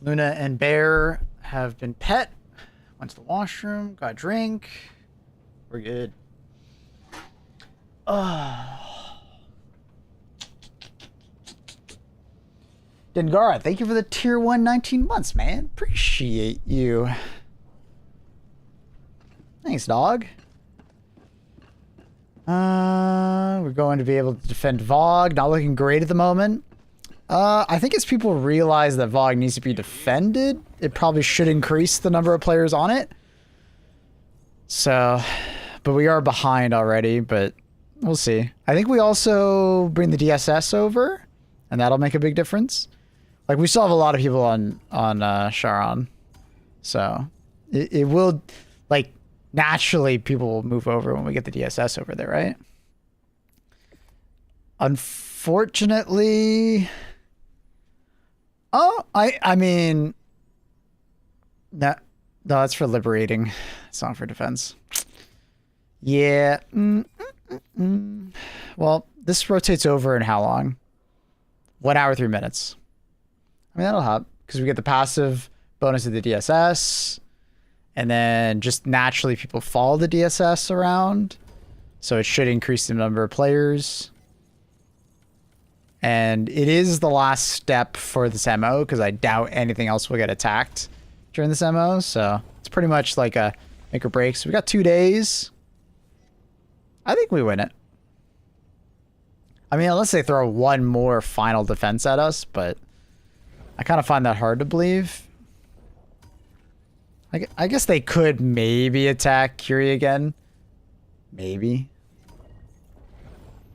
Luna and Bear have been pet. Went to the washroom, got a drink. We're good. Dengara, thank you for the tier 1 19 months, man. Appreciate you. Thanks, dog. We're going to be able to defend Vogue. Not looking great at the moment. I think as people realize that Vogue needs to be defended, it probably should increase the number of players on it. So, but we are behind already, but we'll see. I think we also bring the DSS over, and that'll make a big difference. Like, we still have a lot of people on Charon. So, it will, like, naturally people will move over when we get the DSS over there, right? Unfortunately... Oh, I mean... No, that's for liberating. It's not for defense. Yeah. Well, this rotates over in how long? 1 hour, 3 minutes. I mean, that'll help, because we get the passive bonus of the DSS, and then just naturally people follow the DSS around, so it should increase the number of players. And it is the last step for this MO, because I doubt anything else will get attacked during this MO, so it's pretty much like a make or break. So we got 2 days. I think we win it. I mean, unless they throw one more final defense at us, but I kind of find that hard to believe. I guess they could maybe attack Curie again. Maybe.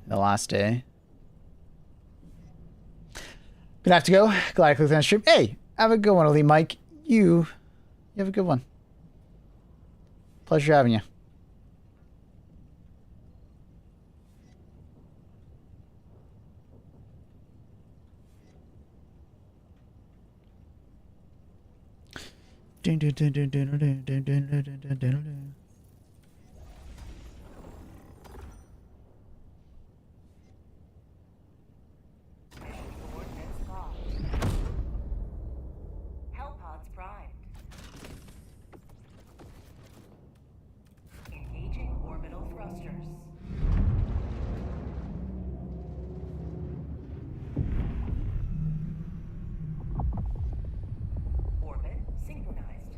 The last day. Gonna have to go. Glad I clicked on the stream. Hey, have a good one, Elite Mike. You have a good one. Pleasure having you. Hellpods primed. Engaging orbital thrusters. Orbit synchronized.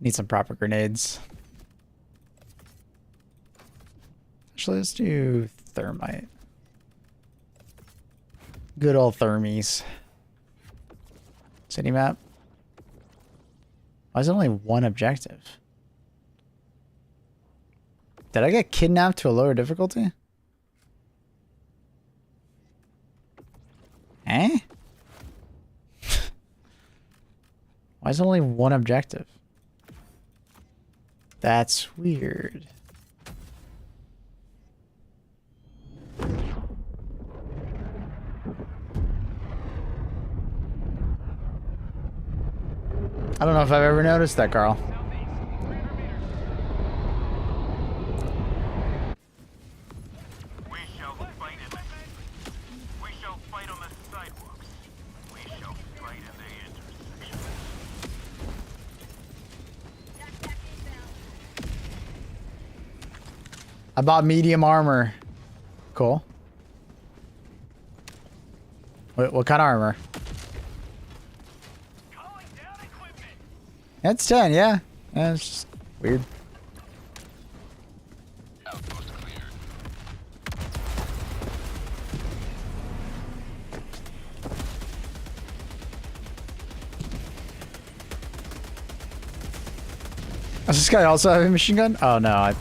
Need some proper grenades. Actually, let's do thermite. Good old thermies. City map. Why is it only one objective? Did I get kidnapped to a lower difficulty? Eh? Why is it only one objective? That's weird. I don't know if I've ever noticed that, Carl. We shall fight in we shall fight on the sidewalks. We shall fight in the intersections. I bought medium armor. Cool. What kind of armor? That's 10, yeah. Yeah, it's just weird. Outpost cleared. Does this guy also have a machine gun? Oh no, I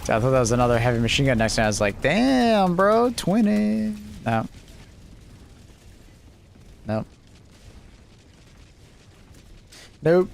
thought that was another heavy machine gun next to me. I was like, damn, bro, 20. No. Nope. Nope.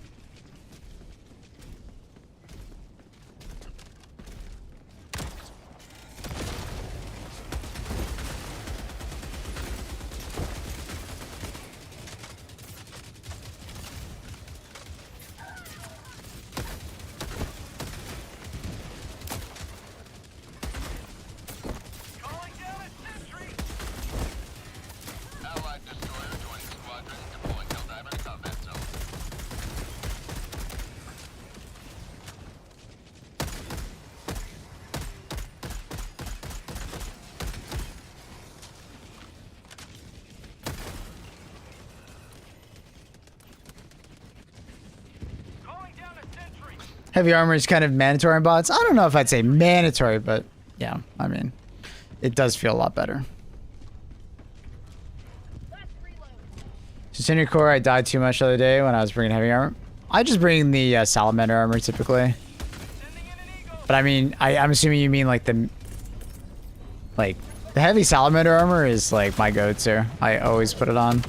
Heavy armor is kind of mandatory in bots. I don't know if I'd say mandatory, but yeah, I mean, it does feel a lot better. Senior core, I died too much the other day when I was bringing heavy armor. I just bring the salamander armor typically. But I mean, I'm assuming you mean like the heavy salamander armor is like my go-to. I always put it on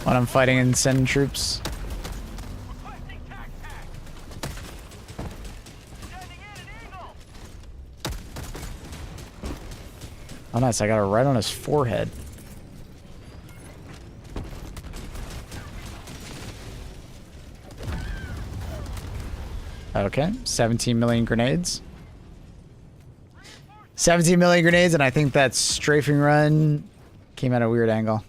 when I'm fighting and sending troops. Oh nice, I got it right on his forehead. Okay, 17 million grenades. 17 million grenades, and I think that strafing run came at a weird angle.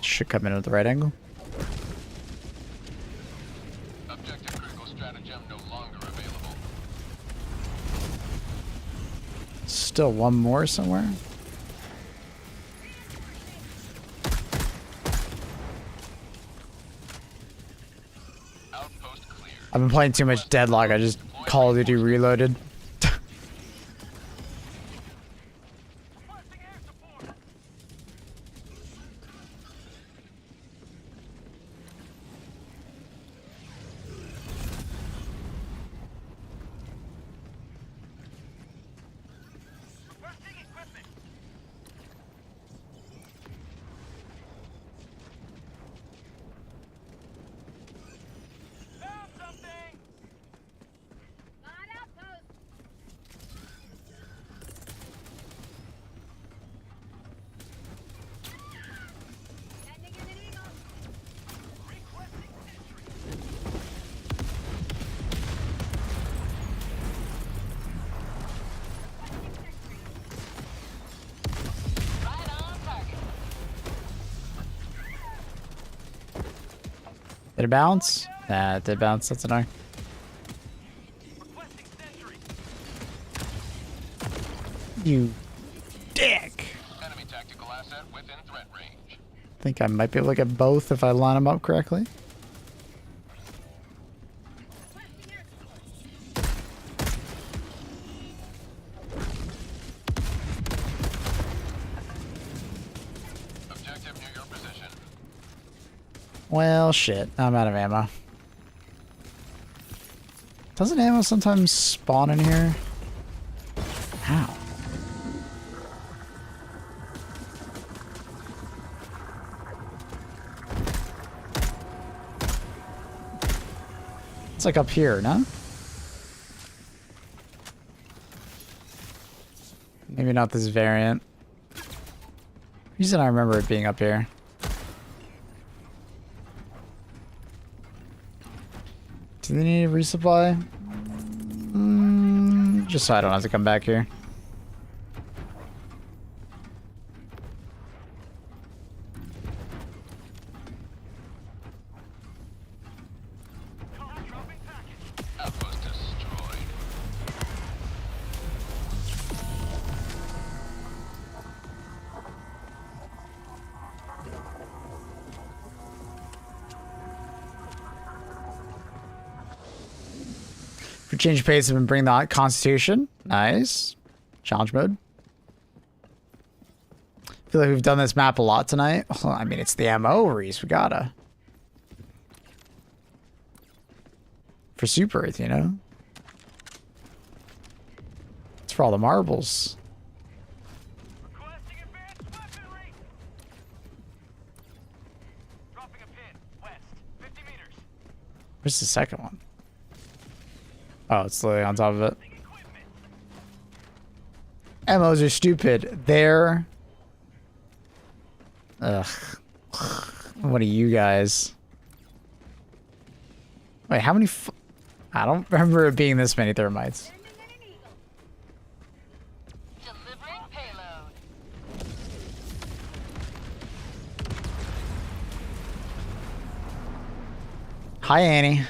Should come in at the right angle. Objective critical stratagem no longer available. Still one more somewhere. Outpost clear. I've been playing too much Deadlock. I just Call of Duty Reloaded. Did it bounce? Nah, it did bounce. That's annoying. You dick. Enemy tactical asset within threat range. I think I might be able to get both if I line them up correctly. Objective near your position. Well, shit. I'm out of ammo. Doesn't ammo sometimes spawn in here? Ow. It's like up here, no? Maybe not this variant. Reason I remember it being up here. Do they need a resupply? Just so I don't have to come back here. Outpost destroyed. For change of pace, I've been bringing the Constitution. Nice. Challenge mode. I feel like we've done this map a lot tonight. Well, I mean, it's the MO, Reese. We gotta. For Super Earth, you know? It's for all the marbles. Requesting advanced weaponry. Dropping a pin. West. 50 meters. Where's the second one? Oh, it's literally on top of it. MOs are stupid. They're... Ugh. What are you guys? Wait, how many I don't remember it being this many thermites. Delivering payload. Hi, Annie.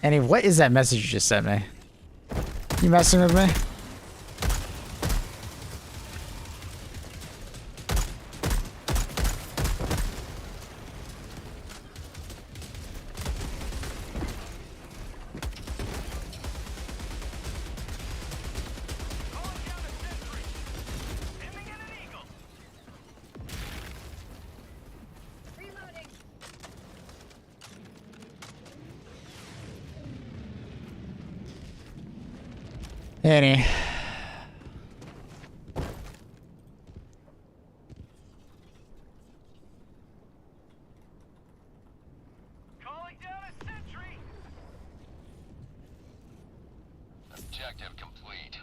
Annie, what is that message you just sent me? You messing with me? Annie. Calling down a sentry. Objective complete.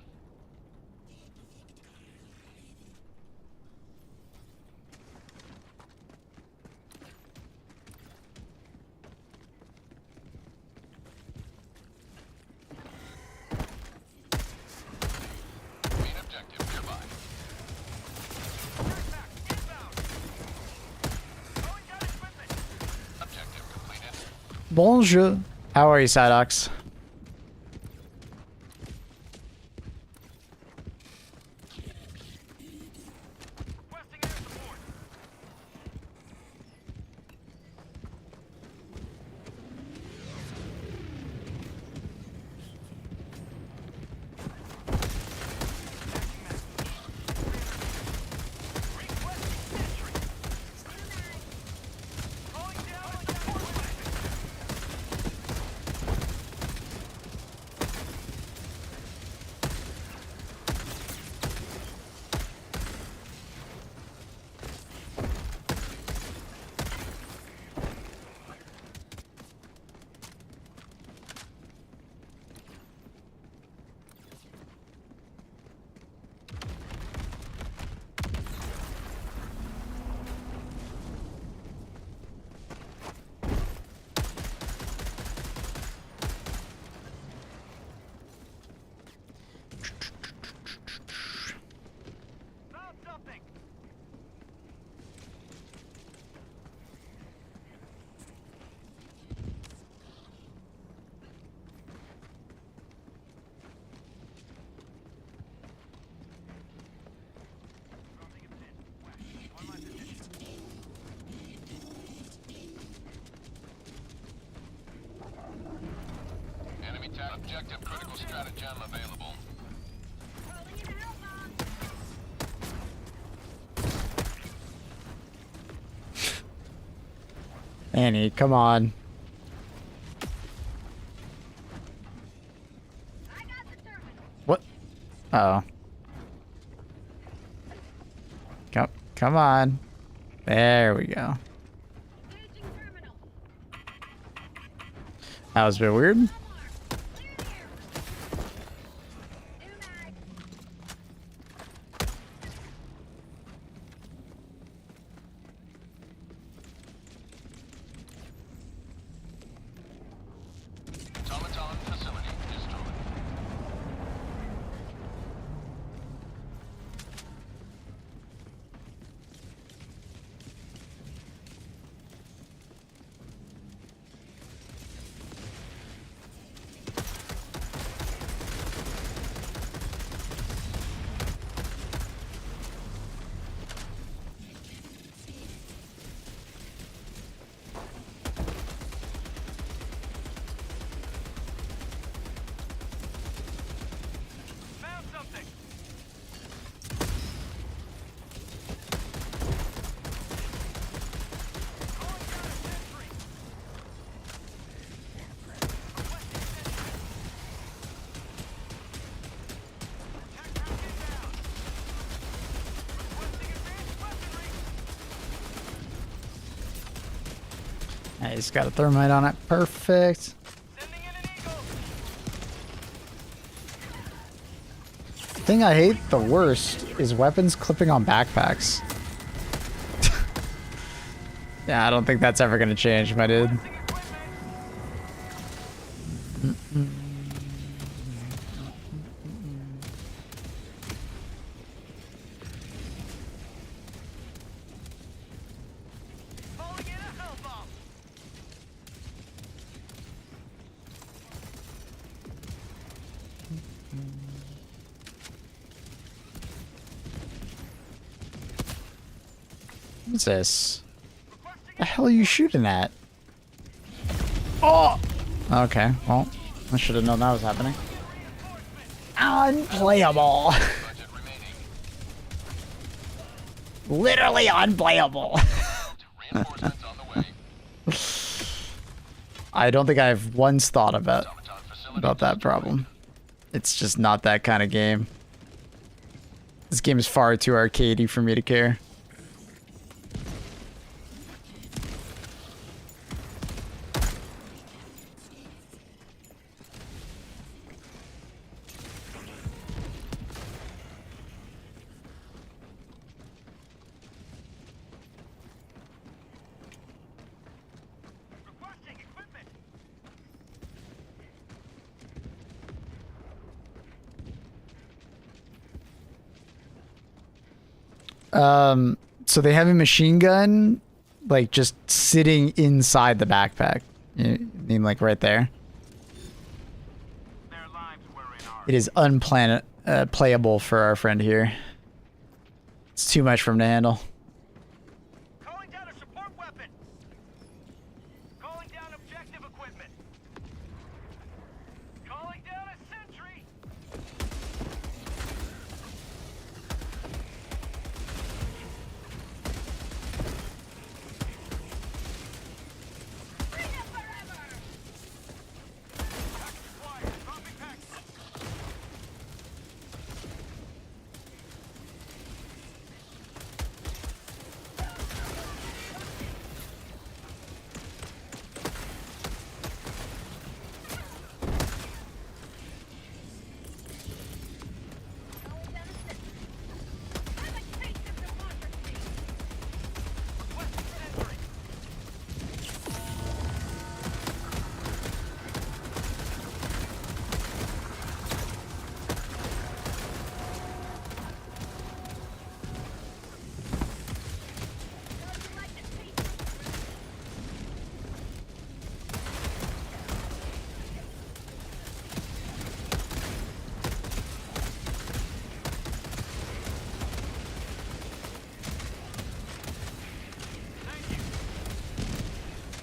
Main objective nearby. Objective completed. Bonjour. How are you, Sidox? Requesting air support. Found something. Enemy tag objective critical stratagem available. Annie, come on. What? Uh oh. Come on. There we go. That was a bit weird. Automaton facility destroyed. Found something. Calling down a sentry. Attack round inbound. Requesting advanced weaponry. I just got a thermite on it. Perfect. Sending in an eagle. The thing I hate the worst is weapons clipping on backpacks. Yeah, I don't think that's ever gonna change, my dude. Requesting equipment. Calling in a hell bomb. What's this? The hell are you shooting at? Oh! Okay, well, I should have known that was happening. Unplayable. Literally unplayable. I don't think I've once thought about that problem. It's just not that kind of game. This game is far too arcadey for me to care. So they have a machine gun, like, just sitting inside the backpack. You mean, like, right there? Their lives were in our It is playable for our friend here. It's too much for him to handle. calling down a support weapon. Calling down objective equipment. Calling down a sentry.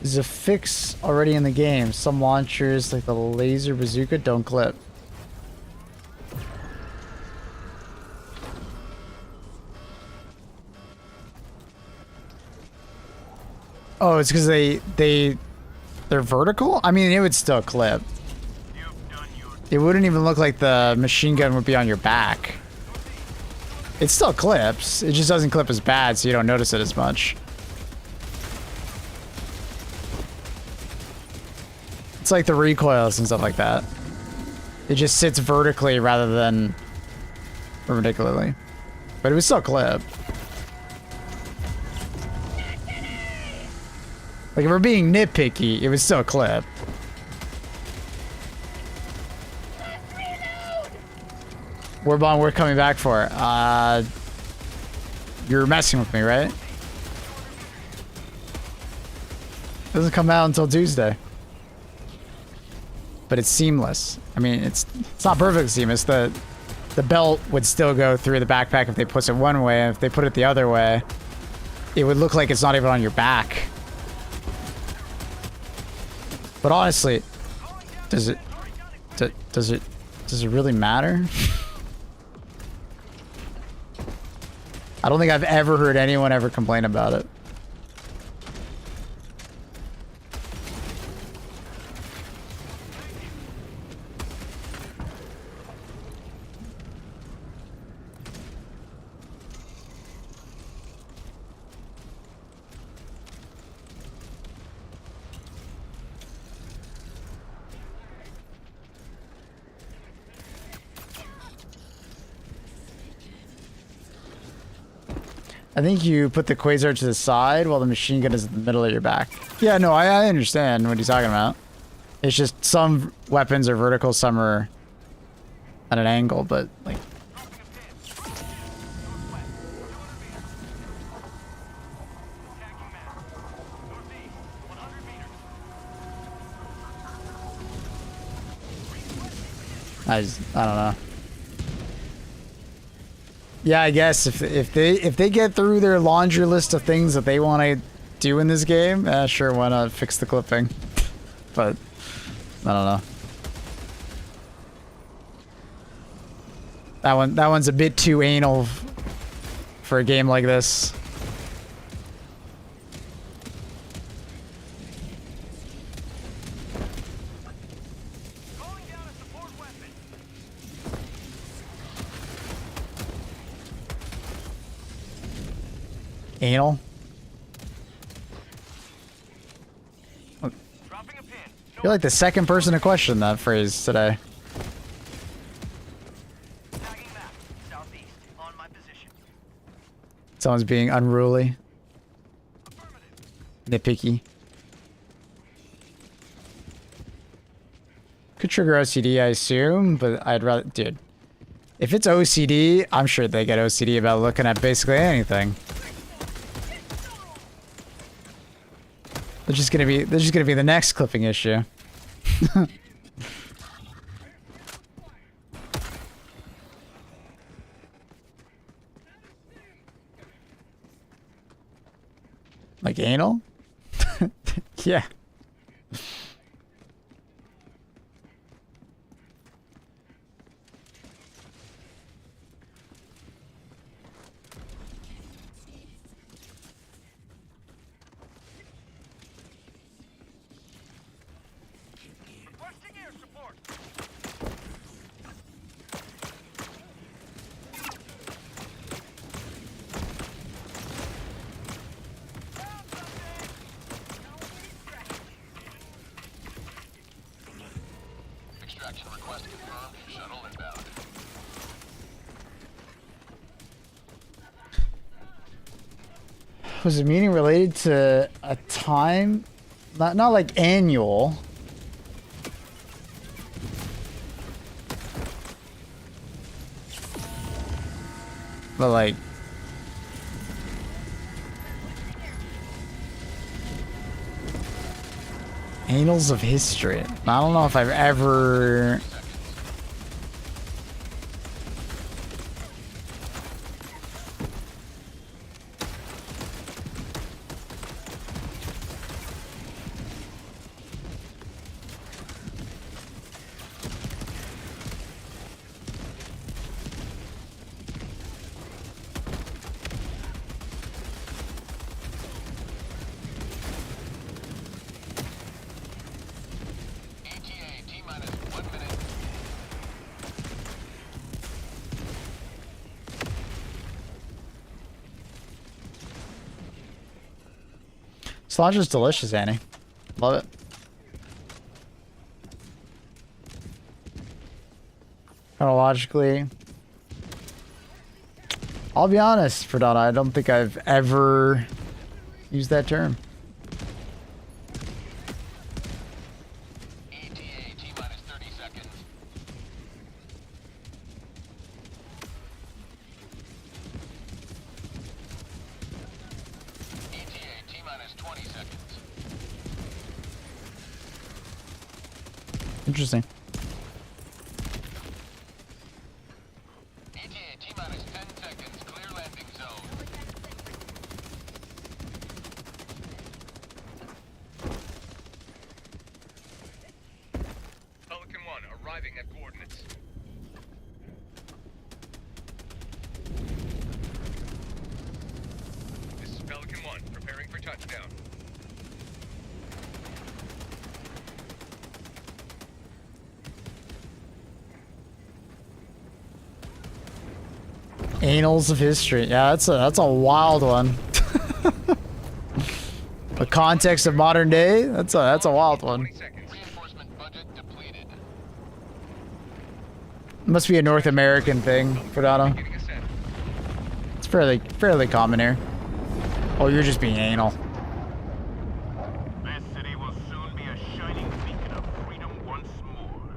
There's a fix already in the game. Some launchers, like the laser bazooka, don't clip. Oh, it's because they're vertical? I mean, it would still clip. It wouldn't even look like the machine gun would be on your back. It still clips. It just doesn't clip as bad, so you don't notice it as much. It's like the recoils and stuff like that. It just sits vertically rather than perpendicularly. But it was still clip. Like, if we're being nitpicky, it was still clip. Warbond, we're coming back for. You're messing with me, right? Doesn't come out until Tuesday. But it's seamless. I mean, it's not perfectly seamless. The belt would still go through the backpack if they put it one way, and if they put it the other way, it would look like it's not even on your back. But honestly, does it really matter? I don't think I've ever heard anyone ever complain about it. I think you put the quasar to the side while the machine gun is in the middle of your back. Yeah, no, I understand what he's talking about. It's just some weapons are vertical, some are at an angle, but like... I don't know. Yeah, I guess if they get through their laundry list of things that they want to do in this game, sure, why not fix the clipping? But I don't know. That one's a bit too anal for a game like this. Calling down a support weapon. Anal? Dropping a pin. You're like the second person to question that phrase today. Tagging map. Southeast. On my position. Someone's being unruly. Nitpicky. Could trigger OCD, I assume, but I'd rather... Dude. If it's OCD, I'm sure they get OCD about looking at basically anything. They're just gonna be the next clipping issue. Like anal? Yeah. Requesting air support. Extraction request confirmed. Shuttle inbound. Was the meeting related to a time? Not like annual. But like annals of history. I don't know if I've ever ETA T-minus 1 minute. Cilantro delicious, Annie. Love it. Chronologically, I'll be honest, Ferdana, I don't think I've ever used that term. ETA T-minus 30 seconds. ETA T-minus 20 seconds. Interesting. ETA T-minus 10 seconds. Clear landing zone. Pelican 1 arriving at coordinates. This is Pelican 1 preparing for touchdown. Annals of history. Yeah, that's a wild one. The context of modern day. That's a wild one. 20 seconds. Reinforcement budget depleted. Must be a North American thing, Ferdana. Getting a set. It's fairly common here. Oh, you're just being anal. This city will soon be a shining beacon of freedom once more.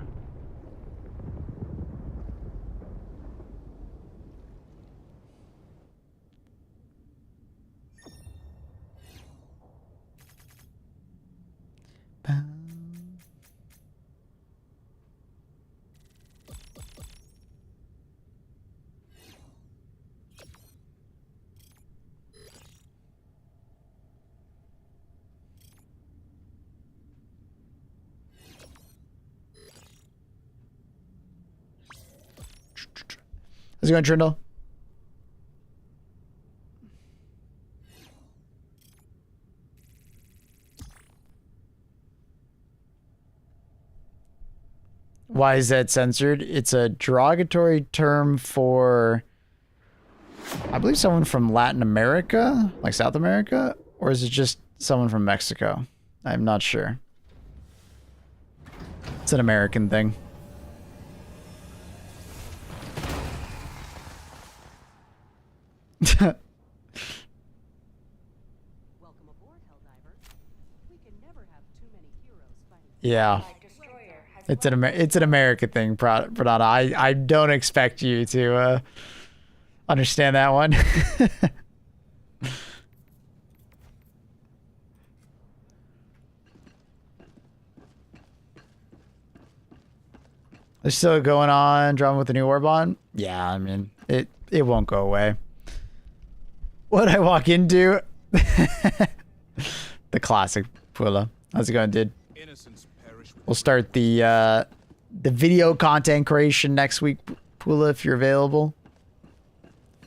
How's it going, Trindle? Why is that censored? It's a derogatory term for, I believe, someone from Latin America, like South America, or is it just someone from Mexico? I'm not sure. It's an American thing. Welcome aboard, Helldiver. We can never have too many heroes fighting. Yeah. It's an American thing, Pradana. I don't expect you to understand that one. There's still going on drama with the new Warbond. Yeah, I mean it won't go away. What I walk into? The classic Pula. How's it going, dude? We'll start the video content creation next week, Pula, if you're available.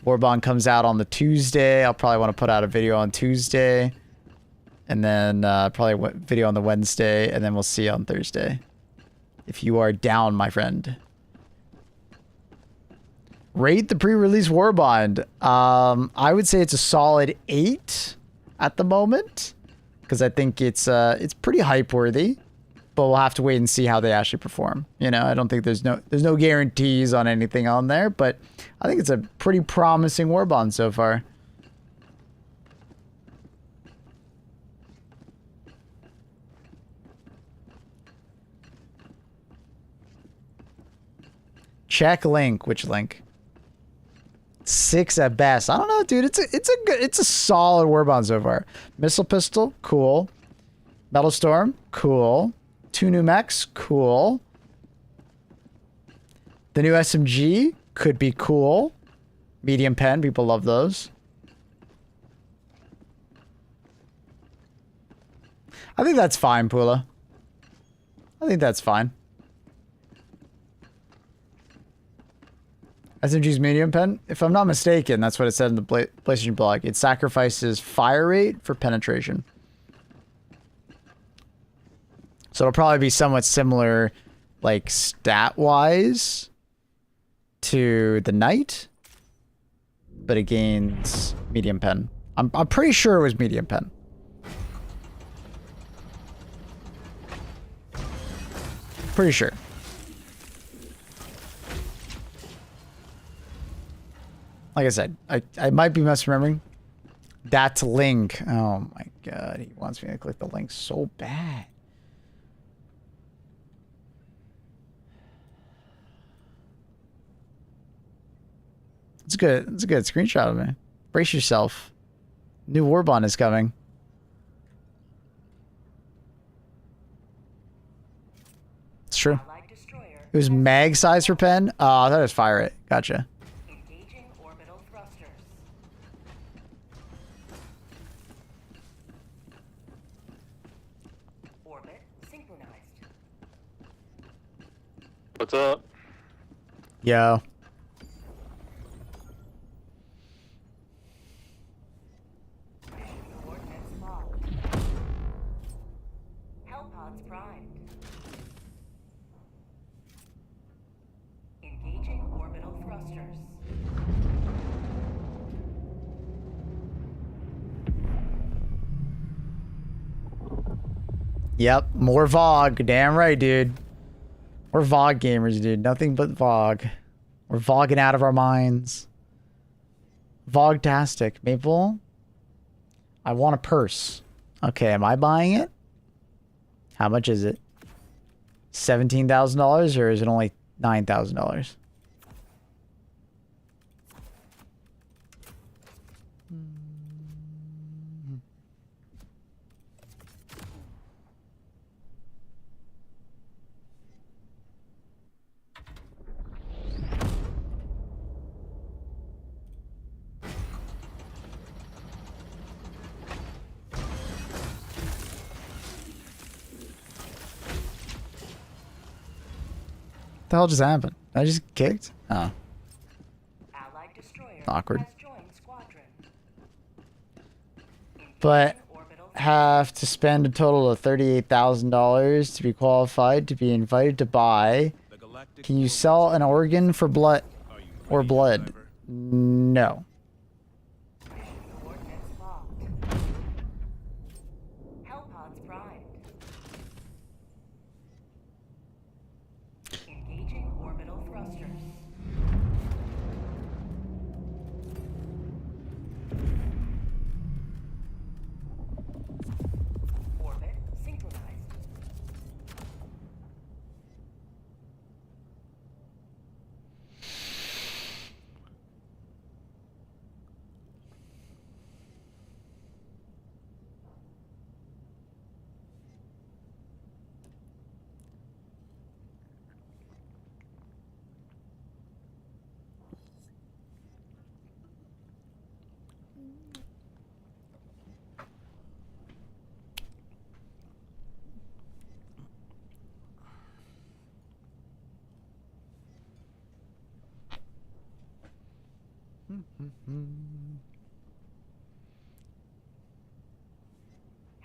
Warbond comes out on the Tuesday. I'll probably want to put out a video on Tuesday. And then probably a video on the Wednesday. And then we'll see you on Thursday. If you are down, my friend. Rate the pre-release Warbond. I would say it's a solid 8 at the moment. Because I think it's pretty hype-worthy. But we'll have to wait and see how they actually perform. You know, I don't think there's no guarantees on anything on there, but I think it's a pretty promising Warbond so far. Check link. Which link? 6 at best. I don't know, dude. It's a solid Warbond so far. Missile pistol, cool. Metal storm, cool. 2 new mechs, cool. The new SMG could be cool. Medium pen, people love those. I think that's fine, Pula. I think that's fine. SMG's medium pen? If I'm not mistaken, that's what it said in the PlayStation blog. It sacrifices fire rate for penetration. So it'll probably be somewhat similar, like, stat-wise to the Knight. But it gains medium pen. I'm pretty sure it was medium pen. Pretty sure. Like I said, I might be misremembering. That's link. Oh my god, he wants me to click the link so bad. It's good. It's a good screenshot of me. Brace yourself. New Warbond is coming. It's true. It was mag size for pen? Oh, I thought it was fire rate. Gotcha. Engaging orbital thrusters. Orbit synchronized. What's up? Yo. Coordinates locked. Hellpods primed. Engaging orbital thrusters. Yep, more VOG. Damn right, dude. We're VOG gamers, dude. Nothing but VOG. We're VOGing out of our minds. VOG-tastic. Maple, I want a purse. Okay, am I buying it? How much is it? $17,000 or is it only $9,000? What the hell just happened? I just kicked? Oh. Awkward. has joined squadron. But Orbital have to spend a total of $38,000 to be qualified to be invited to buy. The galactic Can you sell an organ for blood Are you or ready, blood? driver? No. mission coordinates locked. Hellpods primed. Engaging orbital thrusters. Orbit synchronized.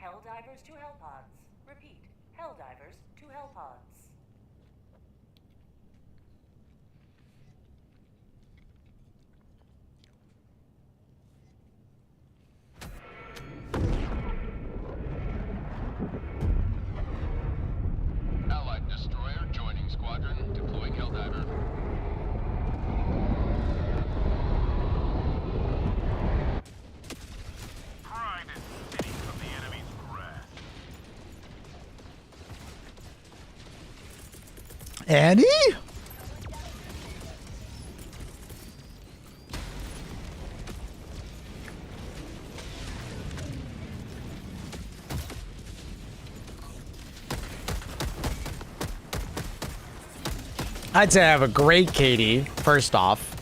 Helldivers to Hellpods. Repeat. Helldivers to Hellpods. Allied destroyer joining squadron. Deploying Helldiver. Pry this city from the enemy's grasp. Annie? I'd say I have a great Katie, first off.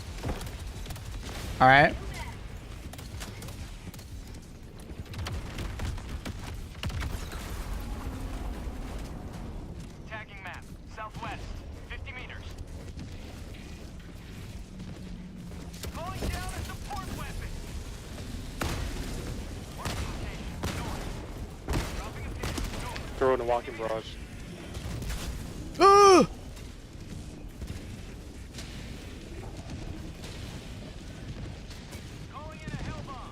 Alright. Tagging map. Southwest. 50 meters. Calling down a support weapon. Marking location. North. Dropping a pin. North. Throw in a walking barrage. Ugh! Calling in a hell bomb.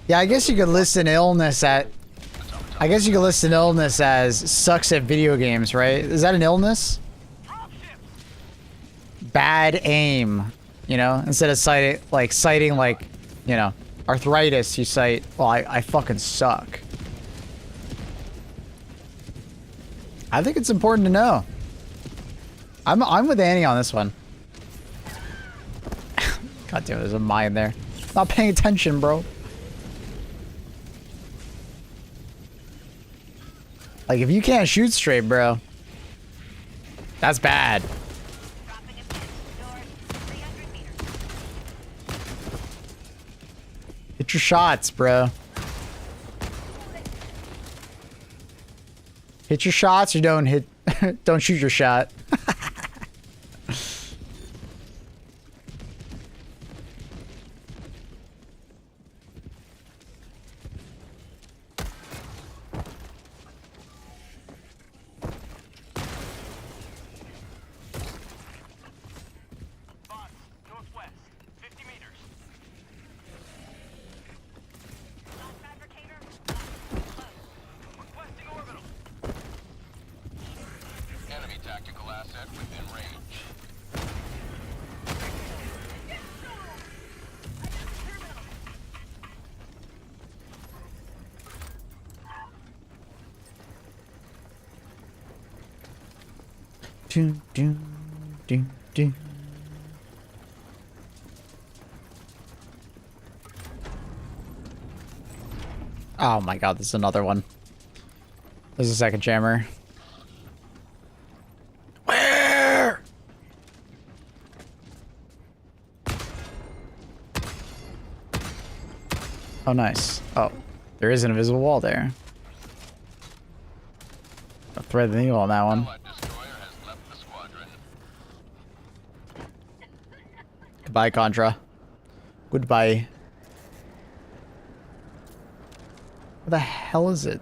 Yeah, I guess you could listen illness at... I guess you could listen illness as sucks at video games, right? Is that an illness? Drop ships. Bad aim, you know? Instead of citing like, you know, arthritis, you cite, well, I fucking suck. I think it's important to know. I'm with Annie on this one. God damn, there's a mine there. Not paying attention, bro. Like, if you can't shoot straight, bro, that's bad. Dropping a pin. North. 300 meters. Hit your shots, bro. Hit your shots or don't hit. Don't shoot your shot. Bots. Northwest. 50 meters. Requesting orbital. Enemy tactical asset within range. Dun, dun, dun, dun. Oh my god, this is another one. There's a second jammer. Where? Oh, nice. Oh, there is an invisible wall there. I'll thread the needle on that one. Allied destroyer has left the squadron. Goodbye, Contra. Goodbye. Where the hell is it?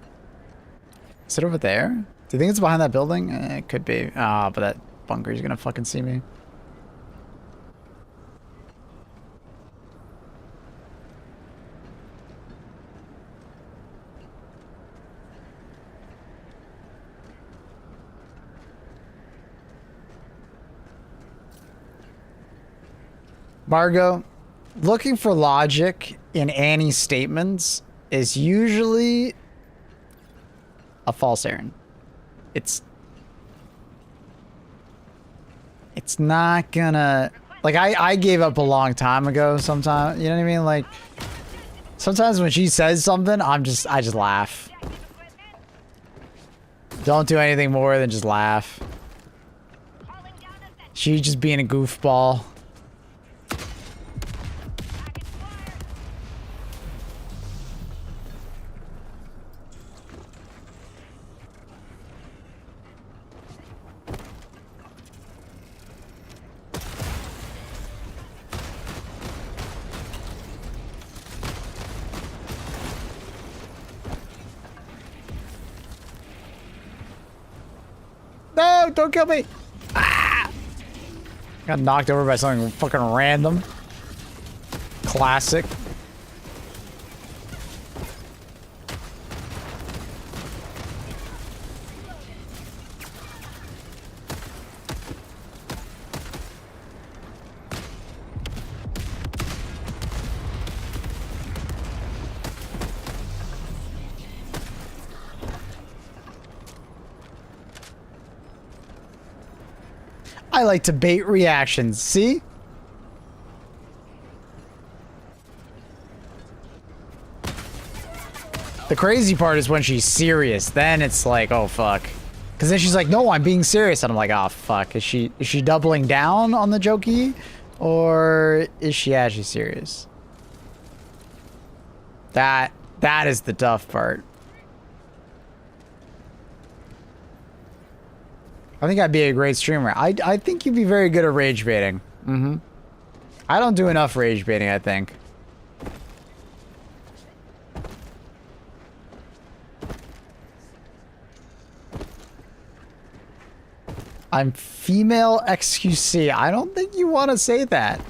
Is it over there? Do you think it's behind that building? It could be. Ah, but that bunker's gonna fucking see me. Margot, looking for logic in Annie's statements is usually a false errand. It's not gonna, like, I gave up a long time ago sometimes, you know what I mean? Like, sometimes when she says something, I just laugh. Don't do anything more than just laugh. She just being a goofball. No, don't kill me. Ah! Got knocked over by something fucking random. Classic. I like to bait reactions, see? The crazy part is when she's serious, then it's like, oh fuck. Cause then she's like, no, I'm being serious. And I'm like, oh fuck. Is she doubling down on the jokey? Or is she actually serious? That is the tough part. I think I'd be a great streamer. I think you'd be very good at rage baiting. Mm-hmm. I don't do enough rage baiting, I think. I'm female XQC. I don't think you want to say that.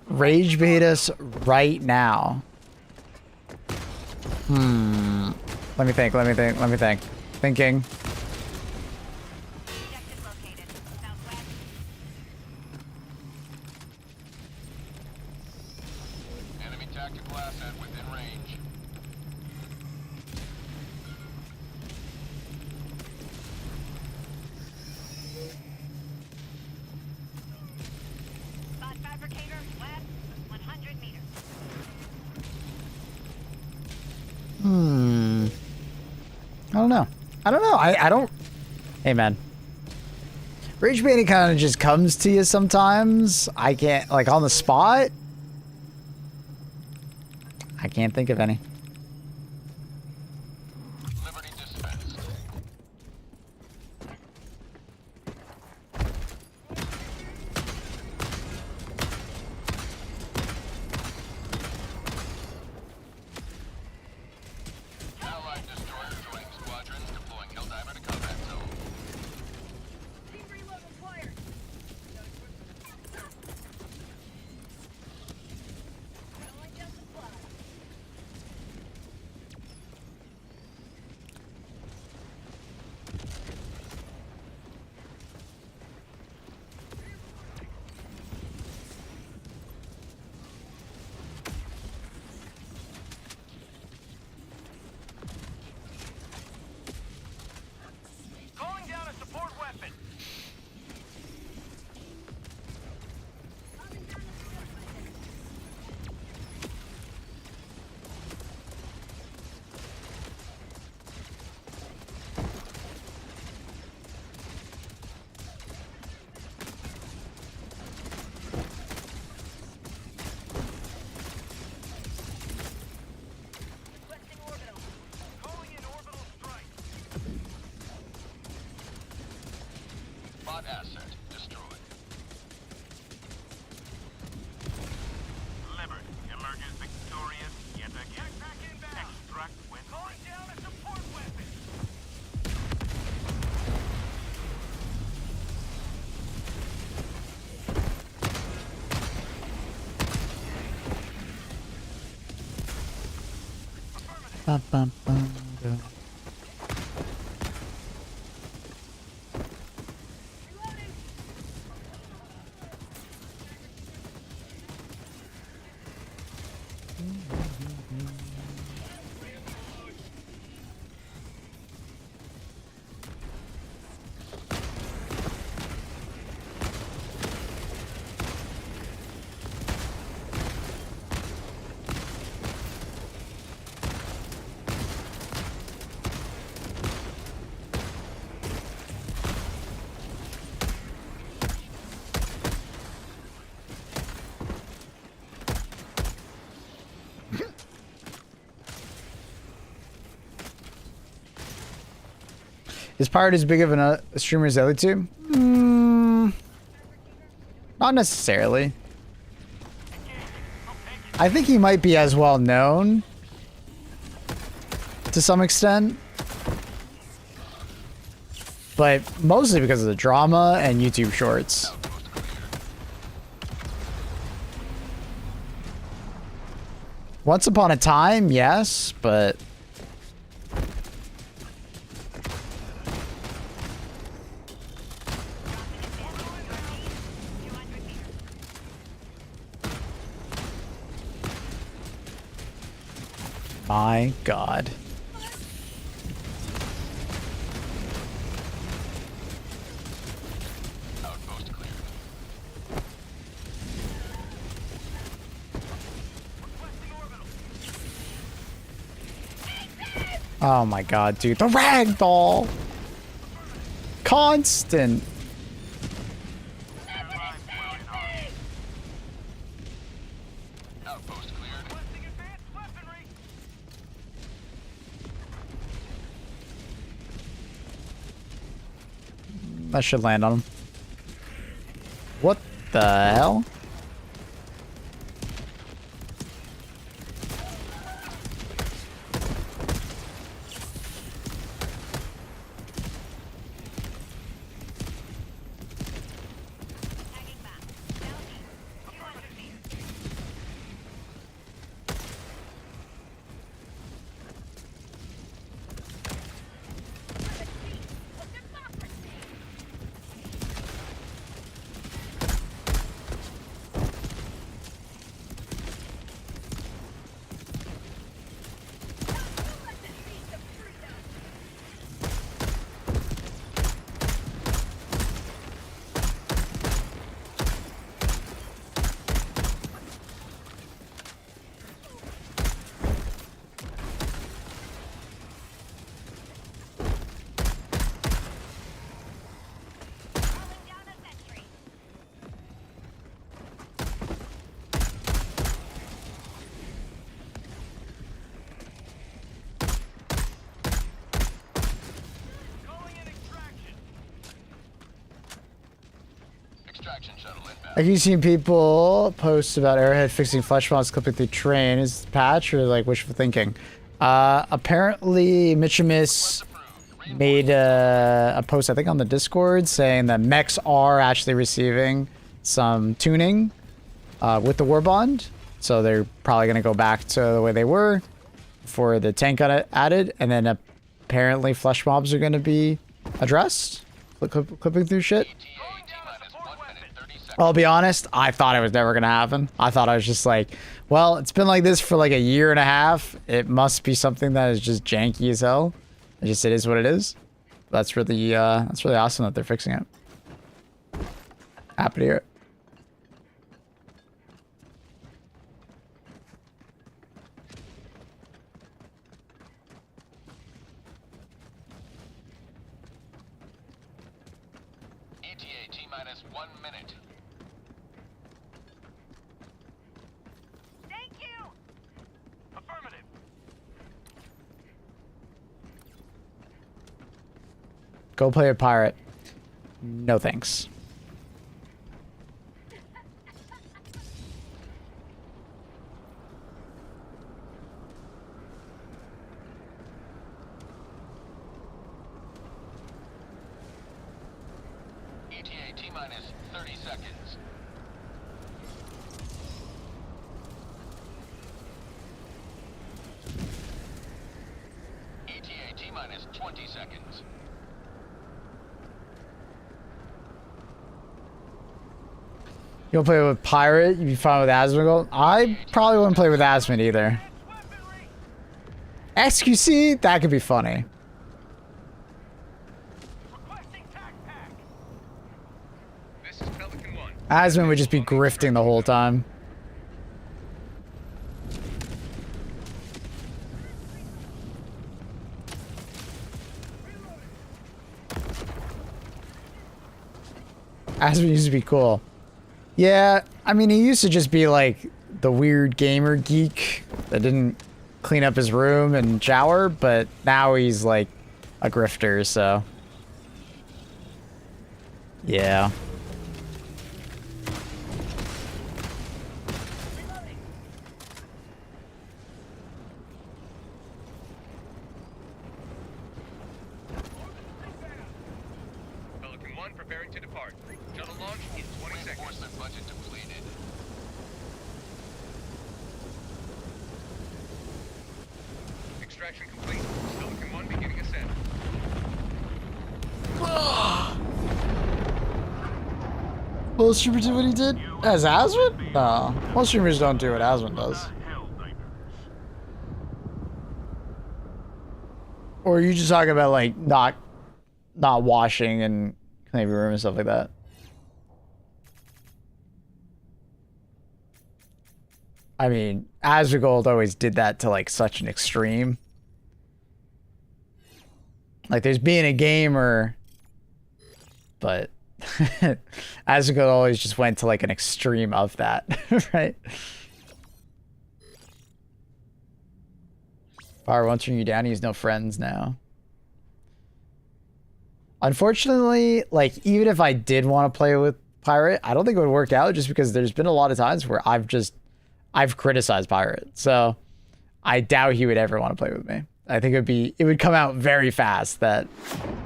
Rage bait us right now. Let me think. Thinking. Objective located. Southwest. Enemy tactical asset within range. Spot fabricator west 100 meters. I don't know. I don't. Hey, man. Rage baiting kind of just comes to you sometimes. I can't, like, on the spot. I can't think of any. Liberty dispensed. Allied destroyer joining squadron, deploying Helldiver to combat zone. bot asset destroyed. Liberty emerges victorious yet again. Extract when calling down a support weapon. Bum, bum, bum, dum. Is Pirate as big of a streamer as the other two? Not necessarily. I think he might be as well known to some extent, but mostly because of the drama and YouTube shorts. Once upon a time, yes, but my God. Outpost cleared. Oh my God, dude. The ragdoll! Constant! Outpost cleared. That should land on him. What the hell? Extraction shuttle inbound. Have you seen people post about Airhead fixing flesh mobs clipping through train? Is it patch or like wishful thinking? Apparently MECHS made a post, I think, on the Discord saying that mechs are actually receiving some tuning with the WARBOND. So they're probably going to go back to the way they were before the tank got added. And then apparently flesh mobs are going to be addressed. Clipping through shit. I'll be honest, I thought it was never going to happen. I thought I was just like, well, it's been like this for like a year and a half. It must be something that is just janky as hell. It is what it is. That's really awesome that they're fixing it. Happy to hear it. ETA T-minus 1 minute. Thank you. Affirmative. Go play a pirate. No thanks. ETA T-minus 30 seconds. ETA T-minus 20 seconds. You want to play with Pirate? You'd be fine with Asmongold? I probably wouldn't play with Asmon either. XQC? That could be funny. This is Pelican 1. Asmon would just be grifting the whole time. Asmon used to be cool. Yeah, I mean, he used to just be like the weird gamer geek that didn't clean up his room and shower, but now he's like a grifter, so. Yeah. Pelican 1 preparing to depart. Shuttle launch in 20 seconds. Reinforcement budget depleted. Extraction complete. Pelican 1 beginning ascent. Most streamers did what he did? As Asmon? No. Most streamers don't do what Asmon does. Or are you just talking about like not washing and cleaning your room and stuff like that? I mean, Asmongold always did that to like such an extreme. Like there's being a gamer, but Asmongold always just went to like an extreme of that, right? Fire won't turn you down. He has no friends now. Unfortunately, like even if I did want to play with Pirate, I don't think it would work out just because there's been a lot of times where I've criticized Pirate. So I doubt he would ever want to play with me. I think it would come out very fast that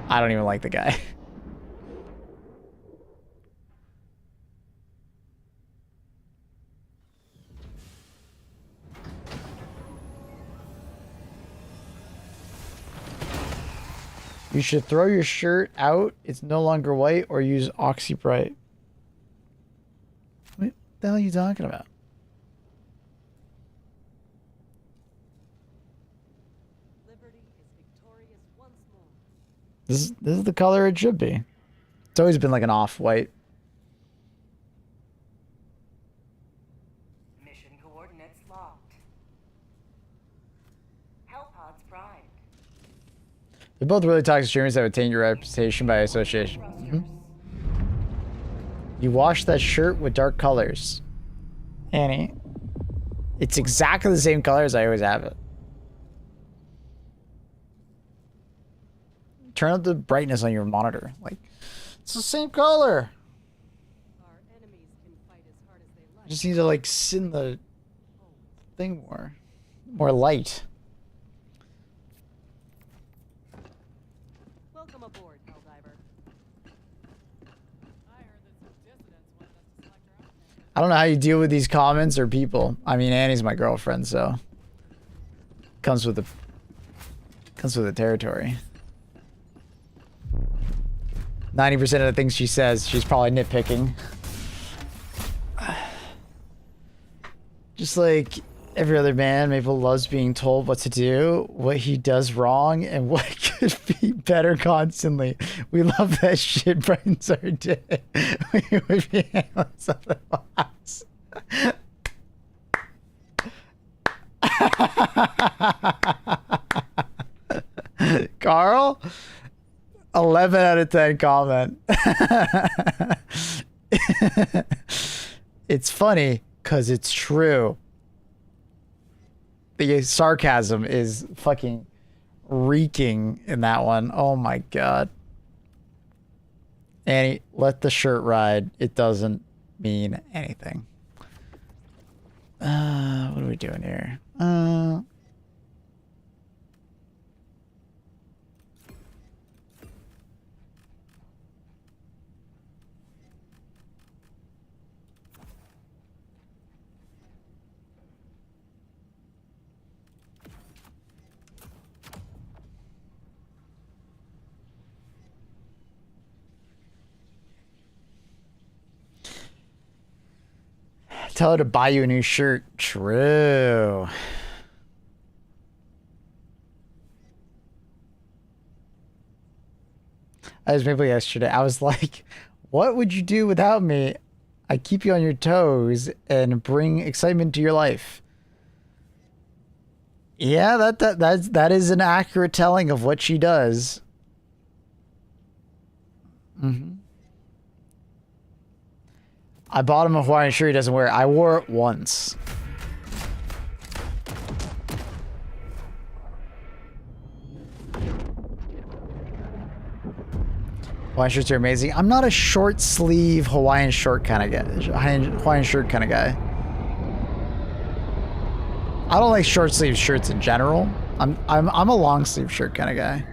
I don't even like the guy. You should throw your shirt out. It's no longer white, or use Oxy Bright. What the hell are you talking about? Liberty is victorious once more. This is the color it should be. It's always been like an off-white. Mission coordinates locked. Hellpod's prime. They're both really toxic streamers that would taint your reputation by association. Mhm. You wash that shirt with dark colors. Annie. It's exactly the same color as I always have it. Turn up the brightness on your monitor. Like, it's the same color. Our enemies can fight as hard as they I like. just need to like sin the thing more light. Welcome aboard, Helldiver. I heard that some dissidents wanted us to select our own. I don't know how you deal with these comments or people. I mean, Annie's my girlfriend, so comes with the territory. 90% of the things she says, she's probably nitpicking. Just like every other man, Maple loves being told what to do, what he does wrong, and what could be better constantly. We love that shit brightens our day. We would be handless otherwise. Carl? 11 out of 10 comment. It's funny because it's true. The sarcasm is fucking reeking in that one. Oh my god. Annie, let the shirt ride. It doesn't mean anything. What are we doing here? Tell her to buy you a new shirt. True. I was maybe yesterday. I was like, what would you do without me? I keep you on your toes and bring excitement to your life. Yeah, that is an accurate telling of what she does. Mm-hmm. I bought him a Hawaiian shirt he doesn't wear. I wore it once. Hawaiian shirts are amazing. I'm not a short sleeve Hawaiian shirt kind of guy. Hawaiian shirt kind of guy. I don't like short sleeve shirts in general. I'm a long sleeve shirt kind of guy.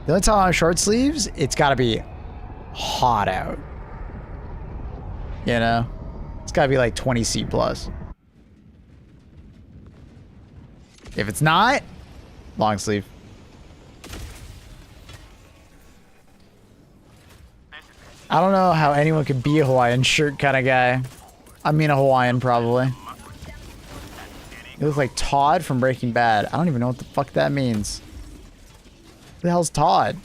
The only time I'm short sleeves, it's got to be hot out. You know? It's got to be like 20°C plus. If it's not, long sleeve. I don't know how anyone could be a Hawaiian shirt kind of guy. I mean a Hawaiian, probably. You look like Todd from Breaking Bad. I don't even know what the fuck that means. Who the hell's Todd?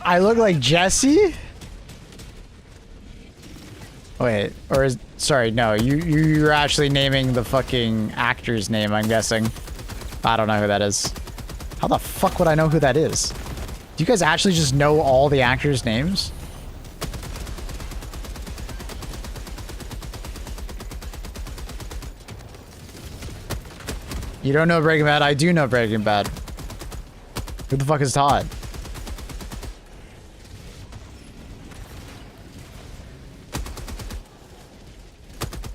I look like Jesse? Wait, or is... Sorry, no. You're actually naming the fucking actor's name, I'm guessing. I don't know who that is. How the fuck would I know who that is? Do you guys actually just know all the actors' names? You don't know Breaking Bad? I do know Breaking Bad. Who the fuck is Todd?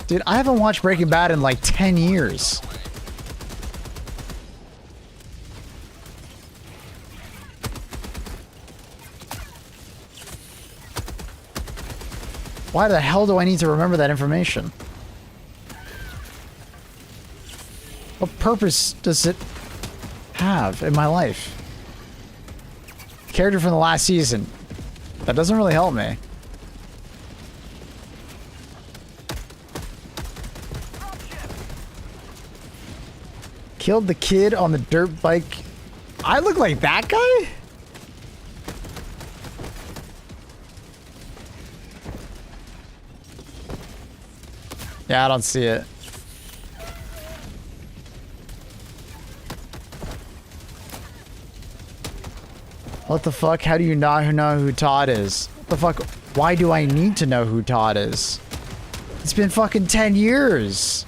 Dude, I haven't watched Breaking Bad in like 10 years. Why the hell do I need to remember that information? What purpose does it have in my life? Character from the last season. That doesn't really help me. Killed the kid on the dirt bike. I look like that guy? Yeah, I don't see it. What the fuck? How do you not know who Todd is? What the fuck? Why do I need to know who Todd is? It's been fucking 10 years.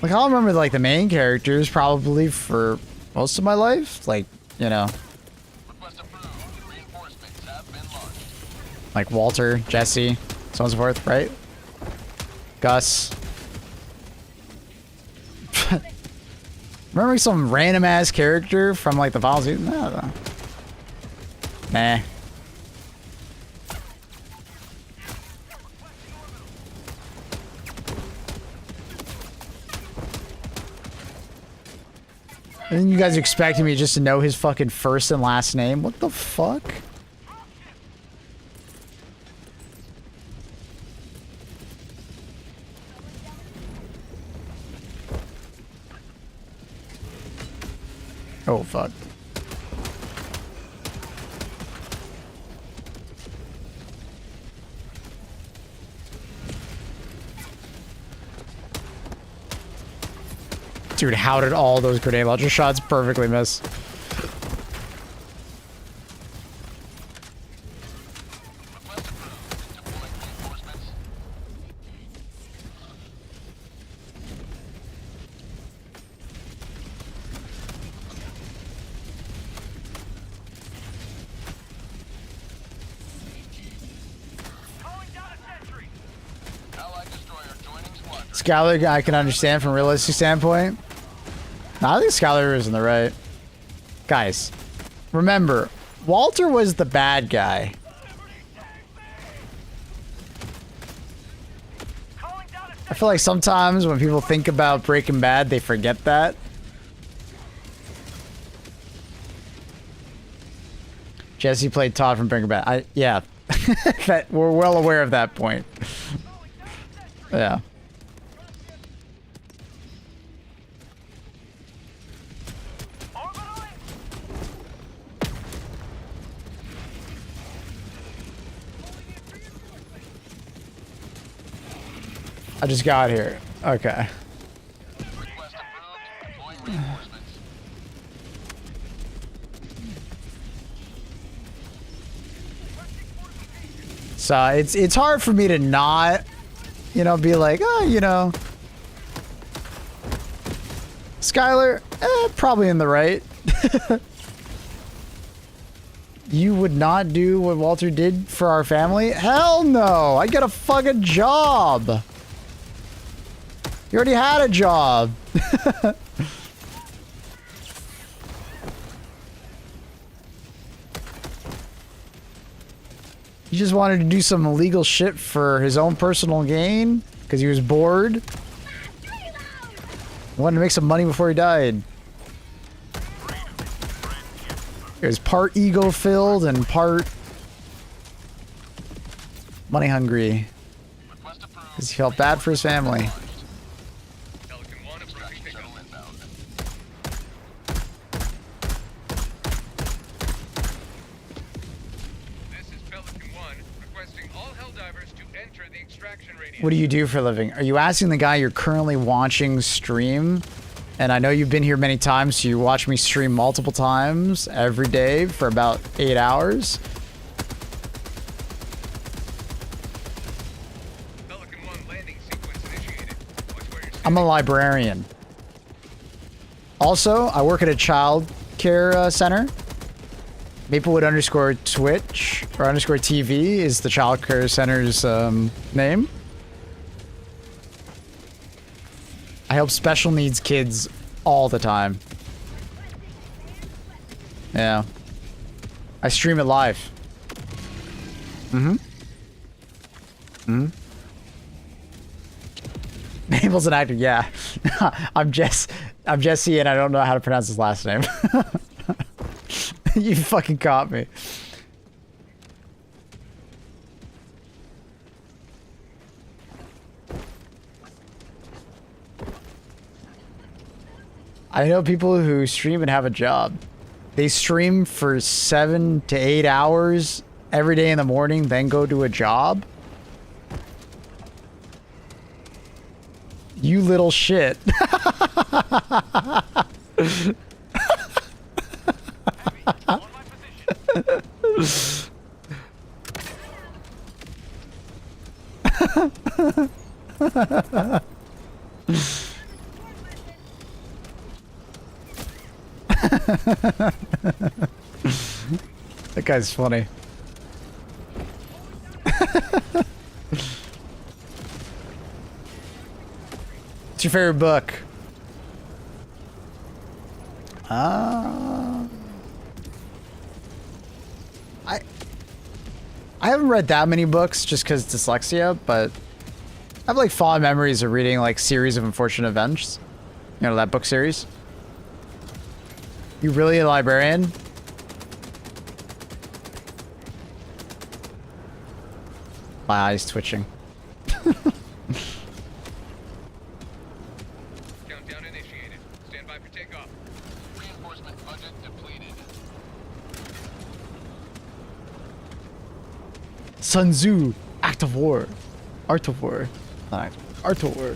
Like, I'll remember, like, the main characters probably for most of my life. Like, you know. Like Walter, Jesse, so on and so forth, right? Gus. Remember some random ass character from, like, the final season? No. Nah. And then you guys expecting me just to know his fucking first and last name? What the fuck? Oh, fuck. Dude, how did all those grenade launcher shots perfectly miss? Request approved. Deploying reinforcements. Calling down a sentry. Allied destroyer joining squadron. Skylar, I can understand from a realistic standpoint. No, I think Skylar is in the right. Guys, remember, Walter was the bad guy. Calling down a I sentry. feel like sometimes when people think about Breaking Bad, they forget that. Jesse played Todd from Breaking Bad. Yeah, that we're well aware of that point. Yeah. I just got here. Okay. Request approved. Deploying reinforcements. So it's hard for me to not, you know, be like, oh, you know, Skylar, probably in the right. You would not do what Walter did for our family? Hell no! I got a fucking job! You already had a job! He just wanted to do some illegal shit for his own personal gain? Because he was bored? Wanted to make some money before he died. It was part ego-filled and part money-hungry. Request approved. Because he felt bad for his family. Pelican 1 approaching pickup. Shuttle inbound. This is Pelican 1 requesting all Helldivers to enter the extraction radius. What do you do for a living? Are you asking the guy you're currently watching stream? And I know you've been here many times, so you watch me stream multiple times every day for about 8 hours. Pelican 1 landing sequence initiated. Watch where you're I'm a librarian. Also, I work at a child care center. Maplewood underscore Twitch or underscore TV is the child care center's name. I help special needs kids all the time. Yeah. I stream it live. Mm-hmm. Mm-hmm. Mabel's an actor, yeah. I'm Jesse and I don't know how to pronounce his last name. You fucking caught me. I know people who stream and have a job. They stream for 7 to 8 hours every day in the morning, then go to a job. You little shit. That guy's funny. What's your favorite book? I haven't read that many books just because dyslexia, but I have like fond memories of reading like Series of Unfortunate Events. You know, that book series? You really a librarian? My eyes twitching. Countdown initiated. Stand by for takeoff. Reinforcement budget depleted. Sun Tzu, Act of War. Art of War. Not Art of War.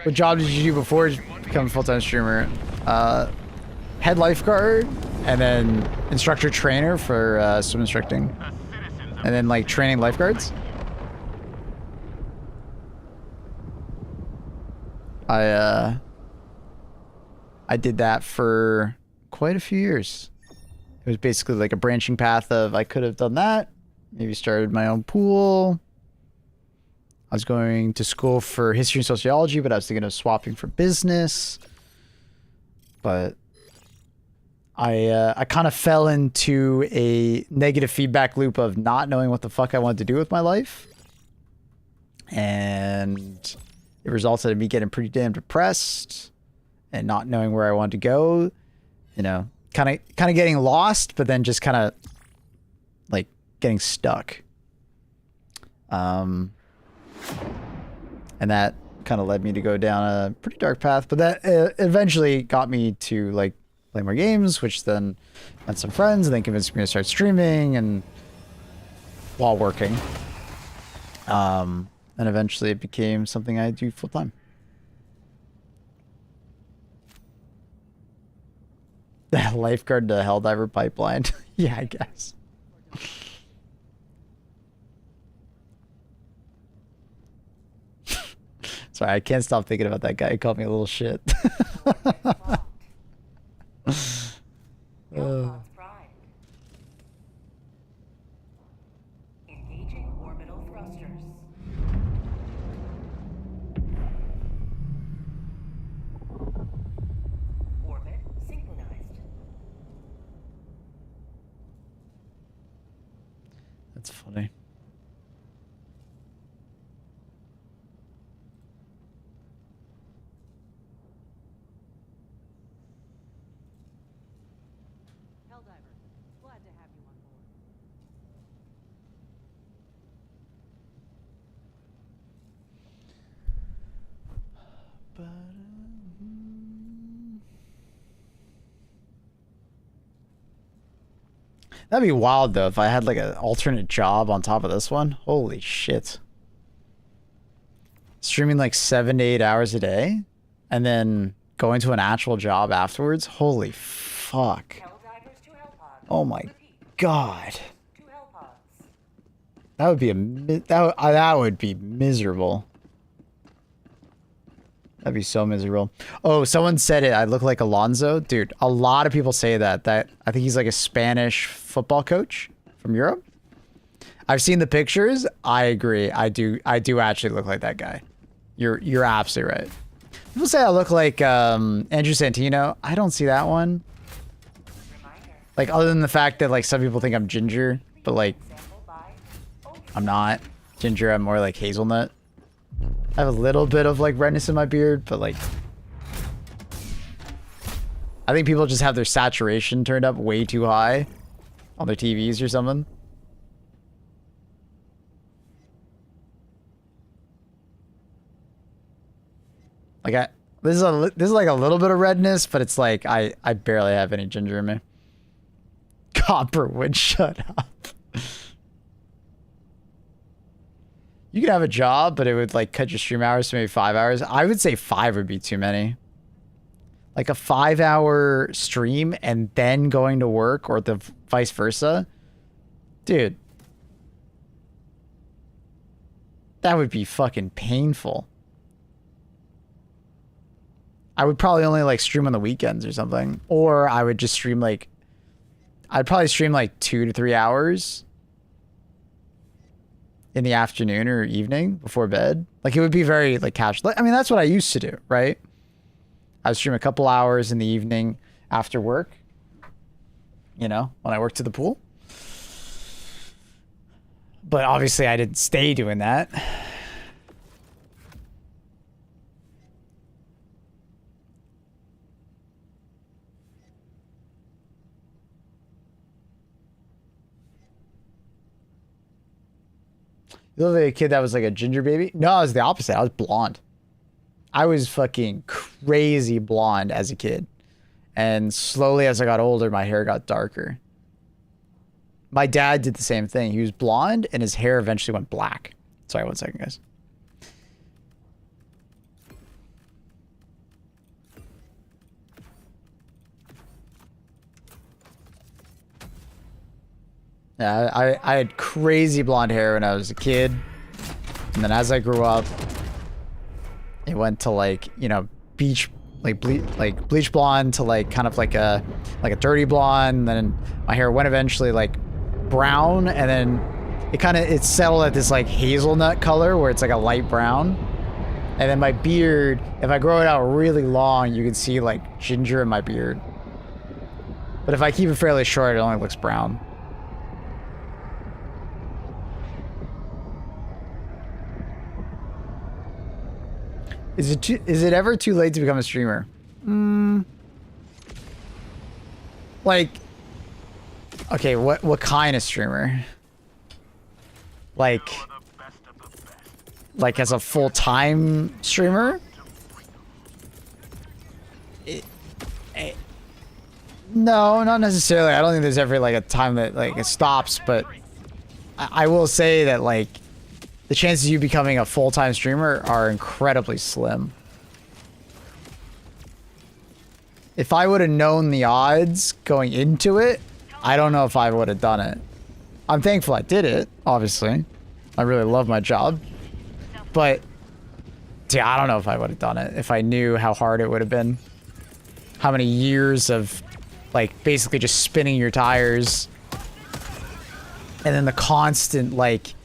What job did you do before becoming a full-time streamer? Head lifeguard, and then instructor trainer for swim instructing, and then like training lifeguards. I did that for quite a few years. It was basically like a branching path of I could have done that, maybe started my own pool. I was going to school for history and sociology, but I was thinking of swapping for business. But I kind of fell into a negative feedback loop of not knowing what the fuck I wanted to do with my life. And it resulted in me getting pretty damn depressed and not knowing where I wanted to go. You know, kind of getting lost, but then just kind of like getting stuck. And that kind of led me to go down a pretty dark path, but that eventually got me to like play more games, which then met some friends and then convinced me to start streaming and while working. And eventually it became something I do full time. The lifeguard to Helldiver pipeline. Yeah, I guess. Sorry, I can't stop thinking about that guy. He called me a little shit. Engaging orbital thrusters. Orbit synchronized. That's funny. Helldiver, glad to have you on board. That'd be wild though if I had like an alternate job on top of this one. Holy shit. Streaming like 7 to 8 hours a day and then going to an actual job afterwards. Holy fuck. Helldivers to Hellpods. Oh my god. To Hellpods. That would be that would be miserable. That'd be so miserable. Oh, someone said it. I look like Alonso. Dude, a lot of people say that. I think he's like a Spanish football coach from Europe. I've seen the pictures. I agree. I do actually look like that guy. You're absolutely right. People say I look like Andrew Santino. I don't see that one. Like, other than the fact that like some people think I'm ginger, but like I'm not ginger. I'm more like hazelnut. I have a little bit of like redness in my beard, but like I think people just have their saturation turned up way too high on their TVs or something. Like this is like a little bit of redness, but it's like I barely have any ginger in me. Copperwood, shut up. You could have a job, but it would like cut your stream hours to maybe 5 hours. I would say 5 would be too many. Like a 5-hour stream and then going to work, or the vice versa. Dude. That would be fucking painful. I would probably only like stream on the weekends or something. Or I would just stream like, I'd probably stream like 2 to 3 hours in the afternoon or evening before bed. Like it would be very like casual. I mean, that's what I used to do, right? I would stream a couple hours in the evening after work, you know, when I worked at the pool. But obviously I didn't stay doing that. You look like a kid that was like a ginger baby? No, I was the opposite. I was blonde. I was fucking crazy blonde as a kid. And slowly as I got older, my hair got darker. My dad did the same thing. He was blonde and his hair eventually went black. Sorry, 1 second, guys. Yeah, I had crazy blonde hair when I was a kid. And then as I grew up, it went to like, you know, bleach blonde to like kind of like a dirty blonde. And then my hair went eventually like brown, and then it settled at this like hazelnut color where it's like a light brown. And then my beard, if I grow it out really long, you can see like ginger in my beard. But if I keep it fairly short, it only looks brown. Is it ever too late to become a streamer? Like, okay, what kind of streamer? Like as a full-time streamer? No, not necessarily. I don't think there's ever like a time that like it stops, but I will say that like the chances of you becoming a full-time streamer are incredibly slim. If I would have known the odds going into it, I don't know if I would have done it. I'm thankful I did it, obviously. I really love my job. But, dude, I don't know if I would have done it if I knew how hard it would have been. How many years of, like, basically just spinning your tires. And then the constant, like,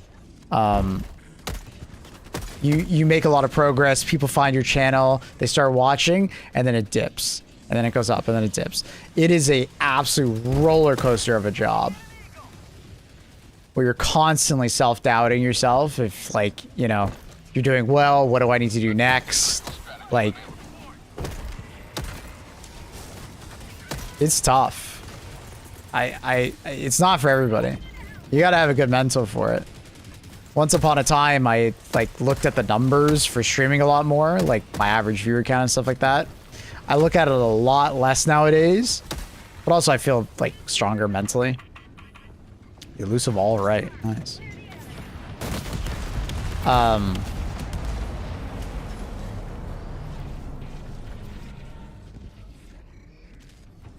you make a lot of progress, people find your channel, they start watching, and then it dips. And then it goes up, and then it dips. It is a absolute roller coaster of a job. Where you're constantly self-doubting yourself if, like, you know, you're doing well, what do I need to do next? Like, it's tough. It's not for everybody. You gotta have a good mental for it. Once upon a time, I, like, looked at the numbers for streaming a lot more, like my average viewer count and stuff like that. I look at it a lot less nowadays, but also I feel, like, stronger mentally. Elusive all right. Nice.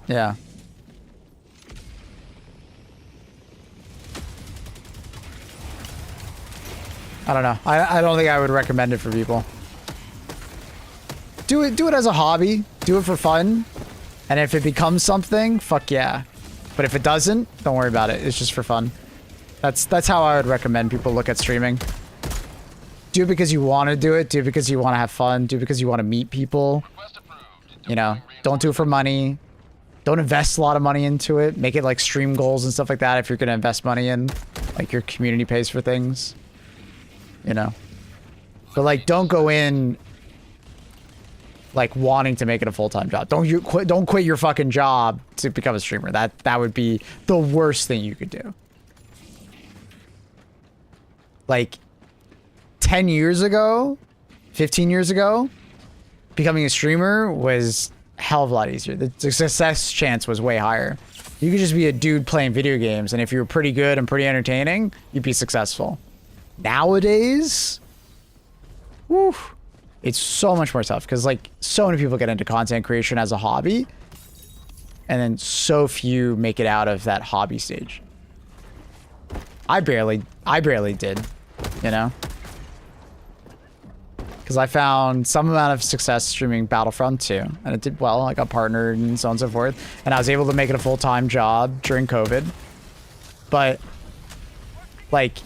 Yeah. I don't know. I don't think I would recommend it for people. Do it as a hobby. Do it for fun. And if it becomes something, fuck yeah. But if it doesn't, don't worry about it. It's just for fun. That's how I would recommend people look at streaming. Do it because you want to do it. Do it because you want to have fun. Do it because you want to meet people. You know, don't do it for money. Don't invest a lot of money into it. Make it like stream goals and stuff like that if you're going to invest money in. Like your community pays for things. You know. But like, don't go in like wanting to make it a full-time job. Don't quit your fucking job to become a streamer. That would be the worst thing you could do. Like 10 years ago, 15 years ago, becoming a streamer was a hell of a lot easier. The success chance was way higher. You could just be a dude playing video games, and if you were pretty good and pretty entertaining, you'd be successful. Nowadays, whew, it's so much more tough because like so many people get into content creation as a hobby, and then so few make it out of that hobby stage. I barely did, you know, because I found some amount of success streaming Battlefront 2, and it did well. I got partnered and so on and so forth, and I was able to make it a full-time job during COVID. But like,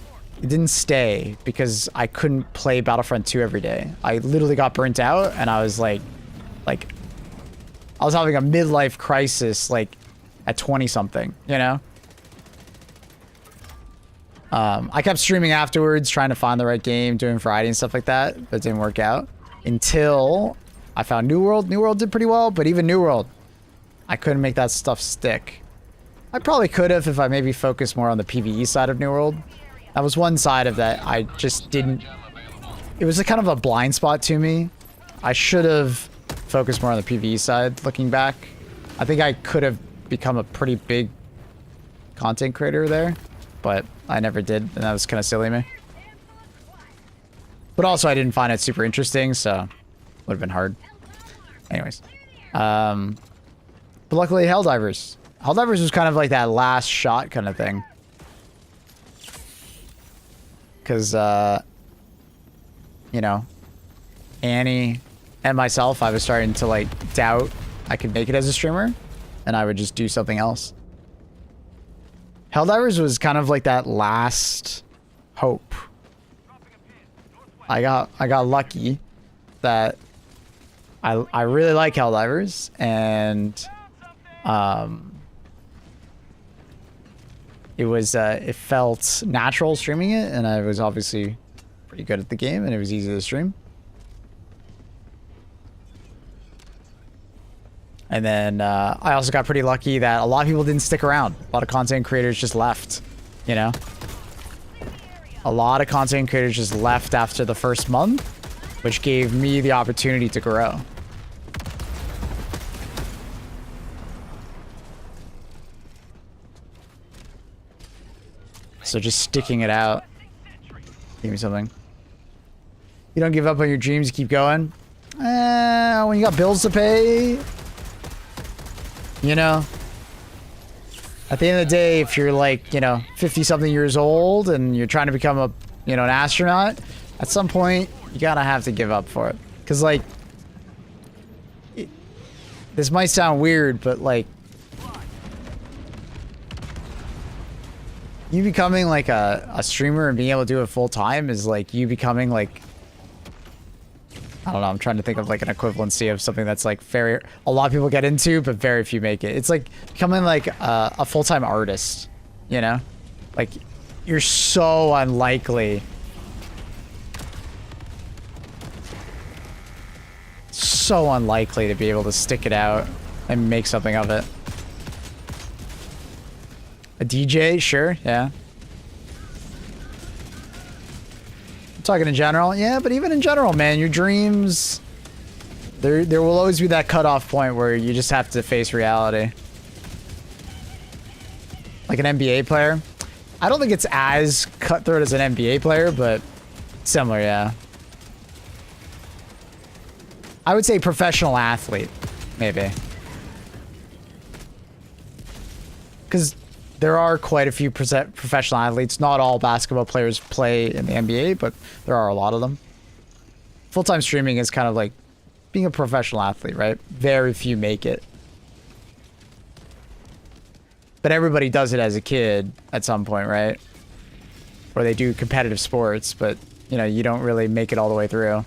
it didn't stay because I couldn't play Battlefront 2 every day. I literally got burnt out, and I was like I was having a midlife crisis, like at 20 something, you know? I kept streaming afterwards, trying to find the right game, doing variety and stuff like that, but it didn't work out until I found New World. New World did pretty well, but even New World, I couldn't make that stuff stick. I probably could have if I maybe focused more on the PvE side of New World. That was one side of that I just didn't... It was a kind of a blind spot to me. I should have focused more on the PvE side, looking back. I think I could have become a pretty big content creator there, but I never did, and that was kind of silly of me. But also, I didn't find it super interesting, so would have been hard. Anyways. But luckily, Helldivers. Helldivers was kind of like that last shot kind of thing. because, you know, Annie and myself, I was starting to like doubt I could make it as a streamer, and I would just do something else. Helldivers was kind of like that last hope. I got lucky that I really like Helldivers, and it felt natural streaming it, and I was obviously pretty good at the game, and it was easy to stream. And then I also got pretty lucky that a lot of people didn't stick around. A lot of content creators just left, you know? A lot of content creators just left after the first month, which gave me the opportunity to grow. So just sticking it out. Give me something. You don't give up on your dreams, you keep going. When you got bills to pay, you know, at the end of the day, if you're like, you know, 50 something years old and you're trying to become a, you know, an astronaut, at some point you gotta have to give up for it. Cause like, this might sound weird, but like, you becoming like a streamer and being able to do it full time is like you becoming like, I don't know, I'm trying to think of like an equivalency of something that's like a lot of people get into, but very few make it. It's like becoming like a full-time artist, you know? Like, you're so unlikely. So unlikely to be able to stick it out and make something of it. A DJ? Sure, yeah. Talking in general, yeah, but even in general, man, your dreams, there will always be that cutoff point where you just have to face reality. Like an NBA player, I don't think it's as cutthroat as an NBA player, but similar, yeah. I would say professional athlete, maybe, because there are quite a few professional athletes. Not all basketball players play in the NBA, but there are a lot of them. Full-time streaming is kind of like being a professional athlete, right? Very few make it. But everybody does it as a kid at some point, right? Or they do competitive sports, but, you know, you don't really make it all the way through.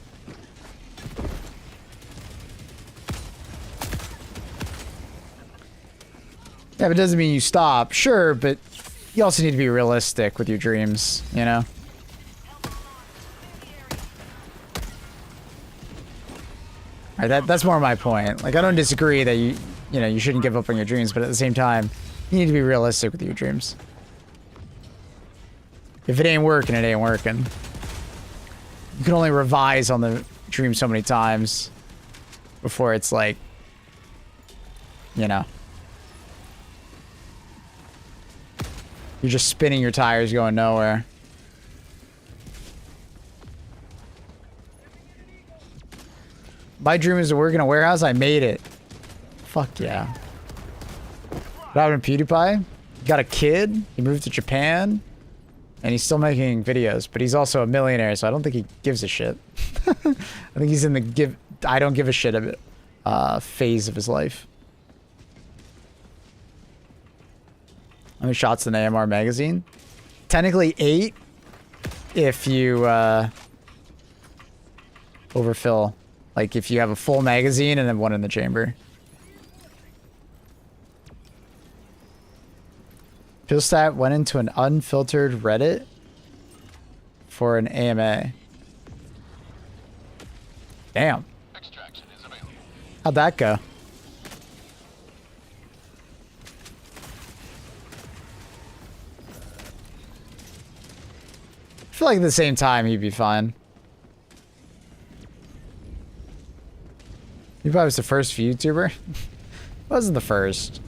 Yeah, but it doesn't mean you stop. Sure, but you also need to be realistic with your dreams, you know? Alright, that's more my point. Like, I don't disagree that you know, you shouldn't give up on your dreams, but at the same time, you need to be realistic with your dreams. If it ain't working, it ain't working. You can only revise on the dream so many times before it's like, you know, you're just spinning your tires going nowhere. My dream is to work in a warehouse. I made it. Fuck yeah. What happened to PewDiePie? He got a kid. He moved to Japan. And he's still making videos. But he's also a millionaire, so I don't think he gives a shit. I think he's in the I don't give a shit of it phase of his life. How many shots in AMR magazine? Technically 8 if you overfill. Like if you have a full magazine and then 1 in the chamber. Pillstat went into an unfiltered Reddit for an AMA. Damn. Extraction is available. How'd that go? I feel like at the same time he'd be fine. He probably was the first YouTuber. Wasn't the first.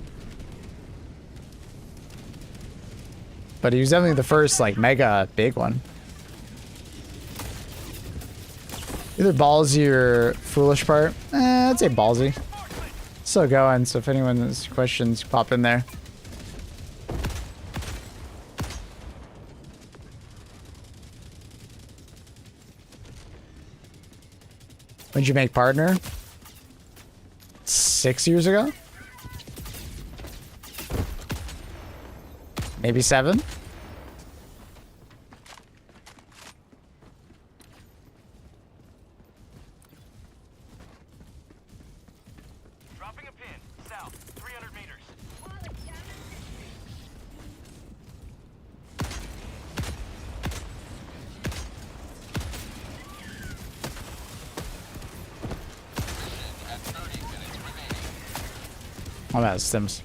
But he was definitely the first, like, mega big one. Either ballsy or foolish part. I'd say ballsy. Still going, so if anyone has questions, pop in there. When'd you make partner? 6 years ago? Maybe 7? Dropping a pin. South. 300 meters. Oh, that Sims.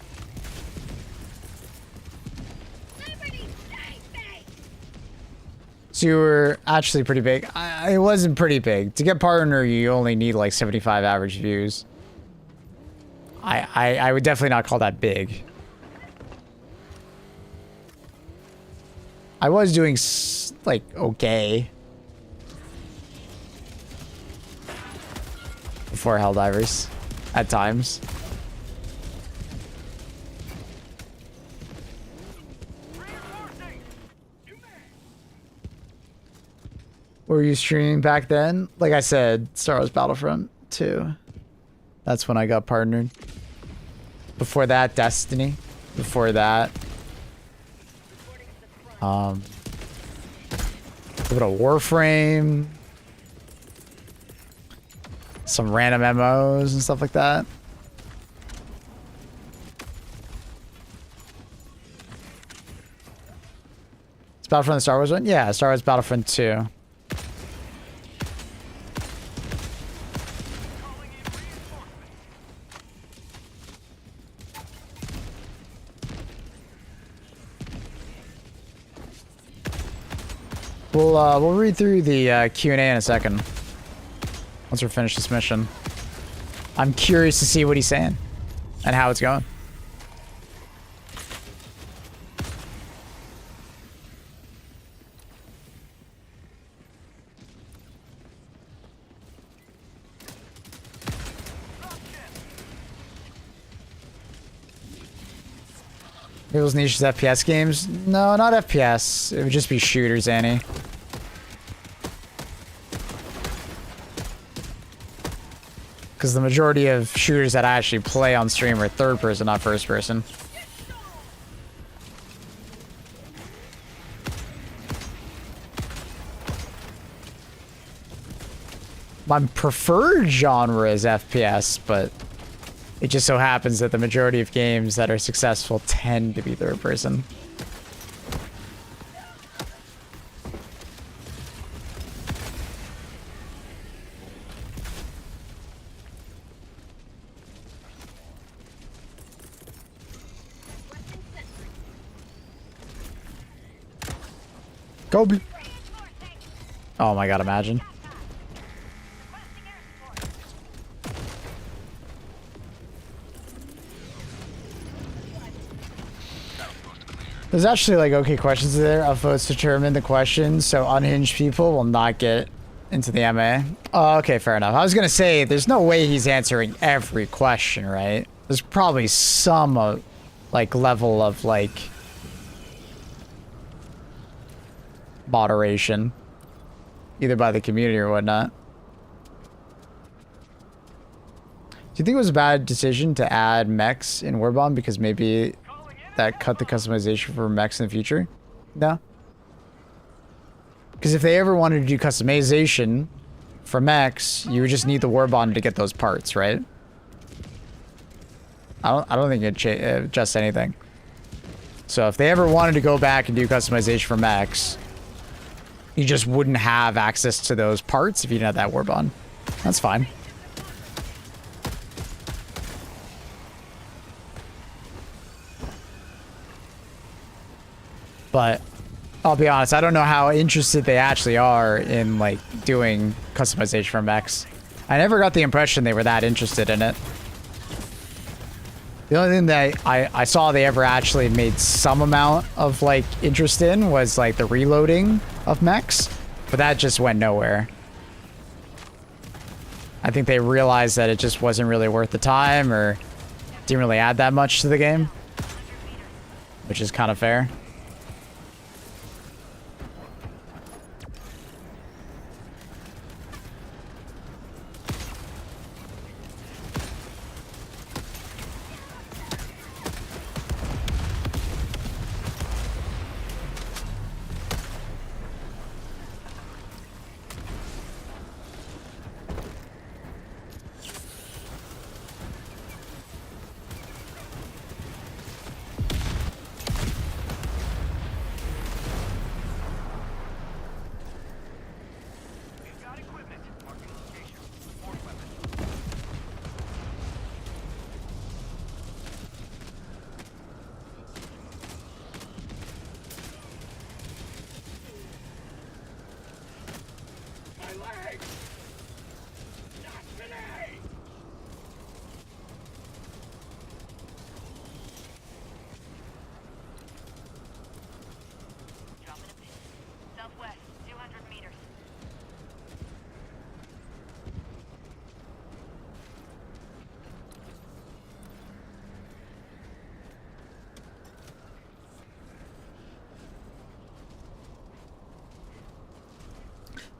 So you were actually pretty big. It wasn't pretty big. To get partner, you only need like 75 average views. I would definitely not call that big. I was doing like okay before Helldivers at times. Were you streaming back then? Like I said, Star Wars Battlefront 2. That's when I got partnered. Before that, Destiny. Before that, a bit of Warframe. Some random MMOs and stuff like that. It's Battlefront the Star Wars one? Yeah, Star Wars Battlefront 2. We'll read through the Q&A in a second. Once we're finished this mission. I'm curious to see what he's saying. And how it's going. People's niche is FPS games? No, not FPS. It would just be shooters, Annie. Because the majority of shooters that I actually play on stream are third person, not first person. My preferred genre is FPS, but it just so happens that the majority of games that are successful tend to be third person. Kobe. Oh my god, imagine. There's actually like okay questions there. Of votes determine the questions, so unhinged people will not get into the MA. Oh, okay, fair enough. I was gonna say there's no way he's answering every question, right? There's probably some like level of like moderation, either by the community or whatnot. Do you think it was a bad decision to add mechs in WARBOND because maybe that cut the customization for mechs in the future? No. Because if they ever wanted to do customization for mechs, you would just need the WARBOND to get those parts, right? I don't think it adjusts anything. So if they ever wanted to go back and do customization for mechs, you just wouldn't have access to those parts if you didn't have that WARBOND. That's fine. But I'll be honest, I don't know how interested they actually are in like doing customization for mechs. I never got the impression they were that interested in it. The only thing that I saw they ever actually made some amount of like interest in was like the reloading of mechs, but that just went nowhere. I think they realized that it just wasn't really worth the time or didn't really add that much to the game, which is kind of fair.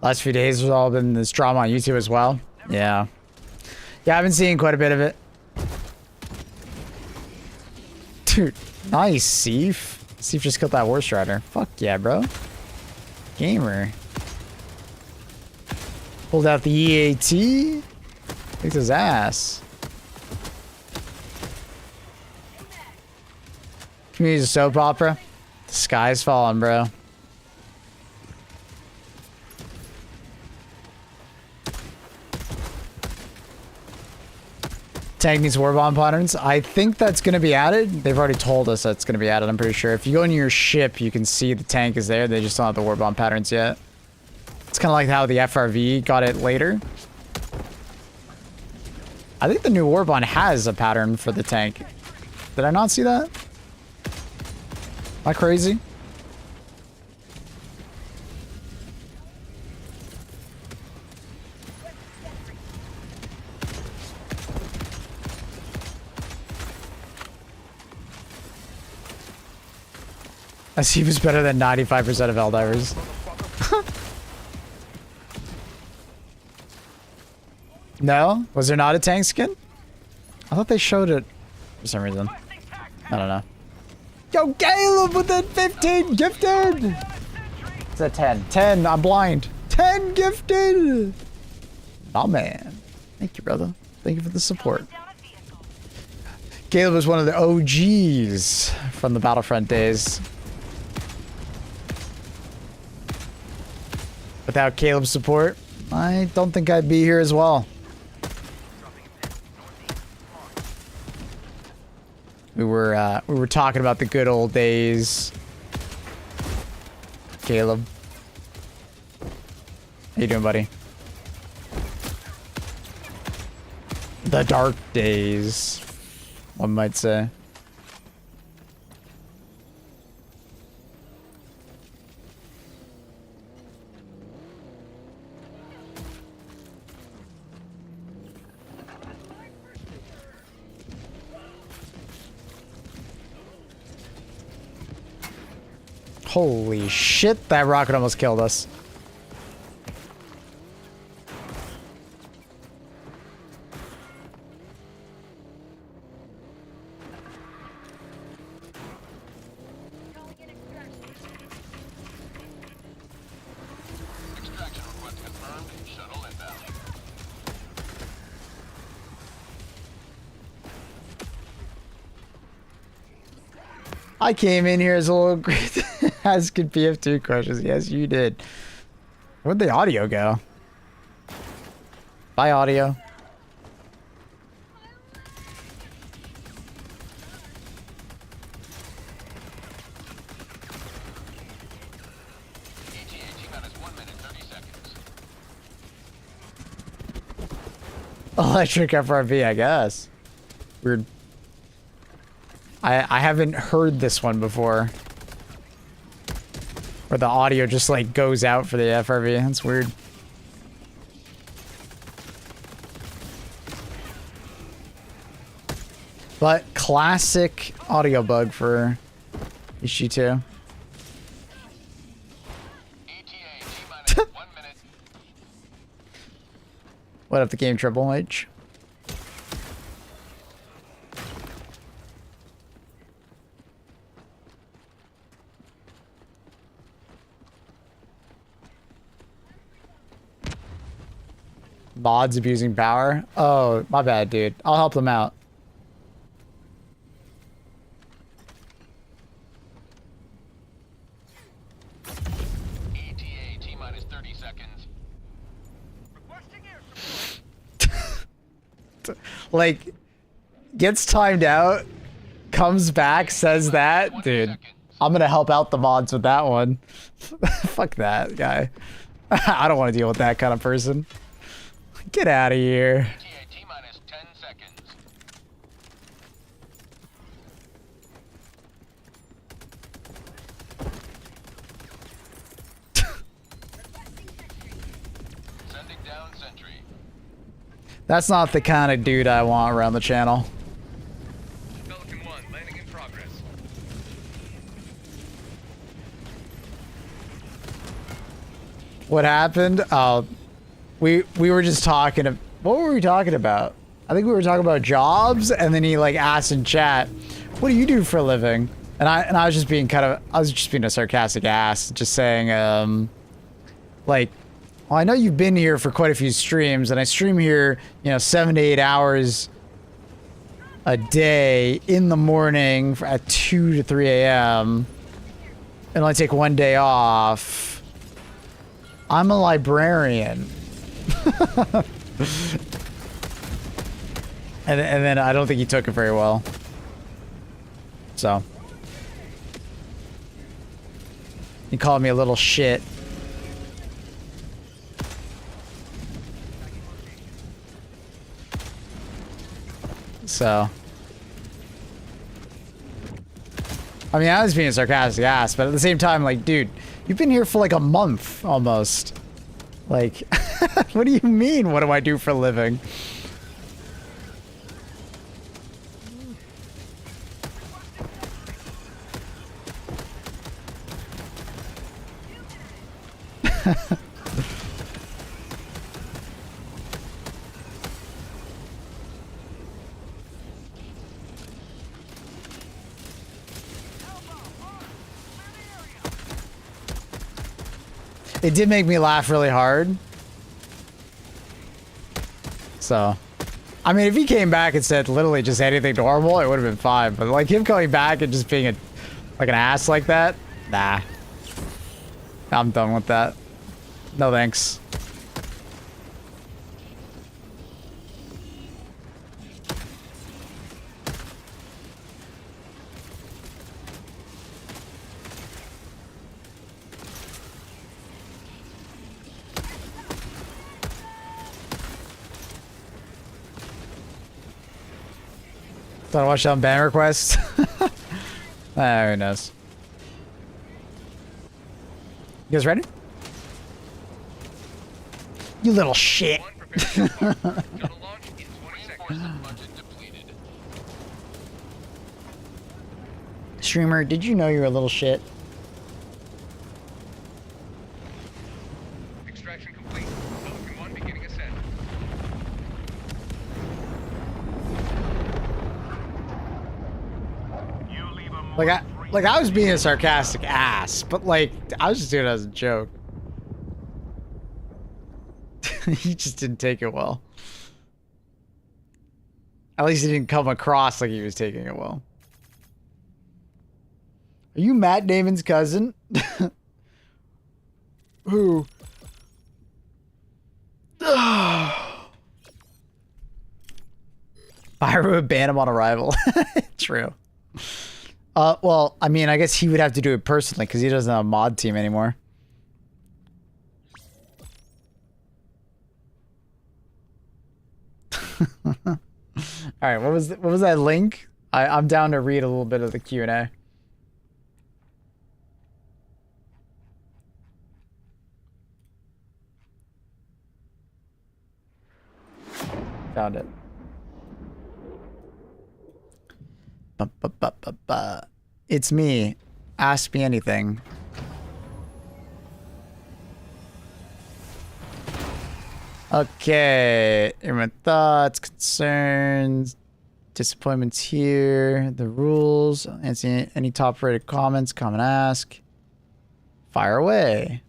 Last few days there's all been this drama on YouTube as well. Yeah. Yeah, I've been seeing quite a bit of it. Dude, nice, Seif. Seif just killed that War Strider. Fuck yeah, bro. Gamer. Pulled out the EAT. Kicked his ass. Can we use a soap opera? The sky's falling, bro. Tank needs warbond patterns. I think that's going to be added. They've already told us that's going to be added, I'm pretty sure. If you go into your ship, you can see the tank is there. They just don't have the warbond patterns yet. It's kind of like how the FRV got it later. I think the new warbond has a pattern for the tank. Did I not see that? Am I crazy? I see he was better than 95% of Helldivers. No? Was there not a tank skin? I thought they showed it for some reason. I don't know. Yo, Caleb with that 15 gifted! It's a 10. 10, I'm blind. 10 gifted! Oh man. Thank you, brother. Thank you for the support. Caleb was one of the OGs from the Battlefront days. Without Caleb's support, I don't think I'd be here as well. We were talking about the good old days. Caleb. How you doing, buddy? The dark days, one might say. Holy shit, that rocket almost killed us. Extraction request confirmed. Shuttle inbound. I came in here as a little great asking PF2 questions. Yes, you did. Where'd the audio go? Bye, audio. ETA T-minus 1 minute 30 seconds. Electric FRV, I guess. Weird. I haven't heard this one before. Where the audio just like goes out for the FRV. That's weird. But classic audio bug for EG2. ETA T-minus 1 minute. What up the game, Triple H? Mods abusing power? Oh, my bad, dude. I'll help them out. ETA T-minus 30 seconds. Like, gets timed out, comes back, says that. Dude, I'm gonna help out the mods with that one. Fuck that guy. I don't want to deal with that kind of person. Get out of here. ETA T-minus 10 seconds. Sending down sentry. That's not the kind of dude I want around the channel. Pelican 1, landing in progress. What happened? We were just talking. What were we talking about? I think we were talking about jobs, and then he like asked in chat, "What do you do for a living?" And I was just being a sarcastic ass, just saying, like, well, I know you've been here for quite a few streams, and I stream here, you know, 7 to 8 hours a day in the morning at 2 to 3 a.m. and only take one day off. I'm a librarian. and then I don't think he took it very well. So. He called me a little shit. So. I mean, I was being a sarcastic ass, but at the same time, like, dude, you've been here for like a month almost. Like, what do you mean? What do I do for a living? It did make me laugh really hard. So, I mean, if he came back and said literally just anything normal, it would have been fine. But like him coming back and just being like an ass like that, nah. I'm done with that. No thanks. Thought I watched on ban request. Who knows? You guys ready? You little shit. Streamer, did you know you're a little shit? Extraction complete. Falcon 1 beginning ascent. Like I was being a sarcastic ass, but like I was just doing it as a joke. He just didn't take it well. At least he didn't come across like he was taking it well. Are you Matt Damon's cousin? Who? Byron would ban him on arrival. True. Well, I mean, I guess he would have to do it personally because he doesn't have a mod team anymore. All right, what was that link? I'm down to read a little bit of the Q&A. Found it. It's me. Ask me anything. Okay. My thoughts, concerns, disappointments here. The rules. Answer any top-rated comments. Come and ask. Fire away.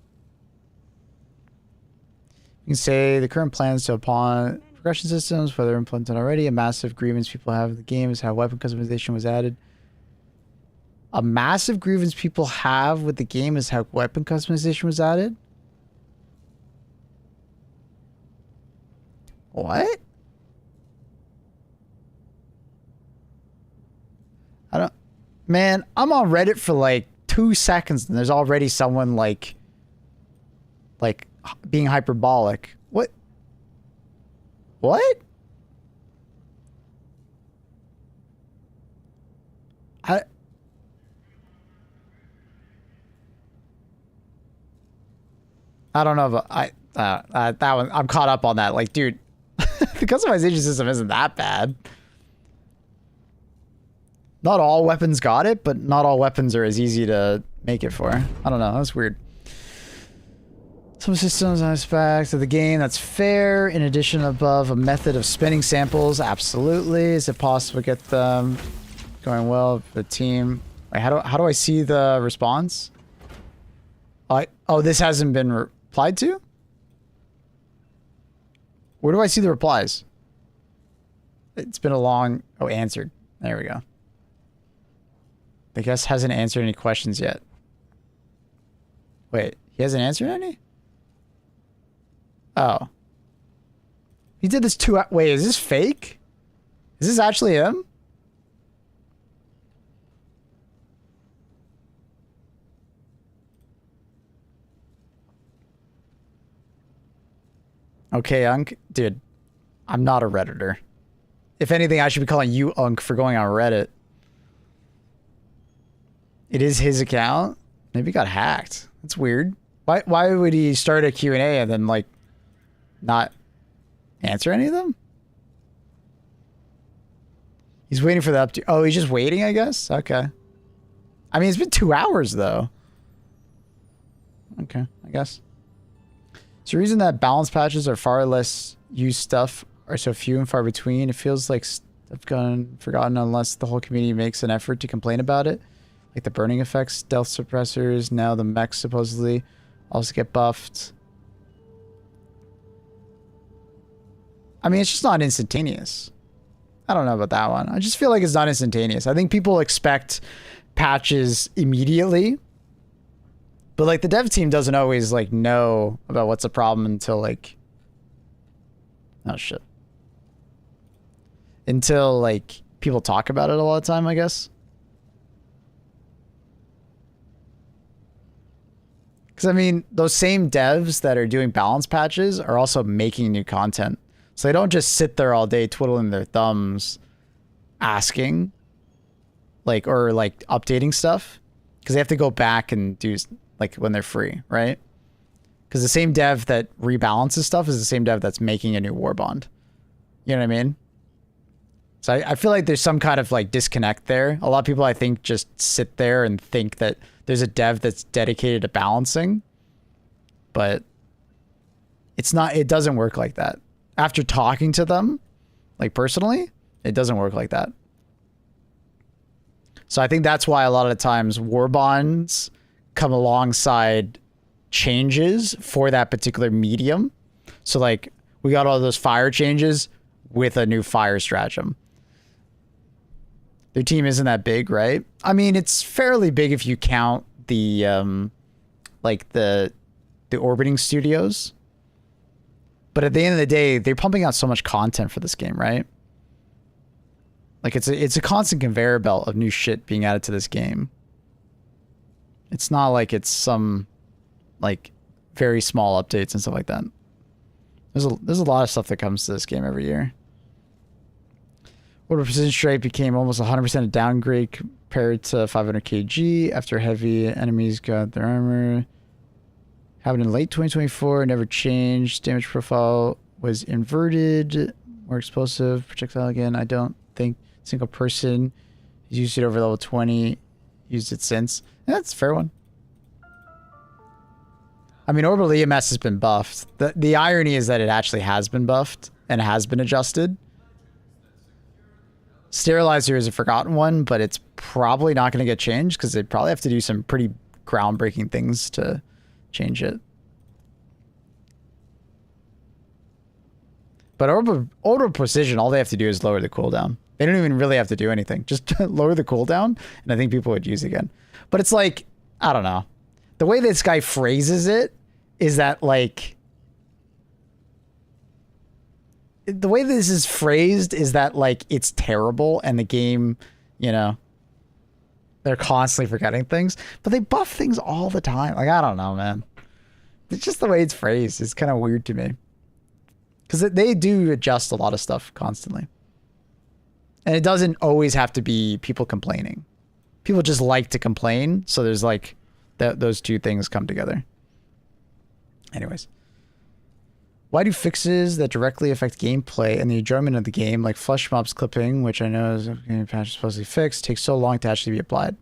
You can say the current plans to upon progression systems, whether implemented already. A massive grievance people have with the game is how weapon customization was added. A massive grievance people have with the game is how weapon customization was added? What? I don't... Man, I'm on Reddit for like 2 seconds and there's already someone like being hyperbolic. What? What? I don't know if that one, I'm caught up on that. Like, dude, the customization system isn't that bad. Not all weapons got it, but not all weapons are as easy to make it for. I don't know. That's weird. Some systems aspects of the game that's fair. In addition, above a method of spinning samples, absolutely. Is it possible to get them going well? The team. Wait, how do I see the response? Oh, this hasn't been replied to. Where do I see the replies? It's been a long. Oh, answered. There we go. The guest hasn't answered any questions yet. Wait, he hasn't answered any? Oh. He did this wait, is this fake? Is this actually him? Okay, Unk. Dude, I'm not a Redditor. If anything, I should be calling you Unk for going on Reddit. It is his account? Maybe he got hacked. That's weird. Why would he start a Q&A and then, like, not answer any of them? He's waiting for the update. Oh, he's just waiting, I guess? Okay. I mean, it's been 2 hours, though. Okay, I guess. So the reason that balance patches are far less used stuff are so few and far between, it feels like stuff gone forgotten unless the whole community makes an effort to complain about it. Like the burning effects, stealth suppressors, now the mechs supposedly also get buffed. I mean, it's just not instantaneous. I don't know about that one. I just feel like it's not instantaneous. I think people expect patches immediately. But like the dev team doesn't always like know about what's a problem until like, oh shit. Until like people talk about it a lot of time, I guess. Because I mean, those same devs that are doing balance patches are also making new content. So they don't just sit there all day twiddling their thumbs asking like, or like updating stuff. Because they have to go back and do like when they're free, right? Because the same dev that rebalances stuff is the same dev that's making a new Warbond. You know what I mean? So I feel like there's some kind of like disconnect there. A lot of people I think just sit there and think that there's a dev that's dedicated to balancing, but it's not, it doesn't work like that. After talking to them, like personally, it doesn't work like that. So I think that's why a lot of the times Warbonds come alongside changes for that particular medium. So like we got all those fire changes with a new fire stratagem. Their team isn't that big, right? I mean, it's fairly big if you count the like the orbiting studios. But at the end of the day, they're pumping out so much content for this game, right? Like it's a constant conveyor belt of new shit being added to this game. It's not like it's some like very small updates and stuff like that. There's a lot of stuff that comes to this game every year. Order Precision Strike became almost 100% a downgrade compared to 500 kg after heavy enemies got their armor. Happened in late 2024, never changed. Damage profile was inverted, more explosive projectile again. I don't think a single person has used it over level 20, used it since. Yeah, that's a fair one. I mean, Orbital EMS has been buffed. The irony is that it actually has been buffed and has been adjusted. Sterilizer is a forgotten one, but it's probably not going to get changed because they'd probably have to do some pretty groundbreaking things to change it. But Orbital Precision, all they have to do is lower the cooldown. They don't even really have to do anything. Just lower the cooldown, and I think people would use it again. But it's like, I don't know. The way this guy phrases it is that, like... The way this is phrased is that, like, it's terrible, and the game, you know... They're constantly forgetting things. But they buff things all the time. Like, I don't know, man. It's just the way it's phrased. It's kind of weird to me. Because they do adjust a lot of stuff constantly. And it doesn't always have to be people complaining. People just like to complain. So there's like, those two things come together. Anyways. Why do fixes that directly affect gameplay and the enjoyment of the game, like flush mobs clipping, which I know is a game patch supposedly fixed, take so long to actually be applied?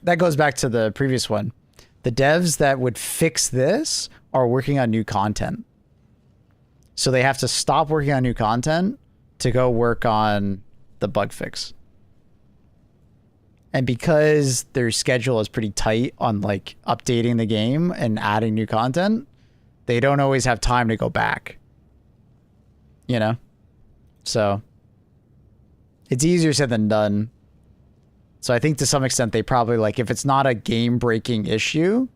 That goes back to the previous one. The devs that would fix this are working on new content. So they have to stop working on new content to go work on the bug fix. And because their schedule is pretty tight on like updating the game and adding new content, they don't always have time to go back. You know? So it's easier said than done. So I think to some extent they probably, like, if it's not a game breaking issue,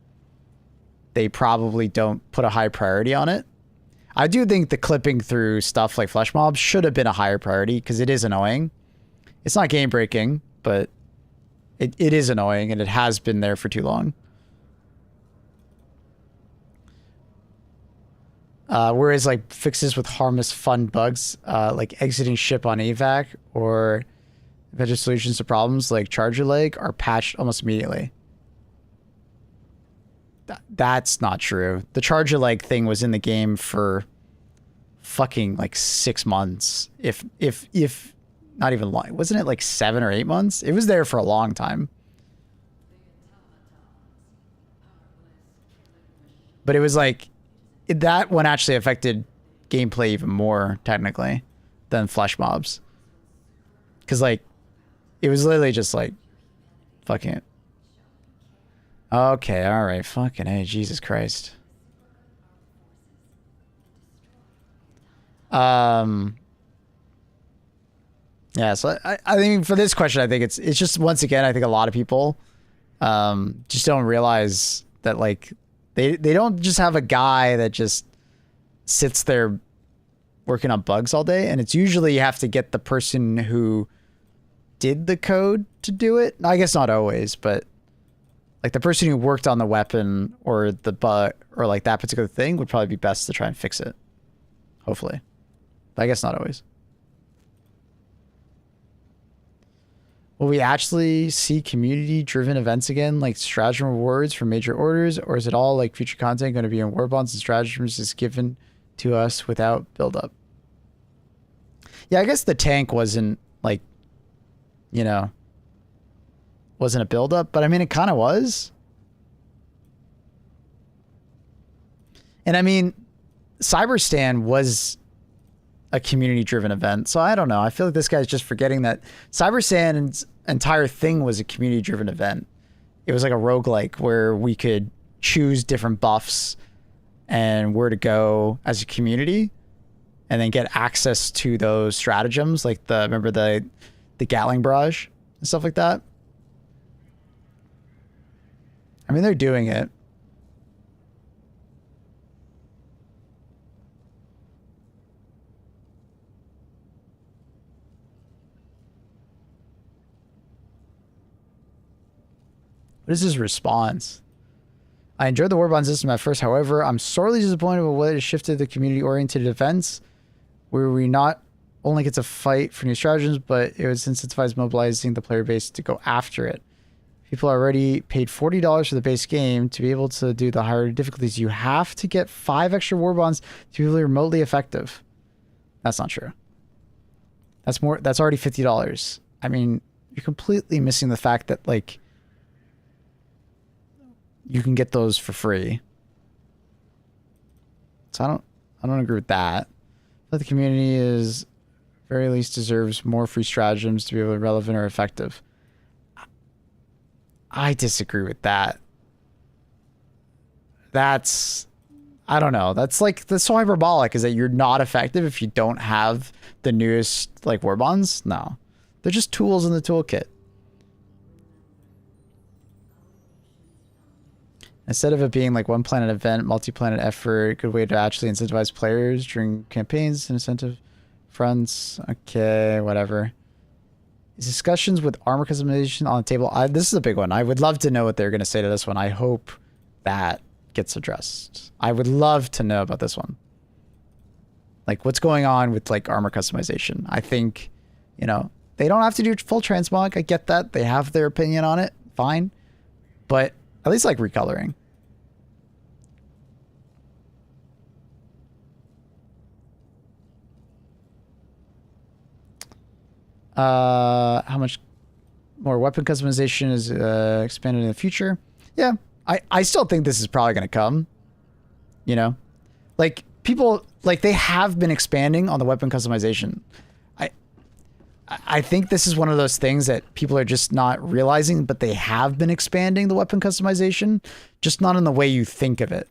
they probably don't put a high priority on it. I do think the clipping through stuff like flesh mobs should have been a higher priority because it is annoying. It's not game breaking, but it is annoying and it has been there for too long. Whereas like fixes with harmless fun bugs, like exiting ship on evac or better solutions to problems like charger lag are patched almost immediately. That's not true. The charger lag thing was in the game for fucking like 6 months. If not even long. Wasn't it like 7 or 8 months? It was there for a long time. But it was like that one actually affected gameplay even more technically than flesh mobs. Cause like it was literally just like fucking it. Okay, all right, fucking hey, Jesus Christ. Yeah, so I think for this question, I think it's just, once again, I think a lot of people just don't realize that like they don't just have a guy that just sits there working on bugs all day, and it's usually you have to get the person who did the code to do it. I guess not always, but like the person who worked on the weapon or the bug or like that particular thing would probably be best to try and fix it. Hopefully. But I guess not always. Will we actually see community-driven events again, like stratagem rewards for major orders, or is it all like future content going to be in warbonds and stratagems just given to us without build-up? Yeah, I guess the tank wasn't like, you know, wasn't a build-up, but I mean, it kind of was. And I mean, Cyberstan was a community-driven event, so I don't know. I feel like this guy's just forgetting that Cyberstan's entire thing was a community-driven event. It was like a roguelike where we could choose different buffs and where to go as a community, and then get access to those stratagems, like remember the Gatling barrage and stuff like that. I mean, they're doing it. What is his response? I enjoyed the Warbond system at first. However, I'm sorely disappointed with what it shifted the community-oriented events, where we not only get to fight for new stratagems, but it was incentivized mobilizing the player base to go after it. People already paid $40 for the base game. To be able to do the higher difficulties, you have to get 5 extra Warbonds to be remotely effective. That's not true. That's already $50. I mean, you're completely missing the fact that like you can get those for free. So I don't agree with that. But the community is very least deserves more free stratagems to be able to be relevant or effective. I disagree with that. I don't know. That's so hyperbolic, is that you're not effective if you don't have the newest like warbonds? No. They're just tools in the toolkit. Instead of it being like one planet event, multi-planet effort, good way to actually incentivize players during campaigns and incentive fronts. Okay, whatever. Is discussions with armor customization on the table? This is a big one. I would love to know what they're going to say to this one. I hope that gets addressed. I would love to know about this one. Like, what's going on with like armor customization? I think, you know, they don't have to do full transmog. I get that. They have their opinion on it. Fine. But at least like recoloring. How much more weapon customization is expanded in the future? Yeah, I still think this is probably going to come. You know, like people like they have been expanding on the weapon customization. I think this is one of those things that people are just not realizing, but they have been expanding the weapon customization, just not in the way you think of it.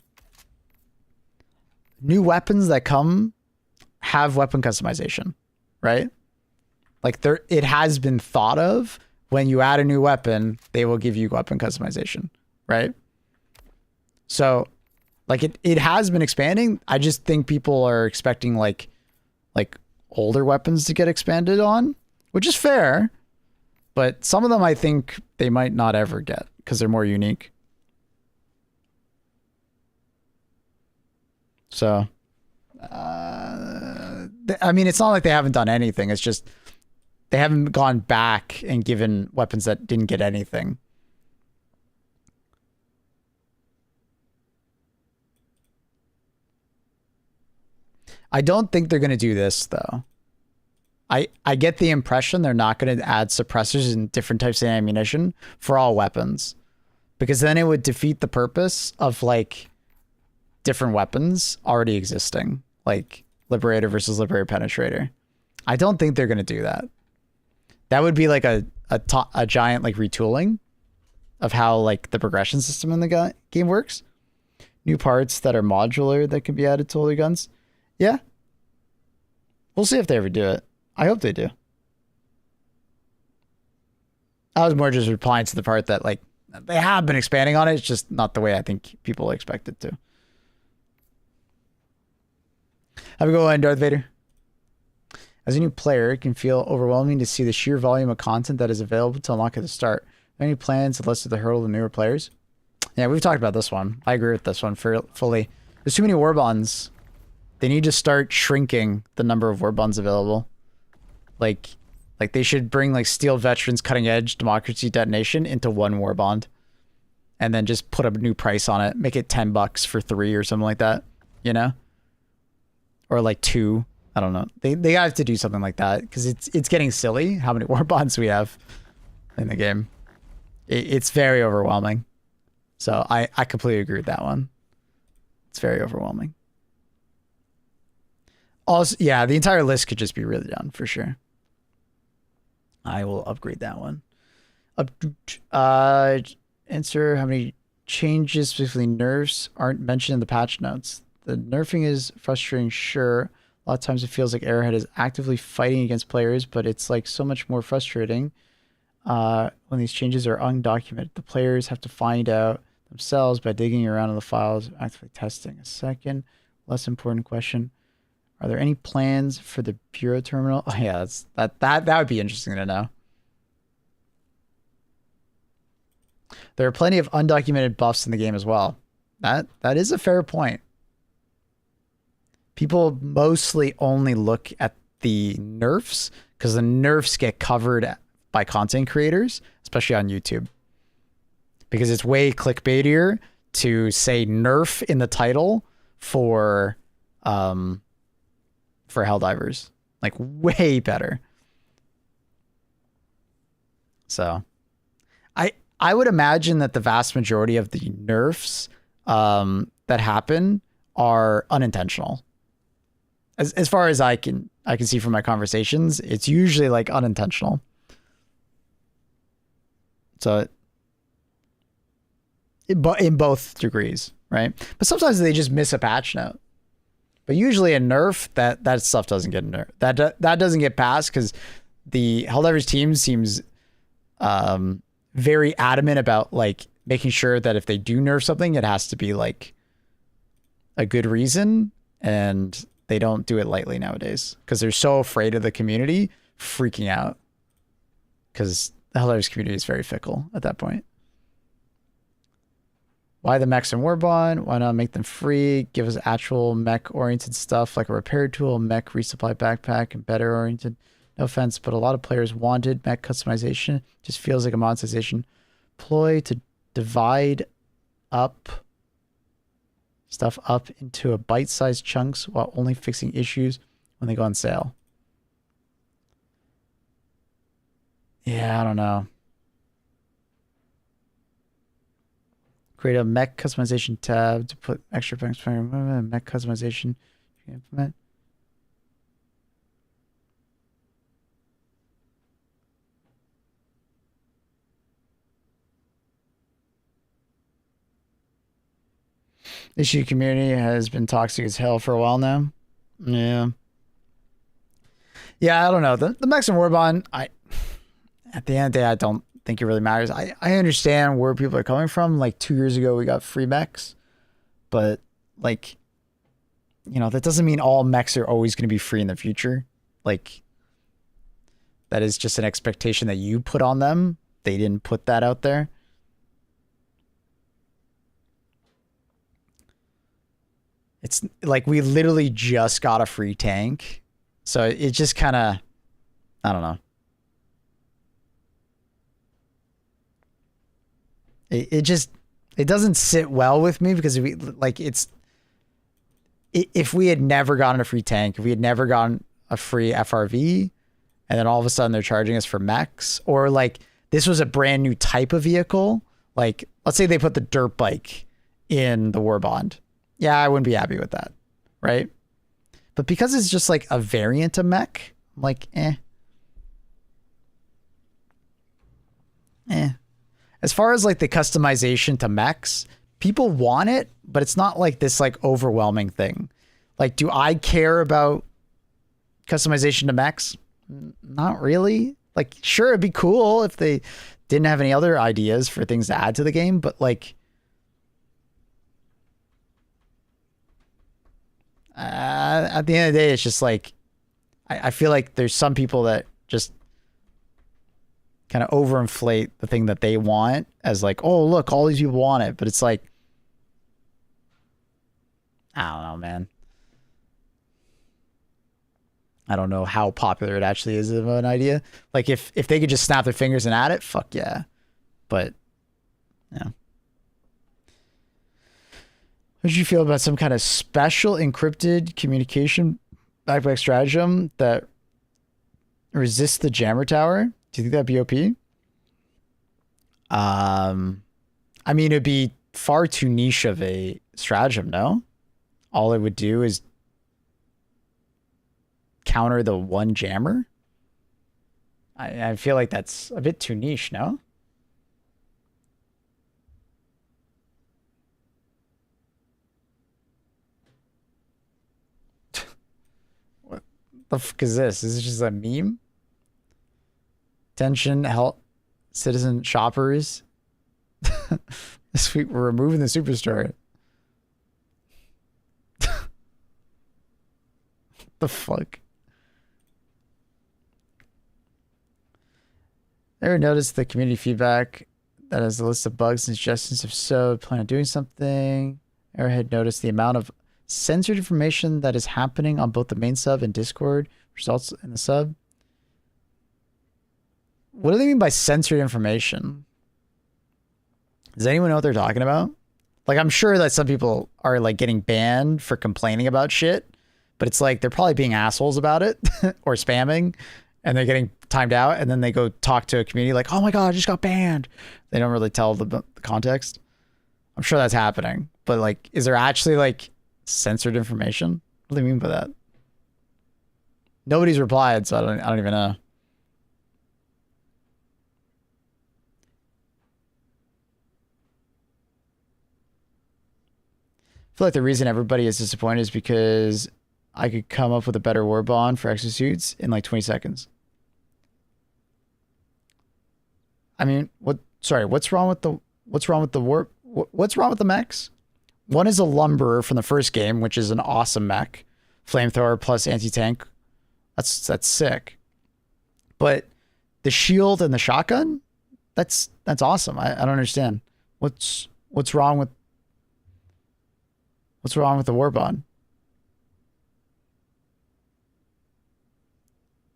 New weapons that come have weapon customization, right? Like it has been thought of. When you add a new weapon, they will give you weapon customization, right? So like it has been expanding. I just think people are expecting like older weapons to get expanded on, which is fair, but some of them I think they might not ever get because they're more unique. So, I mean, it's not like they haven't done anything. It's just they haven't gone back and given weapons that didn't get anything. I don't think they're going to do this, though. I get the impression they're not going to add suppressors and different types of ammunition for all weapons, because then it would defeat the purpose of like different weapons already existing, like Liberator versus Liberator Penetrator. I don't think they're going to do that. That would be like a giant like retooling of how like the progression system in the game works. New parts that are modular that can be added to older guns. Yeah. We'll see if they ever do it. I hope they do. I was more just replying to the part that like they have been expanding on it. It's just not the way I think people expect it to. Have a good one, Darth Vader. As a new player, it can feel overwhelming to see the sheer volume of content that is available to unlock at the start. Are there any plans to lessen the hurdle to newer players? Yeah, we've talked about this one. I agree with this one fully. There's too many warbonds. They need to start shrinking the number of warbonds available. Like they should bring like Steel Veterans Cutting Edge Democracy Detonation into one warbond, and then just put a new price on it. Make it $10 for 3 or something like that. You know, or like 2. I don't know. They have to do something like that because it's getting silly how many warbonds we have in the game. It's very overwhelming. So I completely agree with that one. It's very overwhelming. Also, yeah, the entire list could just be really done for sure. I will upgrade that one. Answer how many changes, specifically nerfs, aren't mentioned in the patch notes. The nerfing is frustrating, sure. A lot of times it feels like Arrowhead is actively fighting against players, but it's like so much more frustrating when these changes are undocumented. The players have to find out themselves by digging around in the files, actively testing. A second, less important question. Are there any plans for the Bureau terminal? Oh yeah, that would be interesting to know. There are plenty of undocumented buffs in the game as well. That is a fair point. People mostly only look at the nerfs because the nerfs get covered by content creators, especially on YouTube. Because it's way clickbaitier to say nerf in the title for Helldivers. Like way better. So I would imagine that the vast majority of the nerfs that happen are unintentional. As far as I can see from my conversations, it's usually like unintentional. So in both degrees, right? But sometimes they just miss a patch note. But usually a nerf, that stuff doesn't get nerfed. That doesn't get passed because the Helldivers team seems very adamant about like making sure that if they do nerf something, it has to be like a good reason, and they don't do it lightly nowadays because they're so afraid of the community freaking out, because the Helldivers community is very fickle at that point. Why the mechs and Warbond? Why not make them free? Give us actual mech-oriented stuff like a repair tool, mech resupply backpack, and better oriented. No offense, but a lot of players wanted mech customization. Just feels like a monetization ploy to divide up stuff up into a bite-sized chunks while only fixing issues when they go on sale. Yeah, I don't know. Create a mech customization tab to put extra mech customization. You can implement. Issue community has been toxic as hell for a while now. Yeah. Yeah, I don't know. The mechs and Warbond, at the end of the day, I don't think it really matters. I understand where people are coming from. Like 2 years ago, we got free mechs, but like, you know, that doesn't mean all mechs are always going to be free in the future. Like, that is just an expectation that you put on them. They didn't put that out there. It's like we literally just got a free tank. So it just kind of, I don't know. It doesn't sit well with me because if we had never gotten a free tank, if we had never gotten a free FRV, and then all of a sudden they're charging us for mechs, or like this was a brand new type of vehicle, like let's say they put the dirt bike in the Warbond. Yeah, I wouldn't be happy with that, right? But because it's just like a variant of mech, I'm like, eh. As far as like the customization to mechs, people want it, but it's not like this like overwhelming thing. Like, do I care about customization to mechs? Not really. Like, sure, it'd be cool if they didn't have any other ideas for things to add to the game, but like, at the end of the day, it's just like, I feel like there's some people that just kind of overinflate the thing that they want as like, oh, look, all these people want it. But it's like, I don't know, man. I don't know how popular it actually is of an idea. Like if they could just snap their fingers and add it, fuck yeah. But yeah. How did you feel about some kind of special encrypted communication backpack stratagem that resists the jammer tower? Do you think that'd be OP? I mean, it'd be far too niche of a stratagem, no? All it would do is counter the one jammer. I feel like that's a bit too niche, no? What the fuck is this? Is this just a meme? Attention, help, citizen shoppers. This week we're removing the superstore. The fuck? Ever noticed the community feedback that has a list of bugs and suggestions? If so, plan on doing something. Ever had noticed the amount of censored information that is happening on both the main sub and Discord results in the sub? What do they mean by censored information? Does anyone know what they're talking about? Like, I'm sure that some people are like getting banned for complaining about shit, but it's like they're probably being assholes about it or spamming, and they're getting timed out, and then they go talk to a community like, oh my god, I just got banned. They don't really tell the context. I'm sure that's happening, but like, is there actually like censored information? What do they mean by that? Nobody's replied, so I don't even know. I feel like the reason everybody is disappointed is because I could come up with a better Warbond for exosuits in like 20 seconds. I mean, what's wrong with the mechs? One is a lumberer from the first game, which is an awesome mech. Flamethrower plus anti-tank. That's sick. But the shield and the shotgun, that's awesome. I don't understand. What's wrong with the Warbond?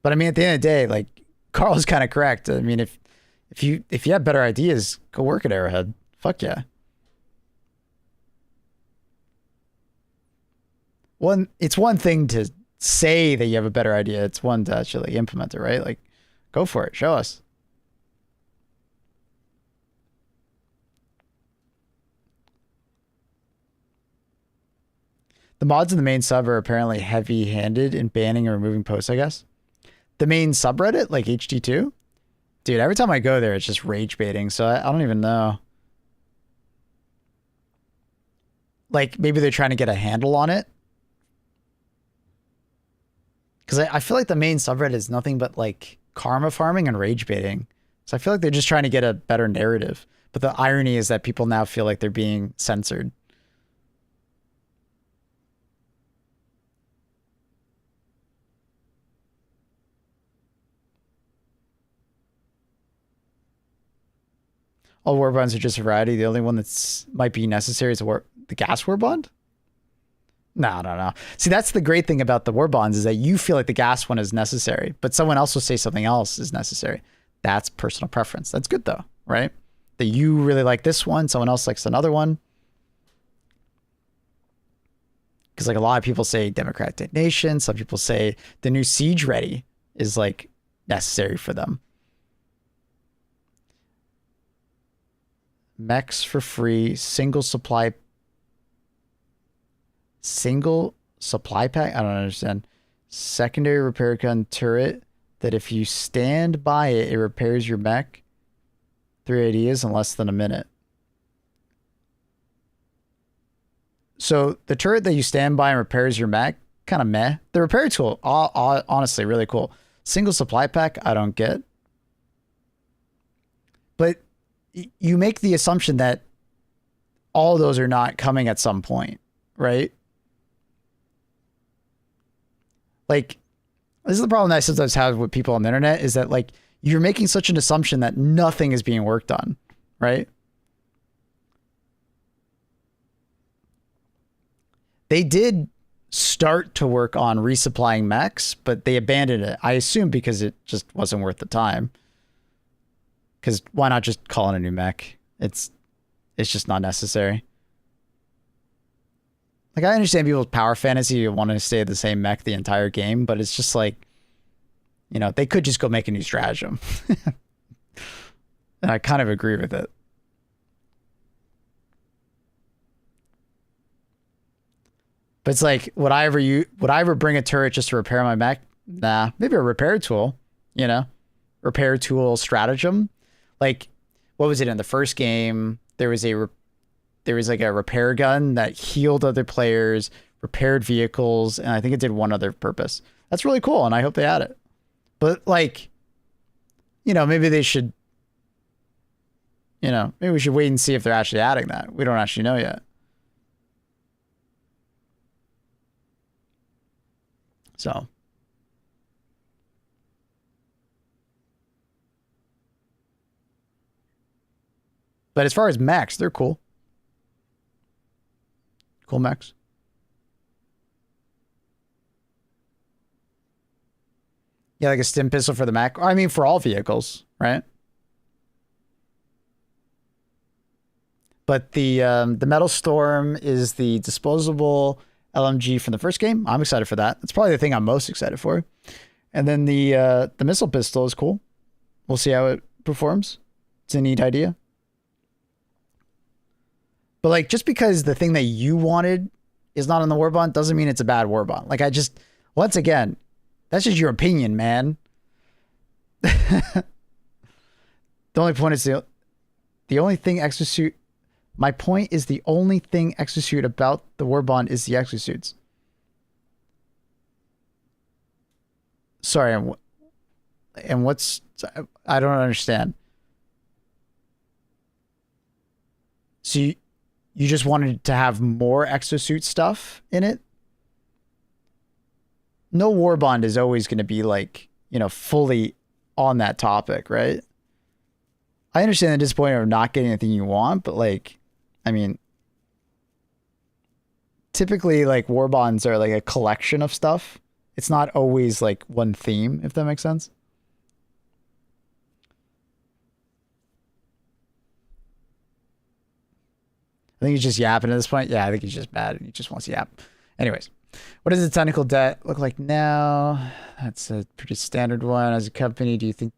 But I mean, at the end of the day, like, Carl's kind of correct. I mean, if you have better ideas, go work at Arrowhead. Fuck yeah. It's one thing to say that you have a better idea. It's one to actually implement it, right? Like, go for it. Show us. The mods in the main sub are apparently heavy-handed in banning and removing posts, I guess. The main subreddit, like HD2? Dude, every time I go there, it's just rage baiting, so I don't even know. Like, maybe they're trying to get a handle on it. Because I feel like the main subreddit is nothing but, like, karma farming and rage baiting. So I feel like they're just trying to get a better narrative. But the irony is that people now feel like they're being censored. All war bonds are just a variety. The only one that's might be necessary is the gas war bond? No. See, that's the great thing about the war bonds is that you feel like the gas one is necessary, but someone else will say something else is necessary. That's personal preference. That's good though, right? That you really like this one, someone else likes another one. Because like a lot of people say democratic nation, some people say the new siege ready is like necessary for them. MECHS for free, single supply pack? I don't understand. Secondary repair gun turret that if you stand by it, it repairs your mech. 3 ideas in less than a minute. So the turret that you stand by and repairs your mech, kind of meh. The repair tool, honestly, really cool. Single supply pack, I don't get. But you make the assumption that all those are not coming at some point, right? Like, this is the problem that I sometimes have with people on the internet is that, like, you're making such an assumption that nothing is being worked on, right? They did start to work on resupplying mechs, but they abandoned it. I assume because it just wasn't worth the time. Because why not just call in a new mech? It's just not necessary. Like, I understand people's power fantasy of wanting to stay the same mech the entire game, but it's just like, you know, they could just go make a new stratagem. And I kind of agree with it. But it's like, would I ever bring a turret just to repair my mech? Nah, maybe a repair tool, you know, repair tool stratagem. Like, what was it in the first game? There was like a repair gun that healed other players, repaired vehicles, and I think it did one other purpose. That's really cool, and I hope they add it. But like, you know, maybe they should, you know, maybe we should wait and see if they're actually adding that. We don't actually know yet. So. But as far as mechs, they're cool. Cool mechs. Yeah, like a stim pistol for the mech. I mean, for all vehicles, right? But the Metal Storm is the disposable LMG from the first game. I'm excited for that. That's probably the thing I'm most excited for. And then the missile pistol is cool. We'll see how it performs. It's a neat idea. But like, just because the thing that you wanted is not on the Warbond doesn't mean it's a bad Warbond. Like, once again, that's just your opinion, man. The only point is the only thing exosuit. My point is the only thing exosuit about the Warbond is the exosuits. Sorry, and what's, I don't understand. So you just wanted to have more exosuit stuff in it? No Warbond is always going to be like, you know, fully on that topic, right? I understand the disappointment of not getting anything you want, but like, I mean, typically like Warbonds are like a collection of stuff. It's not always like one theme, if that makes sense. I think he's just yapping at this point. Yeah, I think he's just bad. He just wants to yap. Anyways, what does the technical debt look like now? That's a pretty standard one. As a company, do you think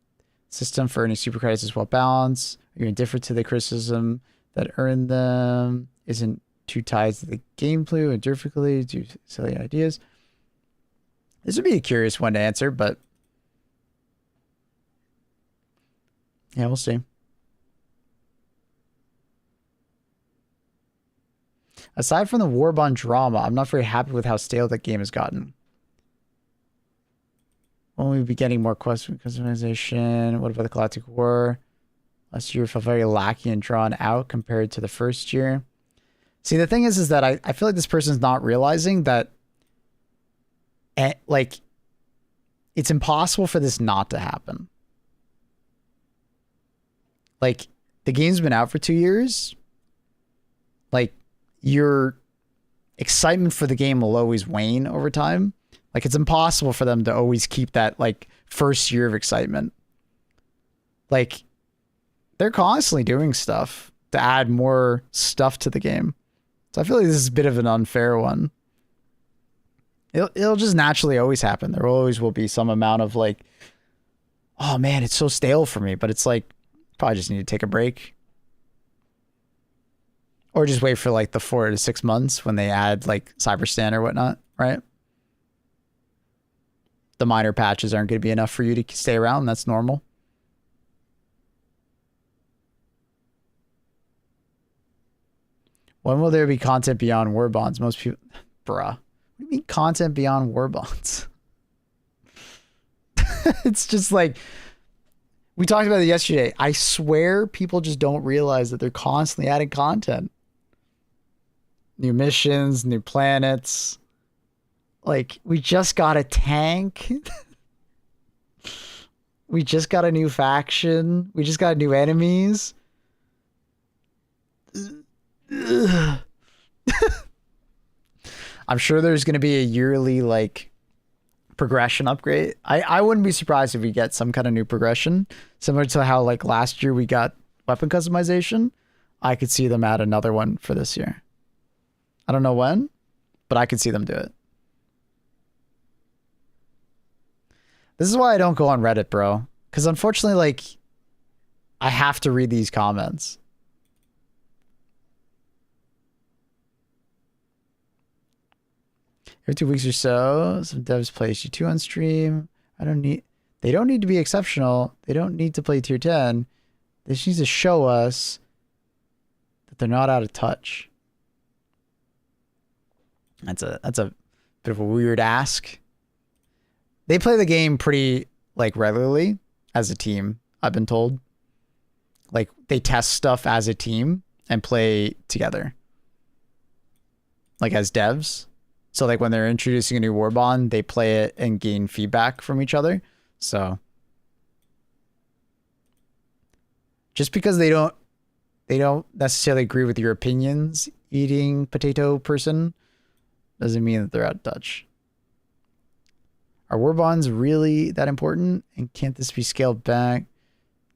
system for any supercredits is well balanced? Are you indifferent to the criticism that earned them? Isn't too tied to the gameplay and difficulty due to silly ideas. This would be a curious one to answer, but yeah, we'll see. Aside from the WARBOND drama, I'm not very happy with how stale that game has gotten. Will we be getting more quests from customization? What about the Galactic War? Last year felt very lacking and drawn out compared to the first year. See, the thing is that I feel like this person's not realizing that, like, it's impossible for this not to happen. Like, the game's been out for 2 years. Like, your excitement for the game will always wane over time. Like, it's impossible for them to always keep that, like, first year of excitement. Like, they're constantly doing stuff to add more stuff to the game. So I feel like this is a bit of an unfair one. It'll just naturally always happen. There always will be some amount of like, oh man, it's so stale for me. But it's like, probably just need to take a break. Or just wait for like the 4 to 6 months when they add like Cyberstan or whatnot, right? The minor patches aren't going to be enough for you to stay around. That's normal. When will there be content beyond war bonds? Most people... Bruh. What do you mean content beyond war bonds? It's just like... We talked about it yesterday. I swear people just don't realize that they're constantly adding content. New missions, new planets. Like, we just got a tank. We just got a new faction. We just got new enemies. I'm sure there's going to be a yearly like progression upgrade. I wouldn't be surprised if we get some kind of new progression similar to how like last year we got weapon customization. I could see them add another one for this year. I don't know when, but I could see them do it. This is why I don't go on Reddit, bro, because unfortunately, like, I have to read these comments. Every 2 weeks or so, some devs play G2 on stream. They don't need to be exceptional. They don't need to play tier 10. They just need to show us that they're not out of touch. That's a bit of a weird ask. They play the game pretty like regularly as a team, I've been told. Like they test stuff as a team and play together. Like as devs. So like when they're introducing a new WARBOND, they play it and gain feedback from each other. So just because they don't necessarily agree with your opinions, eating potato person, doesn't mean that they're out of touch. Are WARBONDs really that important? And can't this be scaled back?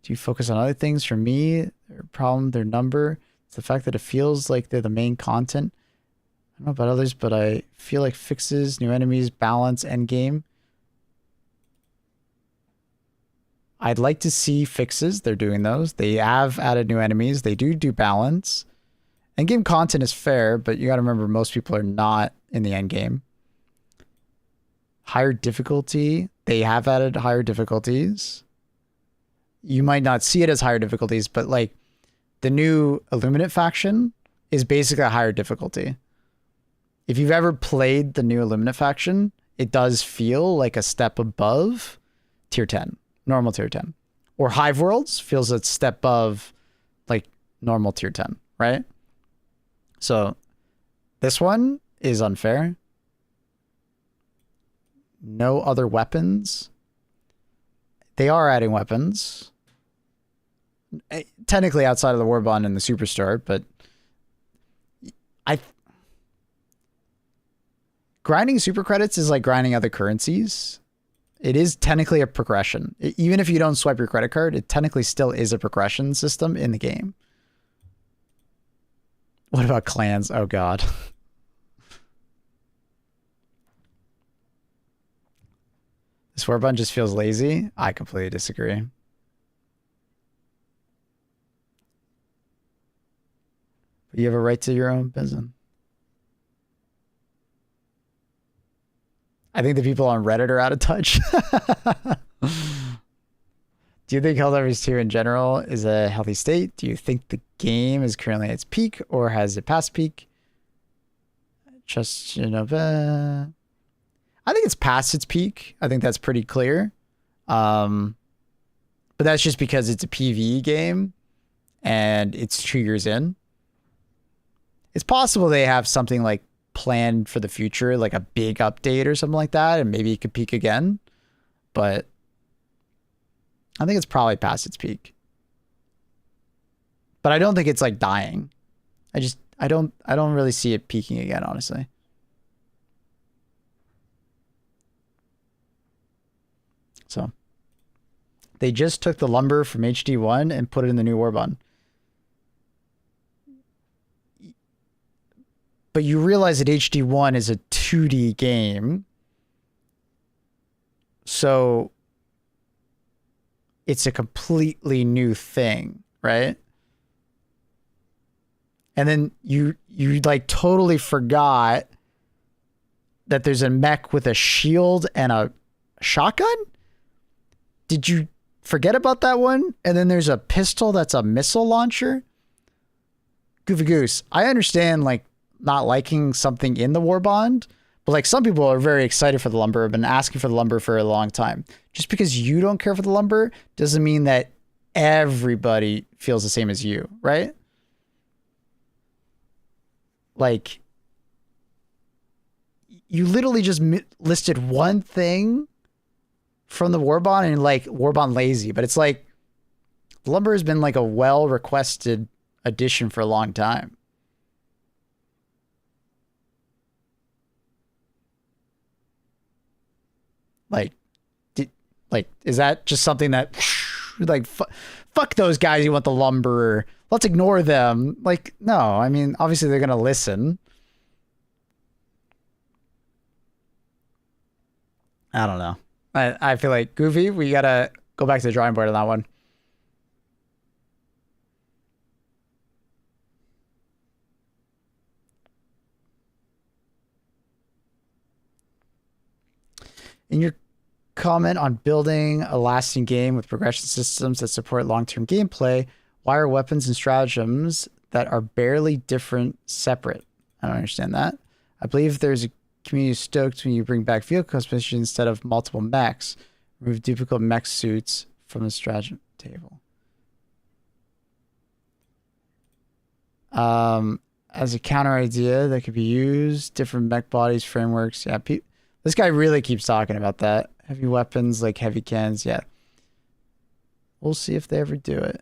Do you focus on other things? For me, their problem, their number. It's the fact that it feels like they're the main content. I don't know about others, but I feel like fixes, new enemies, balance, endgame. I'd like to see fixes. They're doing those. They have added new enemies. They do balance. Endgame content is fair, but you got to remember most people are not in the endgame. Higher difficulty. They have added higher difficulties. You might not see it as higher difficulties, but like the new Illuminate faction is basically a higher difficulty. If you've ever played the new Illuminate faction, it does feel like a step above tier 10, normal tier 10. Or Hive Worlds feels a step above like normal tier 10, right? So this one is unfair. No other weapons. They are adding weapons. Technically outside of the WARBOND and the Superstore, but grinding super credits is like grinding other currencies. It is technically a progression. Even if you don't swipe your credit card, it technically still is a progression system in the game. What about clans? Oh god. This WARBOND just feels lazy. I completely disagree. But you have a right to your own business. I think the people on Reddit are out of touch. Do you think Helldivers 2 in general is a healthy state? Do you think the game is currently at its peak or has it passed peak? Just, you know, I think it's past its peak. I think that's pretty clear. But that's just because it's a PvE game and it's 2 years in. It's possible they have something like planned for the future, like a big update or something like that, and maybe it could peak again. But I think it's probably past its peak. But I don't think it's like dying. I don't really see it peaking again, honestly. So they just took the lumber from HD1 and put it in the new WARBOND. But you realize that HD1 is a 2D game. So it's a completely new thing, right? And then you like totally forgot that there's a mech with a shield and a shotgun? Did you forget about that one? And then there's a pistol that's a missile launcher? Goofy Goose, I understand like not liking something in the WARBOND, but like some people are very excited for the lumber, have been asking for the lumber for a long time. Just because you don't care for the lumber doesn't mean that everybody feels the same as you, right? Like, you literally just listed one thing from the WARBOND and like WARBOND lazy, but it's like lumber has been like a well-requested addition for a long time. Like, is that just something that like fuck those guys who want the lumber? Let's ignore them. Like, no, I mean, obviously they're gonna listen. I don't know. I feel like Goofy, we gotta go back to the drawing board on that one. In your comment on building a lasting game with progression systems that support long-term gameplay, why are weapons and stratagems that are barely different separate? I don't understand that. I believe there's a community stoked when you bring back vehicle customization instead of multiple mechs. Remove duplicate mech suits from the stratagem table. As a counter idea that could be used, different mech bodies, frameworks. Yeah, this guy really keeps talking about that. Heavy weapons like heavy cannons. Yeah. We'll see if they ever do it.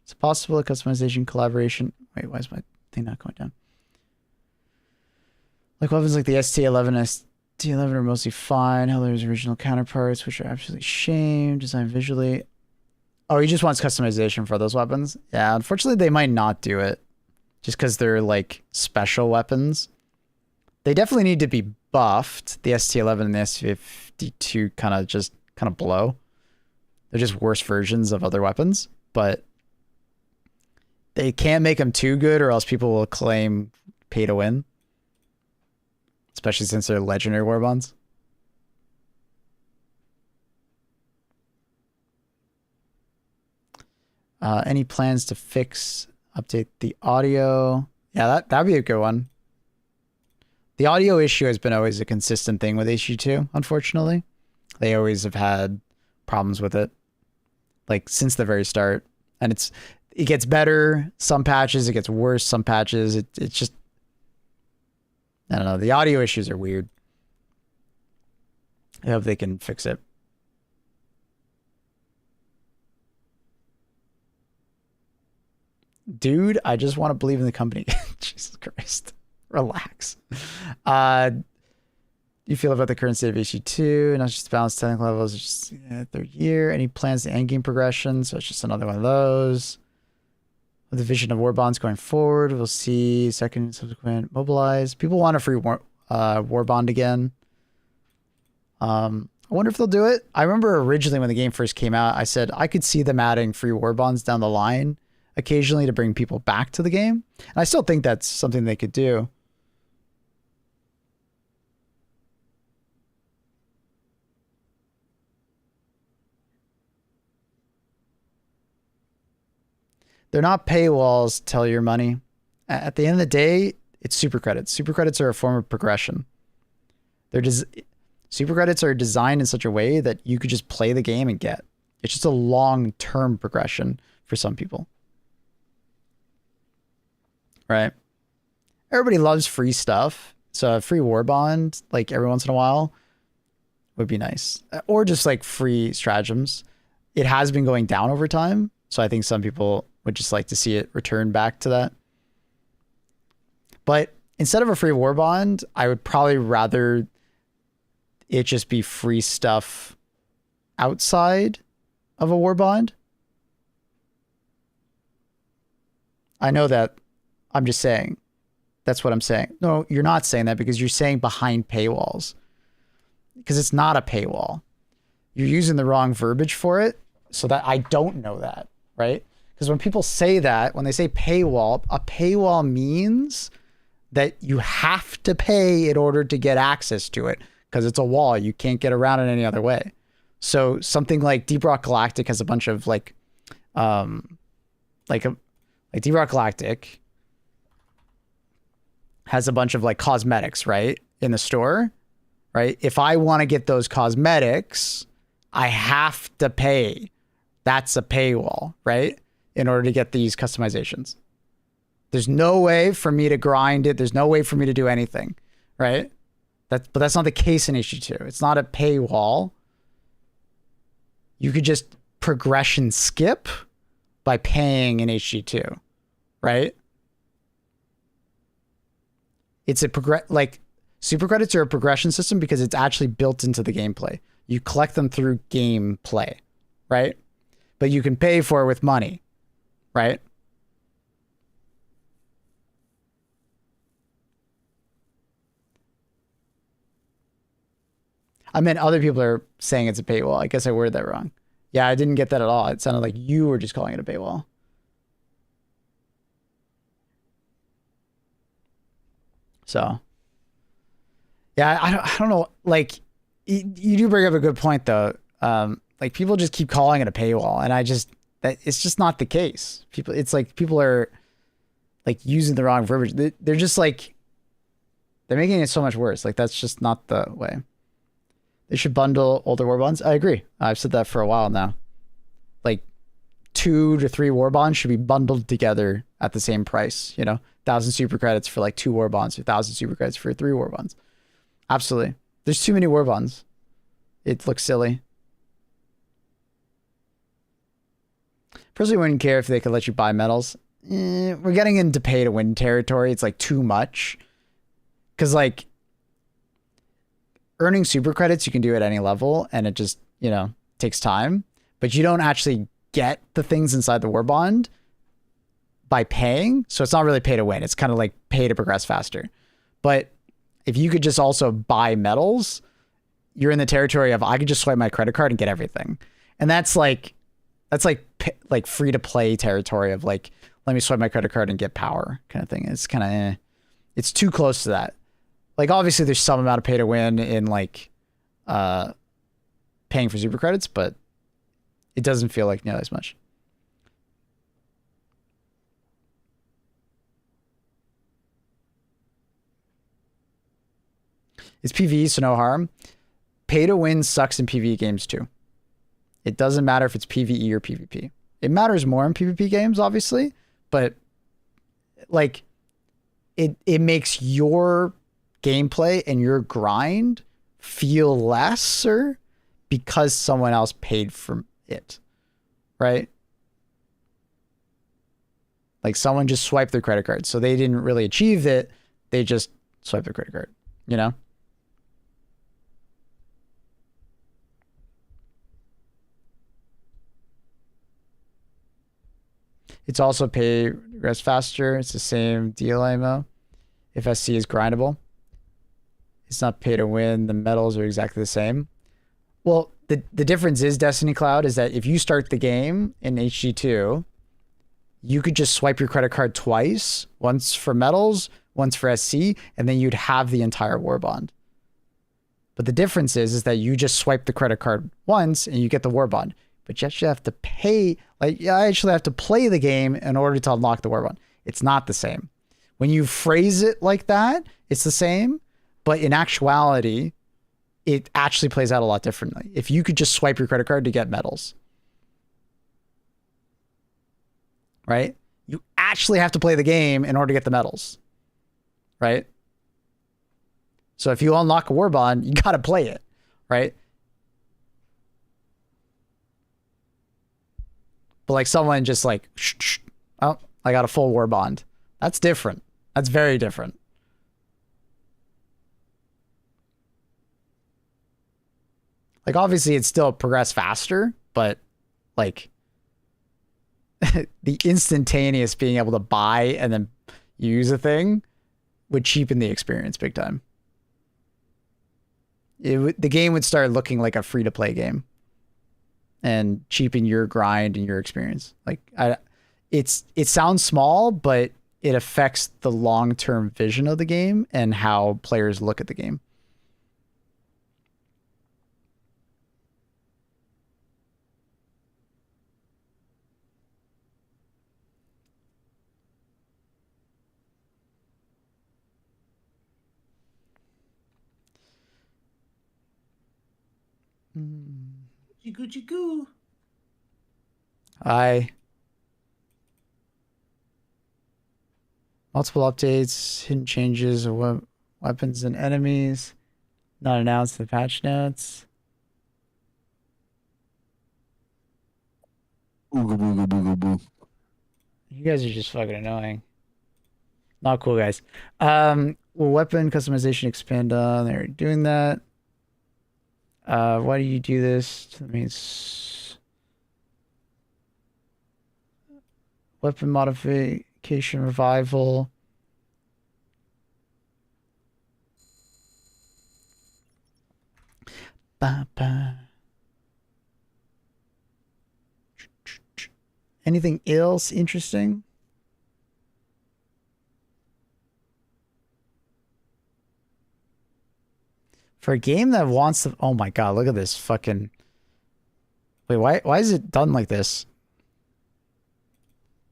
It's possible a customization collaboration. Wait, why is my thing not going down? Like weapons like the ST11 and ST11 are mostly fine. Heller's original counterparts, which are absolutely shame. Designed visually. Oh, he just wants customization for those weapons? Yeah, unfortunately they might not do it. Just because they're like special weapons. They definitely need to be buffed. The ST11 and the ST52 kind of blow. They're just worse versions of other weapons, but they can't make them too good or else people will claim pay to win. Especially since they're legendary warbonds. Any plans to update the audio? Yeah, that'd be a good one. The audio issue has been always a consistent thing with HG2, unfortunately. They always have had problems with it. Like since the very start. And it gets better some patches, it gets worse some patches. It's just, I don't know, the audio issues are weird. I hope they can fix it. Dude, I just want to believe in the company. Jesus Christ. Relax. You feel about the current state of HG2, not just balanced technical levels, it's just third year. Any plans to end game progression? So it's just another one of those. With the vision of warbonds going forward, we'll see second and subsequent mobilize. People want a free warbond again. I wonder if they'll do it. I remember originally when the game first came out, I said I could see them adding free warbonds down the line. occasionally to bring people back to the game. And I still think that's something they could do. They're not paywalls, tell your money. At the end of the day, it's super credits. Super credits are a form of progression. Super credits are designed in such a way that you could just play the game and get. It's just a long-term progression for some people. Right? Everybody loves free stuff. So a free Warbond, like every once in a while, would be nice. Or just like free stratagems. It has been going down over time. So I think some people would just like to see it return back to that. But instead of a free Warbond, I would probably rather it just be free stuff outside of a Warbond. I know that. I'm just saying. That's what I'm saying. No, you're not saying that because you're saying behind paywalls. Because it's not a paywall. You're using the wrong verbiage for it. So that I don't know that, right? Because when people say that, when they say paywall, a paywall means that you have to pay in order to get access to it. Because it's a wall. You can't get around it any other way. So something like Deep Rock Galactic has a bunch of like Deep Rock Galactic has a bunch of like cosmetics, right? In the store, right? If I want to get those cosmetics, I have to pay. That's a paywall, right? In order to get these customizations. There's no way for me to grind it. There's no way for me to do anything, right? But that's not the case in HG2. It's not a paywall. You could just progression skip by paying in HG2, right? It's like super credits are a progression system because it's actually built into the gameplay. You collect them through gameplay, right? But you can pay for it with money, right? I meant other people are saying it's a paywall. I guess I worded that wrong. Yeah, I didn't get that at all. It sounded like you were just calling it a paywall. So, yeah, I don't know. Like, you do bring up a good point, though. Like, people just keep calling it a paywall, and it's just not the case. It's like people are like using the wrong verbiage. They're just like, they're making it so much worse. Like, that's just not the way. They should bundle older Warbonds. I agree. I've said that for a while now. Like 2 to 3 Warbonds should be bundled together at the same price. 1,000 super credits for like 2 Warbonds, 1,000 super credits for 3 Warbonds. Absolutely. There's too many Warbonds. It looks silly. Personally, wouldn't care if they could let you buy medals. We're getting into pay to win territory. It's like too much. Because like, earning super credits, you can do at any level, and it just, takes time. But you don't actually get the things inside the Warbond by paying. So it's not really pay to win. It's kind of like pay to progress faster. But if you could just also buy medals, you're in the territory of I could just swipe my credit card and get everything. And that's like free to play territory of like, let me swipe my credit card and get power kind of thing. It's kind of, it's too close to that. Like, obviously, there's some amount of pay to win in, like, paying for super credits, but it doesn't feel like nearly as much. It's PvE, so no harm. Pay to win sucks in PvE games, too. It doesn't matter if it's PvE or PvP. It matters more in PvP games, obviously, but, like, it makes your gameplay and your grind feel lesser because someone else paid for it, right? Like someone just swiped their credit card, so they didn't really achieve it. They just swiped their credit card, It's also pay regress faster. It's the same deal, AMO. If SC is grindable. It's not pay to win. The medals are exactly the same. Well, the difference is Destiny Cloud is that if you start the game in HG2, you could just swipe your credit card twice, once for metals, once for SC, and then you'd have the entire war bond. But the difference is that you just swipe the credit card once and you get the war bond. But you actually have to pay, like, you actually have to play the game in order to unlock the war bond. It's not the same. When you phrase it like that, it's the same. But in actuality, it actually plays out a lot differently. If you could just swipe your credit card to get medals, right? You actually have to play the game in order to get the medals, right? So if you unlock a war bond, you got to play it, right? But like someone just like, oh, I got a full war bond. That's different. That's very different. Like obviously it's still progressed faster, but like the instantaneous being able to buy and then use a thing would cheapen the experience big time. The game would start looking like a free-to-play game and cheapen your grind and your experience. Like it sounds small, but it affects the long-term vision of the game and how players look at the game. Gucci goo. Multiple updates, hidden changes of weapons and enemies, not announced in the patch notes. Ooga booga booga boo. You guys are just fucking annoying. Not cool, guys. Weapon customization expand on. They're doing that. Why do you do this? That means weapon modification revival. Anything else interesting? For a game that wants to... Oh my god, look at this fucking... Wait, why is it done like this?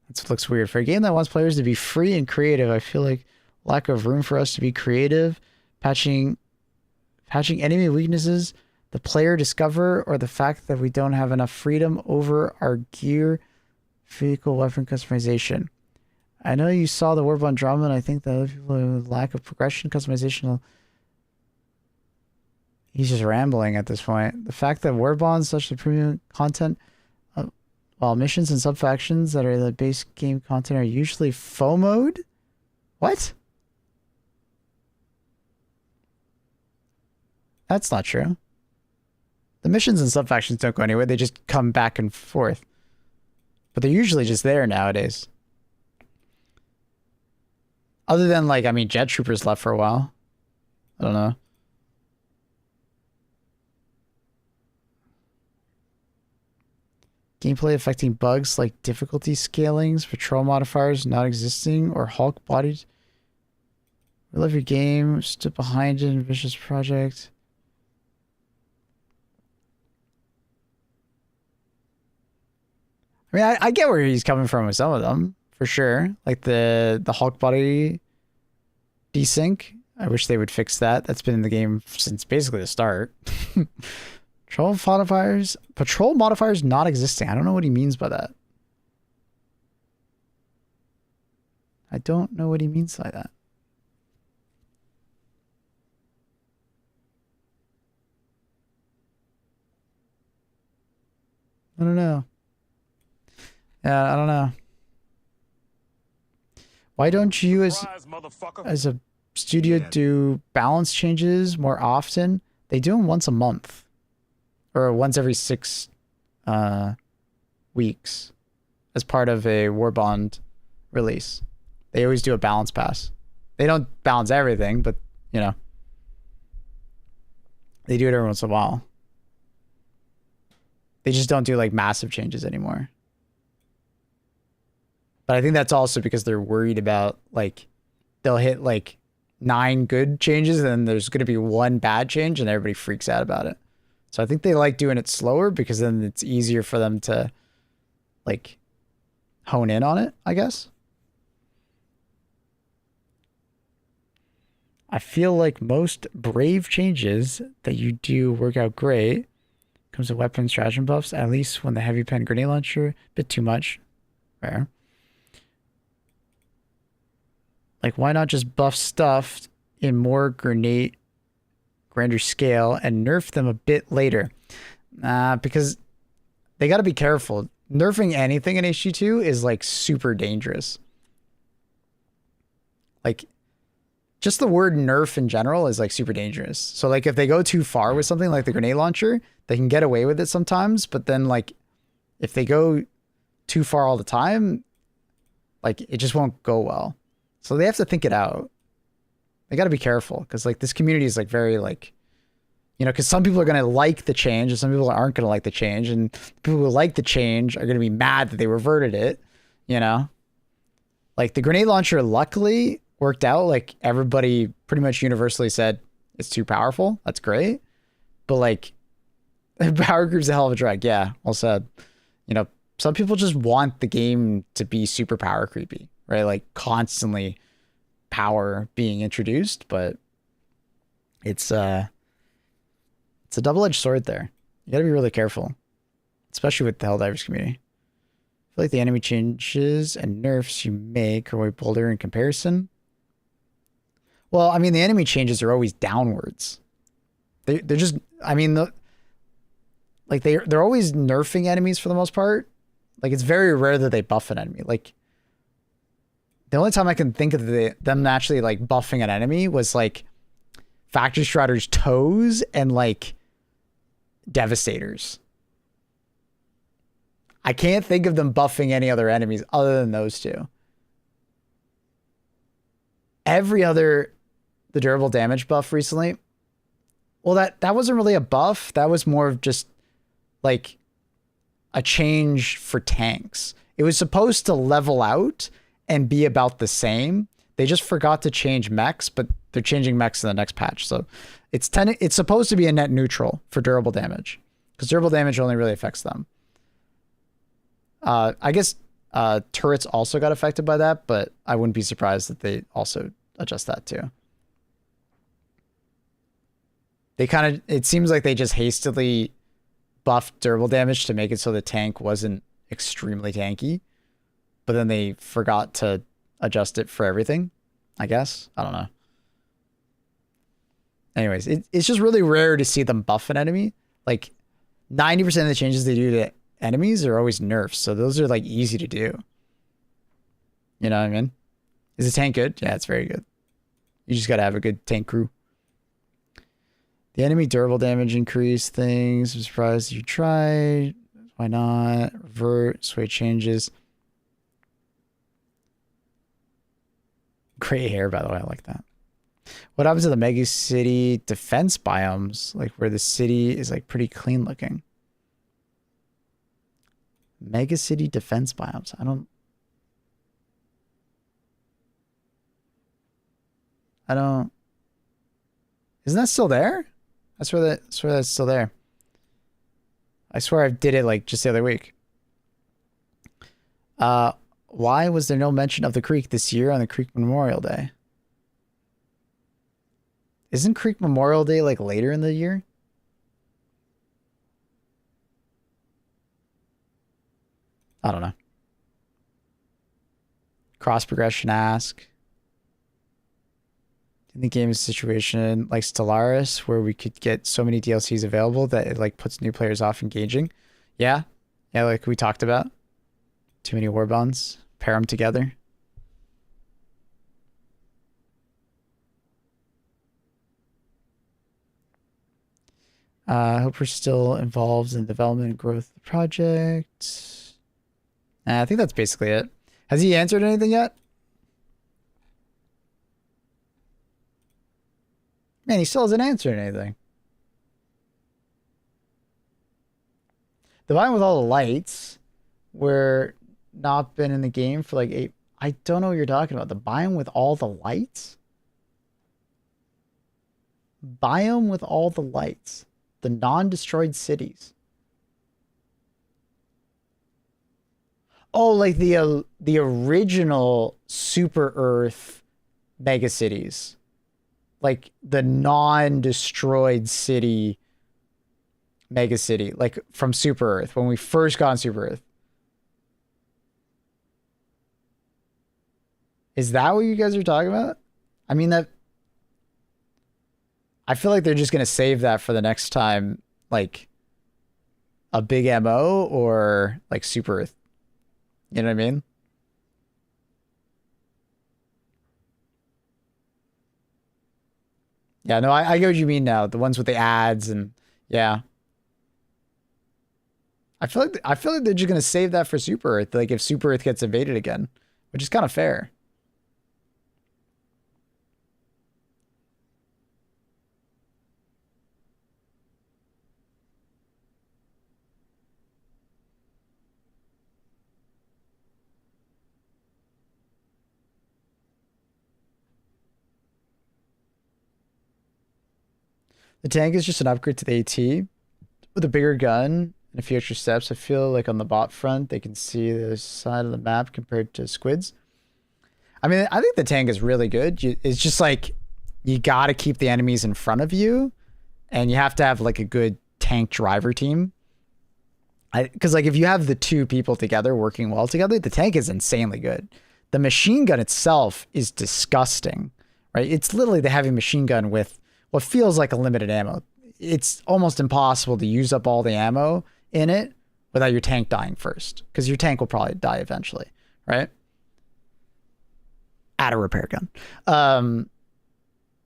That looks weird. For a game that wants players to be free and creative, I feel like lack of room for us to be creative, patching enemy weaknesses, the player discover, or the fact that we don't have enough freedom over our gear, vehicle, weapon customization. I know you saw the WARBOND drama, and I think that other people lack of progression, customization... He's just rambling at this point. The fact that WARBOND such the premium content, while missions and sub-factions that are the base game content are usually FOMO'd? What? That's not true. The missions and sub-factions don't go anywhere. They just come back and forth. But they're usually just there nowadays. Other than, like, I mean, Jet Troopers left for a while. I don't know. Gameplay affecting bugs like difficulty scalings, patrol modifiers not existing, or Hulk bodies. We love your game. Stood behind it. Ambitious project. I mean, I get where he's coming from with some of them, for sure. Like the Hulk body desync. I wish they would fix that. That's been in the game since basically the start. Patrol modifiers not existing. I don't know what he means by that. I don't know what he means by that. I don't know. Yeah, I don't know. Why don't you as a studio do balance changes more often? They do them once a month. Or once every 6 weeks as part of a WARBOND release. They always do a balance pass. They don't balance everything, but, you know. They do it every once in a while. They just don't do, like, massive changes anymore. But I think that's also because they're worried about, like, they'll hit, like, 9 good changes and then there's going to be 1 bad change and everybody freaks out about it. So I think they like doing it slower because then it's easier for them to, like, hone in on it, I guess. I feel like most brave changes that you do work out great. Comes to weapon stratagem buffs, at least when the heavy pen grenade launcher, a bit too much. Rare. Like, why not just buff stuff in more grander scale and nerf them a bit later? Because they got to be careful. Nerfing anything in HG2 is, like, super dangerous. Like, just the word nerf in general is, like, super dangerous. So, like, if they go too far with something like the grenade launcher, they can get away with it sometimes. But then, like, if they go too far all the time, like, it just won't go well. So they have to think it out. They got to be careful because, like, this community is, like, very, like, you know, because some people are going to like the change and some people aren't going to like the change. And people who like the change are going to be mad that they reverted it, you know? Like, the grenade launcher, luckily, worked out. Like, everybody pretty much universally said it's too powerful. That's great. But, like, power creep's a hell of a drag. Yeah, well said. You know, some people just want the game to be super power creepy, right? Like, constantly power being introduced, but it's a double-edged sword there. You gotta be really careful, especially with the Helldivers community. I feel like the enemy changes and nerfs you make are way bolder in comparison. Well, I mean, the enemy changes are always downwards. They're just, I mean, they're always nerfing enemies for the most part. Like, it's very rare that they buff an enemy. Like, the only time I can think of them actually, like, buffing an enemy was, like, Factory Strider's toes and, like, Devastators. I can't think of them buffing any other enemies other than those two. Every other, the durable damage buff recently, well, that wasn't really a buff. That was more of just, like, a change for tanks. It was supposed to level out and be about the same. They just forgot to change mechs, but they're changing mechs in the next patch. So it's supposed to be a net neutral for durable damage because durable damage only really affects them. I guess turrets also got affected by that, but I wouldn't be surprised that they also adjust that too. They kind of, it seems like they just hastily buffed durable damage to make it so the tank wasn't extremely tanky, but then they forgot to adjust it for everything, I guess. I don't know. Anyways, it's just really rare to see them buff an enemy. Like, 90% of the changes they do to enemies are always nerfs, so those are, like, easy to do. You know what I mean? Is the tank good? Yeah, it's very good. You just gotta have a good tank crew. The enemy durable damage increase things. I'm surprised you tried. Why not? Revert, sway changes. Great hair, by the way. I like that. What happens to the mega city defense biomes? Like, where the city is, like, pretty clean looking. Mega city defense biomes. I don't. Isn't that still there? I swear that's still there. I swear I did it, like, just the other week. Why was there no mention of the creek this year on the Creek Memorial Day? Isn't Creek Memorial Day, like, later in the year? I don't know. Cross progression ask. In the game situation like Stellaris, where we could get so many DLCs available that it, like, puts new players off engaging. Yeah, like we talked about. Too many warbonds. Pair them together. I hope we're still involved in the development and growth of the project. I think that's basically it. Has he answered anything yet? Man, he still hasn't answered anything. The biome with all the lights, where not been in the game for like 8. I don't know what you're talking about. The biome with all the lights? Biome with all the lights. The non-destroyed cities. Oh, like the original Super Earth mega cities. Like the non-destroyed city mega city, like from Super Earth, when we first got on Super Earth. Is that what you guys are talking about? I mean, that I feel like they're just gonna save that for the next time, like a big MO or like Super Earth. You know what I mean? Yeah, no, I get what you mean now. The ones with the ads and yeah. I feel like they're just gonna save that for Super Earth, like if Super Earth gets invaded again, which is kind of fair. The tank is just an upgrade to the AT with a bigger gun and a few extra steps. I feel like on the bot front, they can see the side of the map compared to squids. I mean, I think the tank is really good. It's just like you got to keep the enemies in front of you, and you have to have like a good tank driver team. Because like if you have the two people together working well together, the tank is insanely good. The machine gun itself is disgusting, right? It's literally the heavy machine gun with what feels like a limited ammo. It's almost impossible to use up all the ammo in it without your tank dying first, because your tank will probably die eventually, right? Add a repair gun.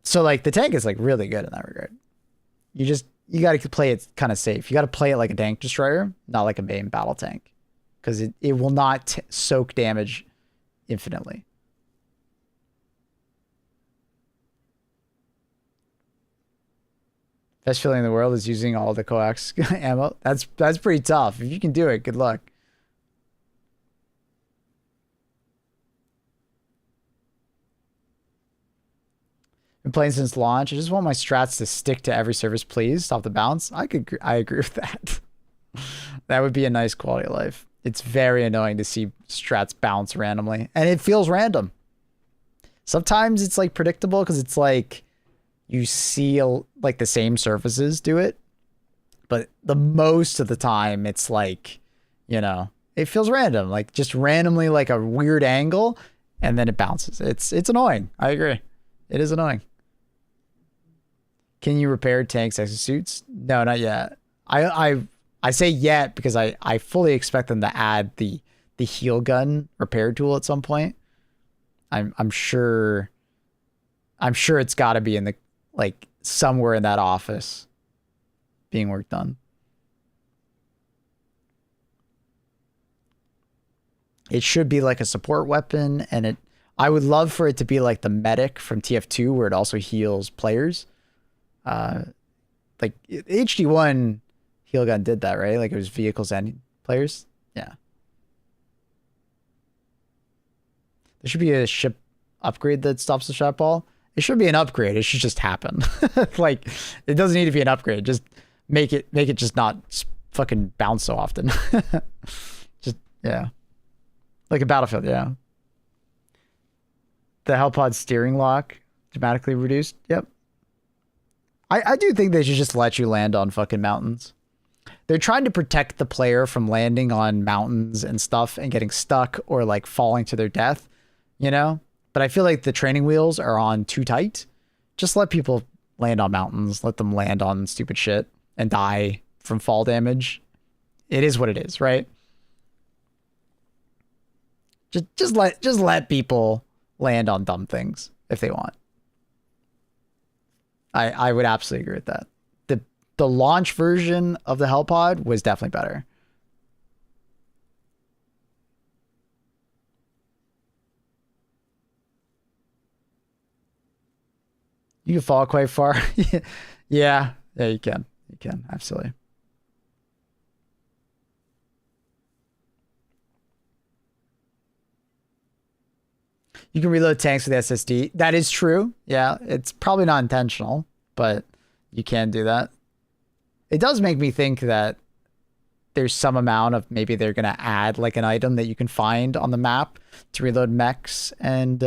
So like the tank is like really good in that regard. You got to play it kind of safe. You got to play it like a tank destroyer, not like a main battle tank, because it will not soak damage infinitely. Best feeling in the world is using all the coax ammo. That's pretty tough. If you can do it, good luck. Been playing since launch. I just want my strats to stick to every surface, please. Stop the bounce. I agree with that. That would be a nice quality of life. It's very annoying to see strats bounce randomly, and it feels random. Sometimes it's like predictable because it's like you see like the same surfaces do it, but the most of the time it's like, you know, it feels random, like just randomly like a weird angle, and then it bounces. It's annoying. I agree. It is annoying. Can you repair tanks exosuits? No, not yet. I say yet because I fully expect them to add the heal gun repair tool at some point. I'm sure it's got to be in the like somewhere in that office being worked on. It should be like a support weapon, and I would love for it to be like the medic from TF2 where it also heals players. Like HD1 heal gun did that, right? Like it was vehicles and players. Yeah. There should be a ship upgrade that stops the shot ball. It should be an upgrade. It should just happen. Like it doesn't need to be an upgrade. Just make it just not fucking bounce so often. Just yeah. Like a Battlefield, yeah. The Hellpod steering lock dramatically reduced. Yep. I do think they should just let you land on fucking mountains. They're trying to protect the player from landing on mountains and stuff and getting stuck or like falling to their death, you know? But I feel like the training wheels are on too tight. Just let people land on mountains. Let them land on stupid shit and die from fall damage. It is what it is, right? Just let people land on dumb things if they want. I would absolutely agree with that. The launch version of the Hellpod was definitely better. You can fall quite far. Yeah, you can. You can, absolutely. You can reload tanks with SSD. That is true. Yeah, it's probably not intentional, but you can do that. It does make me think that there's some amount of maybe they're going to add like an item that you can find on the map to reload mechs and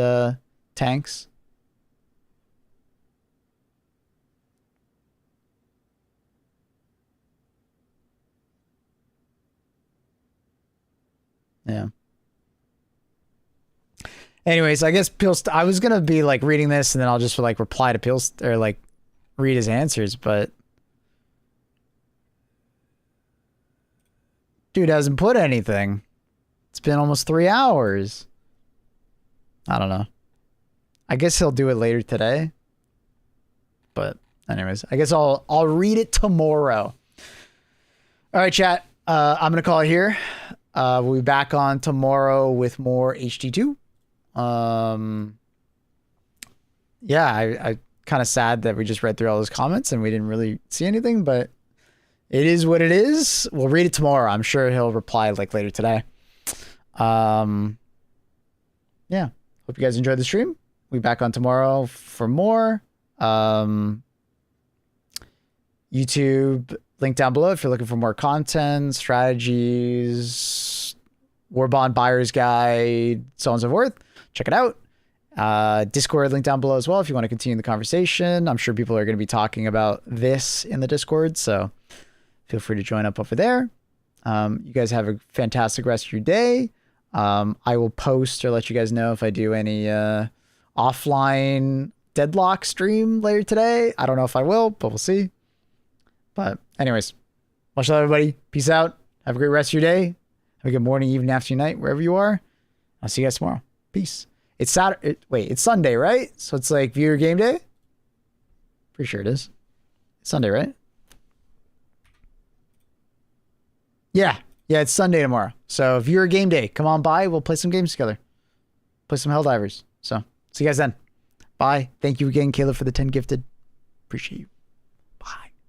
tanks. Yeah. Anyways, I guess I was gonna be like reading this and then I'll just like reply to Pilst or like read his answers, but dude hasn't put anything. It's been almost 3 hours. I don't know. I guess he'll do it later today. But anyways, I guess I'll read it tomorrow. All right, chat. I'm gonna call it here. We'll be back on tomorrow with more HD2. Yeah, I kind of sad that we just read through all those comments and we didn't really see anything, but it is what it is. We'll read it tomorrow. I'm sure he'll reply like later today. Yeah. Hope you guys enjoyed the stream. We'll be back on tomorrow for more. YouTube link down below if you're looking for more content, strategies, WARBOND buyer's guide, so on and so forth. Check it out. Discord link down below as well if you want to continue the conversation. I'm sure people are going to be talking about this in the Discord, so feel free to join up over there. You guys have a fantastic rest of your day. I will post or let you guys know if I do any offline deadlock stream later today. I don't know if I will, but we'll see. But anyways, much love, everybody. Peace out. Have a great rest of your day. Have a good morning, evening, afternoon, night, wherever you are. I'll see you guys tomorrow. Peace. It's Saturday. Wait, it's Sunday, right? So it's like viewer game day? Pretty sure it is. It's Sunday, right? Yeah. Yeah, it's Sunday tomorrow. So viewer game day. Come on by. We'll play some games together. Play some Helldivers. So see you guys then. Bye. Thank you again, Caleb, for the 10 gifted. Appreciate you.